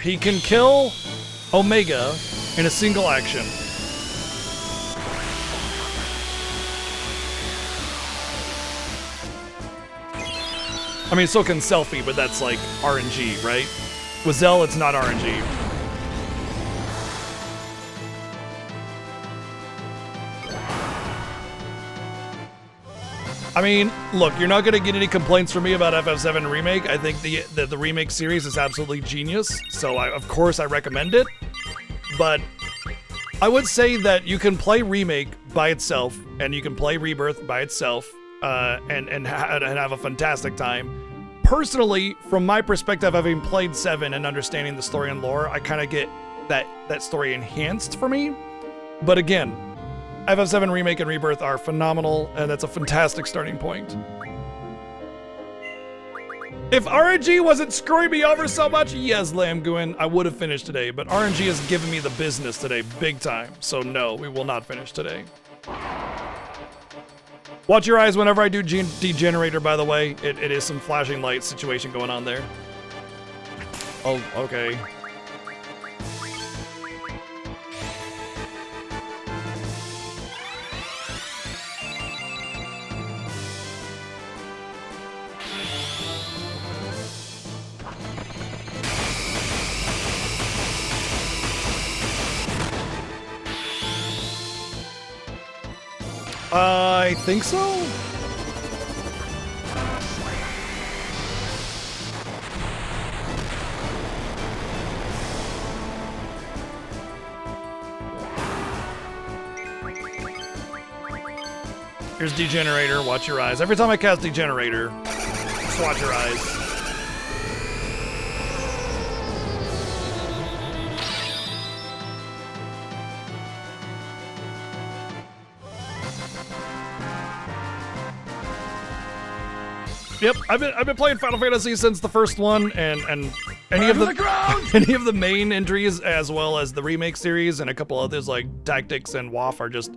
He can kill Omega in a single action. I mean, so can Selfie, but that's like RNG, right? With Zell, it's not RNG. I mean, look, you're not going to get any complaints from me about FF7 Remake. I think the remake series is absolutely genius, so of course I recommend it. But I would say that you can play Remake by itself, and you can play Rebirth by itself, and have a fantastic time. Personally, from my perspective, having played 7 and understanding the story and lore, I kind of get that story enhanced for me. But again, FF7 Remake and Rebirth are phenomenal, and that's a fantastic starting point. If RNG wasn't screwing me over so much, yes, Lamguin, I would have finished today, but RNG has given me the business today, big time. So no, we will not finish today. Watch your eyes whenever I do Degenerator, by the way. It is some flashing light situation going on there. Oh, okay. I think so. Here's Degenerator, watch your eyes. Every time I cast Degenerator, just watch your eyes. Yep, I've been playing Final Fantasy since the first one, and any of the main entries, as well as the remake series and a couple others like Tactics and WAF, are just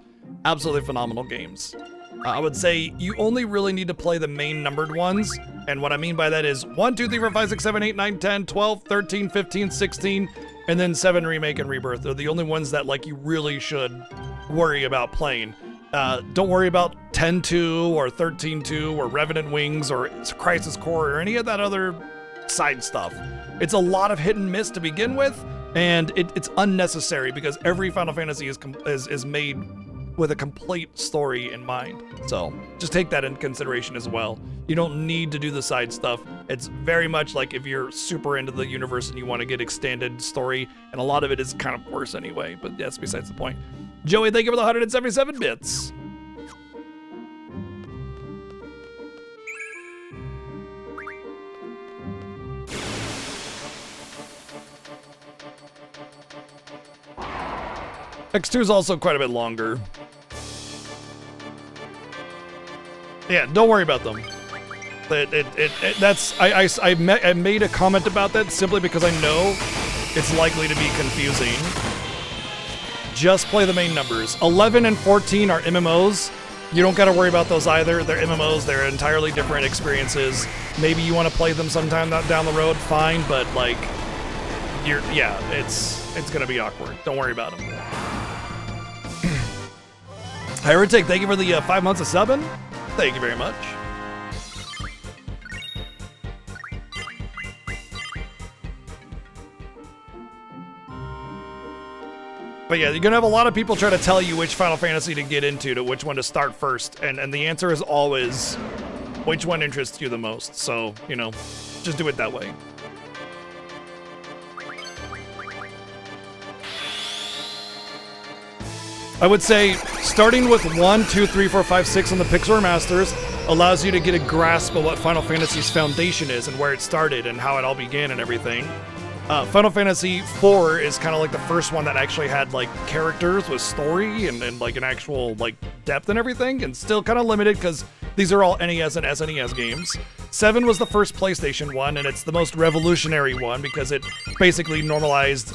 absolutely phenomenal games. I would say you only really need to play the main numbered ones, and what I mean by that is 1, 2, 3, 4, 5, 6, 7, 8, 9, 10, 12, 13, 15, 16, and then 7 Remake and Rebirth. They're the only ones that like you really should worry about playing. Don't worry about 10-2 or 13-2 or Revenant Wings or Crisis Core or any of that other side stuff. It's a lot of hit and miss to begin with, and it's unnecessary because every Final Fantasy is made with a complete story in mind. So just take that into consideration as well. You don't need to do the side stuff. It's very much like if you're super into the universe and you want to get extended story, and a lot of it is kind of worse anyway, but that's besides the point. Joey, thank you for the 177 bits. X2 is also quite a bit longer. Yeah, don't worry about them. I made a comment about that simply because I know it's likely to be confusing. Just play the main numbers. 11 and 14 are MMOs. You don't got to worry about those either. They're MMOs. They're entirely different experiences. Maybe you want to play them sometime down the road, fine, but like, it's gonna be awkward. Don't worry about them. Heretic, thank you for the 5 months of subbing. Thank you very much. But yeah, you're gonna have a lot of people try to tell you which Final Fantasy to get into, to which one to start first, and the answer is always which one interests you the most. So, you know, just do it that way. I would say starting with 1, 2, 3, 4, 5, 6 on the Pixel Masters allows you to get a grasp of what Final Fantasy's foundation is and where it started and how it all began and everything. Final Fantasy IV is kind of like the first one that actually had like characters with story and like an actual like depth and everything, and still kind of limited because these are all NES and SNES games. 7 was the first PlayStation one, and it's the most revolutionary one because it basically normalized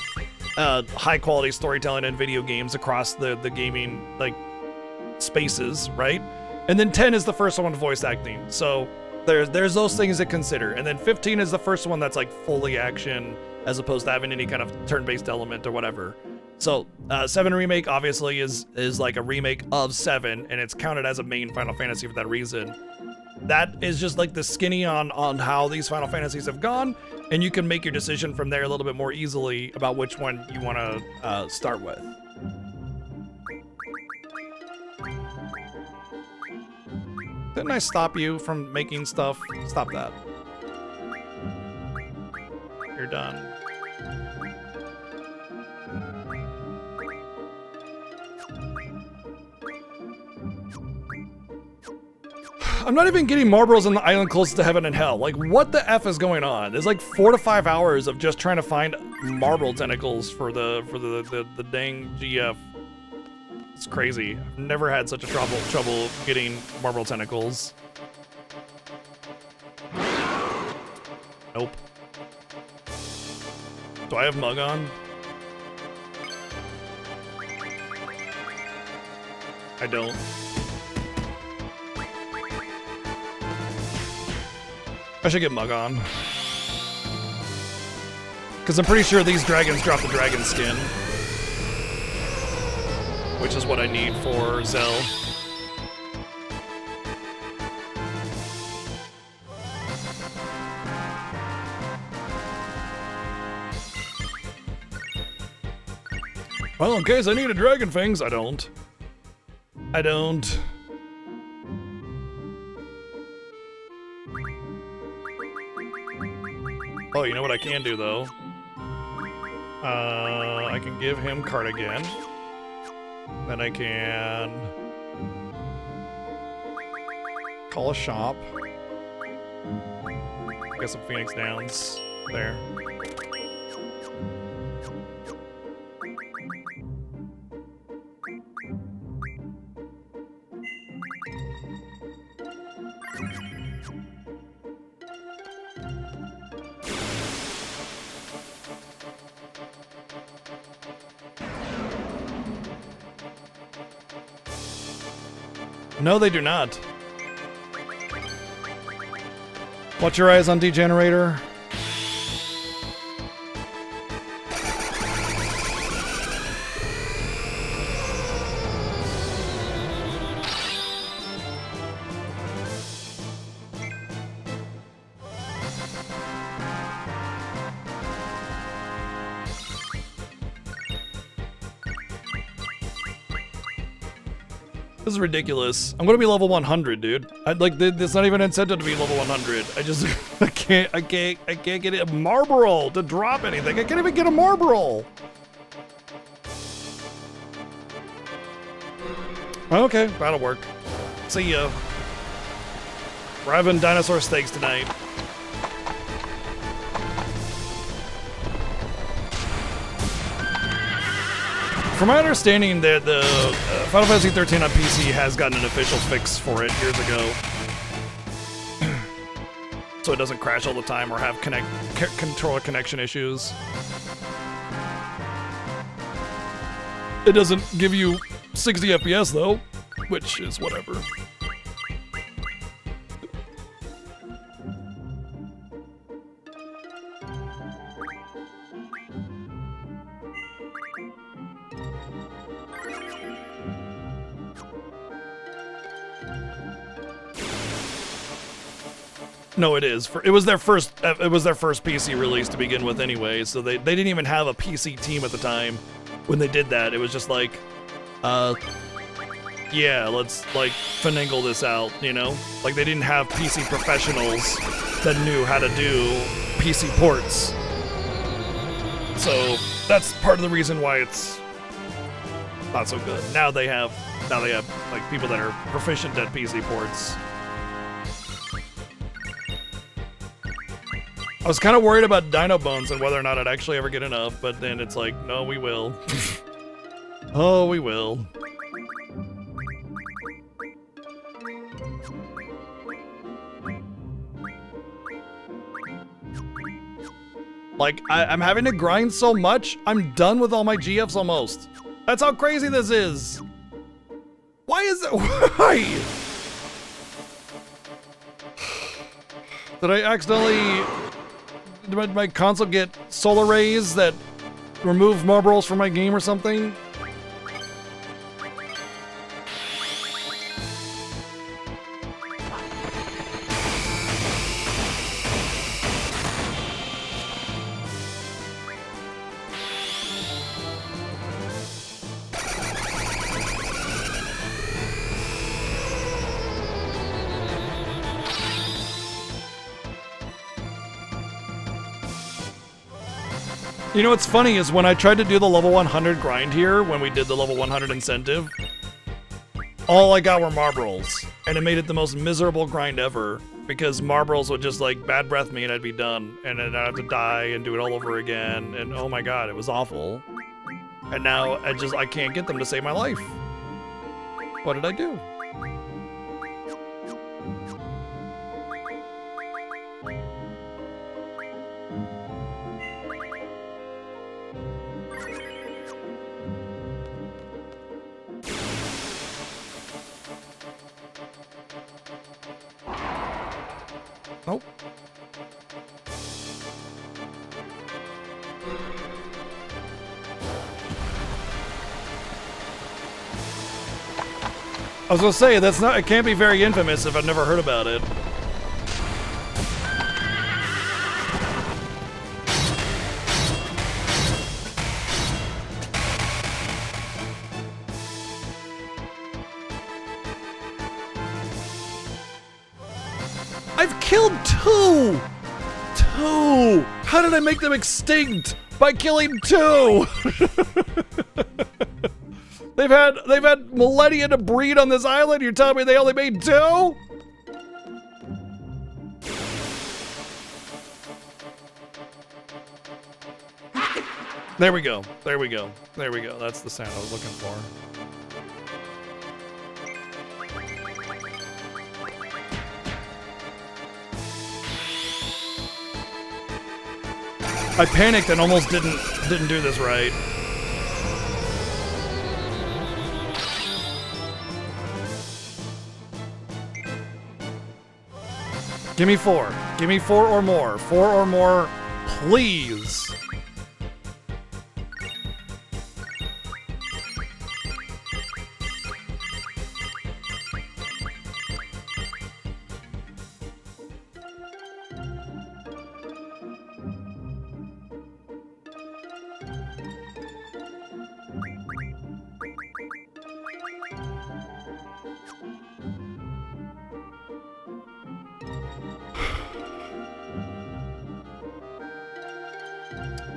high quality storytelling in video games across the gaming like spaces, right? And then 10 is the first one with voice acting. So there's those things to consider. And then 15 is the first one that's like fully action as opposed to having any kind of turn-based element or whatever. So 7 Remake obviously is like a remake of 7, and it's counted as a main Final Fantasy for that reason. That is just like the skinny on how these Final Fantasies have gone, and you can make your decision from there a little bit more easily about which one you want to start with. Didn't I stop you from making stuff? Stop that. You're done. I'm not even getting marbles in the island closest to heaven and hell. Like, what the F is going on? There's like 4 to 5 hours of just trying to find marble tentacles for the dang GF. It's crazy. I've never had such a trouble getting marble tentacles. Nope. Do I have Mug on? I don't. I should get Mug on. Because I'm pretty sure these dragons drop the dragon skin. Which is what I need for Zell. Well, in case I need a dragon fangs, I don't. I don't. Oh, you know what I can do, though? I can give him Cardigan. Then I can call a shop. Get some Phoenix Downs there. No, they do not. Watch your eyes on Degenerator. This is ridiculous. I'm gonna be level 100, dude. There's not even an incentive to be level 100. I just, I can't get a Marlboro to drop anything. I can't even get a Marlboro. Okay, that'll work. See ya. We're having dinosaur steaks tonight. From my understanding, the Final Fantasy 13 on PC has gotten an official fix for it years ago. So it doesn't crash all the time or have controller connection issues. It doesn't give you 60 FPS though, which is whatever. No, it is. It was their first PC release to begin with anyway, so they didn't even have a PC team at the time when they did that. It was just like, yeah, let's like finagle this out, you know? Like they didn't have PC professionals that knew how to do PC ports. So that's part of the reason why it's not so good. Now they have like people that are proficient at PC ports. I was kind of worried about Dino Bones and whether or not I'd actually ever get enough, but then it's like, no, we will. Oh, we will. Like, I'm having to grind so much, I'm done with all my GFs almost. That's how crazy this is. Why is it? Why? Did I accidentally... Did my console get solar rays that remove marbles from my game or something? You know what's funny is when I tried to do the level 100 grind here, when we did the level 100 incentive, all I got were marbles, and it made it the most miserable grind ever, because marbles would just like bad breath me and I'd be done, and then I'd have to die and do it all over again, and oh my god, it was awful. And now I can't get them to save my life. What did I do? Nope. I was gonna say, it can't be very infamous if I've never heard about it. I've killed two! Two! How did I make them extinct? By killing two! They've had millennia to breed on this island. You're telling me they only made two? There we go. There we go. There we go. That's the sound I was looking for. I panicked and almost didn't do this right. Give me four. Give me four or more. Four or more, please.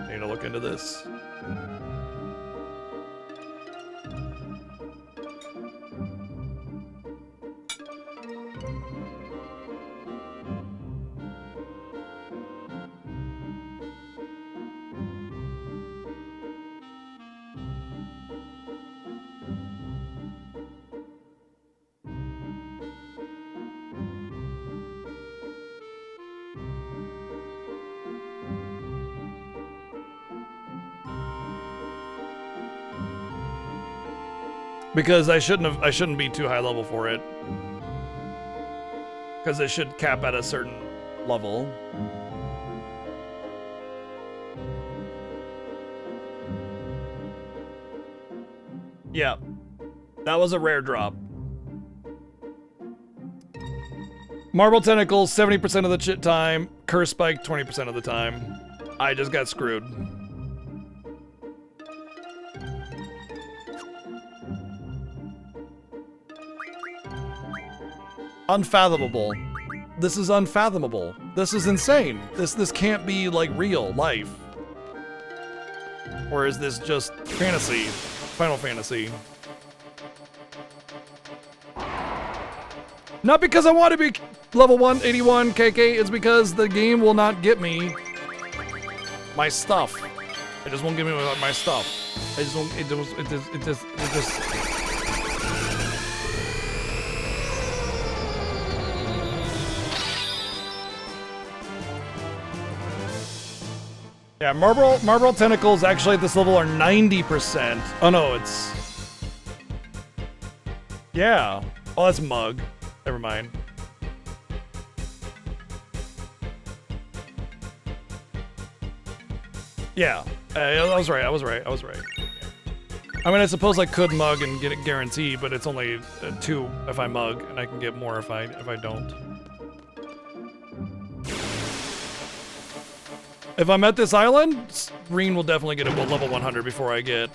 Need to look into this. Because I shouldn't be too high level for it. Because it should cap at a certain level. Yeah. That was a rare drop. Marble Tentacles 70% of the time. Curse Spike 20% of the time. I just got screwed. Unfathomable. This is unfathomable. This is insane. This can't be like real life. Or is this just fantasy? Final Fantasy. Not because I want to be level 181 KK, it's because the game will not get me my stuff. It just won't give me my stuff. It just won't, it just Yeah, Marble Tentacles actually at this level are 90%. Oh no, it's... Yeah. Oh, that's Mug. Never mind. Yeah. I was right. I mean, I suppose I could mug and get it guaranteed, but it's only 2 if I mug, and I can get more if I don't. If I'm at this island, Green will definitely get a level 100 before I get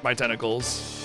my tentacles.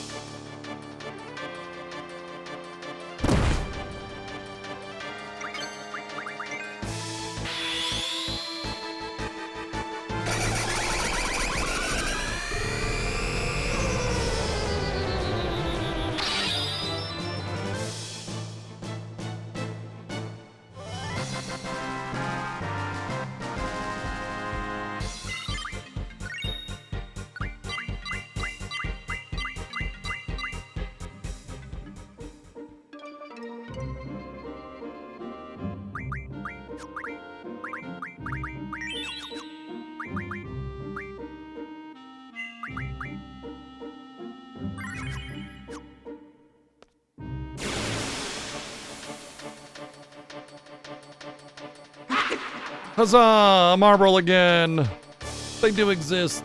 Huzzah! Marble again! They do exist.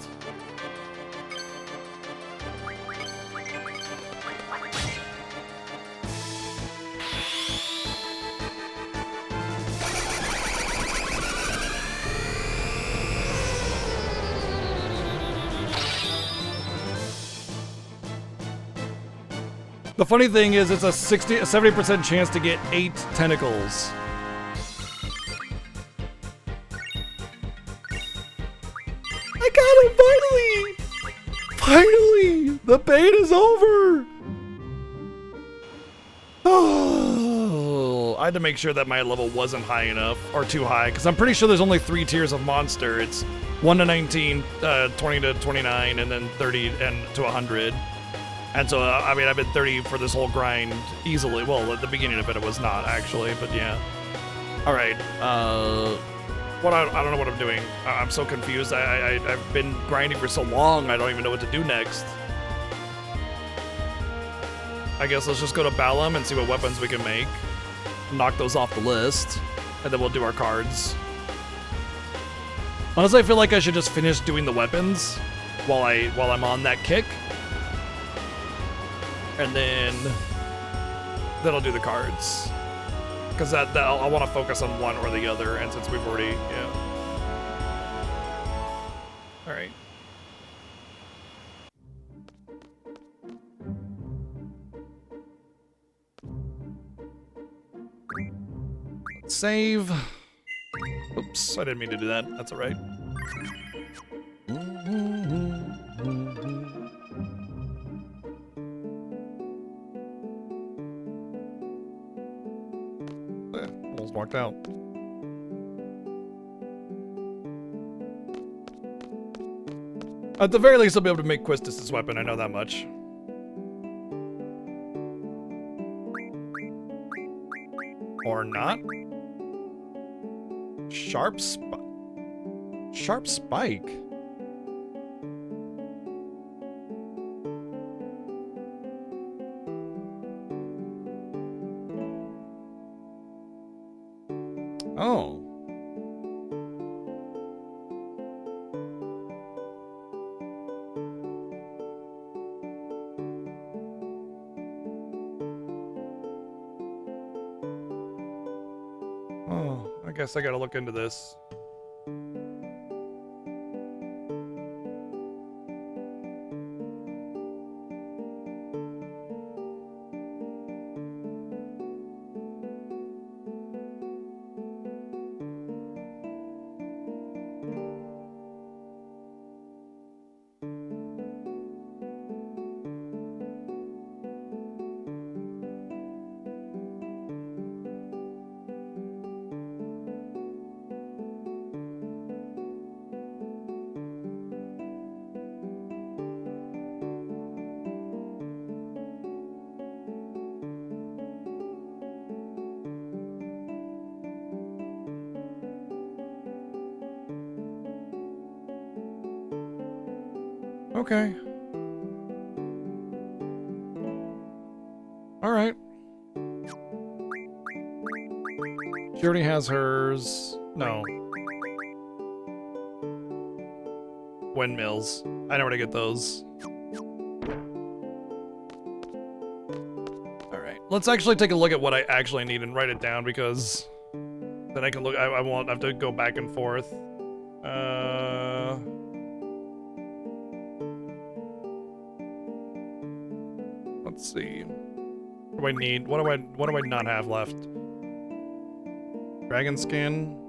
The funny thing is, it's a 70% chance to get 8 tentacles. I got him finally! Finally! The bait is over! Oh, I had to make sure that my level wasn't high enough, or too high, because I'm pretty sure there's only 3 tiers of monster. It's 1 to 19, 20 to 29, and then 30 and to 100. And so, I mean, I've been 30 for this whole grind easily. Well, at the beginning of it, it was not, actually, but yeah. Alright, I don't know what I'm doing. I'm so confused. I've been grinding for so long, I don't even know what to do next. I guess let's just go to Balam and see what weapons we can make. Knock those off the list, and then we'll do our cards. Honestly, I feel like I should just finish doing the weapons while I'm on that kick. And then I'll do the cards. Because I want to focus on one or the other, and since we've already, yeah. All right. Let's save. Oops, I didn't mean to do that. That's all right. Almost walked out. At the very least, I'll be able to make Quistis' weapon. I know that much. Or not. Sharp spike. guess I gotta look into this. Okay. All right. She already has hers. No. Windmills. I know where to get those. All right. Let's actually take a look at what I actually need and write it down, because then I can look. I won't have to go back and forth. Let's see. What do I need? What do I not have left? Dragon skin.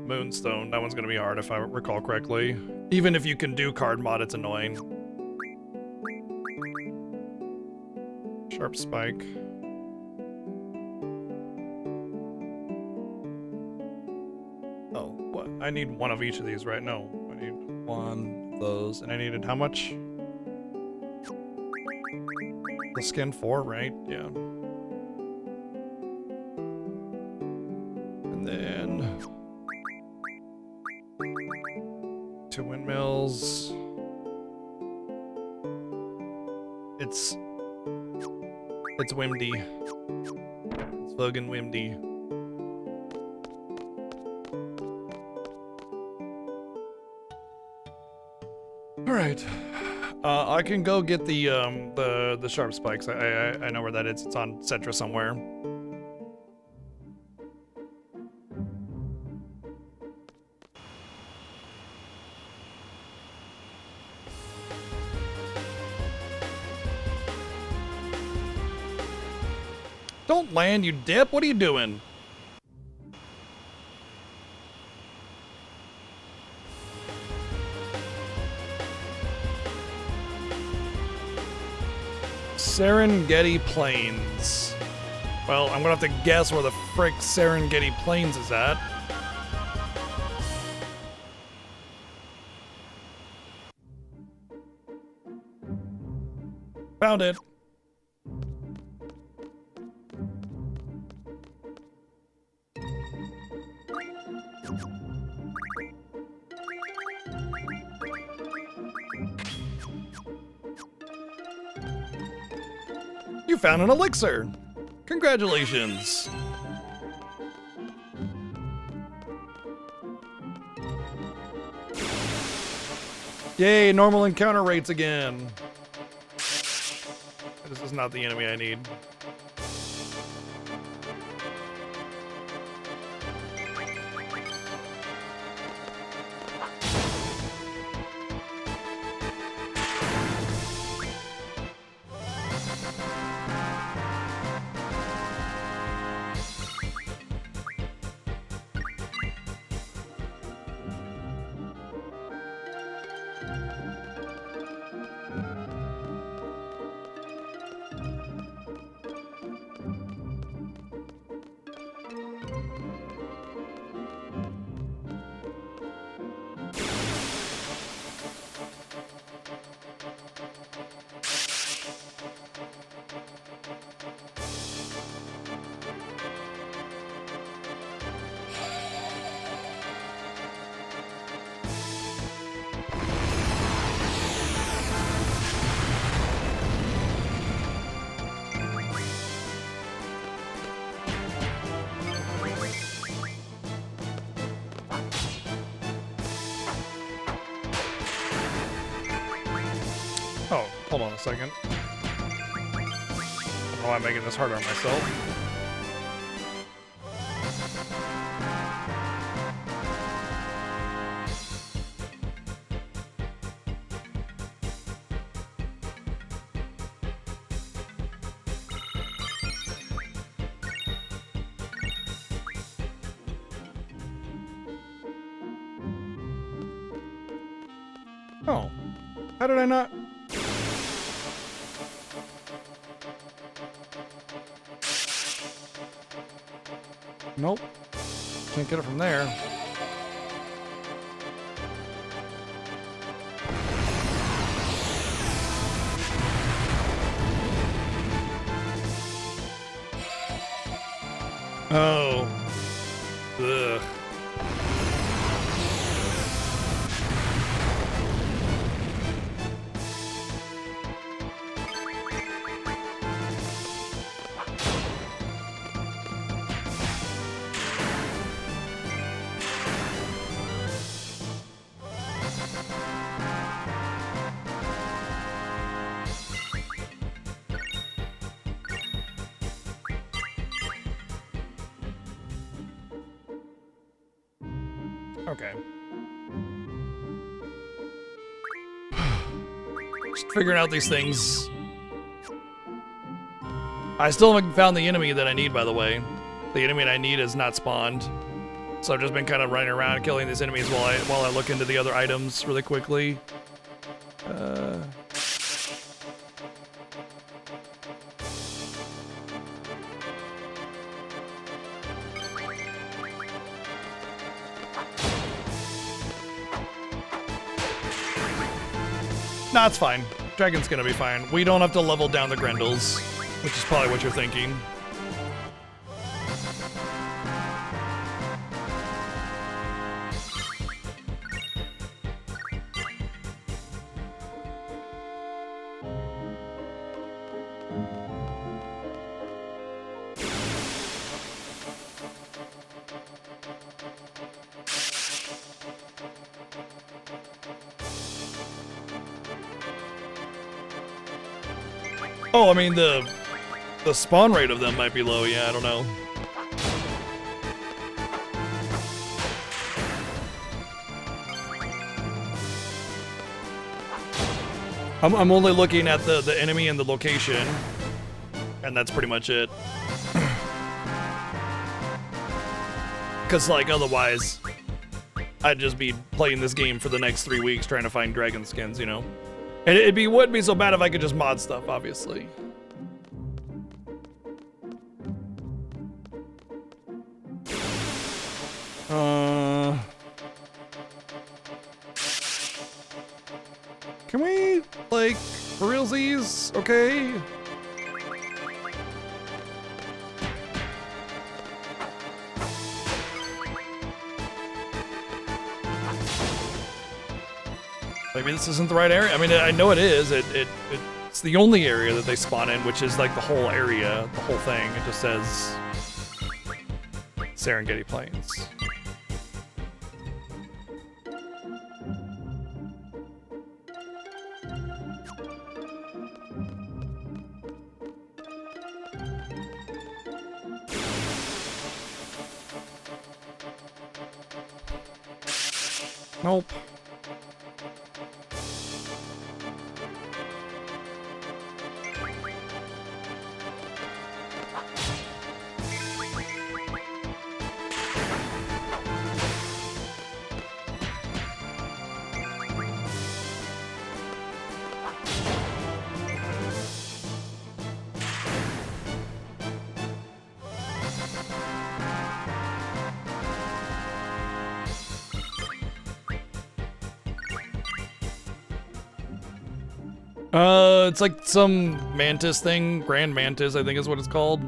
Moonstone. That one's gonna be hard if I recall correctly. Even if you can do card mod, it's annoying. Sharp spike. Oh, what? I need one of each of these, right? No, I need one of those. And I needed how much? The skin 4, right? Yeah. And then 2 windmills. It's Wimdy. It's fucking Wimdy. All right. I can go get the sharp spikes. I know where that is. It's on Cetra somewhere. Don't land, you dip. What are you doing? Serengeti Plains. Well, I'm gonna have to guess where the frick Serengeti Plains is at. Found it. You found an elixir! Congratulations! Yay, normal encounter rates again! This is not the enemy I need. Oh, hold on a second. know why I'm making this harder on myself. Oh, how did I not? Nope, can't get it from there. Oh, ugh. Okay. Just figuring out these things. I still haven't found the enemy that I need, by the way. The enemy I need is not spawned. So I've just been kind of running around killing these enemies while I look into the other items really quickly. Nah, it's fine. Dragon's gonna be fine. We don't have to level down the Grendels, which is probably what you're thinking. Oh, I mean, the spawn rate of them might be low. Yeah, I don't know. I'm only looking at the enemy and the location, and that's pretty much it. Because, like, otherwise, I'd just be playing this game for the next 3 weeks trying to find dragon skins, you know? And wouldn't be so bad if I could just mod stuff, obviously. Can we, like, for realsies? Okay. Maybe this isn't the right area. I mean, I know it is. It's the only area that they spawn in, which is like the whole area, the whole thing. It just says Serengeti Plains. Nope. It's like some mantis thing. Grand Mantis, I think is what it's called.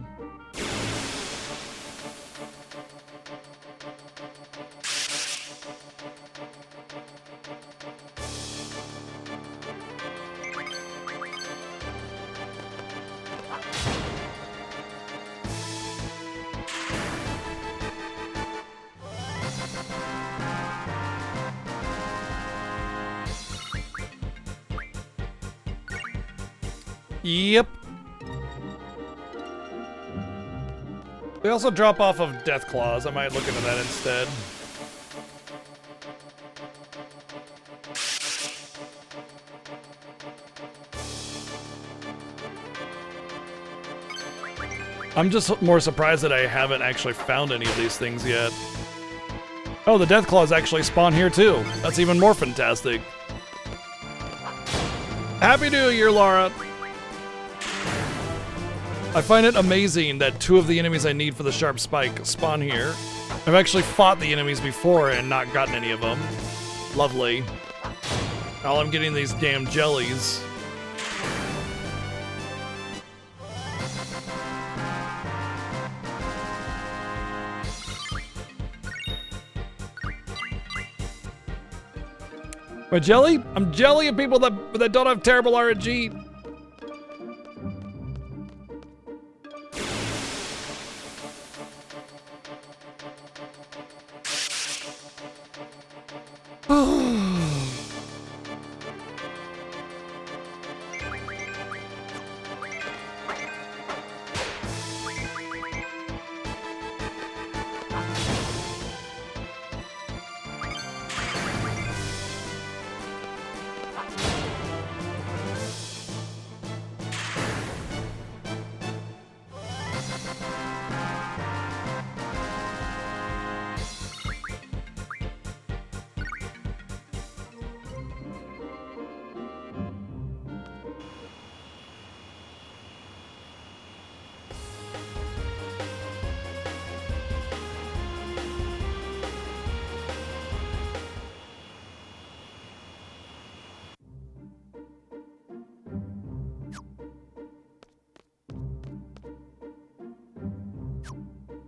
Yep. They also drop off of Death Claws. I might look into that instead. I'm just more surprised that I haven't actually found any of these things yet. Oh, the Death Claws actually spawn here too. That's even more fantastic. Happy New Year, Laura! I find it amazing that 2 of the enemies I need for the Sharp Spike spawn here. I've actually fought the enemies before and not gotten any of them. Lovely. All I'm getting these damn jellies. But jelly? I'm jelly of people that don't have terrible RNG.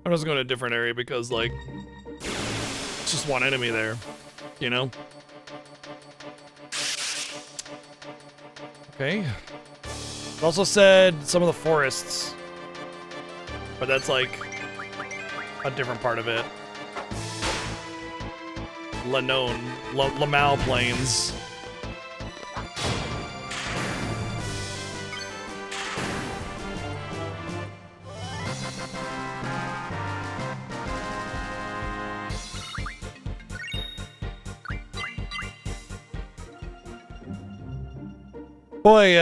I'm just going to a different area because, like, it's just one enemy there, you know? Okay. It also said some of the forests, but that's, like, a different part of it. Lamau Plains. Boy,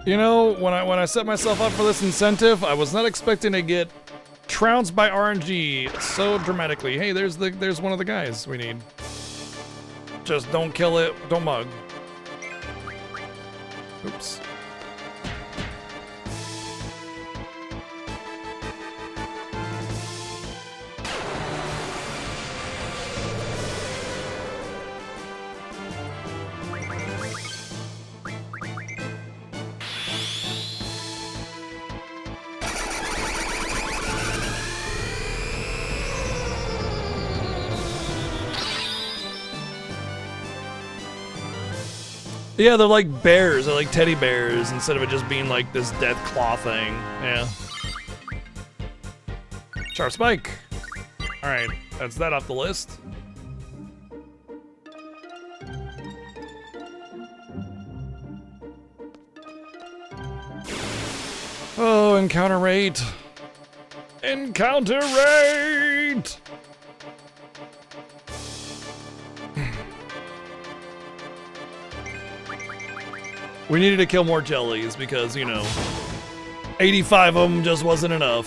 you know, when I set myself up for this incentive, I was not expecting to get trounced by RNG so dramatically. Hey, there's one of the guys we need. Just don't kill it, don't mug. Oops. Yeah, they're like bears. They're like teddy bears instead of it just being like this death claw thing. Yeah. Sharp Spike. All right, that's that off the list. Oh, encounter rate. Encounter rate! We needed to kill more jellies because, you know, 85 of them just wasn't enough.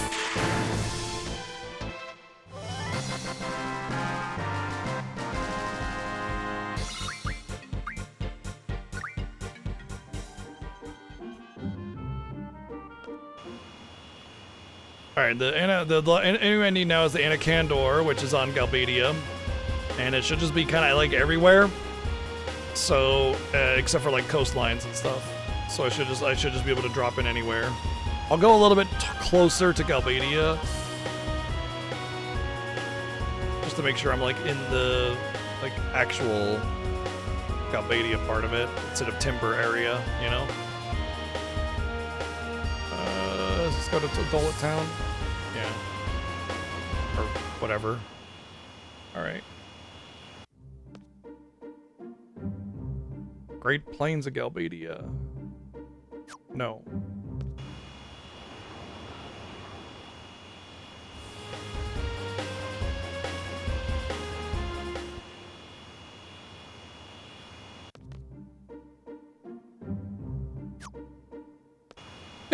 Alright, the enemy I need now is the Anacandor, which is on Galbadia. And it should just be kind of like everywhere. So, except for like coastlines and stuff. So I should just be able to drop in anywhere. I'll go a little bit closer to Galbadia. Just to make sure I'm like in the like actual Galbadia part of it instead of Timber area, you know? Let's go to Dolet Town. Yeah. Or whatever. Alright. Great Plains of Galbadia. No.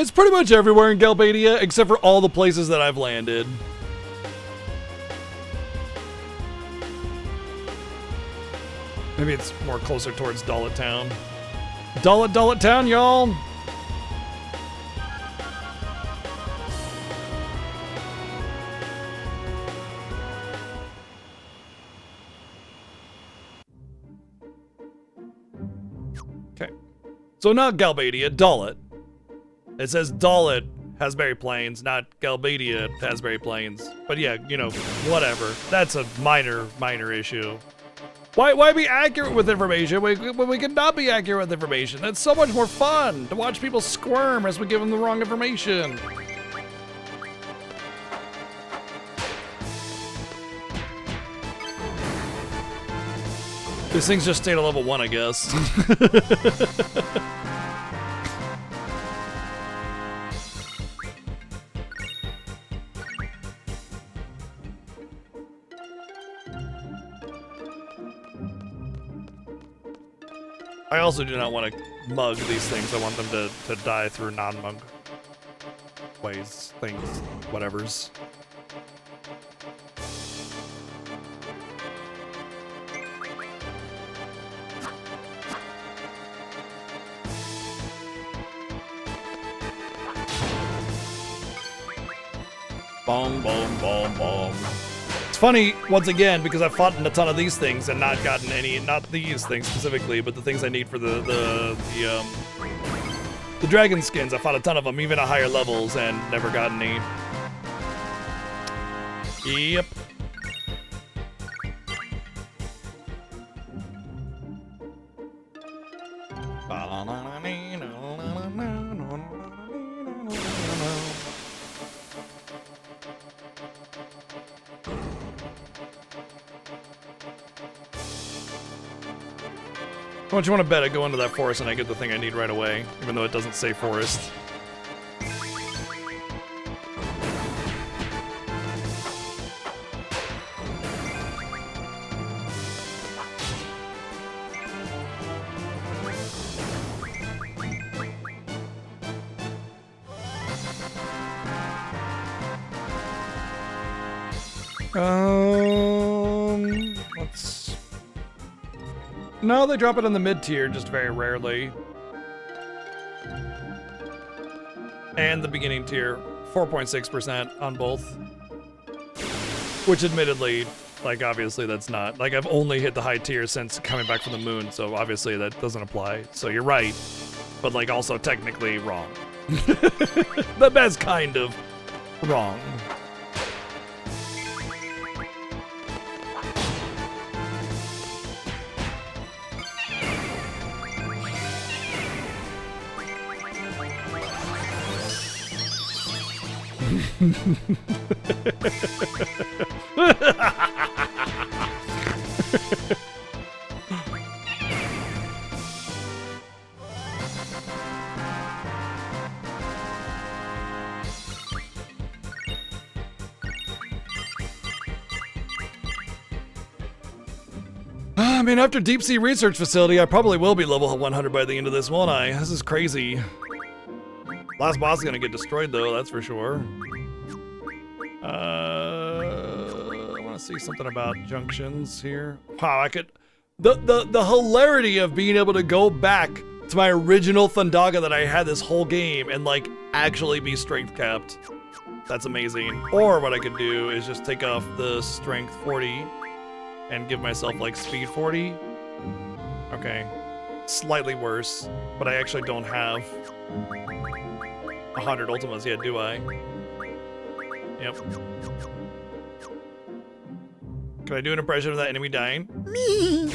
It's pretty much everywhere in Galbadia, except for all the places that I've landed. Maybe it's more closer towards Dullet Town. Dullet Town, y'all! Okay. So not Galbadia, Dullet. It says Dullet, Hasbury Plains, not Galbadia, Hasbury Plains. But yeah, you know, whatever. That's a minor issue. Why be accurate with information when we can not be accurate with information? That's so much more fun to watch people squirm as we give them the wrong information. These things just stayed at level 1, I guess. I also do not want to mug these things. I want them to die through non-mug ways, things, whatevers. Boom, boom, boom, boom. It's funny, once again, because I've fought in a ton of these things and not gotten any, not these things specifically, but the things I need for the dragon skins. I fought a ton of them, even at higher levels, and never got any. Yep. How much you want to bet I go into that forest and I get the thing I need right away, even though it doesn't say forest? Let's... No, they drop it in the mid-tier just very rarely. And the beginning tier, 4.6% on both. Which admittedly, like obviously that's not, like I've only hit the high tier since coming back from the moon, so obviously that doesn't apply. So you're right, but like also technically wrong. The best kind of wrong. I mean, after Deep Sea Research Facility, I probably will be level 100 by the end of this, won't I? This is crazy. Last boss is gonna get destroyed, though, that's for sure. I want to see something about junctions here. Wow, I could... The hilarity of being able to go back to my original Thundaga that I had this whole game and, like, actually be strength capped. That's amazing. Or what I could do is just take off the strength 40 and give myself, like, speed 40. Okay. Slightly worse, but I actually don't have 100 ultimas yet, do I? Yep. Can I do an impression of that enemy dying? Me.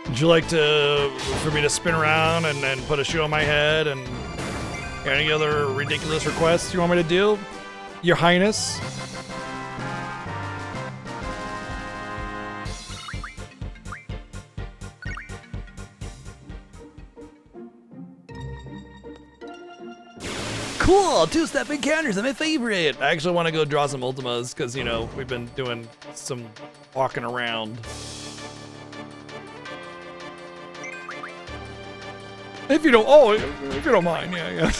Would you like for me to spin around and put a shoe on my head and any other ridiculous requests you want me to do? Your Highness? Cool, two-step encounters are my favorite. I actually want to go draw some Ultimas because, you know, we've been doing some walking around. If you don't mind, yeah.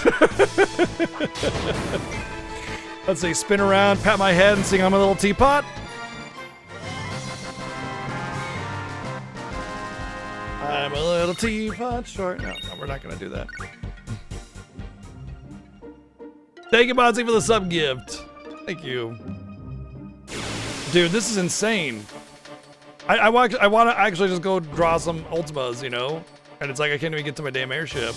Let's see, spin around, pat my head, and sing on my little teapot. I'm a little teapot short. No, we're not gonna do that. Thank you, Bonzi, for the sub gift. Thank you. Dude, this is insane. I want to actually just go draw some Ultimas, you know? And it's like I can't even get to my damn airship.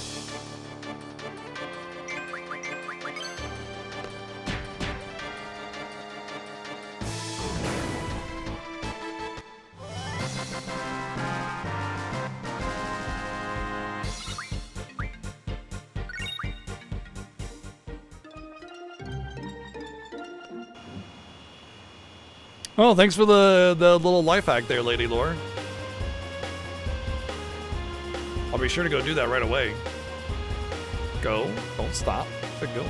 Oh, thanks for the little life hack there, Lady Lore. I'll be sure to go do that right away. Go. Don't stop. But go.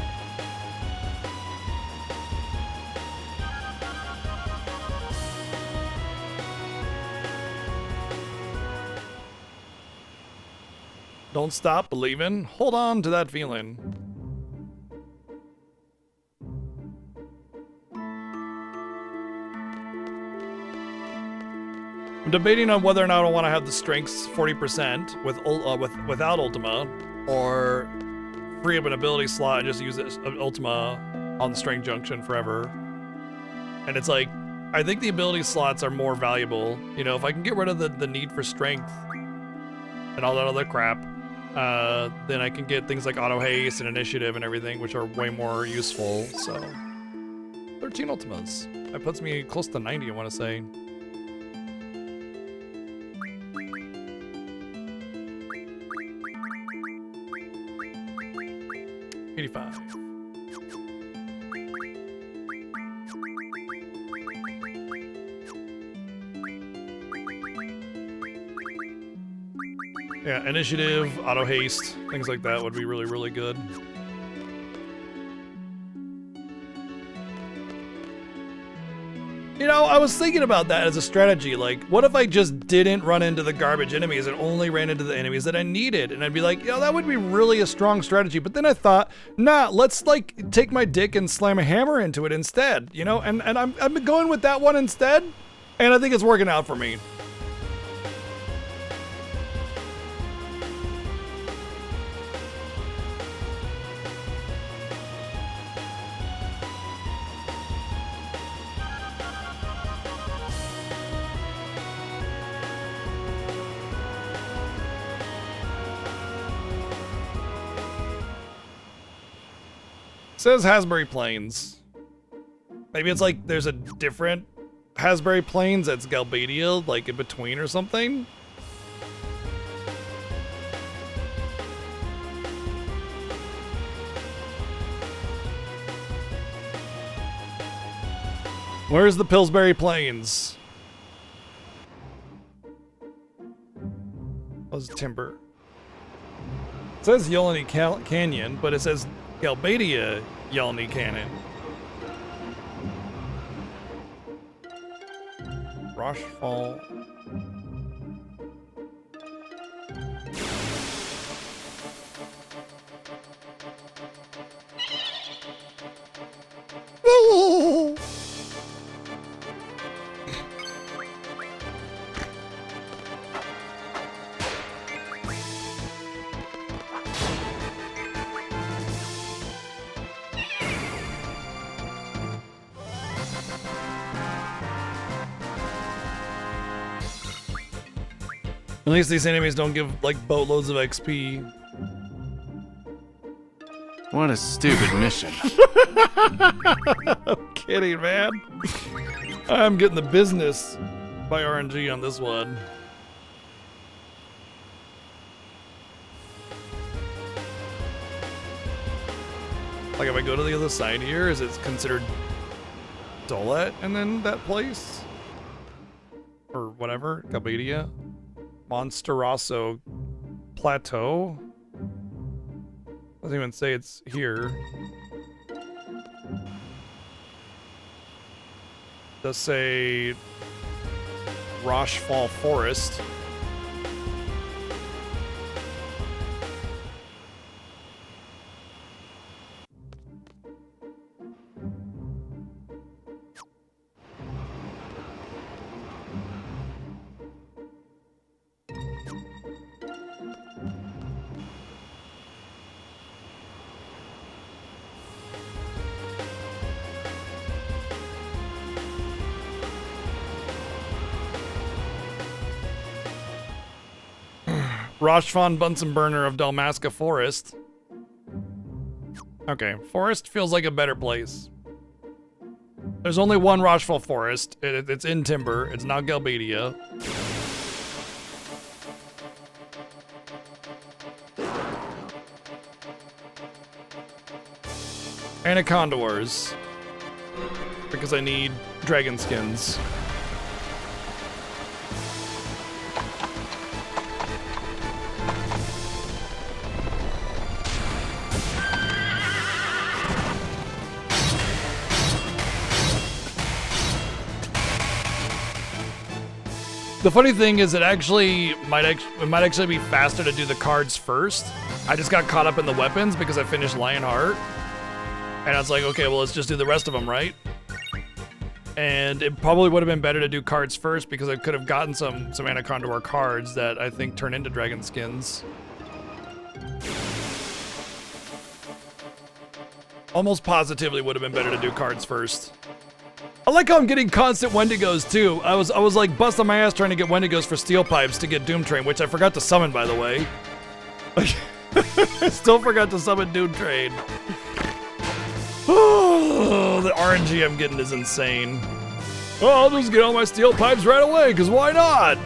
Don't stop believing. Hold on to that feeling. I'm debating on whether or not I want to have the strengths 40% without Ultima, or free up an ability slot and just use it Ultima on the strength junction forever. And it's like, I think the ability slots are more valuable. You know, if I can get rid of the need for strength and all that other crap, then I can get things like auto haste and initiative and everything, which are way more useful. So 13 Ultimas. That puts me close to 90, I want to say. $85. Yeah, initiative, auto haste, things like that would be really, really good. You know, I was thinking about that as a strategy. Like, what if I just didn't run into the garbage enemies and only ran into the enemies that I needed? And I'd be like, that would be really a strong strategy. But then I thought, nah, let's like take my dick and slam a hammer into it instead, you know? And I'm going with that one instead. And I think it's working out for me. Says Hasbury Plains. Maybe it's like there's a different Hasbury Plains that's Galbadia, like in between or something. Where's the Pillsbury Plains? Oh, it's timber. It says Yolani Canyon, but it says Galbadia Yolani Canyon. Rochefall. Oh! At least these enemies don't give like boatloads of XP. What a stupid mission. I'm kidding, man. I'm getting the business by RNG on this one. Like if I go to the other side here, is it considered Dolet and then that place? Or whatever, Galbadia? Monsteroso Plateau? Doesn't even say it's here. Does say Rochefort Forest. Rochefort Bunsen Burner of Dalmasca Forest. Okay, Forest feels like a better place. There's only one Rochefort Forest. It's in Timber. It's not Galbadia. And a Condors. Because I need dragon skins. The funny thing is, it might actually be faster to do the cards first. I just got caught up in the weapons because I finished Lionheart, and I was like, okay, well, let's just do the rest of them, right? And it probably would have been better to do cards first because I could have gotten some Anacondor cards that I think turn into dragon skins. Almost positively would have been better to do cards first. I like how I'm getting constant Wendigos too. I was like busting my ass trying to get Wendigos for steel pipes to get Doom Train, which I forgot to summon, by the way. I still forgot to summon Doom Train. Oh, the RNG I'm getting is insane. Oh, I'll just get all my steel pipes right away, because why not?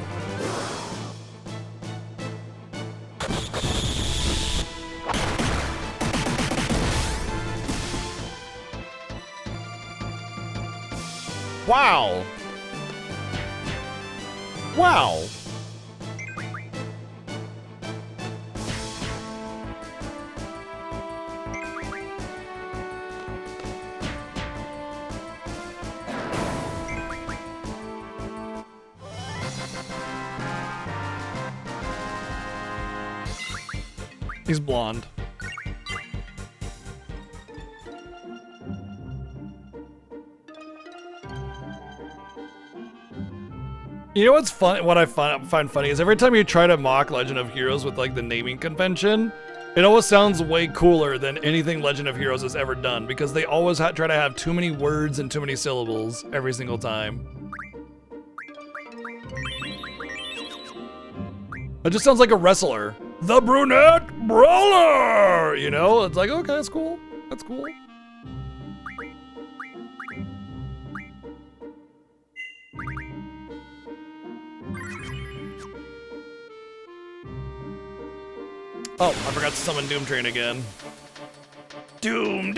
Wow. Wow. He's blonde. You know what's fun? What I find funny is every time you try to mock Legend of Heroes with like the naming convention, it always sounds way cooler than anything Legend of Heroes has ever done because they always try to have too many words and too many syllables every single time. It just sounds like a wrestler. The Brunette Brawler! You know? It's like, okay, that's cool. That's cool. Oh, I forgot to summon Doom Train again. Doom!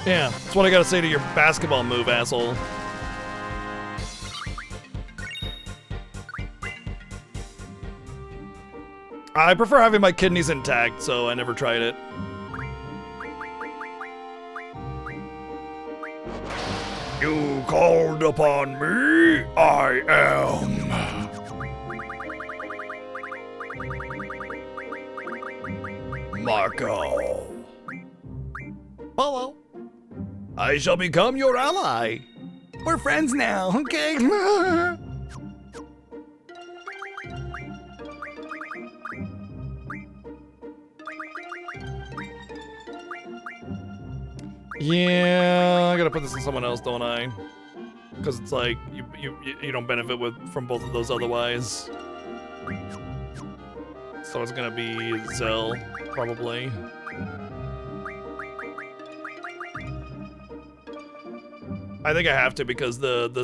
Yeah, that's what I gotta say to your basketball move, asshole. I prefer having my kidneys intact, so I never tried it. You called upon me, I am. Marco. Hello. I shall become your ally. We're friends now, okay? Yeah, I gotta put this in someone else, don't I? Because it's like you don't benefit from both of those otherwise. So it's gonna be Zell, probably. I think I have to because well,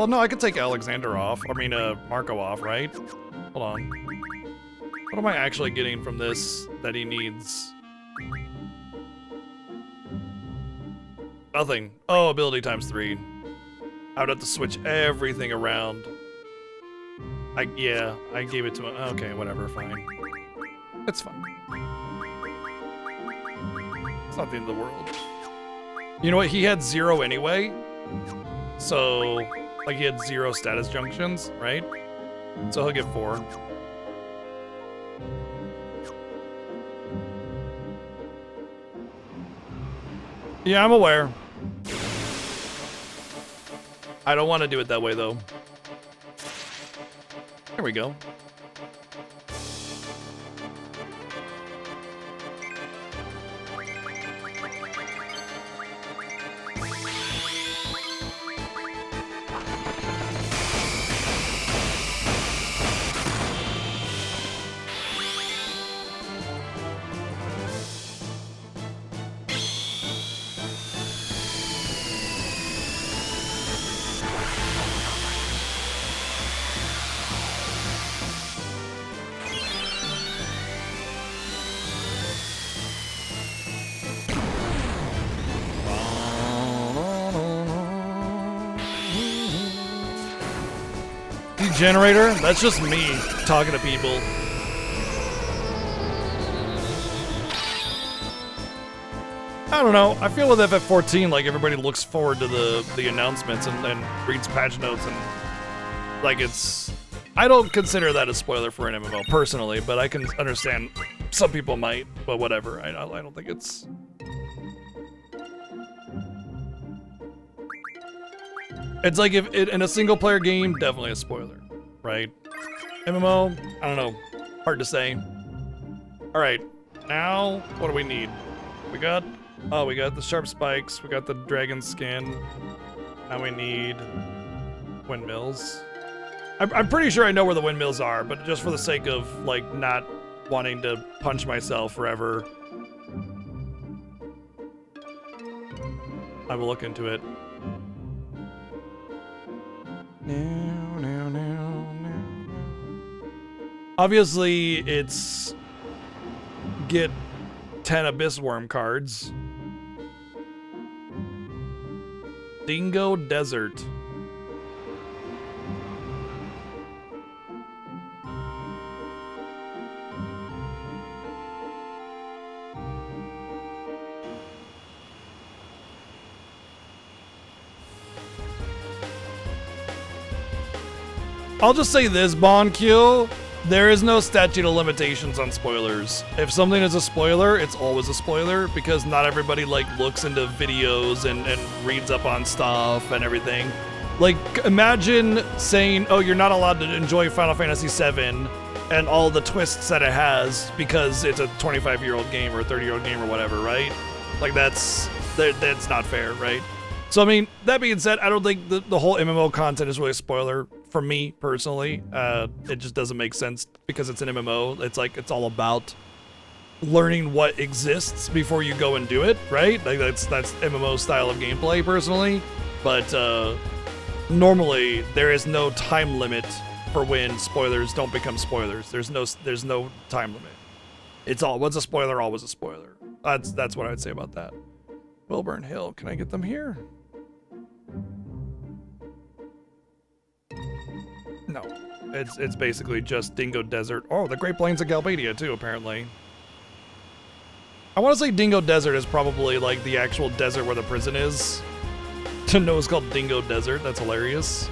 no, I could take Alexander off. I mean, Marco off, right? Hold Hold on. What am I actually getting from this that he needs? Nothing. Oh, ability times 3. I would have to switch everything around. Yeah, I gave it to him. Okay, whatever, fine. It's fine. It's not the end of the world. You know what? He had 0 anyway. So, like, he had 0 status junctions, right? So he'll get 4. Yeah, I'm aware. I don't want to do it that way, though. There we go. Generator? That's just me talking to people. I don't know. I feel with FF14, like everybody looks forward to the announcements and reads patch notes and like it's. I don't consider that a spoiler for an MMO personally, but I can understand some people might. But whatever. I don't think it's. It's like if it, in a single player game, definitely a spoiler. Right? MMO? I don't know. Hard to say. Alright. Now, what do we need? We got the sharp spikes. We got the dragon skin. Now we need windmills. I'm pretty sure I know where the windmills are, but just for the sake of, like, not wanting to punch myself forever, I will look into it. Obviously, it's get 10 Abyss Worm cards. Dingo Desert. I'll just say this, Bonq. There is no statute of limitations on spoilers. If something is a spoiler, it's always a spoiler because not everybody like looks into videos and reads up on stuff and everything. Like, imagine saying, oh, you're not allowed to enjoy Final Fantasy VII and all the twists that it has because it's a 25-year-old game or a 30-year-old game or whatever, right? Like, that's not fair, right? So, I mean, that being said, I don't think the whole MMO content is really a spoiler for me, personally. It just doesn't make sense because it's an MMO. It's like, it's all about learning what exists before you go and do it, right? Like, that's MMO style of gameplay, personally. But, normally, there is no time limit for when spoilers don't become spoilers. There's no time limit. It's all, what's a spoiler, always a spoiler. That's what I would say about that. Wilburn Hill, can I get them here? No, it's basically just Dingo Desert. Oh, the Great Plains of Galbadia too, apparently. I want to say Dingo Desert is probably like the actual desert where the prison is. To know it's called Dingo Desert, that's hilarious.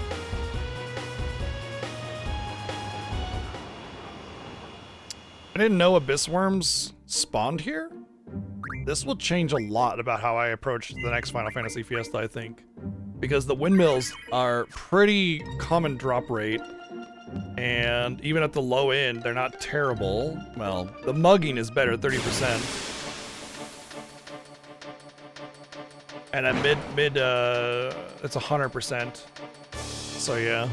I didn't know Abyss Worms spawned here. This will change a lot about how I approach the next Final Fantasy Fiesta, I think. Because the windmills are pretty common drop rate. And even at the low end, they're not terrible. Well, the mugging is better, 30%. And at mid, it's 100%. So yeah.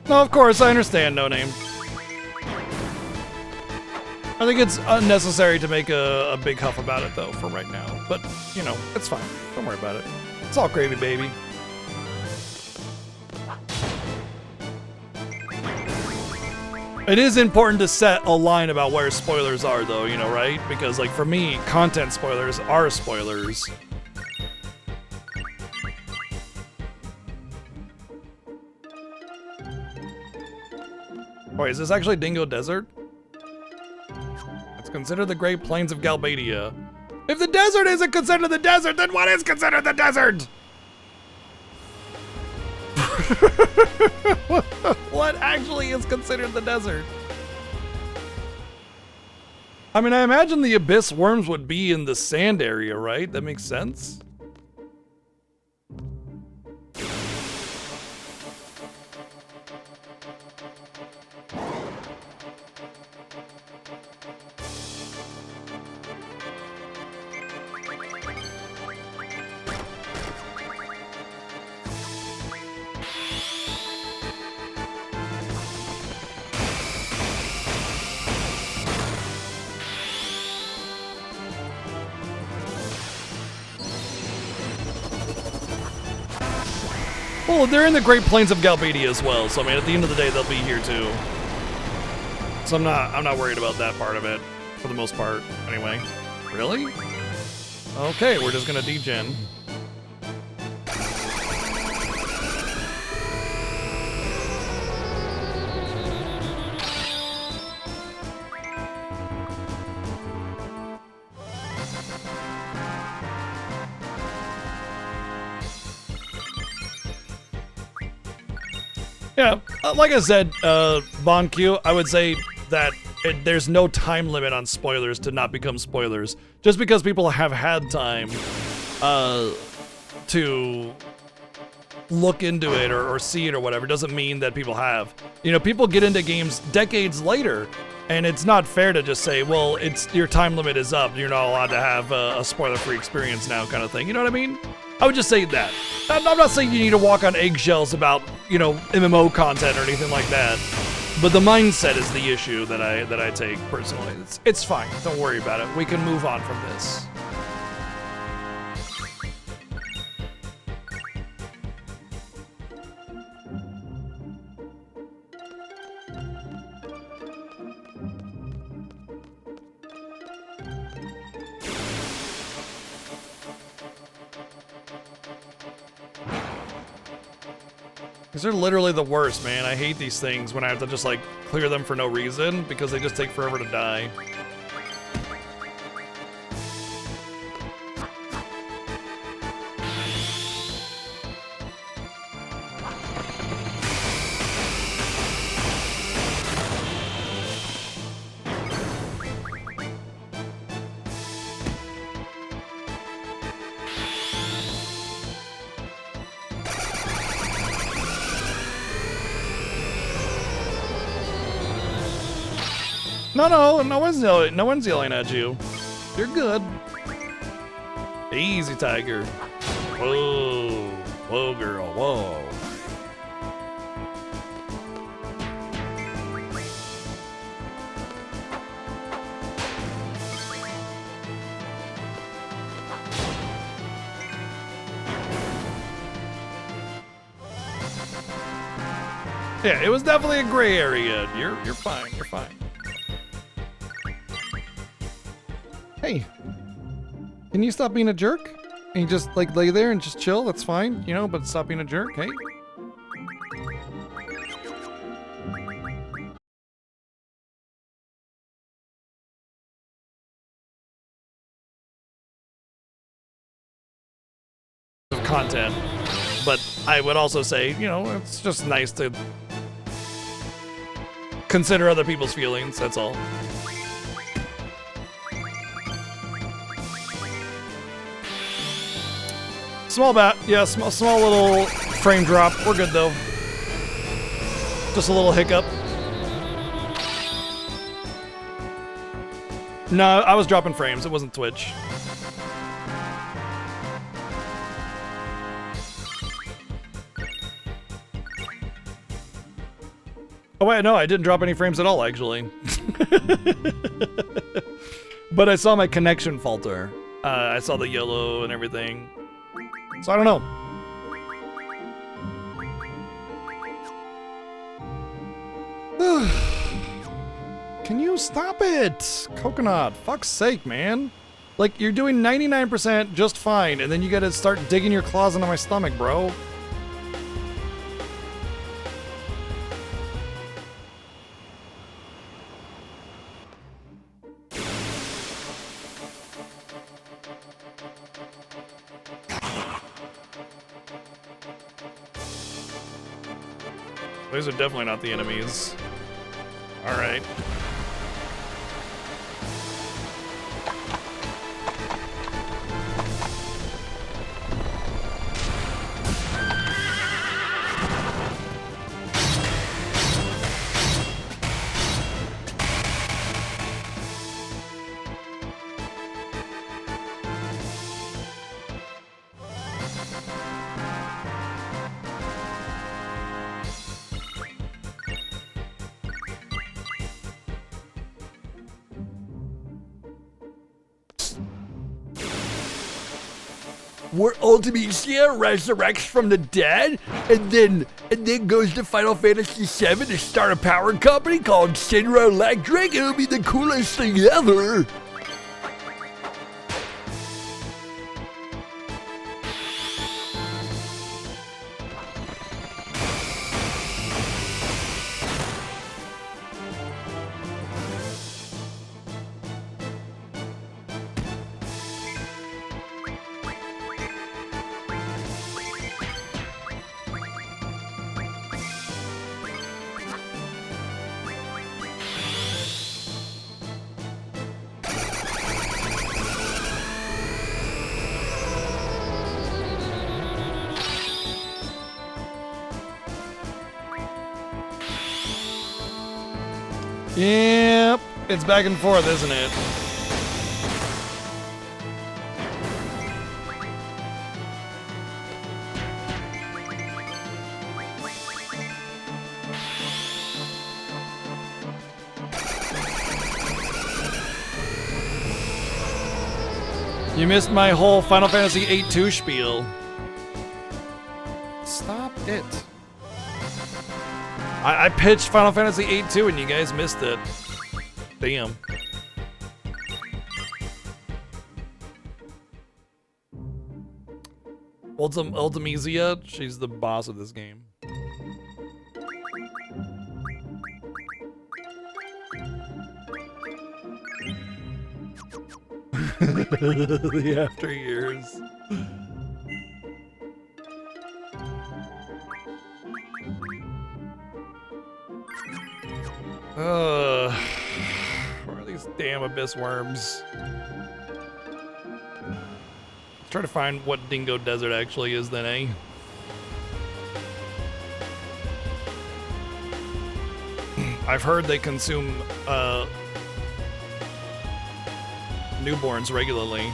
No, of course, I understand, No Name. I think it's unnecessary to make a big huff about it, though, for right now. But, you know, it's fine. Don't worry about it. It's all gravy, baby. It is important to set a line about where spoilers are, though, you know, right? Because, like, for me, content spoilers are spoilers. Wait, is this actually Dingo Desert? It's considered the Great Plains of Galbadia. If the desert isn't considered the desert, then what is considered the desert? What actually is considered the desert? I mean, I imagine the abyss worms would be in the sand area, right? That makes sense. Well, they're in the Great Plains of Galbadia as well, so I mean, at the end of the day, they'll be here too. So I'm not worried about that part of it, for the most part, anyway. Really? Okay, we're just gonna degen. Yeah, like I said, Bon Q, I would say that there's no time limit on spoilers to not become spoilers. Just because people have had time to look into it or see it or whatever doesn't mean that people have. You know, people get into games decades later, and it's not fair to just say, well, it's your time limit is up. You're not allowed to have a spoiler-free experience now kind of thing. You know what I mean? I would just say that. I'm not saying you need to walk on eggshells about, you know, MMO content or anything like that. But the mindset is the issue that I take personally. It's fine. Don't worry about it. We can move on from this. These are literally the worst, man. I hate these things when I have to just, like, clear them for no reason because they just take forever to die. No one's yelling at you. You're good. Easy, Tiger. Whoa, whoa, girl, whoa. Yeah, it was definitely a gray area. You're fine. You're fine. Hey, can you stop being a jerk? And you just, like, lay there and just chill? That's fine, you know, but stop being a jerk, hey? Of content, but I would also say, you know, it's just nice to consider other people's feelings, that's all. Small bat, yeah, small little frame drop. We're good though. Just a little hiccup. No, I was dropping frames. It wasn't Twitch. Oh wait, no, I didn't drop any frames at all, actually. But I saw my connection falter. I saw the yellow and everything. So I don't know. Can you stop it? Coconut, fuck's sake, man. Like, you're doing 99% just fine, and then you gotta start digging your claws into my stomach, bro. Those are definitely not the enemies. All right. Where Ultimisia resurrects from the dead, and then goes to Final Fantasy VII to start a power company called Shinra Electric. It'll be the coolest thing ever. Yep, it's back and forth, isn't it? You missed my whole Final Fantasy VIII 2 spiel. Stop it. I pitched Final Fantasy VIII 2 and you guys missed it. Damn. Ultimisia, she's the boss of this game. The after years. Where are these damn abyss worms? Try to find what Dingo Desert actually is then, eh? I've heard they consume newborns regularly.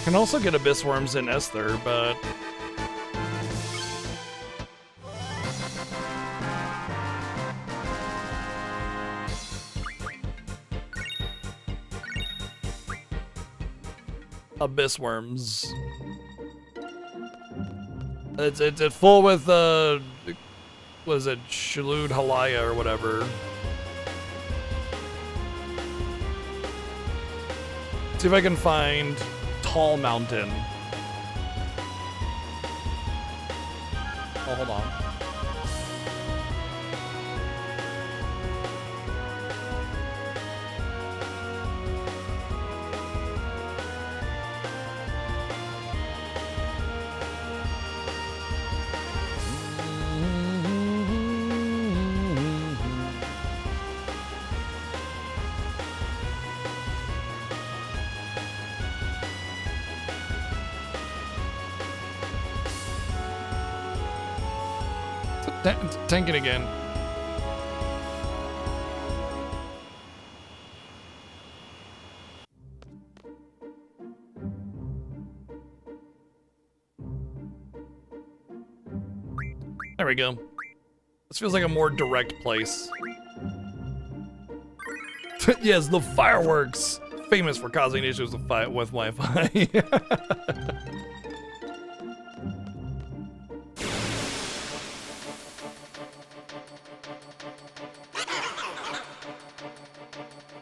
Can also get abyss worms in Esther, but abyss worms. It's full with what is it, Shaloud Halaya or whatever. See if I can find Tall Mountain. Oh, hold on. Tanking again. There we go. This feels like a more direct place. Yes, the fireworks. Famous for causing issues with Wi-Fi.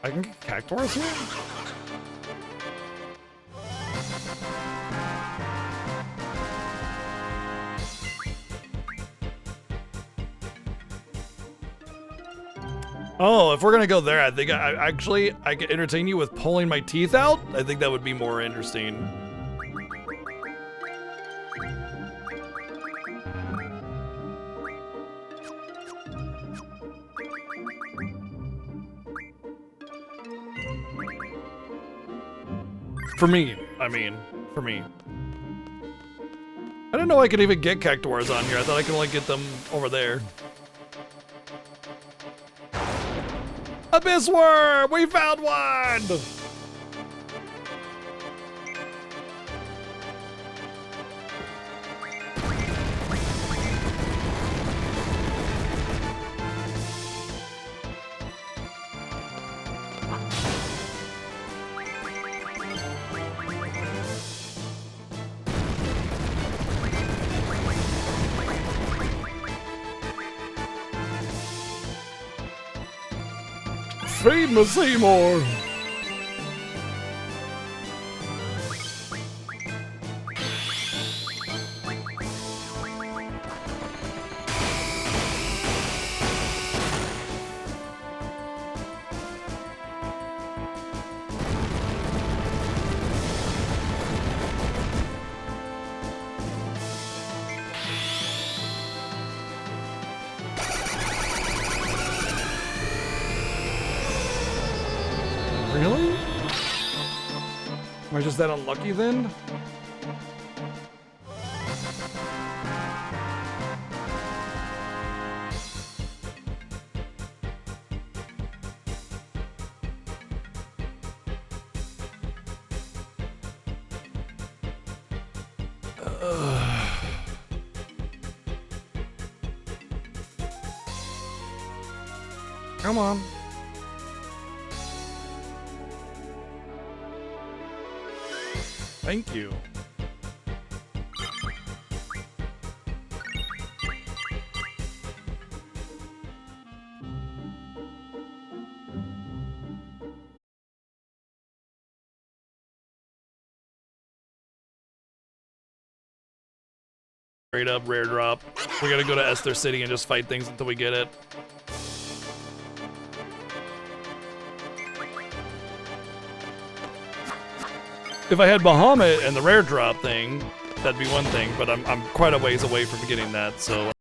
I can get cactuars here? Oh, if we're gonna go there, I think I could entertain you with pulling my teeth out. I think that would be more interesting. For me, I mean, for me. I didn't know I could even get cactuars on here. I thought I could only get them over there. Abyss worm! We found one! Feed me, Seymour! Really? Am I just that unlucky then? Come on. Thank you. Straight up rare drop. We gotta go to Esther City and just fight things until we get it. If I had Bahamut and the rare drop thing, that'd be one thing, but I'm quite a ways away from getting that, so.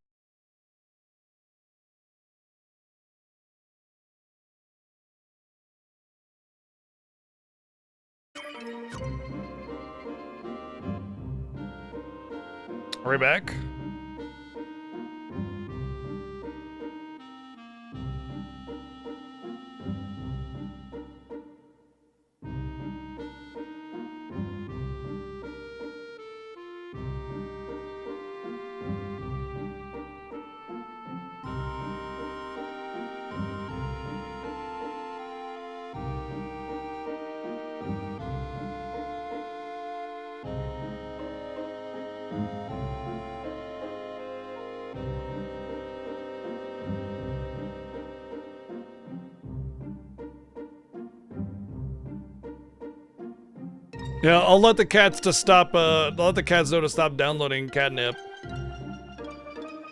Are we back? Yeah, I'll let the cats to stop. I'll let the cats know to stop downloading catnip.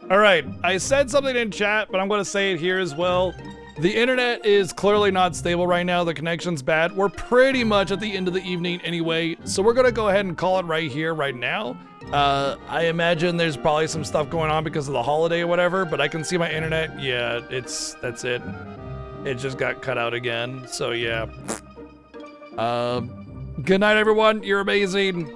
All right, I said something in chat, but I'm going to say it here as well. The internet is clearly not stable right now. The connection's bad. We're pretty much at the end of the evening anyway, so we're going to go ahead and call it right here, right now. I imagine there's probably some stuff going on because of the holiday or whatever, but I can see my internet. Yeah, that's it. It just got cut out again. So yeah. Good night, everyone. You're amazing.